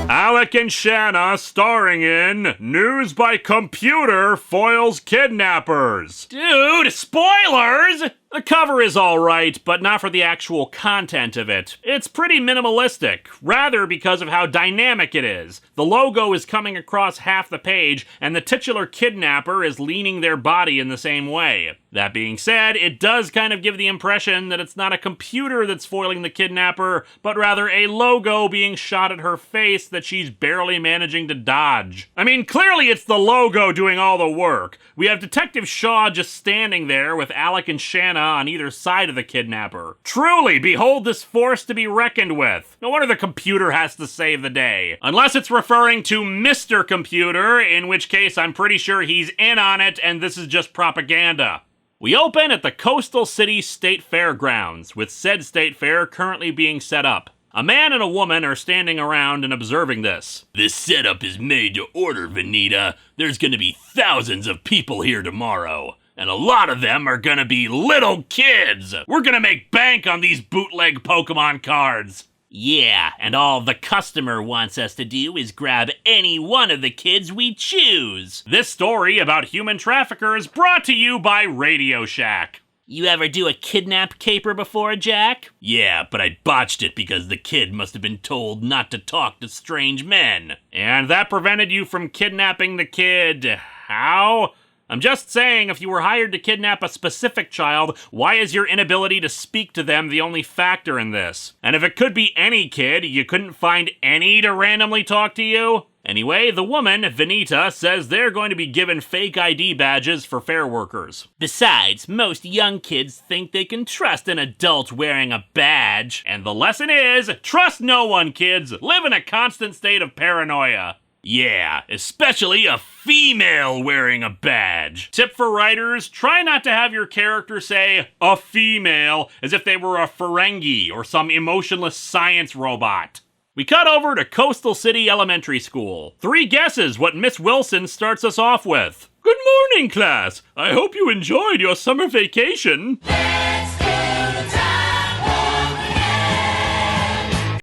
Alec and Shanna starring in News by Computer Foils Kidnappers. Dude, spoilers! The cover is alright, but not for the actual content of it. It's pretty minimalistic, rather because of how dynamic it is. The logo is coming across half the page, and the titular kidnapper is leaning their body in the same way. That being said, it does kind of give the impression that it's not a computer that's foiling the kidnapper, but rather a logo being shot at her face that she's barely managing to dodge. I mean, clearly it's the logo doing all the work. We have Detective Shaw just standing there with Alec and Shanna on either side of the kidnapper. Truly, behold this force to be reckoned with. No wonder the computer has to save the day. Unless it's referring to Mr. Computer, in which case I'm pretty sure he's in on it and this is just propaganda. We open at the Coastal City State Fairgrounds, with said state fair currently being set up. A man and a woman are standing around and observing this.
This setup is made to order, Vanita. There's gonna be thousands of people here tomorrow. And a lot of them are gonna be little kids! We're gonna make bank on these bootleg Pokemon cards! Yeah, and all the customer wants us to do is grab any one of the kids we choose!
This story about human traffickers brought to you by Radio Shack.
You ever do a kidnap caper before, Jack? Yeah, but I botched it because the kid must have been told not to talk to strange men.
And that prevented you from kidnapping the kid. How? I'm just saying, if you were hired to kidnap a specific child, why is your inability to speak to them the only factor in this? And if it could be any kid, you couldn't find any to randomly talk to you? Anyway, the woman, Vanita, says they're going to be given fake ID badges for fair workers.
Besides, most young kids think they can trust an adult wearing a badge.
And the lesson is, trust no one, kids. Live in a constant state of paranoia.
Yeah, especially a female wearing a badge.
Tip for writers, try not to have your character say, a female, as if they were a Ferengi or some emotionless science robot. We cut over to Coastal City Elementary School. 3 guesses what Miss Wilson starts us off with. Good morning, class. I hope you enjoyed your summer vacation.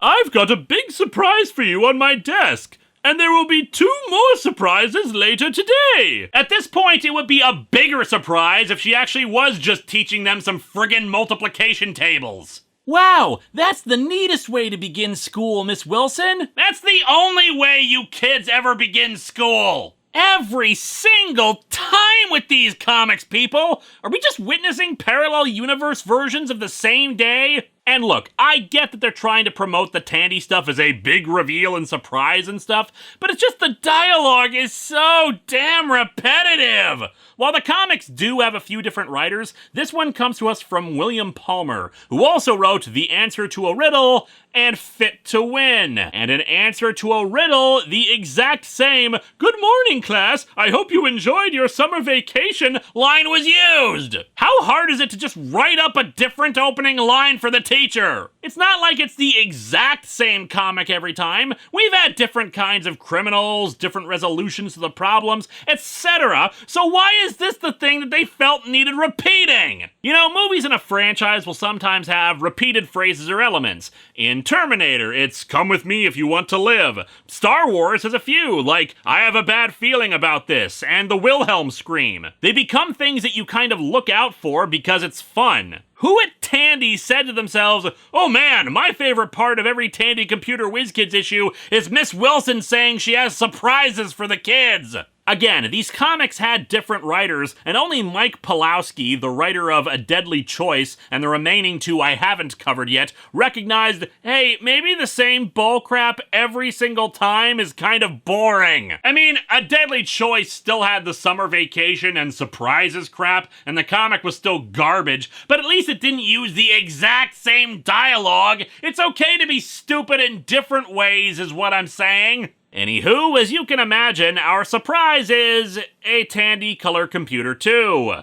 I've got a big surprise for you on my desk. And there will be 2 more surprises later today. At this point, it would be a bigger surprise if she actually was just teaching them some friggin' multiplication tables.
Wow, that's the neatest way to begin school, Miss Wilson.
That's the only way you kids ever begin school.
Every single time with these comics, people! Are we just witnessing parallel universe versions of the same day?
And look, I get that they're trying to promote the Tandy stuff as a big reveal and surprise and stuff, but it's just the dialogue is so damn repetitive! While the comics do have a few different writers, this one comes to us from William Palmer, who also wrote The Answer to a Riddle and Fit to Win. And in Answer to a Riddle, the exact same, "Good morning, class, I hope you enjoyed your summer vacation" line was used. How hard is it to just write up a different opening line for the teacher? It's not like it's the exact same comic every time. We've had different kinds of criminals, different resolutions to the problems, etc. So why is this the thing that they felt needed repeating? You know, movies in a franchise will sometimes have repeated phrases or elements. In Terminator, it's "come with me if you want to live." Star Wars has a few, like "I have a bad feeling about this," and the Wilhelm scream. mainstream. They become things that you kind of look out for because it's fun. Who at Tandy said to themselves, "Oh man, my favorite part of every Tandy Computer Whiz Kids issue is Miss Wilson saying she has surprises for the kids"? Again, these comics had different writers, and only Mike Pawlowski, the writer of A Deadly Choice, and the remaining two I haven't covered yet, recognized, hey, maybe the same bullcrap every single time is kind of boring. I mean, A Deadly Choice still had the summer vacation and surprises crap, and the comic was still garbage, but at least it didn't use the exact same dialogue. It's okay to be stupid in different ways, is what I'm saying. Anywho, as you can imagine, our surprise is a Tandy Color Computer 2,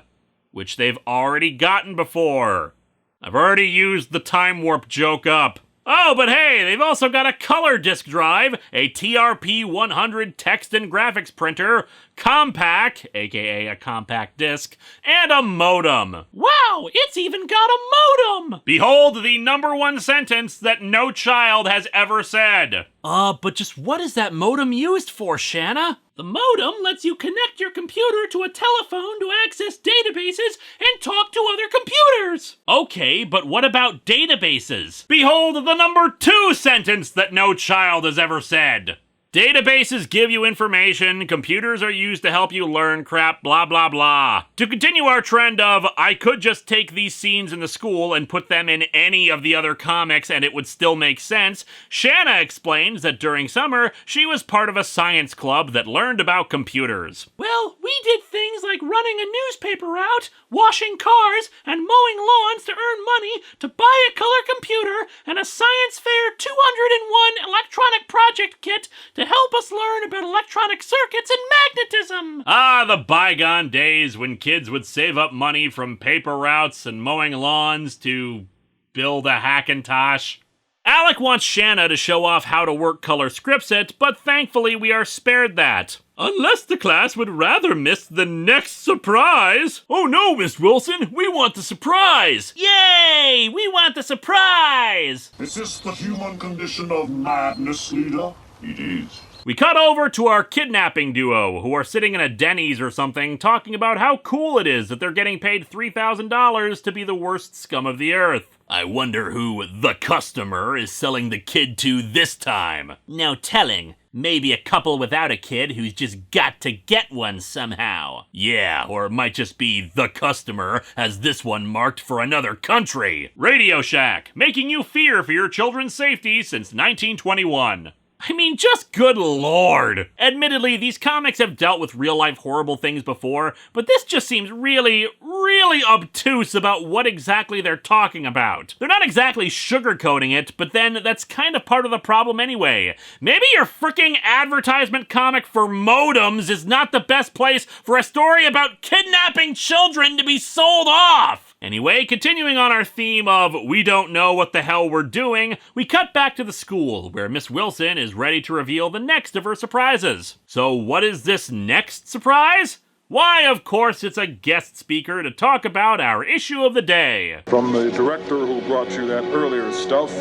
which they've already gotten before. I've already used the time warp joke up. Oh, but hey, they've also got a color disk drive, a TRP 100 text and graphics printer, compact, aka a compact disc, and a modem. Wow, it's even got a modem! Behold the #1 sentence that no child has ever said. But just what is that modem used for, Shanna? The modem lets you connect your computer to a telephone to access databases and talk to other computers. Okay, but what about databases? Behold the #2 sentence that no child has ever said. Databases give you information, computers are used to help you learn crap, blah blah blah. To continue our trend of, I could just take these scenes in the school and put them in any of the other comics and it would still make sense, Shanna explains that during summer, she was part of a science club that learned about computers. Well, we did things like running a newspaper route, washing cars, and mowing lawns to earn money to buy a color computer and a Science Fair 201 electronic project kit to help us learn about electronic circuits and magnetism. Ah, the bygone days when kids would save up money from paper routes and mowing lawns to build a Hackintosh. Alec wants Shanna to show off how to work Color Scriptset, but thankfully we are spared that. Unless the class would rather miss the next surprise. Oh no, Miss Wilson, we want the surprise! Yay! We want the surprise!
Is this the human condition of madness, leader? It is.
We cut over to our kidnapping duo, who are sitting in a Denny's or something, talking about how cool it is that they're getting paid $3,000 to be the worst scum of the earth. I wonder who the customer is selling the kid to this time. No telling. Maybe a couple without a kid who's just got to get one somehow. Yeah, or it might just be the customer has this one marked for another country. Radio Shack, making you fear for your children's safety since 1921. I mean, just good lord. Admittedly, these comics have dealt with real-life horrible things before, but this just seems really, really obtuse about what exactly they're talking about. They're not exactly sugarcoating it, but then that's kind of part of the problem anyway. Maybe your freaking advertisement comic for modems is not the best place for a story about kidnapping children to be sold off. Anyway, continuing on our theme of we don't know what the hell we're doing, we cut back to the school, where Miss Wilson is ready to reveal the next of her surprises. So what is this next surprise? Why, of course, it's a guest speaker to talk about our issue of the day.
From the director who brought you that earlier stuff,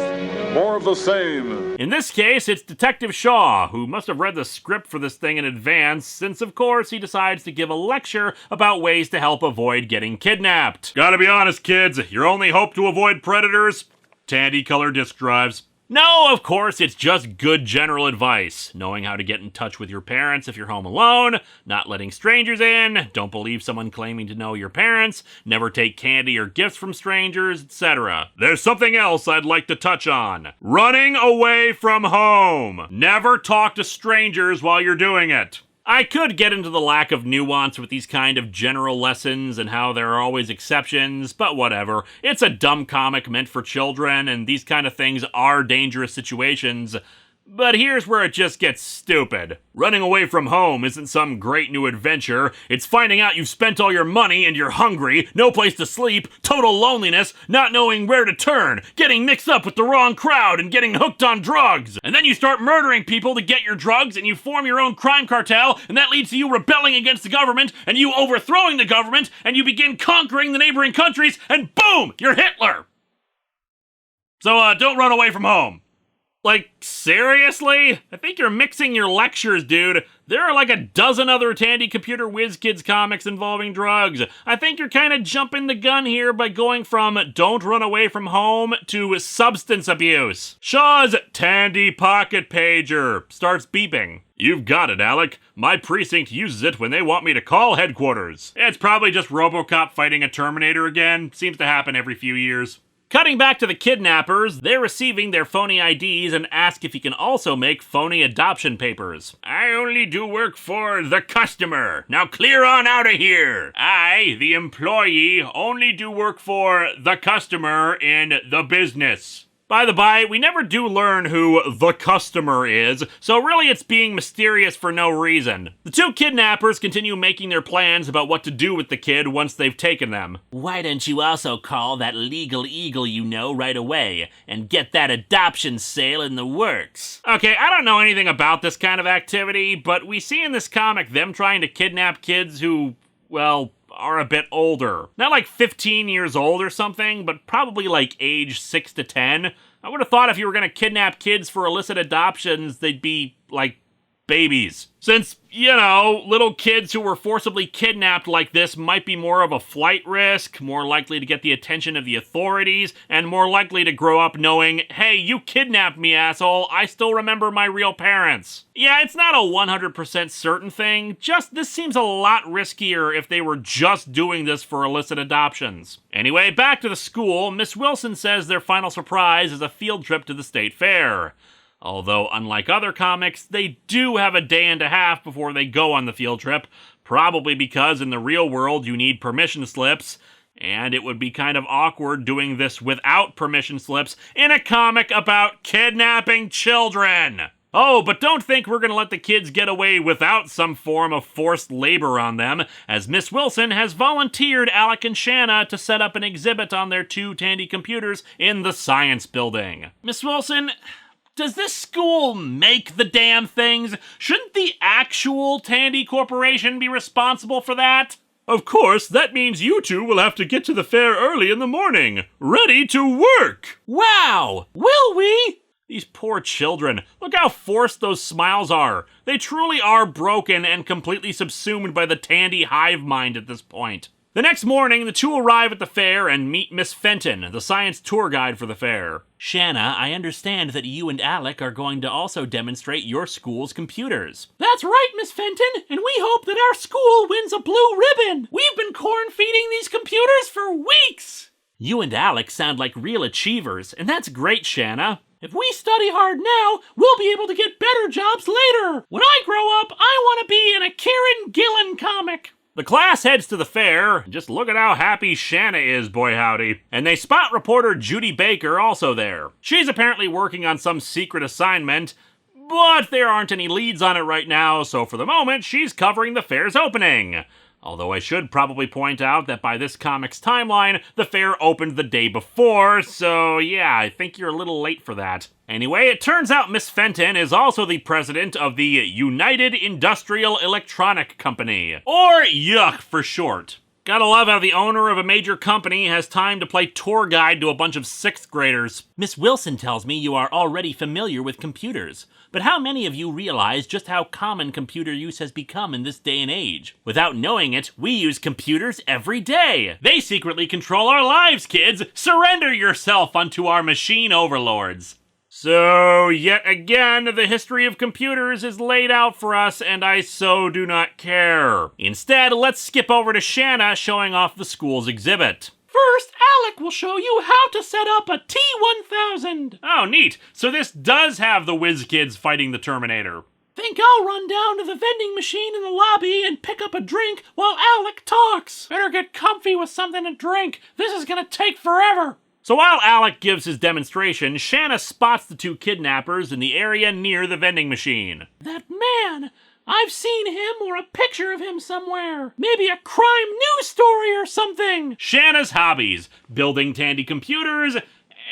more of the same.
In this case, it's Detective Shaw, who must have read the script for this thing in advance, since of course he decides to give a lecture about ways to help avoid getting kidnapped. Gotta be honest, kids, your only hope to avoid predators? Tandy color disk drives. No, of course, it's just good general advice. Knowing how to get in touch with your parents if you're home alone, not letting strangers in, don't believe someone claiming to know your parents, never take candy or gifts from strangers, etc. There's something else I'd like to touch on. Running away from home. Never talk to strangers while you're doing it. I could get into the lack of nuance with these kind of general lessons and how there are always exceptions, but whatever. It's a dumb comic meant for children, and these kind of things are dangerous situations. But here's where it just gets stupid. Running away from home isn't some great new adventure. It's finding out you've spent all your money and you're hungry, no place to sleep, total loneliness, not knowing where to turn, getting mixed up with the wrong crowd and getting hooked on drugs. And then you start murdering people to get your drugs and you form your own crime cartel, and that leads to you rebelling against the government and you overthrowing the government and you begin conquering the neighboring countries and boom, you're Hitler. So don't run away from home. Like, seriously? I think you're mixing your lectures, dude. There are like a dozen other Tandy Computer Whiz Kids comics involving drugs. I think you're kind of jumping the gun here by going from Don't Run Away from Home to substance abuse. Shaw's Tandy Pocket Pager starts beeping. You've got it, Alec. My precinct uses it when they want me to call headquarters. It's probably just RoboCop fighting a Terminator again. Seems to happen every few years. Cutting back to the kidnappers, they're receiving their phony IDs and ask if he can also make phony adoption papers. I only do work for the customer. Now clear on out of here. I, the employee, only do work for the customer in the business. By the by, we never do learn who the customer is, so really it's being mysterious for no reason. The two kidnappers continue making their plans about what to do with the kid once they've taken them. Why don't you also call that legal eagle you know right away, and get that adoption sale in the works? Okay, I don't know anything about this kind of activity, but we see in this comic them trying to kidnap kids who, well, are a bit older. Not like 15 years old or something, but probably like age 6 to 10. I would have thought if you were going to kidnap kids for illicit adoptions, they'd be like babies. Since, you know, little kids who were forcibly kidnapped like this might be more of a flight risk, more likely to get the attention of the authorities, and more likely to grow up knowing, hey, you kidnapped me, asshole, I still remember my real parents. Yeah, it's not a 100% certain thing, just this seems a lot riskier if they were just doing this for illicit adoptions. Anyway, back to the school, Miss Wilson says their final surprise is a field trip to the state fair. Although, unlike other comics, they do have a day and a half before they go on the field trip, probably because in the real world you need permission slips, and it would be kind of awkward doing this without permission slips in a comic about kidnapping children. Oh, but don't think we're gonna let the kids get away without some form of forced labor on them, as Miss Wilson has volunteered Alec and Shanna to set up an exhibit on their two Tandy computers in the science building. Miss Wilson, does this school make the damn things? Shouldn't the actual Tandy Corporation be responsible for that? Of course, that means you two will have to get to the fair early in the morning. Ready to work! Wow! Will we? These poor children. Look how forced those smiles are. They truly are broken and completely subsumed by the Tandy hive mind at this point. The next morning, the two arrive at the fair and meet Miss Fenton, the science tour guide for the fair. Shanna, I understand that you and Alec are going to also demonstrate your school's computers. That's right, Miss Fenton, and we hope that our school wins a blue ribbon. We've been corn-feeding these computers for weeks. You and Alec sound like real achievers, and that's great, Shanna. If we study hard now, we'll be able to get better jobs later. When I grow up, I want to be in a Kieran Gillen comic. The class heads to the fair. Just look at how happy Shanna is, boy howdy. And they spot reporter Judy Baker also there. She's apparently working on some secret assignment, but there aren't any leads on it right now, so for the moment, she's covering the fair's opening. Although I should probably point out that by this comic's timeline, the fair opened the day before, so yeah, I think you're a little late for that. Anyway, it turns out Miss Fenton is also the president of the United Industrial Electronic Company, or YUCK for short. Gotta love how the owner of a major company has time to play tour guide to a bunch of 6th graders. Miss Wilson tells me you are already familiar with computers. But how many of you realize just how common computer use has become in this day and age? Without knowing it, we use computers every day. They secretly control our lives, kids. Surrender yourself unto our machine overlords. So, yet again, the history of computers is laid out for us, and I so do not care. Instead, let's skip over to Shanna showing off the school's exhibit. First, Alec will show you how to set up a T-1000. Oh, neat. So this does have the Whiz Kids fighting the Terminator. Think I'll run down to the vending machine in the lobby and pick up a drink while Alec talks. Better get comfy with something to drink. This is gonna take forever. So while Alec gives his demonstration, Shanna spots the two kidnappers in the area near the vending machine. That man! I've seen him or a picture of him somewhere. Maybe a crime news story or something. Shanna's hobbies: building Tandy computers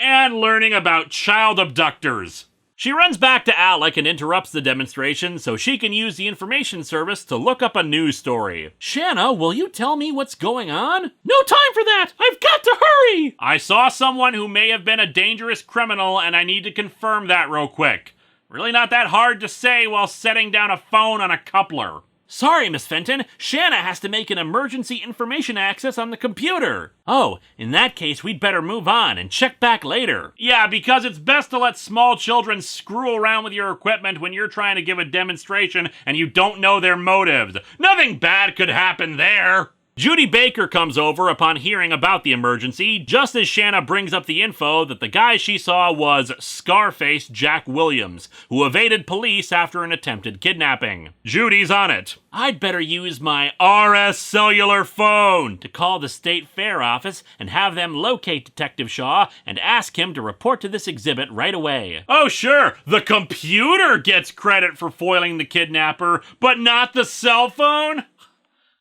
and learning about child abductors. She runs back to Alec and interrupts the demonstration so she can use the information service to look up a news story. Shanna, will you tell me what's going on? No time for that! I've got to hurry! I saw someone who may have been a dangerous criminal and I need to confirm that real quick. Really not that hard to say while setting down a phone on a coupler. Sorry, Miss Fenton. Shanna has to make an emergency information access on the computer. Oh, in that case, we'd better move on and check back later. Yeah, because it's best to let small children screw around with your equipment when you're trying to give a demonstration and you don't know their motives. Nothing bad could happen there. Judy Baker comes over upon hearing about the emergency, just as Shanna brings up the info that the guy she saw was Scarface Jack Williams, who evaded police after an attempted kidnapping. Judy's on it. I'd better use my RS cellular phone to call the state fair office and have them locate Detective Shaw and ask him to report to this exhibit right away. Oh sure, the computer gets credit for foiling the kidnapper, but not the cell phone?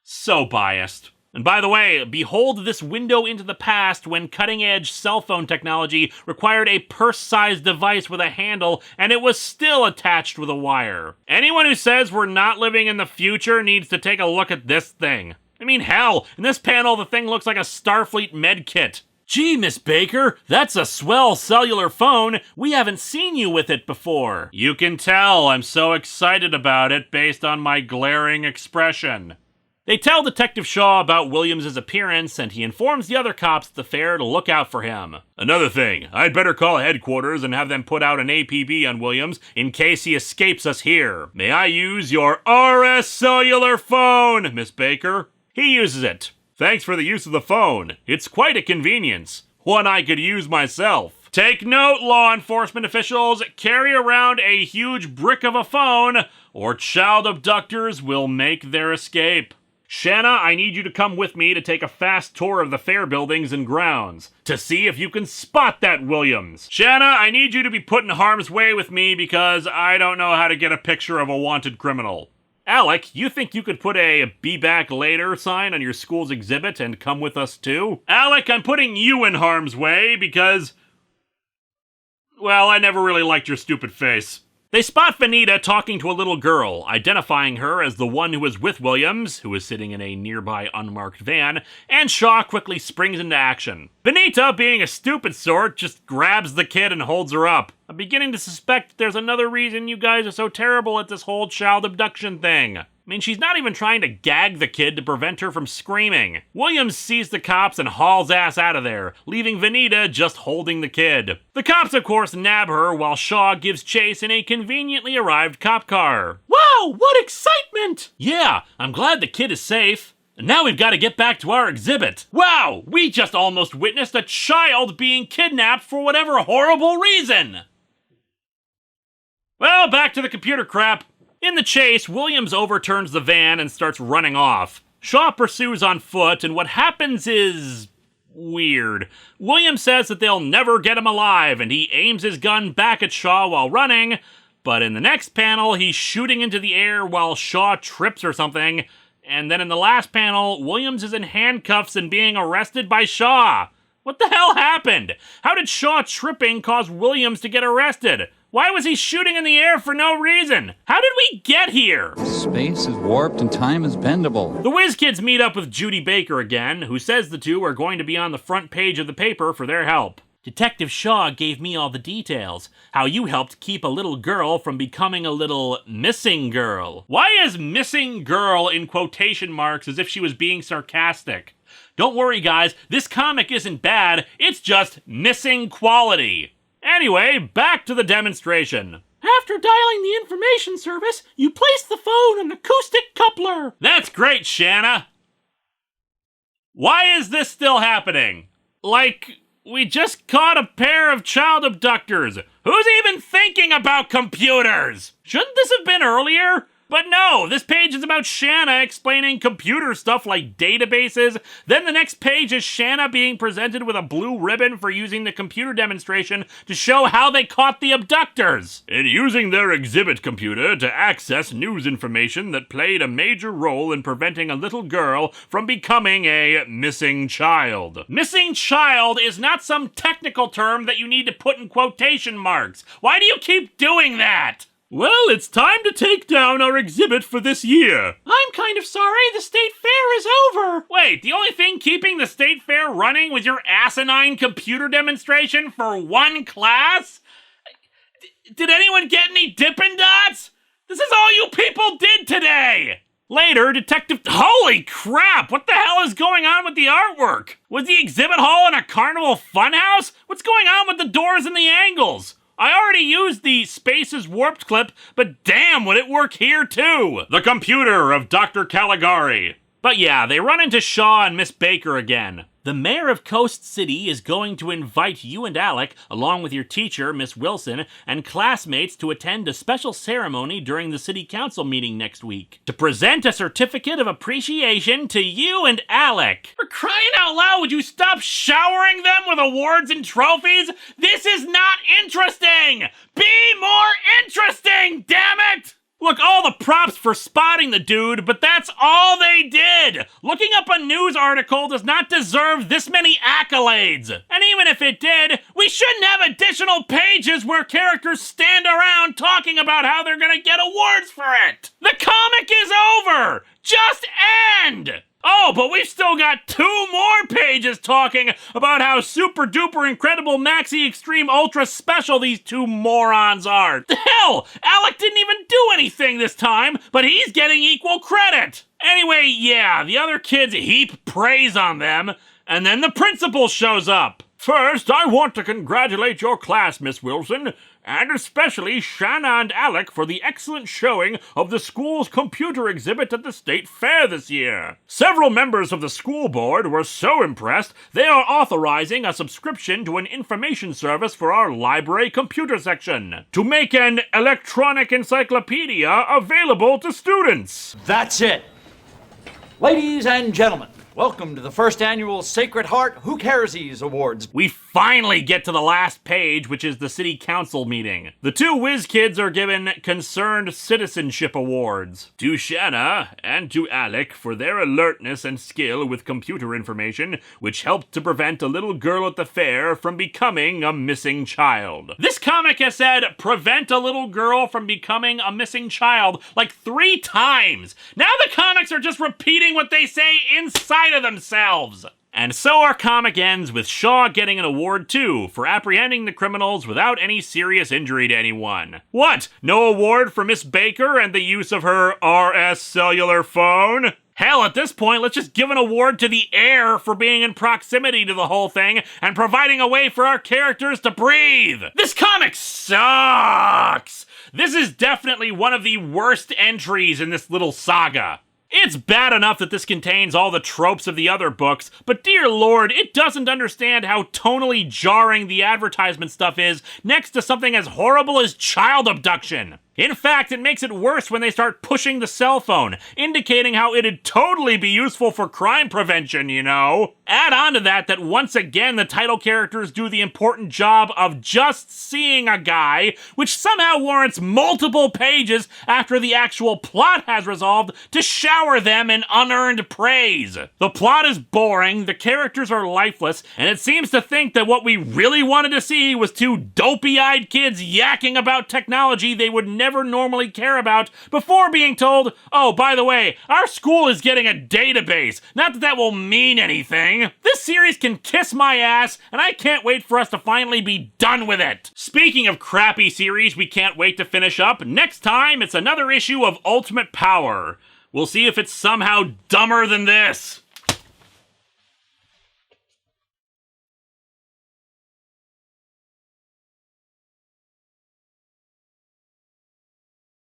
So biased. And by the way, behold this window into the past when cutting-edge cell phone technology required a purse-sized device with a handle and it was still attached with a wire. Anyone who says we're not living in the future needs to take a look at this thing. I mean, hell, in this panel the thing looks like a Starfleet med kit. Gee, Miss Baker, that's a swell cellular phone. We haven't seen you with it before. You can tell I'm so excited about it based on my glaring expression. They tell Detective Shaw about Williams' appearance, and he informs the other cops at the fair to look out for him. Another thing, I'd better call headquarters and have them put out an APB on Williams in case he escapes us here. May I use your RS cellular phone, Miss Baker? He uses it. Thanks for the use of the phone. It's quite a convenience. One I could use myself. Take note, law enforcement officials. Carry around a huge brick of a phone, or child abductors will make their escape. Shanna, I need you to come with me to take a fast tour of the fair buildings and grounds, to see if you can spot that Williams. Shanna, I need you to be put in harm's way with me because I don't know how to get a picture of a wanted criminal. Alec, you think you could put a "Be Back Later" sign on your school's exhibit and come with us too? Alec, I'm putting you in harm's way because, well, I never really liked your stupid face. They spot Venita talking to a little girl, identifying her as the one who was with Williams, who is sitting in a nearby unmarked van, and Shaw quickly springs into action. Venita, being a stupid sort, just grabs the kid and holds her up. I'm beginning to suspect there's another reason you guys are so terrible at this whole child abduction thing. I mean, she's not even trying to gag the kid to prevent her from screaming. Williams sees the cops and hauls ass out of there, leaving Venita just holding the kid. The cops, of course, nab her while Shaw gives chase in a conveniently arrived cop car. Wow, what excitement! Yeah, I'm glad the kid is safe. And now we've got to get back to our exhibit. Wow, we just almost witnessed a child being kidnapped for whatever horrible reason. Well, back to the computer crap. In the chase, Williams overturns the van and starts running off. Shaw pursues on foot, and what happens is weird. Williams says that they'll never get him alive, and he aims his gun back at Shaw while running, but in the next panel, he's shooting into the air while Shaw trips or something, and then in the last panel, Williams is in handcuffs and being arrested by Shaw. What the hell happened? How did Shaw tripping cause Williams to get arrested? Why was he shooting in the air for no reason? How did we get here?
Space is warped and time is bendable.
The Whiz kids meet up with Judy Baker again, who says the two are going to be on the front page of the paper for their help. Detective Shaw gave me all the details. How you helped keep a little girl from becoming a little missing girl. Why is missing girl in quotation marks as if she was being sarcastic? Don't worry guys, this comic isn't bad, it's just missing quality. Anyway, back to the demonstration. After dialing the information service, you place the phone on acoustic coupler. That's great, Shanna. Why is this still happening? Like, we just caught a pair of child abductors. Who's even thinking about computers? Shouldn't this have been earlier? But no, this page is about Shanna explaining computer stuff like databases. Then the next page is Shanna being presented with a blue ribbon for using the computer demonstration to show how they caught the abductors. In using their exhibit computer to access news information that played a major role in preventing a little girl from becoming a missing child. Missing child is not some technical term that you need to put in quotation marks. Why do you keep doing that? Well, it's time to take down our exhibit for this year. I'm kind of sorry, the state fair is over. Wait, the only thing keeping the state fair running was your asinine computer demonstration for one class? Did anyone get any Dippin' Dots? This is all you people did today! Later, Holy crap! What the hell is going on with the artwork? Was the exhibit hall in a carnival funhouse? What's going on with the doors and the angles? I already used the Spaces Warped clip, but damn, would it work here too? The computer of Dr. Caligari. But yeah, they run into Shaw and Miss Baker again. The mayor of Coast City is going to invite you and Alec, along with your teacher, Miss Wilson, and classmates to attend a special ceremony during the city council meeting next week. To present a certificate of appreciation to you and Alec. For crying out loud, would you stop showering them with awards and trophies? This is not interesting! Be more interesting, damn it! Look, all the props for spotting the dude, but that's all they did! Looking up a news article does not deserve this many accolades! And even if it did, we shouldn't have additional pages where characters stand around talking about how they're gonna get awards for it! The comic is over! Just end! Oh, but we've still got 2 more pages talking about how super duper incredible maxi extreme ultra special these 2 morons are. The hell, Alec didn't even do anything this time, but he's getting equal credit. Anyway, yeah, the other kids heap praise on them, and then the principal shows up. First, I want to congratulate your class, Miss Wilson, and especially Shanna and Alec for the excellent showing of the school's computer exhibit at the state fair this year. Several members of the school board were so impressed, they are authorizing a subscription to an information service for our library computer section to make an electronic encyclopedia available to students.
That's it. Ladies and gentlemen, welcome to the first annual Sacred Heart Who Caresies Awards.
We finally get to the last page, which is the city council meeting. The 2 Whiz kids are given Concerned Citizenship Awards. To Shanna and to Alec for their alertness and skill with computer information, which helped to prevent a little girl at the fair from becoming a missing child. This comic has said, prevent a little girl from becoming a missing child, like 3 times. Now the comics are just repeating what they say inside of themselves. And so our comic ends with Shaw getting an award too for apprehending the criminals without any serious injury to anyone. What? No award for Miss Baker and the use of her RS cellular phone? Hell, at this point, let's just give an award to the air for being in proximity to the whole thing and providing a way for our characters to breathe. This comic sucks! This is definitely one of the worst entries in this little saga. It's bad enough that this contains all the tropes of the other books, but dear lord, it doesn't understand how tonally jarring the advertisement stuff is next to something as horrible as child abduction. In fact, it makes it worse when they start pushing the cell phone, indicating how it'd totally be useful for crime prevention, you know? Add on to that once again the title characters do the important job of just seeing a guy, which somehow warrants multiple pages after the actual plot has resolved to shower them in unearned praise. The plot is boring, the characters are lifeless, and it seems to think that what we really wanted to see was 2 dopey-eyed kids yakking about technology they would never normally care about before being told, oh, by the way, our school is getting a database. Not that that will mean anything. This series can kiss my ass, and I can't wait for us to finally be done with it. Speaking of crappy series we can't wait to finish up, next time it's another issue of Ultimate Power. We'll see if it's somehow dumber than this.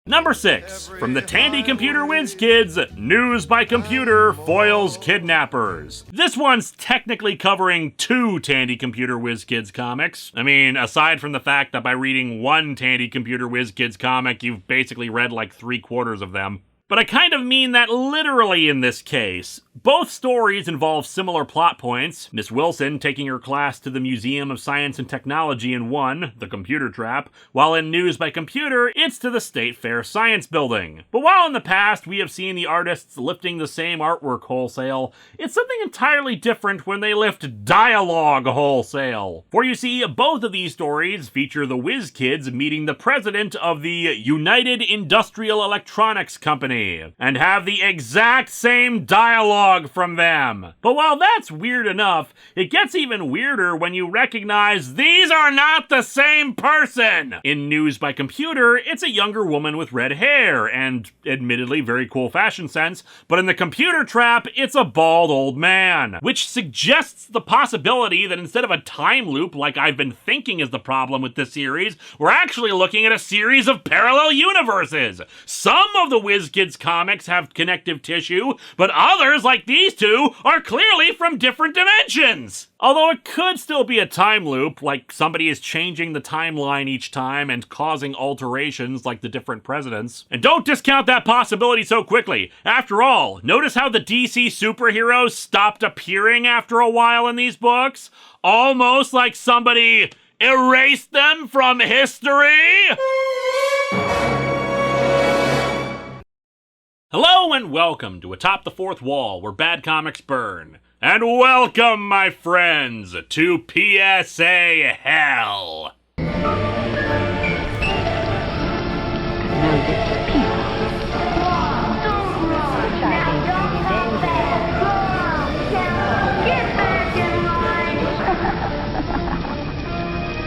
Number 6, from the Tandy Computer Whiz Kids, News by Computer foils kidnappers. This one's technically covering 2 Tandy Computer Whiz Kids comics. I mean, aside from the fact that by reading one Tandy Computer Whiz Kids comic, you've basically read like 3/4 of them. But I kind of mean that literally in this case. Both stories involve similar plot points. Miss Wilson taking her class to the Museum of Science and Technology in one, the Computer Trap, while in News by Computer, it's to the State Fair Science Building. But while in the past we have seen the artists lifting the same artwork wholesale, it's something entirely different when they lift dialogue wholesale. For you see, both of these stories feature the Whiz Kids meeting the president of the United Industrial Electronics Company, and have the exact same dialogue from them. But while that's weird enough, it gets even weirder when you recognize these are not the same person! In News by Computer, it's a younger woman with red hair, and admittedly very cool fashion sense, but in the Computer Trap, it's a bald old man, which suggests the possibility that instead of a time loop like I've been thinking is the problem with this series, we're actually looking at a series of parallel universes. Some of the Whiz Kids comics have connective tissue, but others, like these two, are clearly from different dimensions. Although it could still be a time loop, like somebody is changing the timeline each time and causing alterations like the different presidents. And don't discount that possibility so quickly. After all, notice how the DC superheroes stopped appearing after a while in these books? Almost like somebody erased them from history? Hello and welcome to Atop the Fourth Wall, where bad comics burn. And welcome, my friends, to PSA Hell.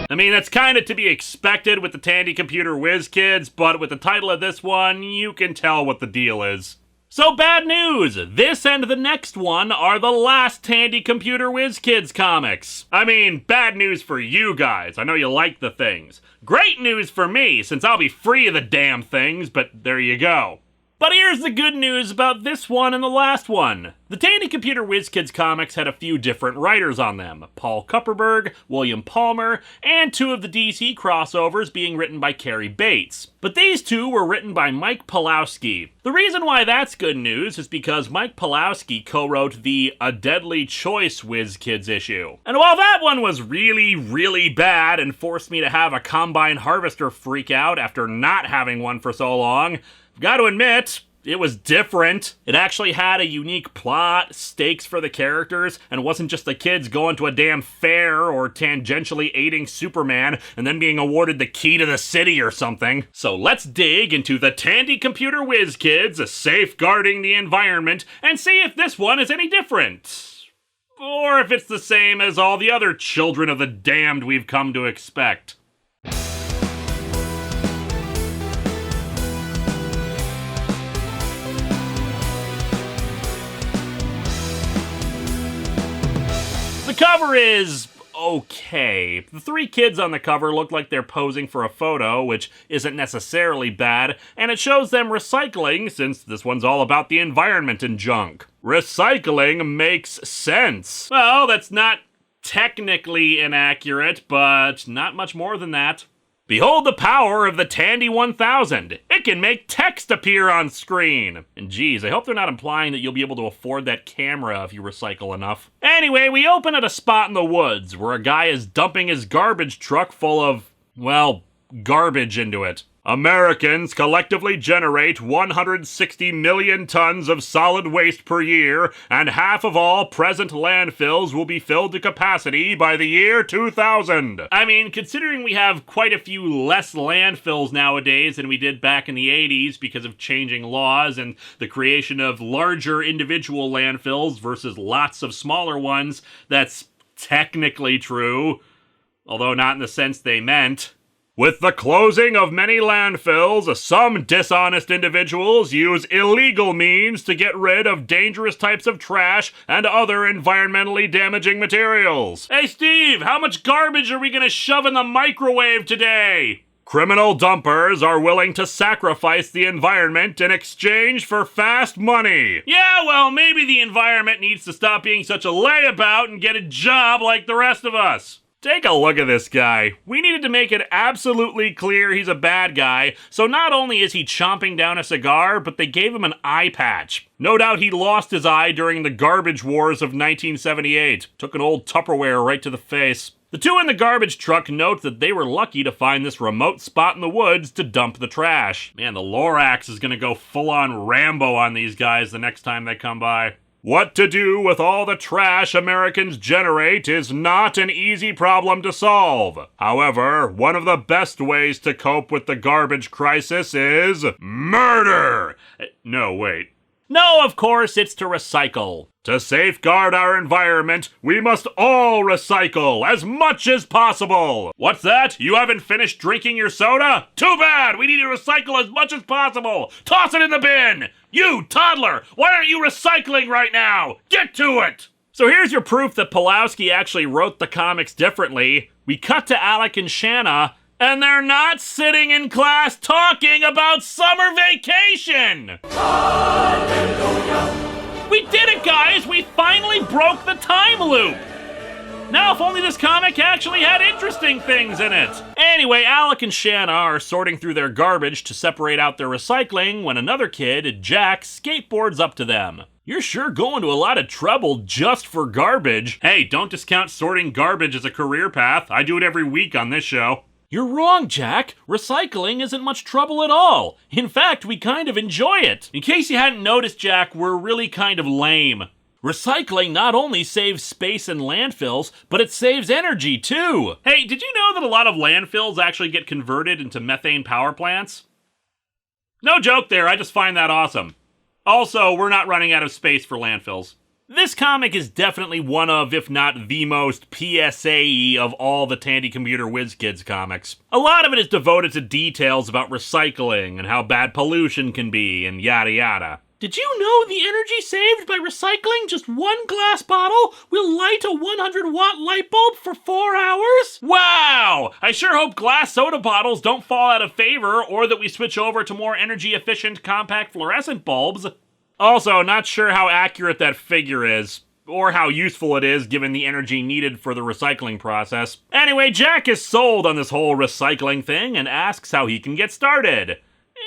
I mean, that's kind of to be expected with the Tandy Computer Whiz Kids, but with the title of this one, you can tell what the deal is. So bad news! This and the next one are the last Tandy Computer Whiz Kids comics. I mean, bad news for you guys. I know you like the things. Great news for me, since I'll be free of the damn things, but there you go. But here's the good news about this one and the last one. The Tandy Computer Whiz Kids comics had a few different writers on them. Paul Kupperberg, William Palmer, and 2 of the DC crossovers being written by Cary Bates. But these 2 were written by Mike Pawlowski. The reason why that's good news is because Mike Pawlowski co-wrote the A Deadly Choice Whiz Kids issue. And while that one was really, really bad and forced me to have a combine harvester freak out after not having one for so long, I've got to admit, it was different. It actually had a unique plot, stakes for the characters, and wasn't just the kids going to a damn fair or tangentially aiding Superman and then being awarded the key to the city or something. So let's dig into the Tandy Computer Whiz Kids safeguarding the environment and see if this one is any different. Or if it's the same as all the other children of the damned we've come to expect. The cover is okay. The 3 kids on the cover look like they're posing for a photo, which isn't necessarily bad, and it shows them recycling, since this one's all about the environment and junk. Recycling makes sense. Well, that's not technically inaccurate, but not much more than that. Behold the power of the Tandy 1000. It can make text appear on screen. And geez, I hope they're not implying that you'll be able to afford that camera if you recycle enough. Anyway, we open at a spot in the woods where a guy is dumping his garbage truck full of, well, garbage into it. Americans collectively generate 160 million tons of solid waste per year, and half of all present landfills will be filled to capacity by the year 2000. I mean, considering we have quite a few less landfills nowadays than we did back in the 80s because of changing laws and the creation of larger individual landfills versus lots of smaller ones, that's technically true, although not in the sense they meant. With the closing of many landfills, some dishonest individuals use illegal means to get rid of dangerous types of trash and other environmentally damaging materials. Hey Steve, how much garbage are we gonna shove in the microwave today?
Criminal dumpers are willing to sacrifice the environment in exchange for fast money. Yeah, well, maybe the environment needs to stop being such a layabout and get a job like the rest of us. Take a look at this guy. We needed to make it absolutely clear he's a bad guy, so not only is he chomping down a cigar, but they gave him an eye patch. No doubt he lost his eye during the garbage wars of 1978. Took an old Tupperware right to the face. The two in the garbage truck note that they were lucky to find this remote spot in the woods to dump the trash. Man, the Lorax is gonna go full-on Rambo on these guys the next time they come by. What to do with all the trash Americans generate is not an easy problem to solve. However, one of the best ways to cope with the garbage crisis is murder! No, wait. No, of course, it's to recycle. To safeguard our environment, we must all recycle as much as possible. What's that? You haven't finished drinking your soda? Too bad! We need to recycle as much as possible! Toss it in the bin! You, toddler! Why aren't you recycling right now? Get to it! So here's your proof that Pulowski actually wrote the comics differently. We cut to Alec and Shanna, and they're not sitting in class talking about summer vacation! Hallelujah! We did it, guys! We finally broke the time loop! Now, if only this comic actually had interesting things in it! Anyway, Alec and Shanna are sorting through their garbage to separate out their recycling when another kid, Jack, skateboards up to them. You're sure going to a lot of trouble just for garbage. Hey, don't discount sorting garbage as a career path. I do it every week on this show. You're wrong, Jack. Recycling isn't much trouble at all. In fact, we kind of enjoy it. In case you hadn't noticed, Jack, we're really kind of lame. Recycling not only saves space in landfills, but it saves energy, too. Hey, did you know that a lot of landfills actually get converted into methane power plants? No joke there, I just find that awesome. Also, we're not running out of space for landfills. This comic is definitely one of, if not the most PSA-y of all the Tandy Computer Whiz Kids comics. A lot of it is devoted to details about recycling and how bad pollution can be and yada yada. Did you know the energy saved by recycling just one glass bottle will light a 100-watt light bulb for 4 hours? Wow! I sure hope glass soda bottles don't fall out of favor or that we switch over to more energy-efficient compact fluorescent bulbs. Also, not sure how accurate that figure is, or how useful it is given the energy needed for the recycling process. Anyway, Jack is sold on this whole recycling thing and asks how he can get started.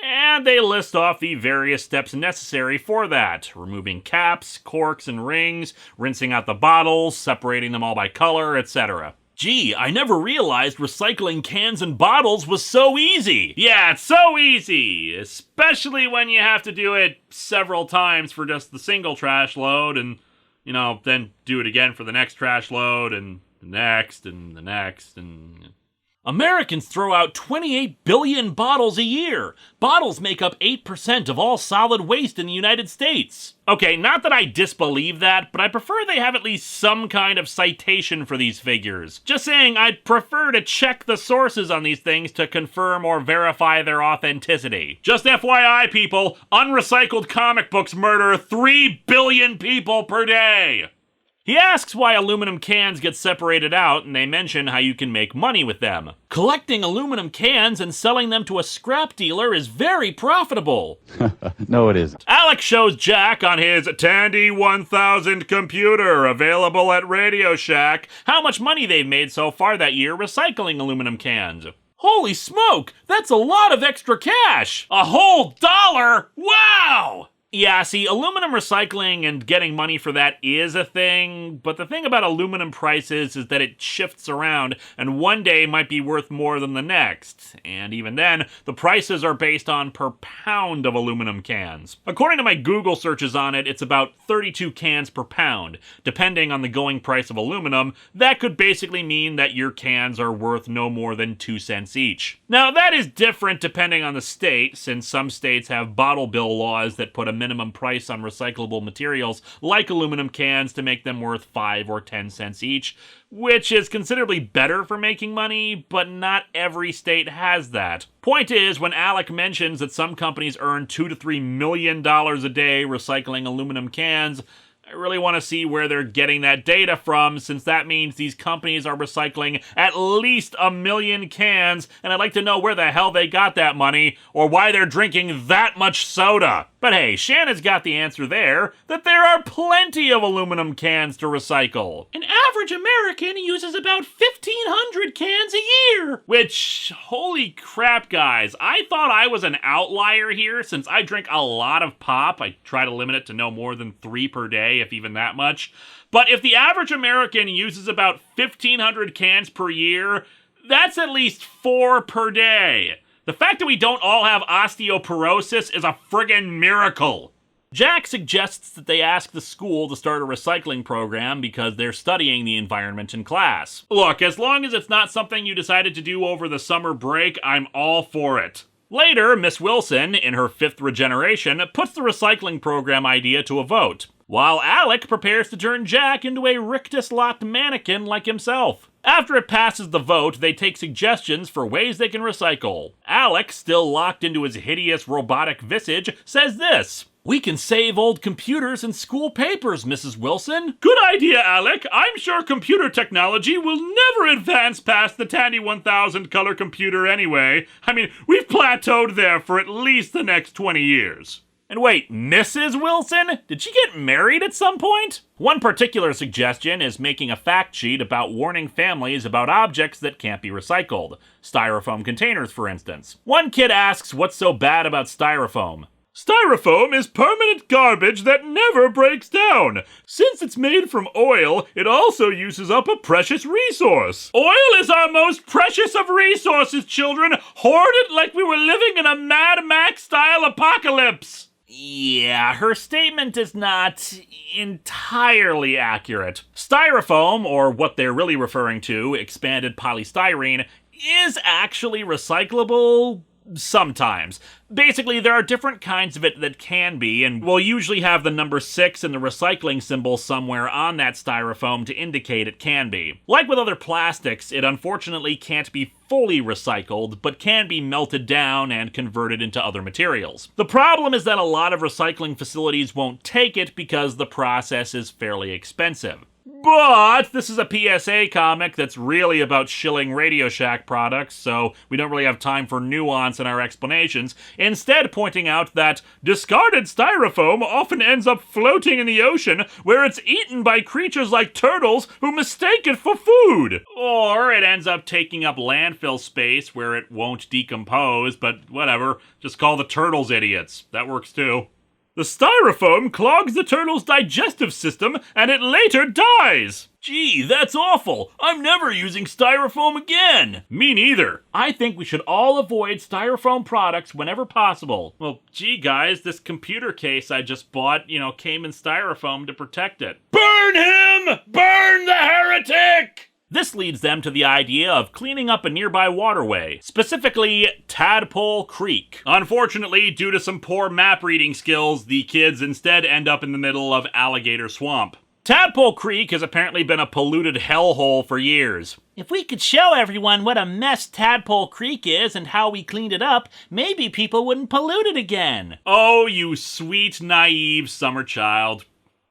And they list off the various steps necessary for that. Removing caps, corks, and rings, rinsing out the bottles, separating them all by color, etc. Gee, I never realized recycling cans and bottles was so easy. Yeah, it's so easy, especially when you have to do it several times for just the single trash load and, then do it again for the next trash load and the next and the next and... Americans throw out 28 billion bottles a year. Bottles make up 8% of all solid waste in the United States. Okay, not that I disbelieve that, but I prefer they have at least some kind of citation for these figures. Just saying, I'd prefer to check the sources on these things to confirm or verify their authenticity. Just FYI, people, unrecycled comic books murder 3 billion people per day. He asks why aluminum cans get separated out, and they mention how you can make money with them. Collecting aluminum cans and selling them to a scrap dealer is very profitable.
No, it isn't.
Alex shows Jack on his Tandy 1000 computer, available at Radio Shack, how much money they've made so far that year recycling aluminum cans. Holy smoke! That's a lot of extra cash! A whole $1! Wow! Yeah, see, aluminum recycling and getting money for that is a thing, but the thing about aluminum prices is that it shifts around, and one day might be worth more than the next. And even then, the prices are based on per pound of aluminum cans. According to my Google searches on it, it's about 32 cans per pound. Depending on the going price of aluminum, that could basically mean that your cans are worth no more than 2 cents each. Now, that is different depending on the state, since some states have bottle bill laws that put a minimum price on recyclable materials like aluminum cans to make them worth 5 or 10 cents each, which is considerably better for making money, but not every state has that. Point is, when Alec mentions that some companies earn $2 to $3 million a day recycling aluminum cans,
I really want to see where they're getting that data from, since that means these companies are recycling at least 1 million cans, and I'd like to know where the hell they got that money, or why they're drinking that much soda. But hey, Shanna's got the answer there, that there are plenty of aluminum cans to recycle. An average American uses about 1,500 cans a year. Which, holy crap, guys, I thought I was an outlier here, since I drink a lot of pop. I try to limit it to no more than 3 per day, if even that much. But if the average American uses about 1,500 cans per year, that's at least 4 per day. The fact that we don't all have osteoporosis is a friggin' miracle. Jack suggests that they ask the school to start a recycling program because they're studying the environment in class. Look, as long as it's not something you decided to do over the summer break, I'm all for it. Later, Miss Wilson, in her 5th regeneration, puts the recycling program idea to a vote, while Alec prepares to turn Jack into a rictus-locked mannequin like himself. After it passes the vote, they take suggestions for ways they can recycle. Alec, still locked into his hideous robotic visage, says this: "We can save old computers and school papers, Mrs. Wilson." Good idea, Alec. I'm sure computer technology will never advance past the Tandy 1000 color computer anyway. I mean, we've plateaued there for at least the next 20 years. And wait, Mrs. Wilson? Did she get married at some point? One particular suggestion is making a fact sheet about warning families about objects that can't be recycled. Styrofoam containers, for instance. One kid asks what's so bad about styrofoam. Styrofoam is permanent garbage that never breaks down. Since it's made from oil, it also uses up a precious resource. Oil is our most precious of resources, children. Hoard it like we were living in a Mad Max-style apocalypse. Yeah, her statement is not entirely accurate. Styrofoam, or what they're really referring to, expanded polystyrene, is actually recyclable sometimes. Basically, there are different kinds of it that can be, and we'll usually have the number 6 and the recycling symbol somewhere on that styrofoam to indicate it can be. Like with other plastics, it unfortunately can't be fully recycled, but can be melted down and converted into other materials. The problem is that a lot of recycling facilities won't take it because the process is fairly expensive. But this is a PSA comic that's really about shilling Radio Shack products, so we don't really have time for nuance in our explanations, instead pointing out that discarded styrofoam often ends up floating in the ocean where it's eaten by creatures like turtles who mistake it for food. Or it ends up taking up landfill space where it won't decompose, but whatever, just call the turtles idiots. That works too. The styrofoam clogs the turtle's digestive system, and it later dies. Gee, that's awful. I'm never using styrofoam again. Me neither. I think we should all avoid styrofoam products whenever possible. Well, gee, guys, this computer case I just bought, came in styrofoam to protect it. Burn him! Burn the heretic! This leads them to the idea of cleaning up a nearby waterway, specifically Tadpole Creek. Unfortunately, due to some poor map reading skills, the kids instead end up in the middle of Alligator Swamp. Tadpole Creek has apparently been a polluted hellhole for years. If we could show everyone what a mess Tadpole Creek is and how we cleaned it up, maybe people wouldn't pollute it again. Oh, you sweet, naive summer child.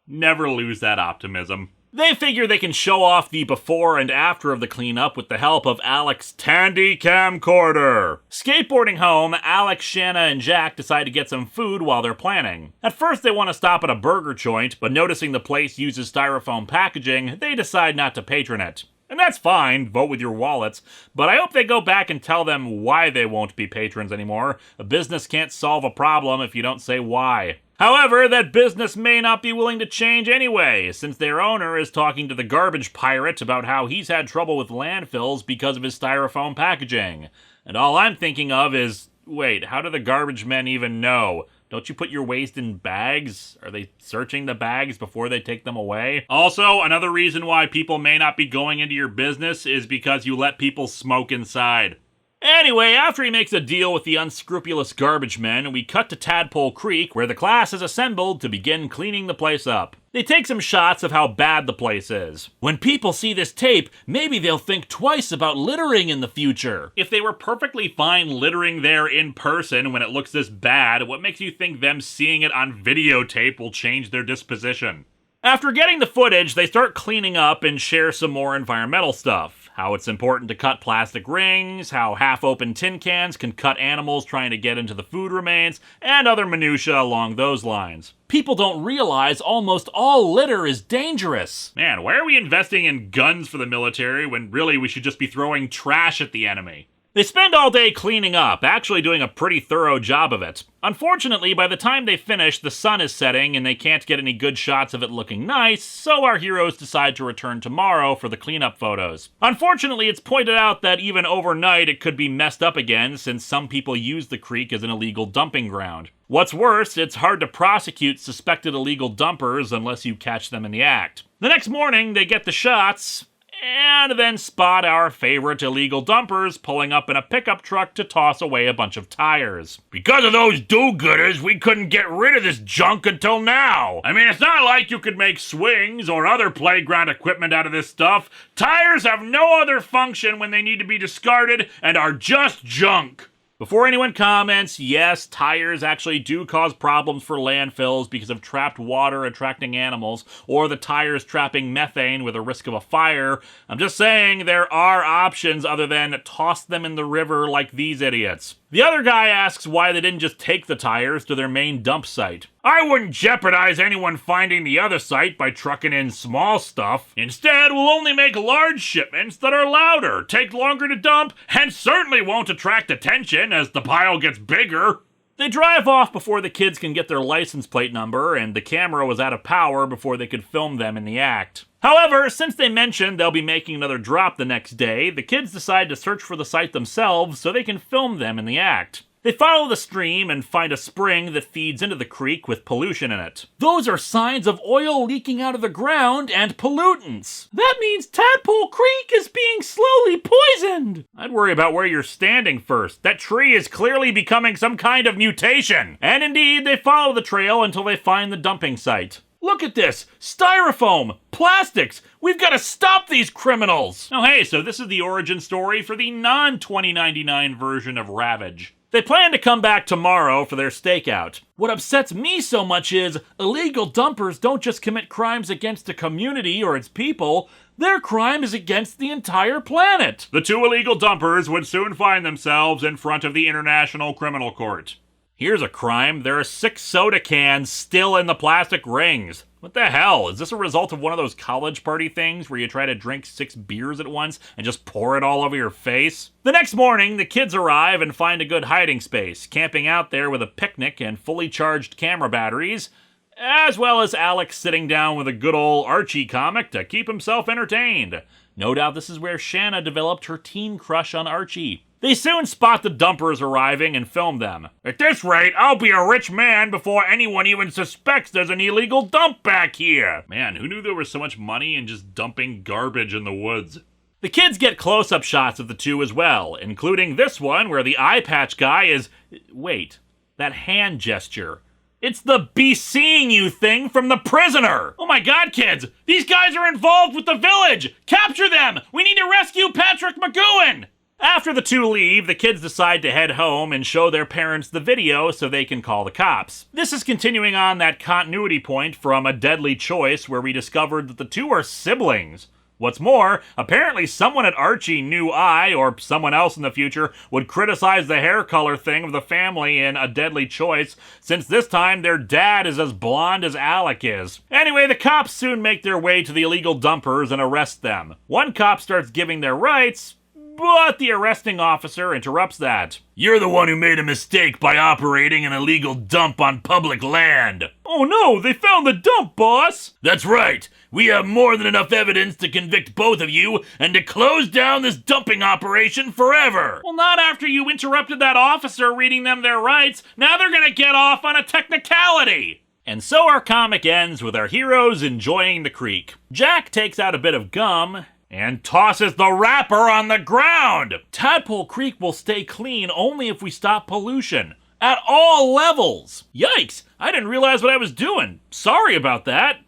Never lose that optimism. They figure they can show off the before and after of the cleanup with the help of Alec's Tandy camcorder. Skateboarding home, Alec, Shanna, and Jack decide to get some food while they're planning. At first they want to stop at a burger joint, but noticing the place uses styrofoam packaging, they decide not to patron it. And that's fine, vote with your wallets, but I hope they go back and tell them why they won't be patrons anymore. A business can't solve a problem if you don't say why. However, that business may not be willing to change anyway, since their owner is talking to the garbage pirate about how he's had trouble with landfills because of his styrofoam packaging. And all I'm thinking of is, wait, how do the garbage men even know? Don't you put your waste in bags? Are they searching the bags before they take them away? Also, another reason why people may not be going into your business is because you let people smoke inside. Anyway, after he makes a deal with the unscrupulous garbage men, we cut to Tadpole Creek, where the class is assembled to begin cleaning the place up. They take some shots of how bad the place is. When people see this tape, maybe they'll think twice about littering in the future. If they were perfectly fine littering there in person when it looks this bad, what makes you think them seeing it on videotape will change their disposition? After getting the footage, they start cleaning up and share some more environmental stuff. How it's important to cut plastic rings, how half-open tin cans can cut animals trying to get into the food remains, and other minutiae along those lines. People don't realize almost all litter is dangerous. Man, why are we investing in guns for the military when really we should just be throwing trash at the enemy? They spend all day cleaning up, actually doing a pretty thorough job of it. Unfortunately, by the time they finish, the sun is setting and they can't get any good shots of it looking nice, so our heroes decide to return tomorrow for the cleanup photos. Unfortunately, it's pointed out that even overnight it could be messed up again since some people use the creek as an illegal dumping ground. What's worse, it's hard to prosecute suspected illegal dumpers unless you catch them in the act. The next morning, they get the shots, and then spot our favorite illegal dumpers pulling up in a pickup truck to toss away a bunch of tires. Because of those do-gooders, we couldn't get rid of this junk until now. I mean, it's not like you could make swings or other playground equipment out of this stuff. Tires have no other function when they need to be discarded and are just junk. Before anyone comments, yes, tires actually do cause problems for landfills because of trapped water attracting animals, or the tires trapping methane with a risk of a fire. I'm just saying there are options other than toss them in the river like these idiots. The other guy asks why they didn't just take the tires to their main dump site. I wouldn't jeopardize anyone finding the other site by trucking in small stuff. Instead, we'll only make large shipments that are louder, take longer to dump, and certainly won't attract attention as the pile gets bigger. They drive off before the kids can get their license plate number, and the camera was out of power before they could film them in the act. However, since they mentioned they'll be making another drop the next day, the kids decide to search for the site themselves so they can film them in the act. They follow the stream and find a spring that feeds into the creek with pollution in it. Those are signs of oil leaking out of the ground and pollutants. That means Tadpole Creek is being slowly poisoned. I'd worry about where you're standing first. That tree is clearly becoming some kind of mutation. And indeed, they follow the trail until they find the dumping site. Look at this! Styrofoam! Plastics! We've got to stop these criminals! Oh hey, so this is the origin story for the non-2099 version of Ravage. They plan to come back tomorrow for their stakeout. What upsets me so much is illegal dumpers don't just commit crimes against a community or its people, their crime is against the entire planet. The two illegal dumpers would soon find themselves in front of the International Criminal Court. Here's a crime. There are 6 soda cans still in the plastic rings. What the hell? Is this a result of one of those college party things where you try to drink 6 beers at once and just pour it all over your face? The next morning, the kids arrive and find a good hiding space, camping out there with a picnic and fully charged camera batteries, as well as Alex sitting down with a good old Archie comic to keep himself entertained. No doubt this is where Shanna developed her teen crush on Archie. They soon spot the dumpers arriving and film them. At this rate, I'll be a rich man before anyone even suspects there's an illegal dump back here. Man, who knew there was so much money in just dumping garbage in the woods? The kids get close-up shots of the two as well, including this one where the eye patch guy is... Wait, that hand gesture. It's the be seeing you thing from The Prisoner! Oh my god, kids! These guys are involved with the village! Capture them! We need to rescue Patrick McGowan! After the two leave, the kids decide to head home and show their parents the video so they can call the cops. This is continuing on that continuity point from A Deadly Choice where we discovered that the two are siblings. What's more, apparently someone at Archie knew I, or someone else in the future, would criticize the hair color thing of the family in A Deadly Choice, since this time their dad is as blonde as Alec is. Anyway, the cops soon make their way to the illegal dumpers and arrest them. One cop starts giving their rights, but the arresting officer interrupts that. You're the one who made a mistake by operating an illegal dump on public land. Oh no, they found the dump, boss! That's right. We have more than enough evidence to convict both of you and to close down this dumping operation forever. Well, not after you interrupted that officer reading them their rights. Now they're gonna get off on a technicality. And so our comic ends with our heroes enjoying the creek. Jack takes out a bit of gum and tosses the wrapper on the ground. Tadpole Creek will stay clean only if we stop pollution. At all levels. Yikes, I didn't realize what I was doing. Sorry about that.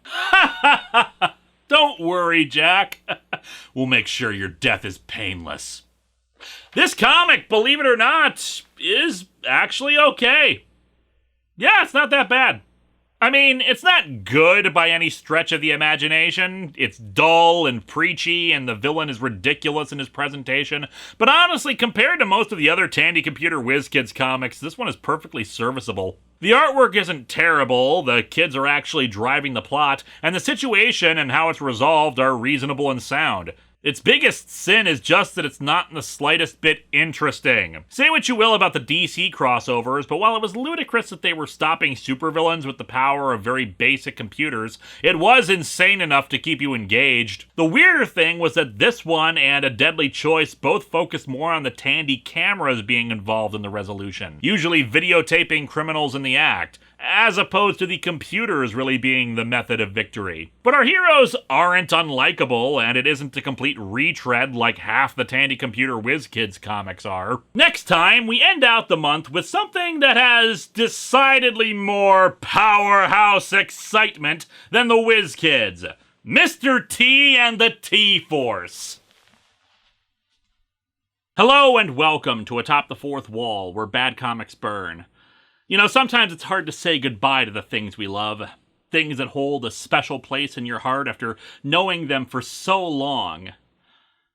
Don't worry, Jack. We'll make sure your death is painless. This comic, believe it or not, is actually okay. Yeah, it's not that bad. I mean, it's not good by any stretch of the imagination. It's dull and preachy, and the villain is ridiculous in his presentation. But honestly, compared to most of the other Tandy Computer Whiz Kids comics, this one is perfectly serviceable. The artwork isn't terrible, the kids are actually driving the plot, and the situation and how it's resolved are reasonable and sound. Its biggest sin is just that it's not in the slightest bit interesting. Say what you will about the DC crossovers, but while it was ludicrous that they were stopping supervillains with the power of very basic computers, it was insane enough to keep you engaged. The weirder thing was that this one and A Deadly Choice both focused more on the Tandy cameras being involved in the resolution, usually videotaping criminals in the act, as opposed to the computers really being the method of victory. But our heroes aren't unlikable, and it isn't a complete retread like half the Tandy Computer Whiz Kids comics are. Next time, we end out the month with something that has decidedly more powerhouse excitement than the Whiz Kids. Mr. T and the T-Force. Hello and welcome to Atop the Fourth Wall, where bad comics burn. You know, sometimes it's hard to say goodbye to the things we love. Things that hold a special place in your heart after knowing them for so long.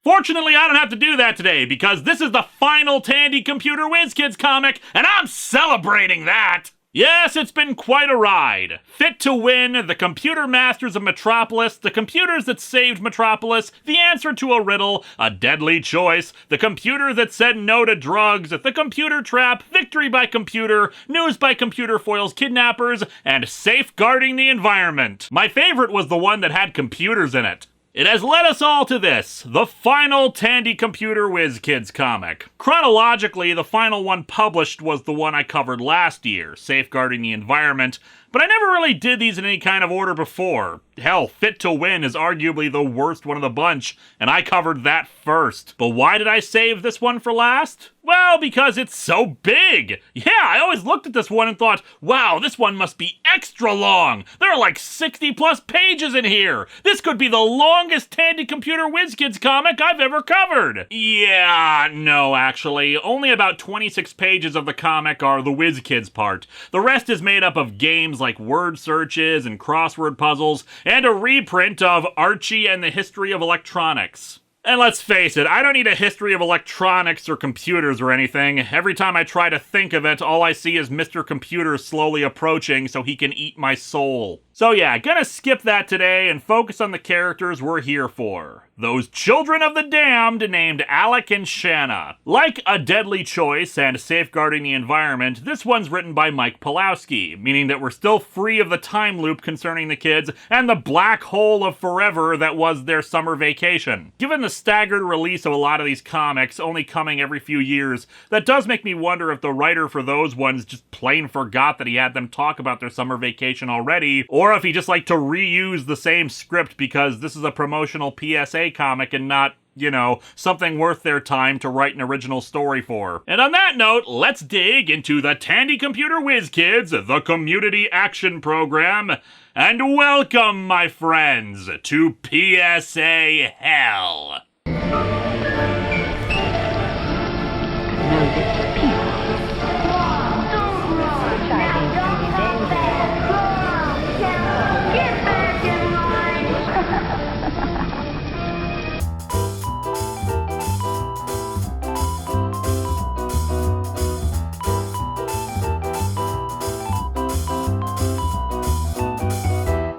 Fortunately, I don't have to do that today, because this is the final Tandy Computer Whiz Kids comic, and I'm celebrating that! Yes, it's been quite a ride. Fit to Win, the computer masters of Metropolis, the computers that saved Metropolis, the answer to a riddle, A Deadly Choice, the computer that said no to drugs, the computer trap, victory by computer, news by computer foils kidnappers, and safeguarding the environment. My favorite was the one that had computers in it. It has led us all to this, the final Tandy Computer Whiz Kids comic. Chronologically, the final one published was the one I covered last year, Safeguarding the Environment, but I never really did these in any kind of order before. Hell, Fit to Win is arguably the worst one of the bunch, and I covered that first. But why did I save this one for last? Well, because it's so big! Yeah, I always looked at this one and thought, wow, this one must be extra long! There are like 60 plus pages in here! This could be the longest Tandy Computer Whiz Kids comic I've ever covered! Yeah, no, actually. Only about 26 pages of the comic are the Whiz Kids part. The rest is made up of games like word searches and crossword puzzles, and a reprint of Archie and the History of Electronics. And let's face it, I don't need a history of electronics or computers or anything. Every time I try to think of it, all I see is Mr. Computer slowly approaching so he can eat my soul. So yeah, gonna skip that today and focus on the characters we're here for. Those children of the damned named Alec and Shanna. Like A Deadly Choice and Safeguarding the Environment, this one's written by Mike Pawlowski, meaning that we're still free of the time loop concerning the kids and the black hole of forever that was their summer vacation. Given the staggered release of a lot of these comics, only coming every few years, that does make me wonder if the writer for those ones just plain forgot that he had them talk about their summer vacation already, or if he just liked to reuse the same script because this is a promotional PSA comic and not, you know, something worth their time to write an original story for. And on that note, let's dig into the Tandy Computer Whiz Kids, the Community Action Program, and welcome, my friends, to PSA Hell.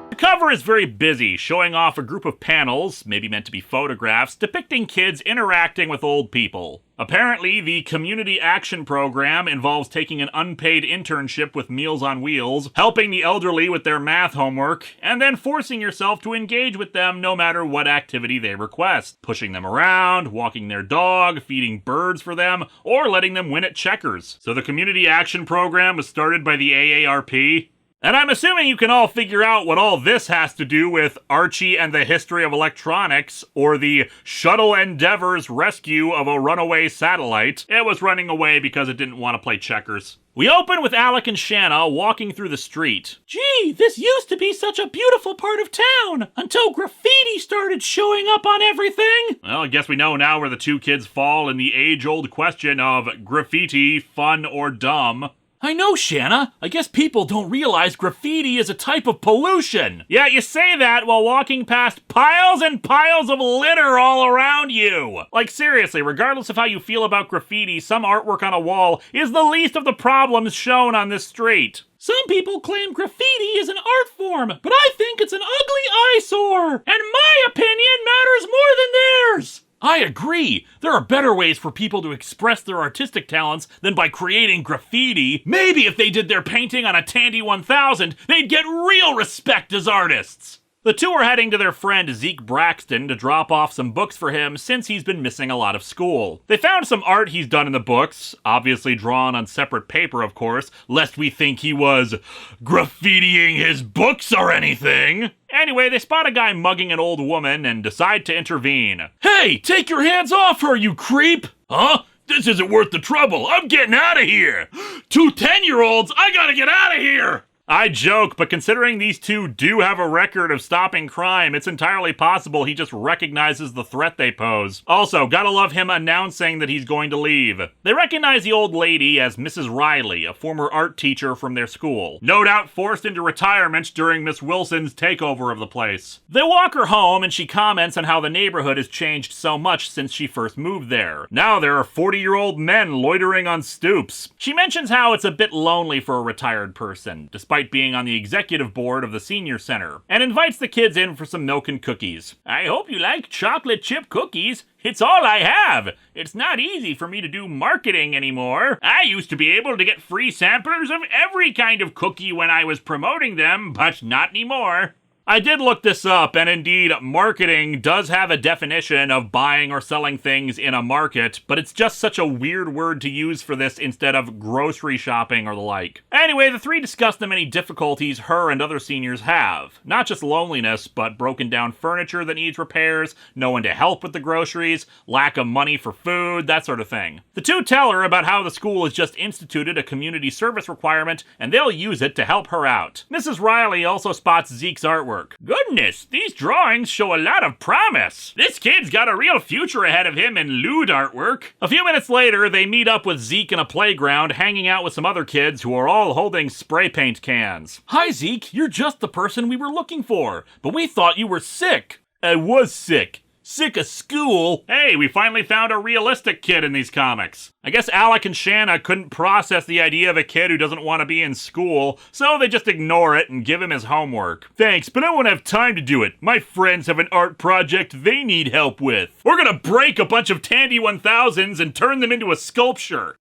The cover is very busy, showing off a group of panels, maybe meant to be photographs, depicting kids interacting with old people. Apparently, the Community Action Program involves taking an unpaid internship with Meals on Wheels, helping the elderly with their math homework, and then forcing yourself to engage with them no matter what activity they request. Pushing them around, walking their dog, feeding birds for them, or letting them win at checkers. So the Community Action Program was started by the AARP? And I'm assuming you can all figure out what all this has to do with Archie and the History of Electronics, or the Shuttle Endeavor's rescue of a runaway satellite. It was running away because it didn't want to play checkers. We open with Alec and Shanna walking through the street. Gee, this used to be such a beautiful part of town, until graffiti started showing up on everything. Well, I guess we know now where the two kids fall in the age-old question of graffiti, fun or dumb. I know, Shanna. I guess people don't realize graffiti is a type of pollution. Yeah, you say that while walking past piles and piles of litter all around you. Like, seriously, regardless of how you feel about graffiti, some artwork on a wall is the least of the problems shown on this street. Some people claim graffiti is an art form, but I think it's an ugly eyesore. And my opinion matters more than theirs. I agree. There are better ways for people to express their artistic talents than by creating graffiti. Maybe if they did their painting on a Tandy 1000, they'd get real respect as artists. The two are heading to their friend Zeke Braxton to drop off some books for him since he's been missing a lot of school. They found some art he's done in the books, obviously drawn on separate paper of course, lest we think he was graffitiing his books or anything. Anyway, they spot a guy mugging an old woman and decide to intervene. Hey, take your hands off her, you creep! Huh? This isn't worth the trouble. I'm getting out of here. 2 10-year-olds, I gotta get out of here! I joke, but considering these two do have a record of stopping crime, it's entirely possible he just recognizes the threat they pose. Also, gotta love him announcing that he's going to leave. They recognize the old lady as Mrs. Riley, a former art teacher from their school. No doubt forced into retirement during Miss Wilson's takeover of the place. They walk her home and she comments on how the neighborhood has changed so much since she first moved there. Now there are 40-year-old men loitering on stoops. She mentions how it's a bit lonely for a retired person, despite being on the executive board of the senior center, and invites the kids in for some milk and cookies. I hope you like chocolate chip cookies. It's all I have. It's not easy for me to do marketing anymore. I used to be able to get free samplers of every kind of cookie when I was promoting them, but not anymore. I did look this up, and indeed, marketing does have a definition of buying or selling things in a market, but it's just such a weird word to use for this instead of grocery shopping or the like. Anyway, the three discuss the many difficulties her and other seniors have. Not just loneliness, but broken down furniture that needs repairs, no one to help with the groceries, lack of money for food, that sort of thing. The two tell her about how the school has just instituted a community service requirement, and they'll use it to help her out. Mrs. Riley also spots Zeke's artwork. Goodness, these drawings show a lot of promise. This kid's got a real future ahead of him in lewd artwork. A few minutes later, they meet up with Zeke in a playground, hanging out with some other kids who are all holding spray paint cans. Hi Zeke, you're just the person we were looking for, but we thought you were sick. I was sick. Sick of school? Hey, we finally found a realistic kid in these comics. I guess Alec and Shanna couldn't process the idea of a kid who doesn't want to be in school, so they just ignore it and give him his homework. Thanks, but I won't have time to do it. My friends have an art project they need help with. We're gonna break a bunch of Tandy 1000s and turn them into a sculpture.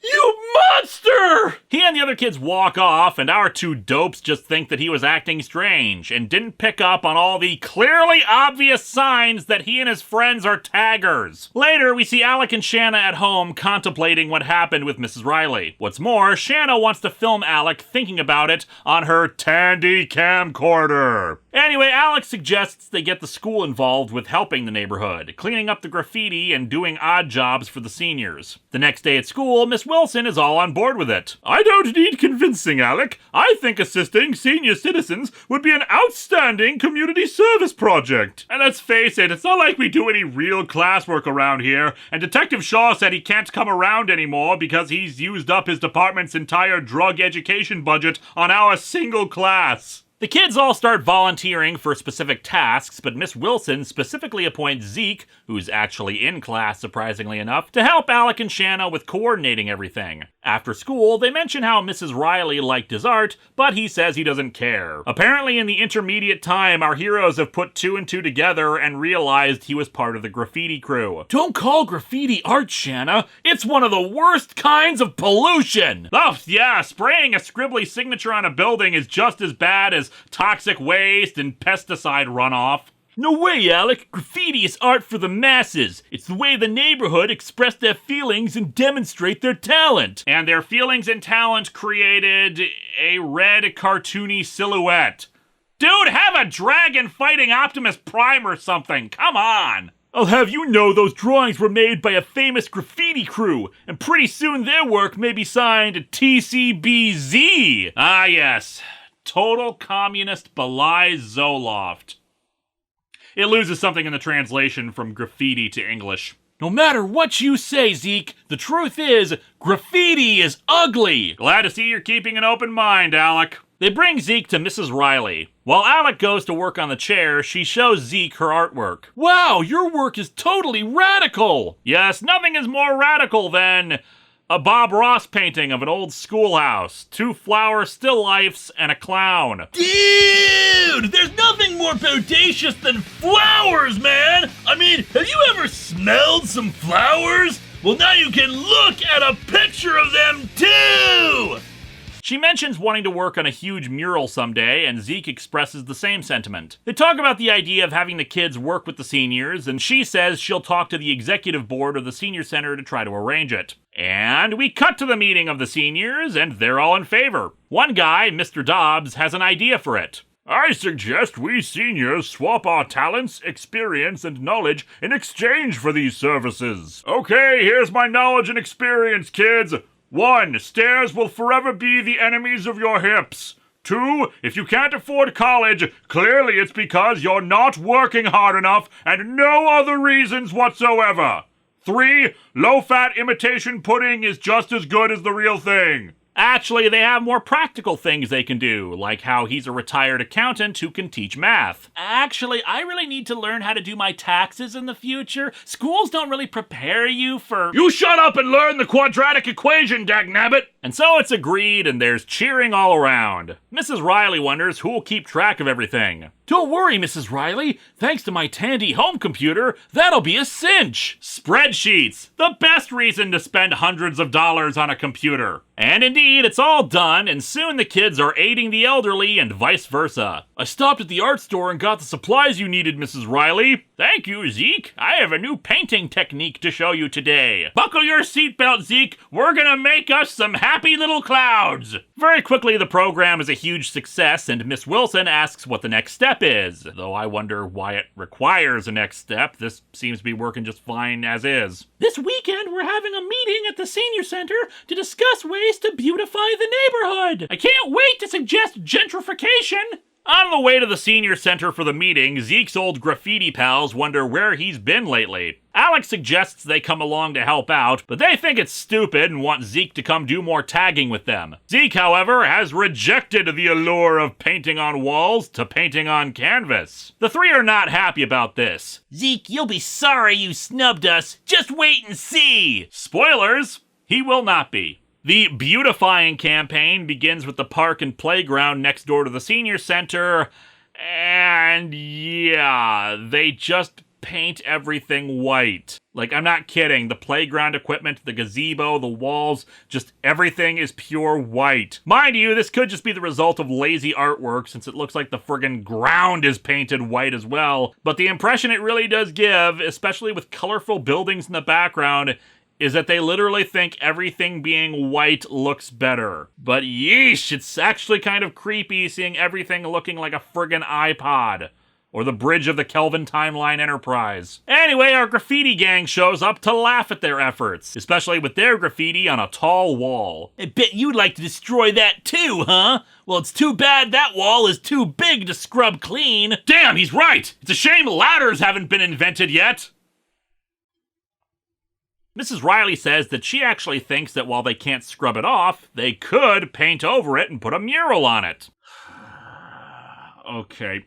You monster! He and the other kids walk off, and our two dopes just think that he was acting strange and didn't pick up on all the clearly obvious signs that he and his friends are taggers. Later, we see Alec and Shanna at home contemplating what happened with Mrs. Riley. What's more, Shanna wants to film Alec thinking about it on her Tandy camcorder. Anyway, Alec suggests they get the school involved with helping the neighborhood, cleaning up the graffiti and doing odd jobs for the seniors. The next day at school, Miss Wilson is all on board with it. I don't need convincing, Alec. I think assisting senior citizens would be an outstanding community service project. And let's face it, it's not like we do any real classwork around here, and Detective Shaw said he can't come around anymore because he's used up his department's entire drug education budget on our single class. The kids all start volunteering for specific tasks, but Miss Wilson specifically appoints Zeke, who's actually in class surprisingly enough, to help Alec and Shanna with coordinating everything. After school, they mention how Mrs. Riley liked his art, but he says he doesn't care. Apparently in the intermediate time, our heroes have put 2 and 2 together and realized he was part of the graffiti crew. Don't call graffiti art, Shanna. It's one of the worst kinds of pollution! Oh, yeah, spraying a scribbly signature on a building is just as bad as toxic waste and pesticide runoff. No way, Alec. Graffiti is art for the masses. It's the way the neighborhood express their feelings and demonstrate their talent. And their feelings and talent created a red cartoony silhouette. Dude, have a dragon fighting Optimus Prime or something. Come on. I'll have you know those drawings were made by a famous graffiti crew, and pretty soon their work may be signed TCBZ. Ah, yes. Total Communist belies Zoloft. It loses something in the translation from graffiti to English. No matter what you say, Zeke, the truth is, graffiti is ugly. Glad to see you're keeping an open mind, Alec. They bring Zeke to Mrs. Riley. While Alec goes to work on the chair, she shows Zeke her artwork. Wow, your work is totally radical! Yes, nothing is more radical than a Bob Ross painting of an old schoolhouse, 2 flower still lifes, and a clown. Dude, there's nothing more bodacious than flowers, man! I mean, have you ever smelled some flowers? Well, now you can look at a picture of them too! She mentions wanting to work on a huge mural someday, and Zeke expresses the same sentiment. They talk about the idea of having the kids work with the seniors, and she says she'll talk to the executive board of the senior center to try to arrange it. And we cut to the meeting of the seniors, and they're all in favor. One guy, Mr. Dobbs, has an idea for it. I suggest we seniors swap our talents, experience, and knowledge in exchange for these services. Okay, here's my knowledge and experience, kids. 1. Stairs will forever be the enemies of your hips. 2. If you can't afford college, clearly it's because you're not working hard enough and no other reasons whatsoever. 3. Low-fat imitation pudding is just as good as the real thing. Actually, they have more practical things they can do, like how he's a retired accountant who can teach math. Actually, I really need to learn how to do my taxes in the future. Schools don't really prepare you for— You shut up and learn the quadratic equation, dagnabbit! And so it's agreed, and there's cheering all around. Mrs. Riley wonders who'll keep track of everything. Don't worry, Mrs. Riley. Thanks to my Tandy home computer, that'll be a cinch. Spreadsheets, the best reason to spend hundreds of dollars on a computer. And indeed, it's all done, and soon the kids are aiding the elderly and vice versa. I stopped at the art store and got the supplies you needed, Mrs. Riley. Thank you, Zeke. I have a new painting technique to show you today. Buckle your seatbelt, Zeke. We're gonna make us some happy little clouds. Very quickly, the program is a huge success, and Miss Wilson asks what the next step is. Though I wonder why it requires a next step. This seems to be working just fine as is. This weekend, we're having a meeting at the senior center to discuss ways to beautify the neighborhood. I can't wait to suggest gentrification. On the way to the senior center for the meeting, Zeke's old graffiti pals wonder where he's been lately. Alex suggests they come along to help out, but they think it's stupid and want Zeke to come do more tagging with them. Zeke, however, has rejected the allure of painting on walls to painting on canvas. The three are not happy about this. Zeke, you'll be sorry you snubbed us. Just wait and see. Spoilers, he will not be. The beautifying campaign begins with the park and playground next door to the senior center, and yeah, they just paint everything white. Like, I'm not kidding. The playground equipment, the gazebo, the walls, just everything is pure white. Mind you, this could just be the result of lazy artwork, since it looks like the friggin' ground is painted white as well. But the impression it really does give, especially with colorful buildings in the background, is that they literally think everything being white looks better. But yeesh, it's actually kind of creepy seeing everything looking like a friggin' iPod. Or the bridge of the Kelvin Timeline Enterprise. Anyway, our graffiti gang shows up to laugh at their efforts, especially with their graffiti on a tall wall. I bet you'd like to destroy that too, huh? Well, it's too bad that wall is too big to scrub clean. Damn, he's right! It's a shame ladders haven't been invented yet! Mrs. Riley says that she actually thinks that while they can't scrub it off, they could paint over it and put a mural on it. Okay.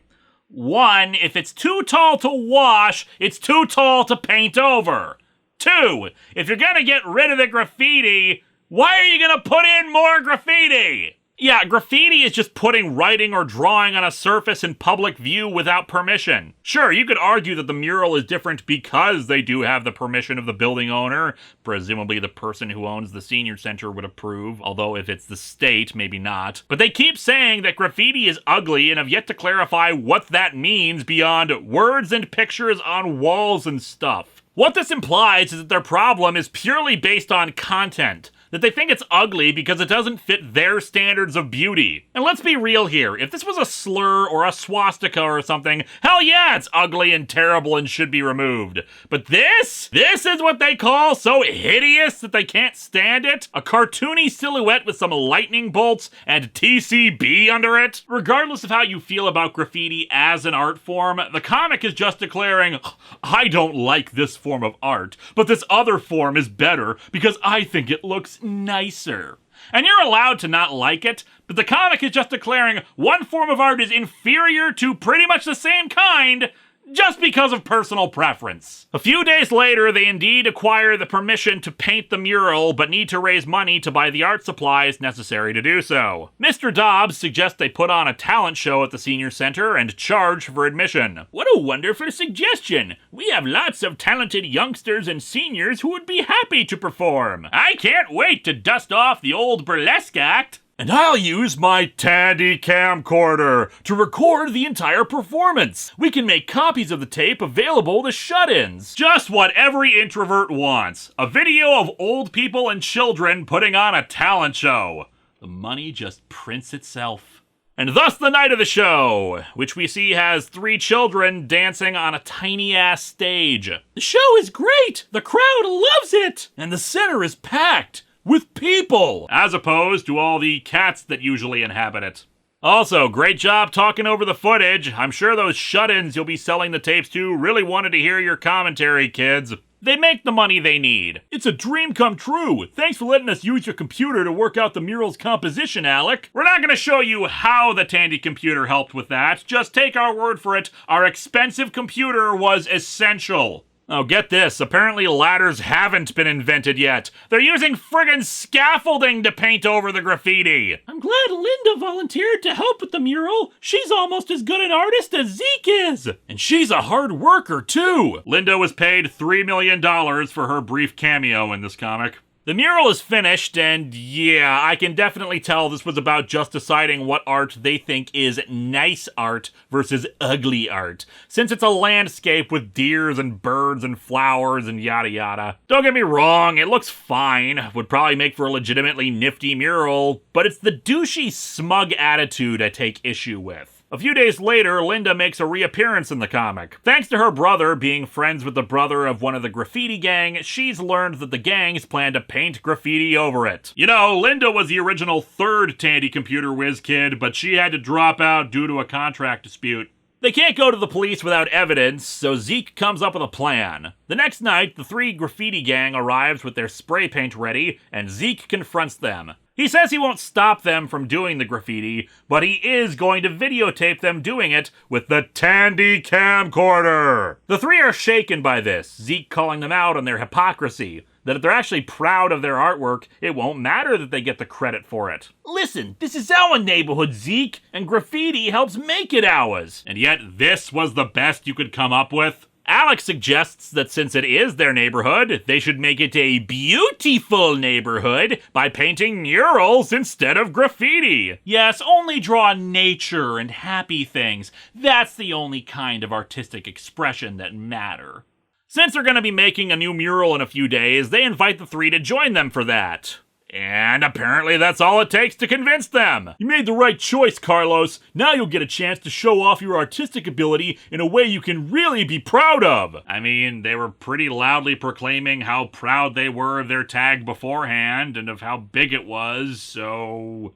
1, if it's too tall to wash, it's too tall to paint over. 2, if you're gonna get rid of the graffiti, why are you gonna put in more graffiti? Yeah, graffiti is just putting writing or drawing on a surface in public view without permission. Sure, you could argue that the mural is different because they do have the permission of the building owner. Presumably the person who owns the senior center would approve, although if it's the state, maybe not. But they keep saying that graffiti is ugly and have yet to clarify what that means beyond words and pictures on walls and stuff. What this implies is that their problem is purely based on content, that they think it's ugly because it doesn't fit their standards of beauty. And let's be real here, if this was a slur or a swastika or something, hell yeah, it's ugly and terrible and should be removed. But this is what they call so hideous that they can't stand it? A cartoony silhouette with some lightning bolts and TCB under it? Regardless of how you feel about graffiti as an art form, the comic is just declaring, I don't like this form of art, but this other form is better because I think it looks nicer. And you're allowed to not like it, but the comic is just declaring one form of art is inferior to pretty much the same kind, just because of personal preference. A few days later, they indeed acquire the permission to paint the mural, but need to raise money to buy the art supplies necessary to do so. Mr. Dobbs suggests they put on a talent show at the senior center and charge for admission. What a wonderful suggestion! We have lots of talented youngsters and seniors who would be happy to perform. I can't wait to dust off the old burlesque act. And I'll use my Tandy camcorder to record the entire performance. We can make copies of the tape available to shut-ins. Just what every introvert wants. A video of old people and children putting on a talent show. The money just prints itself. And thus the night of the show, which we see has 3 children dancing on a tiny-ass stage. The show is great! The crowd loves it! And the center is packed with people, as opposed to all the cats that usually inhabit it. Also, great job talking over the footage. I'm sure those shut-ins you'll be selling the tapes to really wanted to hear your commentary, kids. They make the money they need. It's a dream come true. Thanks for letting us use your computer to work out the mural's composition, Alec. We're not going to show you how the Tandy computer helped with that. Just take our word for it. Our expensive computer was essential. Oh, get this. Apparently ladders haven't been invented yet. They're using friggin' scaffolding to paint over the graffiti. I'm glad Linda volunteered to help with the mural. She's almost as good an artist as Zeke is. And she's a hard worker, too. Linda was paid $3 million for her brief cameo in this comic. The mural is finished, and yeah, I can definitely tell this was about just deciding what art they think is nice art versus ugly art, since it's a landscape with deers and birds and flowers and yada yada. Don't get me wrong, it looks fine, would probably make for a legitimately nifty mural, but it's the douchey, smug attitude I take issue with. A few days later, Linda makes a reappearance in the comic. Thanks to her brother being friends with the brother of one of the graffiti gang, she's learned that the gangs plan to paint graffiti over it. You know, Linda was the original 3rd Tandy Computer Whiz kid, but she had to drop out due to a contract dispute. They can't go to the police without evidence, so Zeke comes up with a plan. The next night, the 3 graffiti gang arrives with their spray paint ready, and Zeke confronts them. He says he won't stop them from doing the graffiti, but he is going to videotape them doing it with the Tandy camcorder. The 3 are shaken by this, Zeke calling them out on their hypocrisy, that if they're actually proud of their artwork, it won't matter that they get the credit for it. Listen, this is our neighborhood, Zeke, and graffiti helps make it ours. And yet this was the best you could come up with? Alex suggests that since it is their neighborhood, they should make it a beautiful neighborhood by painting murals instead of graffiti. Yes, only draw nature and happy things. That's the only kind of artistic expression that matter. Since they're going to be making a new mural in a few days, they invite the 3 to join them for that. And apparently that's all it takes to convince them. You made the right choice, Carlos. Now you'll get a chance to show off your artistic ability in a way you can really be proud of. I mean, they were pretty loudly proclaiming how proud they were of their tag beforehand and of how big it was, so...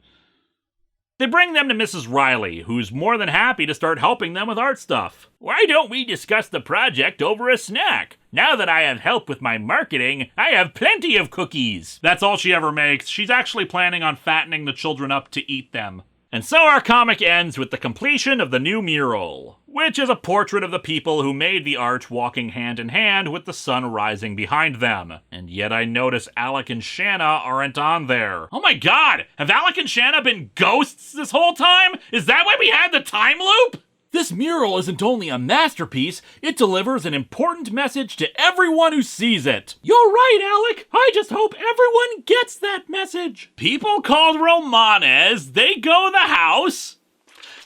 They bring them to Mrs. Riley, who's more than happy to start helping them with art stuff. Why don't we discuss the project over a snack? Now that I have help with my marketing, I have plenty of cookies. That's all she ever makes. She's actually planning on fattening the children up to eat them. And so our comic ends with the completion of the new mural, which is a portrait of the people who made the art walking hand in hand with the sun rising behind them. And yet I notice Alec and Shanna aren't on there. Oh my god! Have Alec and Shanna been ghosts this whole time? Is that why we had the time loop? This mural isn't only a masterpiece, it delivers an important message to everyone who sees it. You're right, Alec. I just hope everyone gets that message. People called Romanes, they go the house.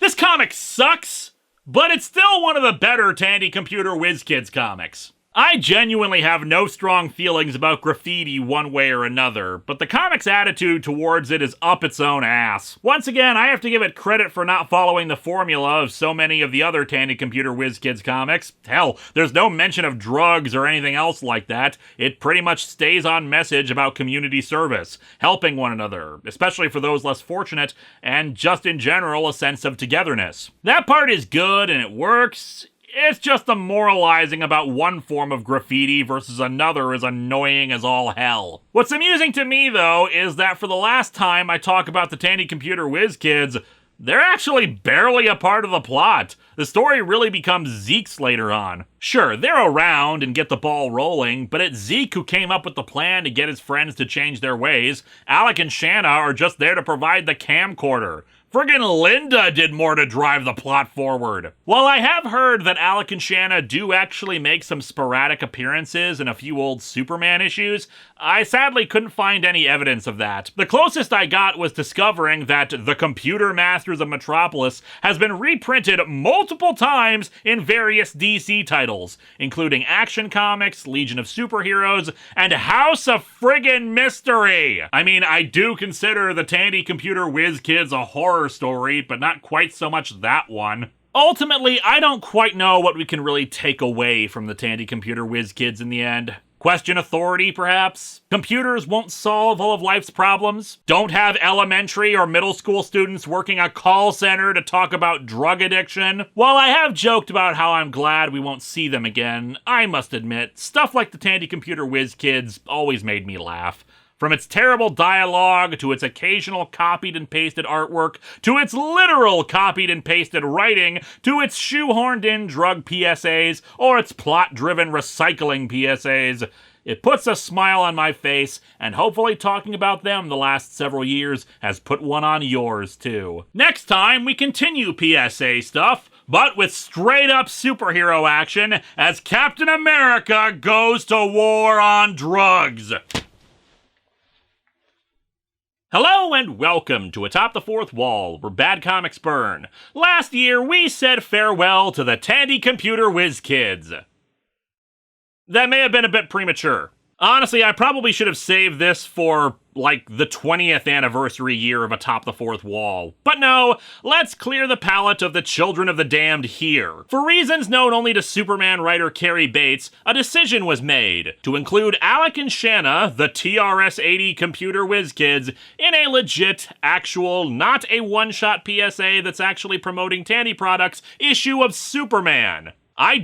This comic sucks, but it's still one of the better Tandy Computer Whiz Kids comics. I genuinely have no strong feelings about graffiti one way or another, but the comic's attitude towards it is up its own ass. Once again, I have to give it credit for not following the formula of so many of the other Tandy Computer Whiz Kids comics. Hell, there's no mention of drugs or anything else like that. It pretty much stays on message about community service, helping one another, especially for those less fortunate, and just in general a sense of togetherness. That part is good and it works. It's just the moralizing about one form of graffiti versus another is annoying as all hell. What's amusing to me, though, is that for the last time I talk about the Tandy Computer Whiz Kids, they're actually barely a part of the plot. The story really becomes Zeke's later on. Sure, they're around and get the ball rolling, but it's Zeke who came up with the plan to get his friends to change their ways. Alec and Shanna are just there to provide the camcorder. Friggin' Linda did more to drive the plot forward. While I have heard that Alec and Shanna do actually make some sporadic appearances in a few old Superman issues, I sadly couldn't find any evidence of that. The closest I got was discovering that The Computer Masters of Metropolis has been reprinted multiple times in various DC titles, including Action Comics, Legion of Superheroes, and House of Friggin' Mystery. I mean, I do consider the Tandy Computer Whiz Kids a horror story, but not quite so much that one. Ultimately, I don't quite know what we can really take away from the Tandy Computer Whiz Kids in the end. Question authority, perhaps? Computers won't solve all of life's problems? Don't have elementary or middle school students working a call center to talk about drug addiction? While I have joked about how I'm glad we won't see them again, I must admit, stuff like the Tandy Computer Whiz Kids always made me laugh. From its terrible dialogue, to its occasional copied and pasted artwork, to its literal copied and pasted writing, to its shoehorned in drug PSAs, or its plot-driven recycling PSAs, it puts a smile on my face, and hopefully talking about them the last several years has put one on yours too. Next time, we continue PSA stuff, but with straight-up superhero action as Captain America goes to war on drugs. Hello and welcome to Atop the Fourth Wall, where bad comics burn. Last year, we said farewell to the Tandy Computer Whiz Kids. That may have been a bit premature. Honestly, I probably should have saved this for, like, the 20th anniversary year of Atop the Fourth Wall. But no, let's clear the palate of the children of the damned here. For reasons known only to Superman writer Cary Bates, a decision was made to include Alec and Shanna, the TRS-80 Computer Whiz Kids, in a legit, actual, not a one-shot PSA that's actually promoting Tandy products issue of Superman. I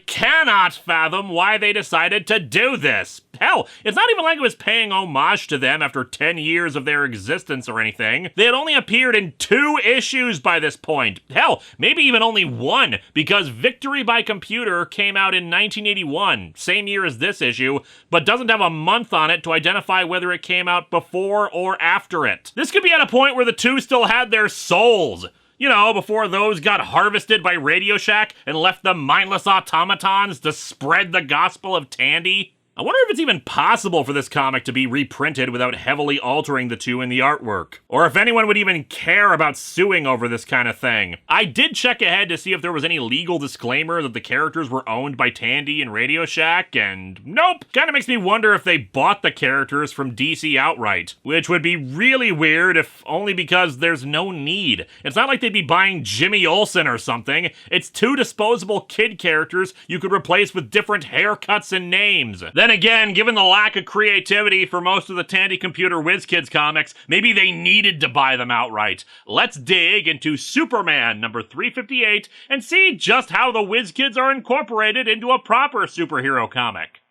cannot fathom why they decided to do this. Hell, it's not even like it was paying homage to them after 10 years of their existence or anything. They had only appeared in 2 issues by this point. Hell, maybe even only 1, because Victory by Computer came out in 1981, same year as this issue, but doesn't have a month on it to identify whether it came out before or after it. This could be at a point where the 2 still had their souls. You know, before those got harvested by Radio Shack and left them mindless automatons to spread the gospel of Tandy. I wonder if it's even possible for this comic to be reprinted without heavily altering the 2 in the artwork. Or if anyone would even care about suing over this kind of thing. I did check ahead to see if there was any legal disclaimer that the characters were owned by Tandy and Radio Shack, and nope! Kinda makes me wonder if they bought the characters from DC outright. Which would be really weird, if only because there's no need. It's not like they'd be buying Jimmy Olsen or something. It's 2 disposable kid characters you could replace with different haircuts and names. Then again, given the lack of creativity for most of the Tandy Computer Whiz Kids comics, maybe they needed to buy them outright. Let's dig into Superman number 358 and see just how the Whiz Kids are incorporated into a proper superhero comic.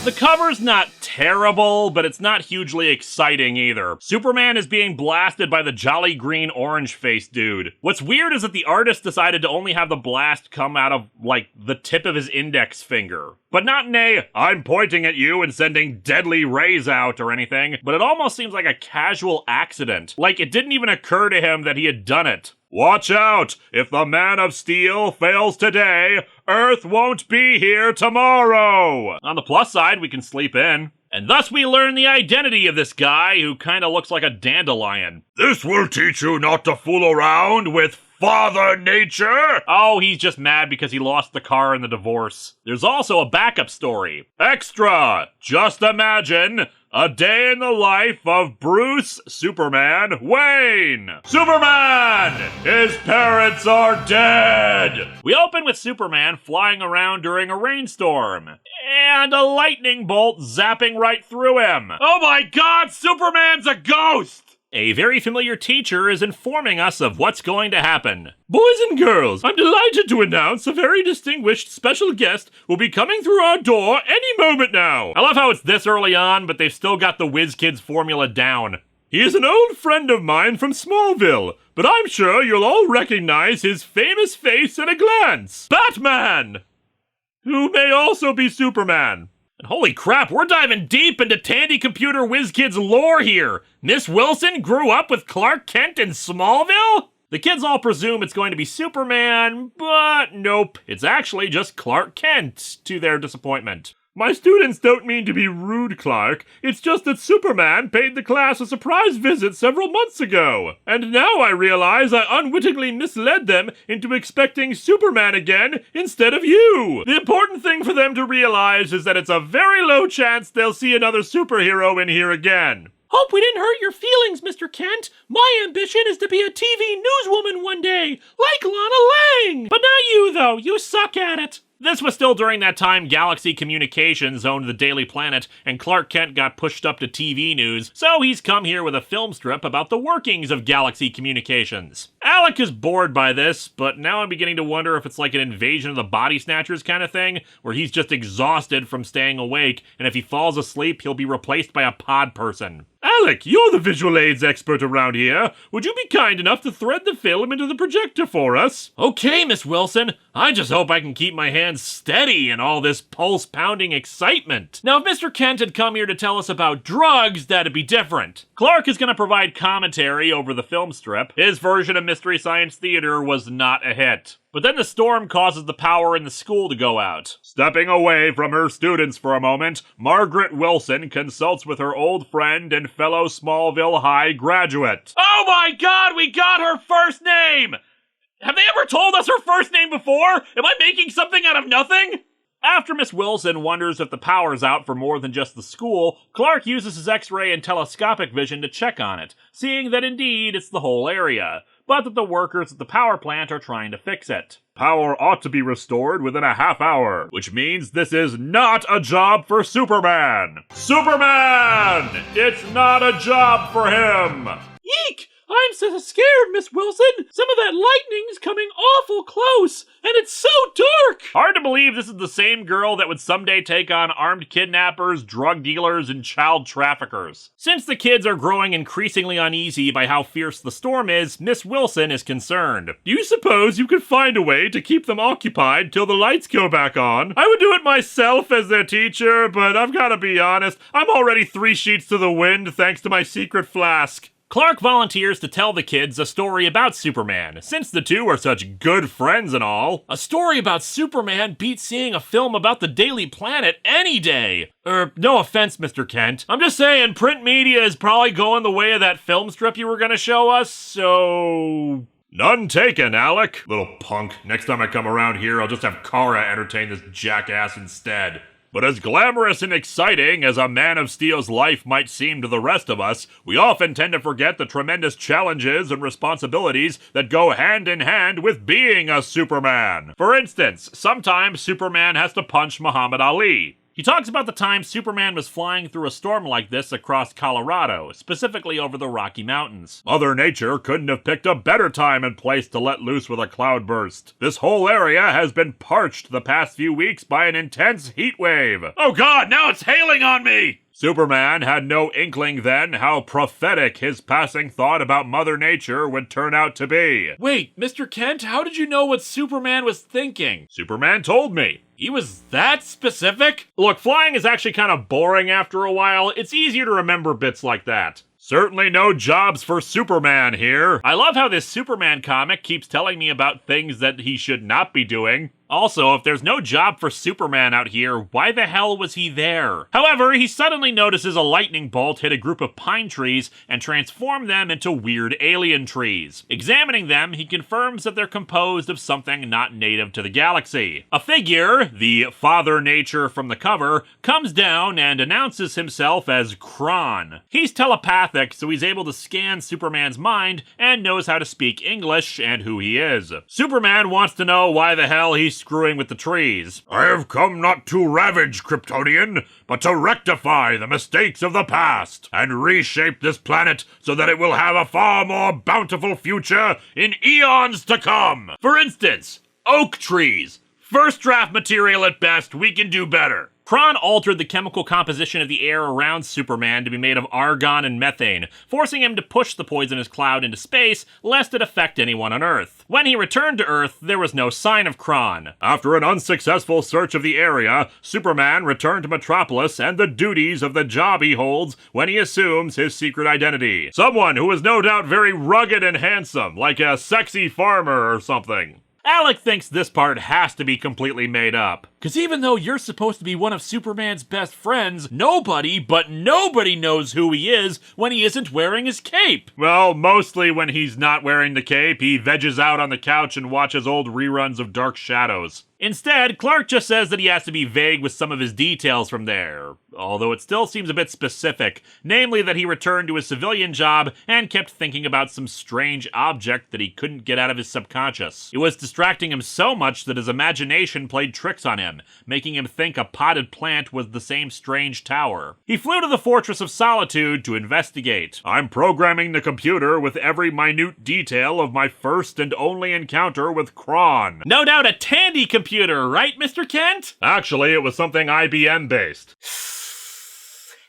The cover's not terrible, but it's not hugely exciting either. Superman is being blasted by the jolly green orange-faced dude. What's weird is that the artist decided to only have the blast come out of, like, the tip of his index finger. But not in a, I'm pointing at you and sending deadly rays out or anything, but it almost seems like a casual accident. Like, it didn't even occur to him that he had done it. Watch out! If the Man of Steel fails today, Earth won't be here tomorrow! On the plus side, we can sleep in. And thus we learn the identity of this guy who kinda looks like a dandelion.
This will teach you not to fool around with Father Nature!
Oh, he's just mad because he lost the car in the divorce. There's also a backup story. Extra! Just imagine a day in the life of Bruce Superman Wayne. Superman! His parents are dead! We open with Superman flying around during a rainstorm. And a lightning bolt zapping right through him. Oh my god, Superman's a ghost! A very familiar teacher is informing us of what's going to happen. Boys and girls, I'm delighted to announce a very distinguished special guest will be coming through our door any moment now. I love how it's this early on, but they've still got the Whiz Kids formula down. He is an old friend of mine from Smallville, but I'm sure you'll all recognize his famous face at a glance. Batman! Who may also be Superman. And holy crap, we're diving deep into Tandy Computer Whiz Kids lore here. Miss Wilson grew up with Clark Kent in Smallville? The kids all presume it's going to be Superman, but nope, it's actually just Clark Kent, to their disappointment. My students don't mean to be rude, Clark. It's just that Superman paid the class a surprise visit several months ago. And now I realize I unwittingly misled them into expecting Superman again instead of you. The important thing for them to realize is that it's a very low chance they'll see another superhero in here again. Hope we didn't hurt your feelings, Mr. Kent. My ambition is to be a TV newswoman one day, like Lana Lang. But not you, though. You suck at it. This was still during that time Galaxy Communications owned the Daily Planet, and Clark Kent got pushed up to TV news, so he's come here with a film strip about the workings of Galaxy Communications. Alec is bored by this, but now I'm beginning to wonder if it's like an Invasion of the Body Snatchers kind of thing, where he's just exhausted from staying awake, and if he falls asleep, he'll be replaced by a pod person. Alec, you're the visual aids expert around here. Would you be kind enough to thread the film into the projector for us? Okay, Miss Wilson. I just hope I can keep my hands steady in all this pulse-pounding excitement. Now, if Mr. Kent had come here to tell us about drugs, that'd be different. Clark is going to provide commentary over the film strip. His version of Mystery Science Theater was not a hit. But then the storm causes the power in the school to go out. Stepping away from her students for a moment, Margaret Wilson consults with her old friend and fellow Smallville High graduate. Oh my god, we got her first name! Have they ever told us her first name before? Am I making something out of nothing? After Miss Wilson wonders if the power's out for more than just the school, Clark uses his X-ray and telescopic vision to check on it, seeing that indeed it's the whole area, but that the workers at the power plant are trying to fix it. Power ought to be restored within a half hour, which means this is not a job for Superman! Superman! It's not a job for him! Eek! I'm so scared, Miss Wilson! Some of that lightning's coming awful close, and it's so dark! Hard to believe this is the same girl that would someday take on armed kidnappers, drug dealers, and child traffickers. Since the kids are growing increasingly uneasy by how fierce the storm is, Miss Wilson is concerned. Do you suppose you could find a way to keep them occupied till the lights go back on? I would do it myself as their teacher, but I've gotta be honest, I'm already 3 sheets to the wind thanks to my secret flask. Clark volunteers to tell the kids a story about Superman, since the two are such good friends and all. A story about Superman beats seeing a film about the Daily Planet any day. No offense, Mr. Kent. I'm just saying, print media is probably going the way of that film strip you were gonna show us, so... None taken, Alec. Little punk. Next time I come around here, I'll just have Kara entertain this jackass instead. But as glamorous and exciting as a Man of Steel's life might seem to the rest of us, we often tend to forget the tremendous challenges and responsibilities that go hand in hand with being a Superman. For instance, sometimes Superman has to punch Muhammad Ali. He talks about the time Superman was flying through a storm like this across Colorado, specifically over the Rocky Mountains. Mother Nature couldn't have picked a better time and place to let loose with a cloudburst. This whole area has been parched the past few weeks by an intense heat wave. Oh god, now it's hailing on me! Superman had no inkling then how prophetic his passing thought about Mother Nature would turn out to be. Wait, Mr. Kent, how did you know what Superman was thinking? Superman told me. He was that specific? Look, flying is actually kind of boring after a while. It's easier to remember bits like that. Certainly no jobs for Superman here. I love how this Superman comic keeps telling me about things that he should not be doing. Also, if there's no job for Superman out here, why the hell was he there? However, he suddenly notices a lightning bolt hit a group of pine trees and transform them into weird alien trees. Examining them, he confirms that they're composed of something not native to the galaxy. A figure, the Father Nature from the cover, comes down and announces himself as Kron. He's telepathic, so he's able to scan Superman's mind and knows how to speak English and who he is. Superman wants to know why the hell he's screwing with the trees.
I have come not to ravage Kryptonian, but to rectify the mistakes of the past, and reshape this planet so that it will have a far more bountiful future in eons to come.
For instance, oak trees. First draft material at best, we can do better. Kron altered the chemical composition of the air around Superman to be made of argon and methane, forcing him to push the poisonous cloud into space, lest it affect anyone on Earth. When he returned to Earth, there was no sign of Kron.
After an unsuccessful search of the area, Superman returned to Metropolis and the duties of the job he holds when he assumes his secret identity. Someone who is no doubt very rugged and handsome, like a sexy farmer or something.
Alec thinks this part has to be completely made up. Because even though you're supposed to be one of Superman's best friends, nobody knows who he is when he isn't wearing his cape.
Well, mostly when he's not wearing the cape, he veges out on the couch and watches old reruns of Dark Shadows.
Instead, Clark just says that he has to be vague with some of his details from there, although it still seems a bit specific, namely that he returned to his civilian job and kept thinking about some strange object that he couldn't get out of his subconscious. It was distracting him so much that his imagination played tricks on him, making him think a potted plant was the same strange tower. He flew to the Fortress of Solitude to investigate.
I'm programming the computer with every minute detail of my first and only encounter with Kron.
No doubt a Tandy computer, right, Mr. Kent?
Actually, it was something IBM-based.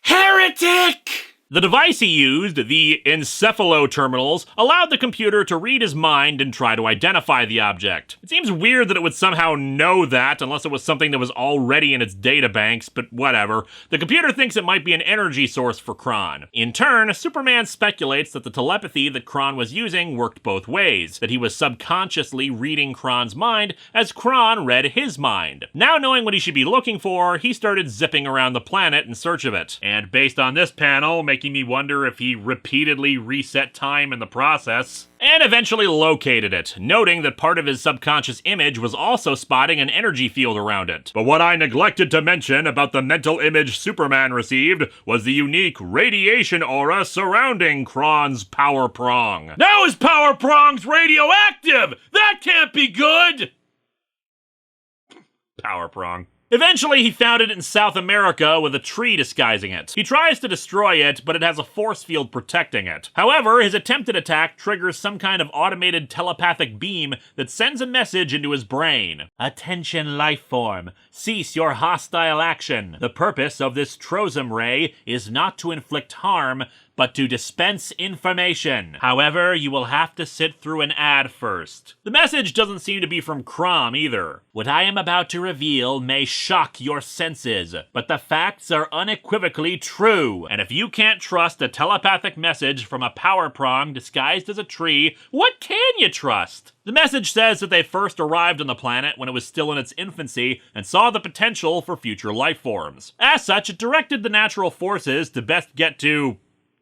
Heretic! The device he used, the encephaloterminals, allowed the computer to read his mind and try to identify the object. It seems weird that it would somehow know that unless it was something that was already in its databanks, but whatever. The computer thinks it might be an energy source for Kron. In turn, Superman speculates that the telepathy that Kron was using worked both ways, that he was subconsciously reading Kron's mind as Kron read his mind. Now knowing what he should be looking for, he started zipping around the planet in search of it. And based on this panel, making me wonder if he repeatedly reset time in the process, and eventually located it, noting that part of his subconscious image was also spotting an energy field around it.
But what I neglected to mention about the mental image Superman received was the unique radiation aura surrounding Kron's power prong.
Now his power prong's radioactive! That can't be good!
Power prong.
Eventually, he found it in South America with a tree disguising it. He tries to destroy it, but it has a force field protecting it. However, his attempted attack triggers some kind of automated telepathic beam that sends a message into his brain. Attention, life form. Cease your hostile action. The purpose of this Trosum ray is not to inflict harm, but to dispense information. However, you will have to sit through an ad first. The message doesn't seem to be from Crom either. What I am about to reveal may shock your senses, but the facts are unequivocally true. And if you can't trust a telepathic message from a power prong disguised as a tree, what can you trust? The message says that they first arrived on the planet when it was still in its infancy and saw the potential for future life forms. As such, it directed the natural forces to best get to,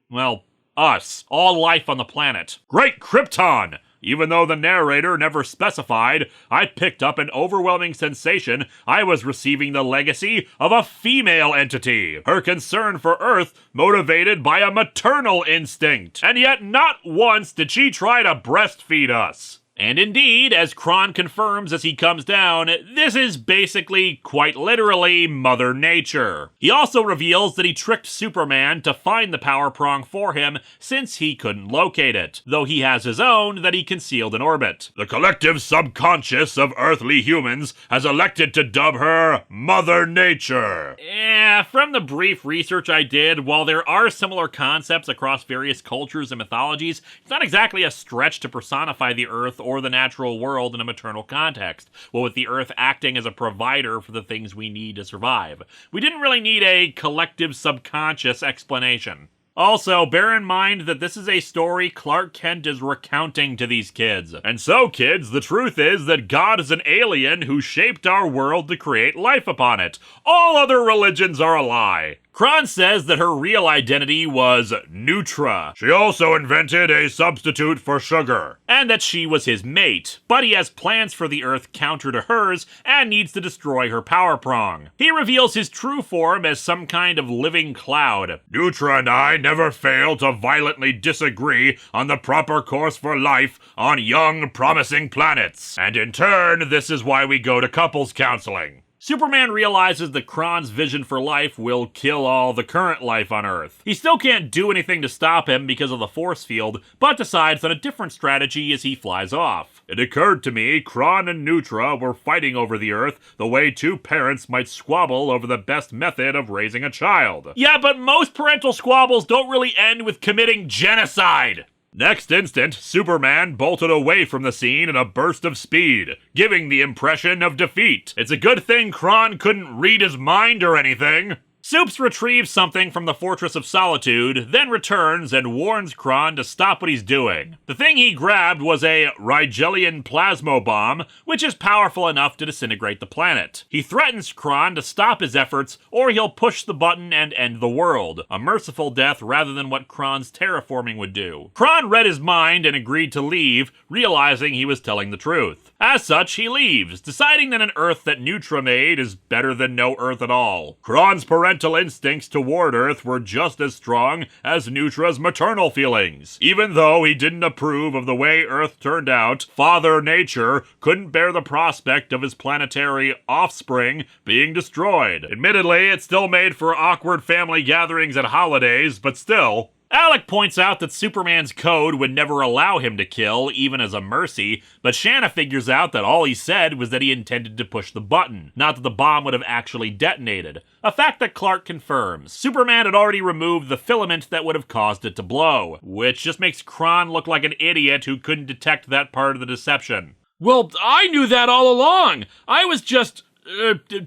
well, us, all life on the planet.
Great Krypton! Even though the narrator never specified, I picked up an overwhelming sensation I was receiving the legacy of a female entity. Her concern for Earth motivated by a maternal instinct. And yet not once did she try to breastfeed us.
And indeed, as Kron confirms as he comes down, this is basically, quite literally, Mother Nature. He also reveals that he tricked Superman to find the power prong for him since he couldn't locate it, though he has his own that he concealed in orbit.
The collective subconscious of earthly humans has elected to dub her Mother Nature.
Yeah, from the brief research I did, while there are similar concepts across various cultures and mythologies, it's not exactly a stretch to personify the Earth or the natural world in a maternal context, well, with the Earth acting as a provider for the things we need to survive. We didn't really need a collective subconscious explanation.
Also, bear in mind that this is a story Clark Kent is recounting to these kids. And so, kids, the truth is that God is an alien who shaped our world to create life upon it. All other religions are a lie. Kron says that her real identity was Neutra. She also invented a substitute for sugar. And that she was his mate, but he has plans for the Earth counter to hers and needs to destroy her power prong. He reveals his true form as some kind of living cloud. Neutra and I never fail to violently disagree on the proper course for life on young, promising planets. And in turn, this is why we go to couples counseling. Superman realizes that Kron's vision for life will kill all the current life on Earth. He still can't do anything to stop him because of the force field, but decides on a different strategy as he flies off. It occurred to me Kron and Neutra were fighting over the Earth the way two parents might squabble over the best method of raising a child. Yeah, but most parental squabbles don't really end with committing genocide. Next instant, Superman bolted away from the scene in a burst of speed, giving the impression of defeat. It's a good thing Kron couldn't read his mind or anything. Supes retrieves something from the Fortress of Solitude, then returns and warns Kron to stop what he's doing. The thing he grabbed was a Rigelian plasmo bomb, which is powerful enough to disintegrate the planet. He threatens Kron to stop his efforts, or he'll push the button and end the world, a merciful death rather than what Kron's terraforming would do. Kron read his mind and agreed to leave, realizing he was telling the truth. As such, he leaves, deciding that an Earth that Neutra made is better than no Earth at all. Kron's parental instincts toward Earth were just as strong as Neutra's maternal feelings. Even though he didn't approve of the way Earth turned out, Father Nature couldn't bear the prospect of his planetary offspring being destroyed. Admittedly, it still made for awkward family gatherings at holidays, but still. Alec points out that Superman's code would never allow him to kill, even as a mercy, but Shanna figures out that all he said was that he intended to push the button, not that the bomb would have actually detonated, a fact that Clark confirms. Superman had already removed the filament that would have caused it to blow, which just makes Kron look like an idiot who couldn't detect that part of the deception. Well, I knew that all along! I was just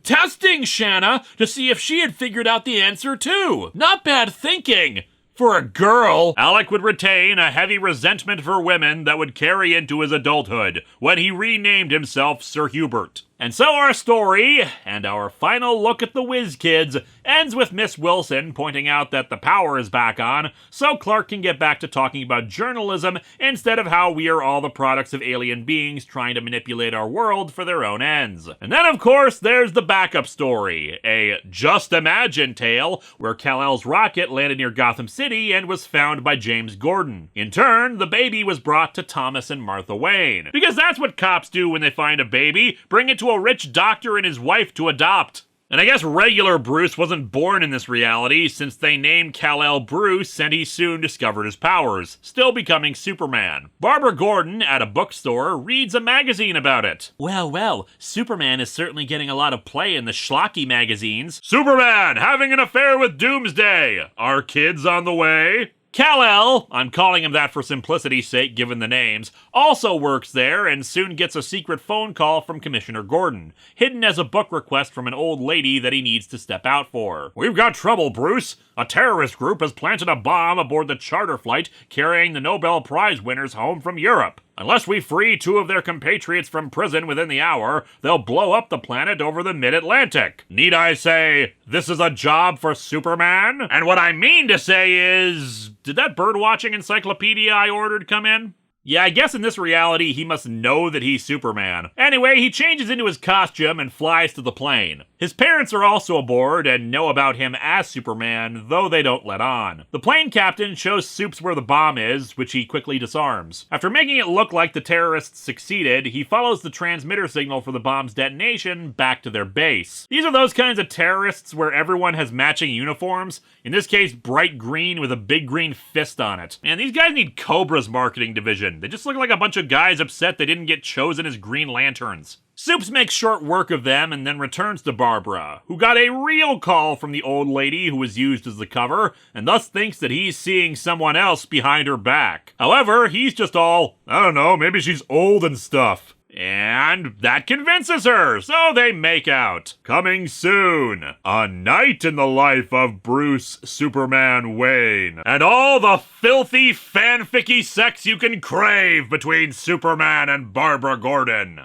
testing Shanna to see if she had figured out the answer too! Not bad thinking! For a girl, Alec would retain a heavy resentment for women that would carry into his adulthood when he renamed himself Sir Hubert. And so our story, and our final look at the Whiz Kids, ends with Miss Wilson pointing out that the power is back on, so Clark can get back to talking about journalism instead of how we are all the products of alien beings trying to manipulate our world for their own ends. And then, of course, there's the backup story, a Just Imagine tale where Kal-El's rocket landed near Gotham City and was found by James Gordon. In turn, the baby was brought to Thomas and Martha Wayne. Because that's what cops do when they find a baby, bring it to a rich doctor and his wife to adopt. And I guess regular Bruce wasn't born in this reality, since they named Kal-El Bruce and he soon discovered his powers, still becoming Superman. Barbara Gordon, at a bookstore, reads a magazine about it. Well, Superman is certainly getting a lot of play in the schlocky magazines. Superman having an affair with Doomsday! Are kids on the way? Kal-El, I'm calling him that for simplicity's sake given the names, also works there and soon gets a secret phone call from Commissioner Gordon, hidden as a book request from an old lady that he needs to step out for. We've got trouble, Bruce. A terrorist group has planted a bomb aboard the charter flight carrying the Nobel Prize winners home from Europe. Unless we free 2 of their compatriots from prison within the hour, they'll blow up the planet over the mid-Atlantic. Need I say, this is a job for Superman? And what I mean to say is, did that birdwatching encyclopedia I ordered come in? Yeah, I guess in this reality, he must know that he's Superman. Anyway, he changes into his costume and flies to the plane. His parents are also aboard and know about him as Superman, though they don't let on. The plane captain shows Supes where the bomb is, which he quickly disarms. After making it look like the terrorists succeeded, he follows the transmitter signal for the bomb's detonation back to their base. These are those kinds of terrorists where everyone has matching uniforms, in this case bright green with a big green fist on it. Man, these guys need Cobra's marketing division. They just look like a bunch of guys upset they didn't get chosen as Green Lanterns. Supes makes short work of them and then returns to Barbara, who got a real call from the old lady who was used as the cover, and thus thinks that he's seeing someone else behind her back. However, he's just all, I don't know, maybe she's old and stuff. And that convinces her, so they make out. Coming soon, A Night in the Life of Bruce Superman Wayne, and all the filthy fanficky sex you can crave between Superman and Barbara Gordon.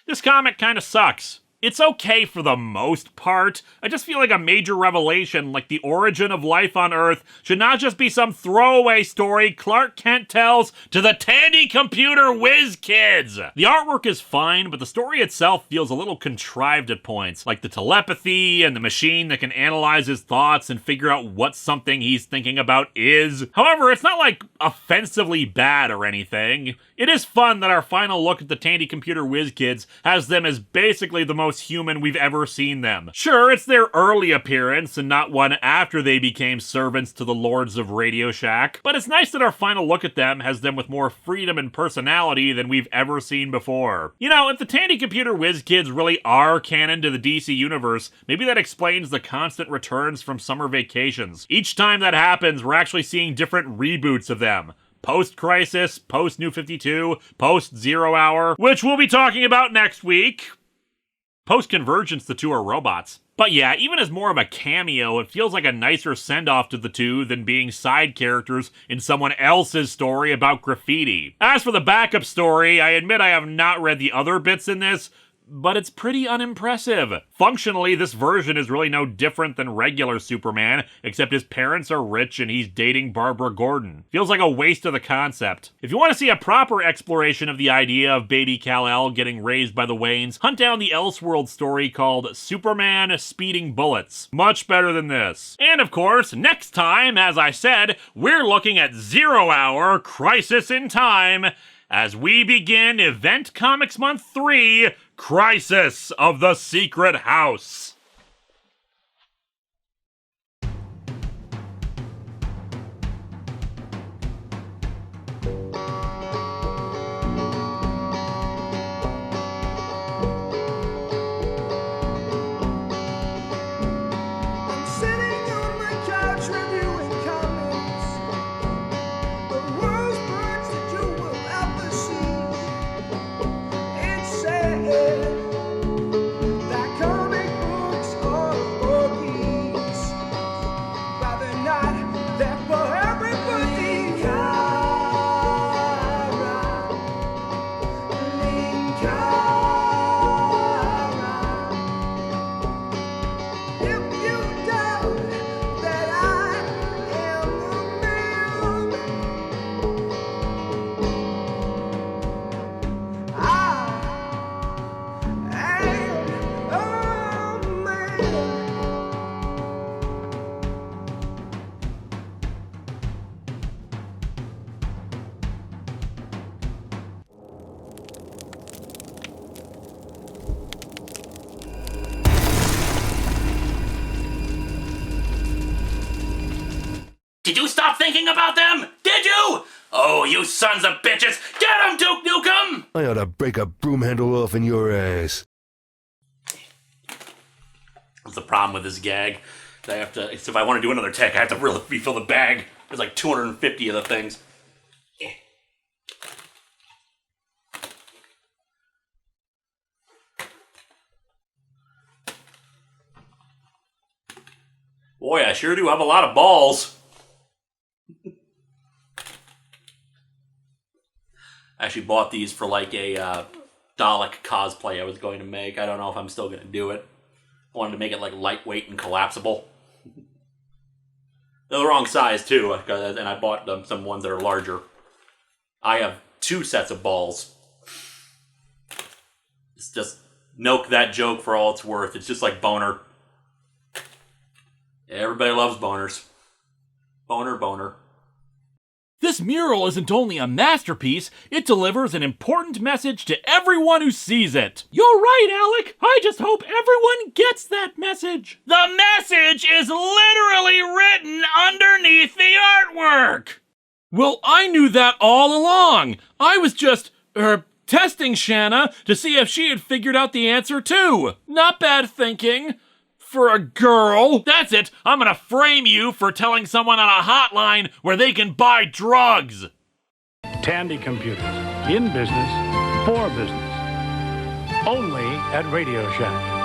This comic kinda sucks. It's okay for the most part. I just feel like a major revelation, like the origin of life on Earth, should not just be some throwaway story Clark Kent tells to the Tandy computer Whiz kids. The artwork is fine, but the story itself feels a little contrived at points, like the telepathy and the machine that can analyze his thoughts and figure out what something he's thinking about is. However, it's not like offensively bad or anything. It is fun that our final look at the Tandy computer Whiz kids has them as basically the most human we've ever seen them. Sure, it's their early appearance and not one after they became servants to the Lords of Radio Shack, but it's nice that our final look at them has them with more freedom and personality than we've ever seen before. You know, if the Tandy computer Whiz kids really are canon to the DC universe, maybe that explains the constant returns from summer vacations. Each time that happens, we're actually seeing different reboots of them. Post-Crisis, post-New 52, post-Zero Hour, which we'll be talking about next week. Post-Convergence, the two are robots. But yeah, even as more of a cameo, it feels like a nicer send-off to the two than being side characters in someone else's story about graffiti. As for the backup story, I admit I have not read the other bits in this, but it's pretty unimpressive. Functionally, this version is really no different than regular Superman, except his parents are rich and he's dating Barbara Gordon. Feels like a waste of the concept. If you want to see a proper exploration of the idea of baby Kal-El getting raised by the Waynes, hunt down the Elseworld story called Superman Speeding Bullets. Much better than this. And of course, next time, as I said, we're looking at 0 Hour Crisis in Time as we begin Event Comics Month 3, Crisis of the Secret House.
Did you stop thinking about them? Did you? Oh, you sons of bitches! Get 'em, Duke Nukem!
I ought to break a broom handle off in your ass.
That's the problem with this gag. I have to, if I want to do another take, I have to really refill the bag. There's like 250 of the things. Boy, I sure do have a lot of balls. I actually bought these for like a Dalek cosplay I was going to make. I don't know if I'm still going to do it. I wanted to make it like lightweight and collapsible. They're the wrong size too, and I bought them some ones that are larger. I have 2 sets of balls. It's just milk that joke for all it's worth. It's just like Boner. Everybody loves boners. Boner, boner.
This mural isn't only a masterpiece, it delivers an important message to everyone who sees it. You're right, Alec. I just hope everyone gets that message. The message is literally written underneath the artwork. Well, I knew that all along. I was just, testing Shanna to see if she had figured out the answer too. Not bad thinking. For a girl. That's it. I'm gonna frame you for telling someone on a hotline where they can buy drugs.
Tandy Computers. In business, for business.
Only at Radio Shack.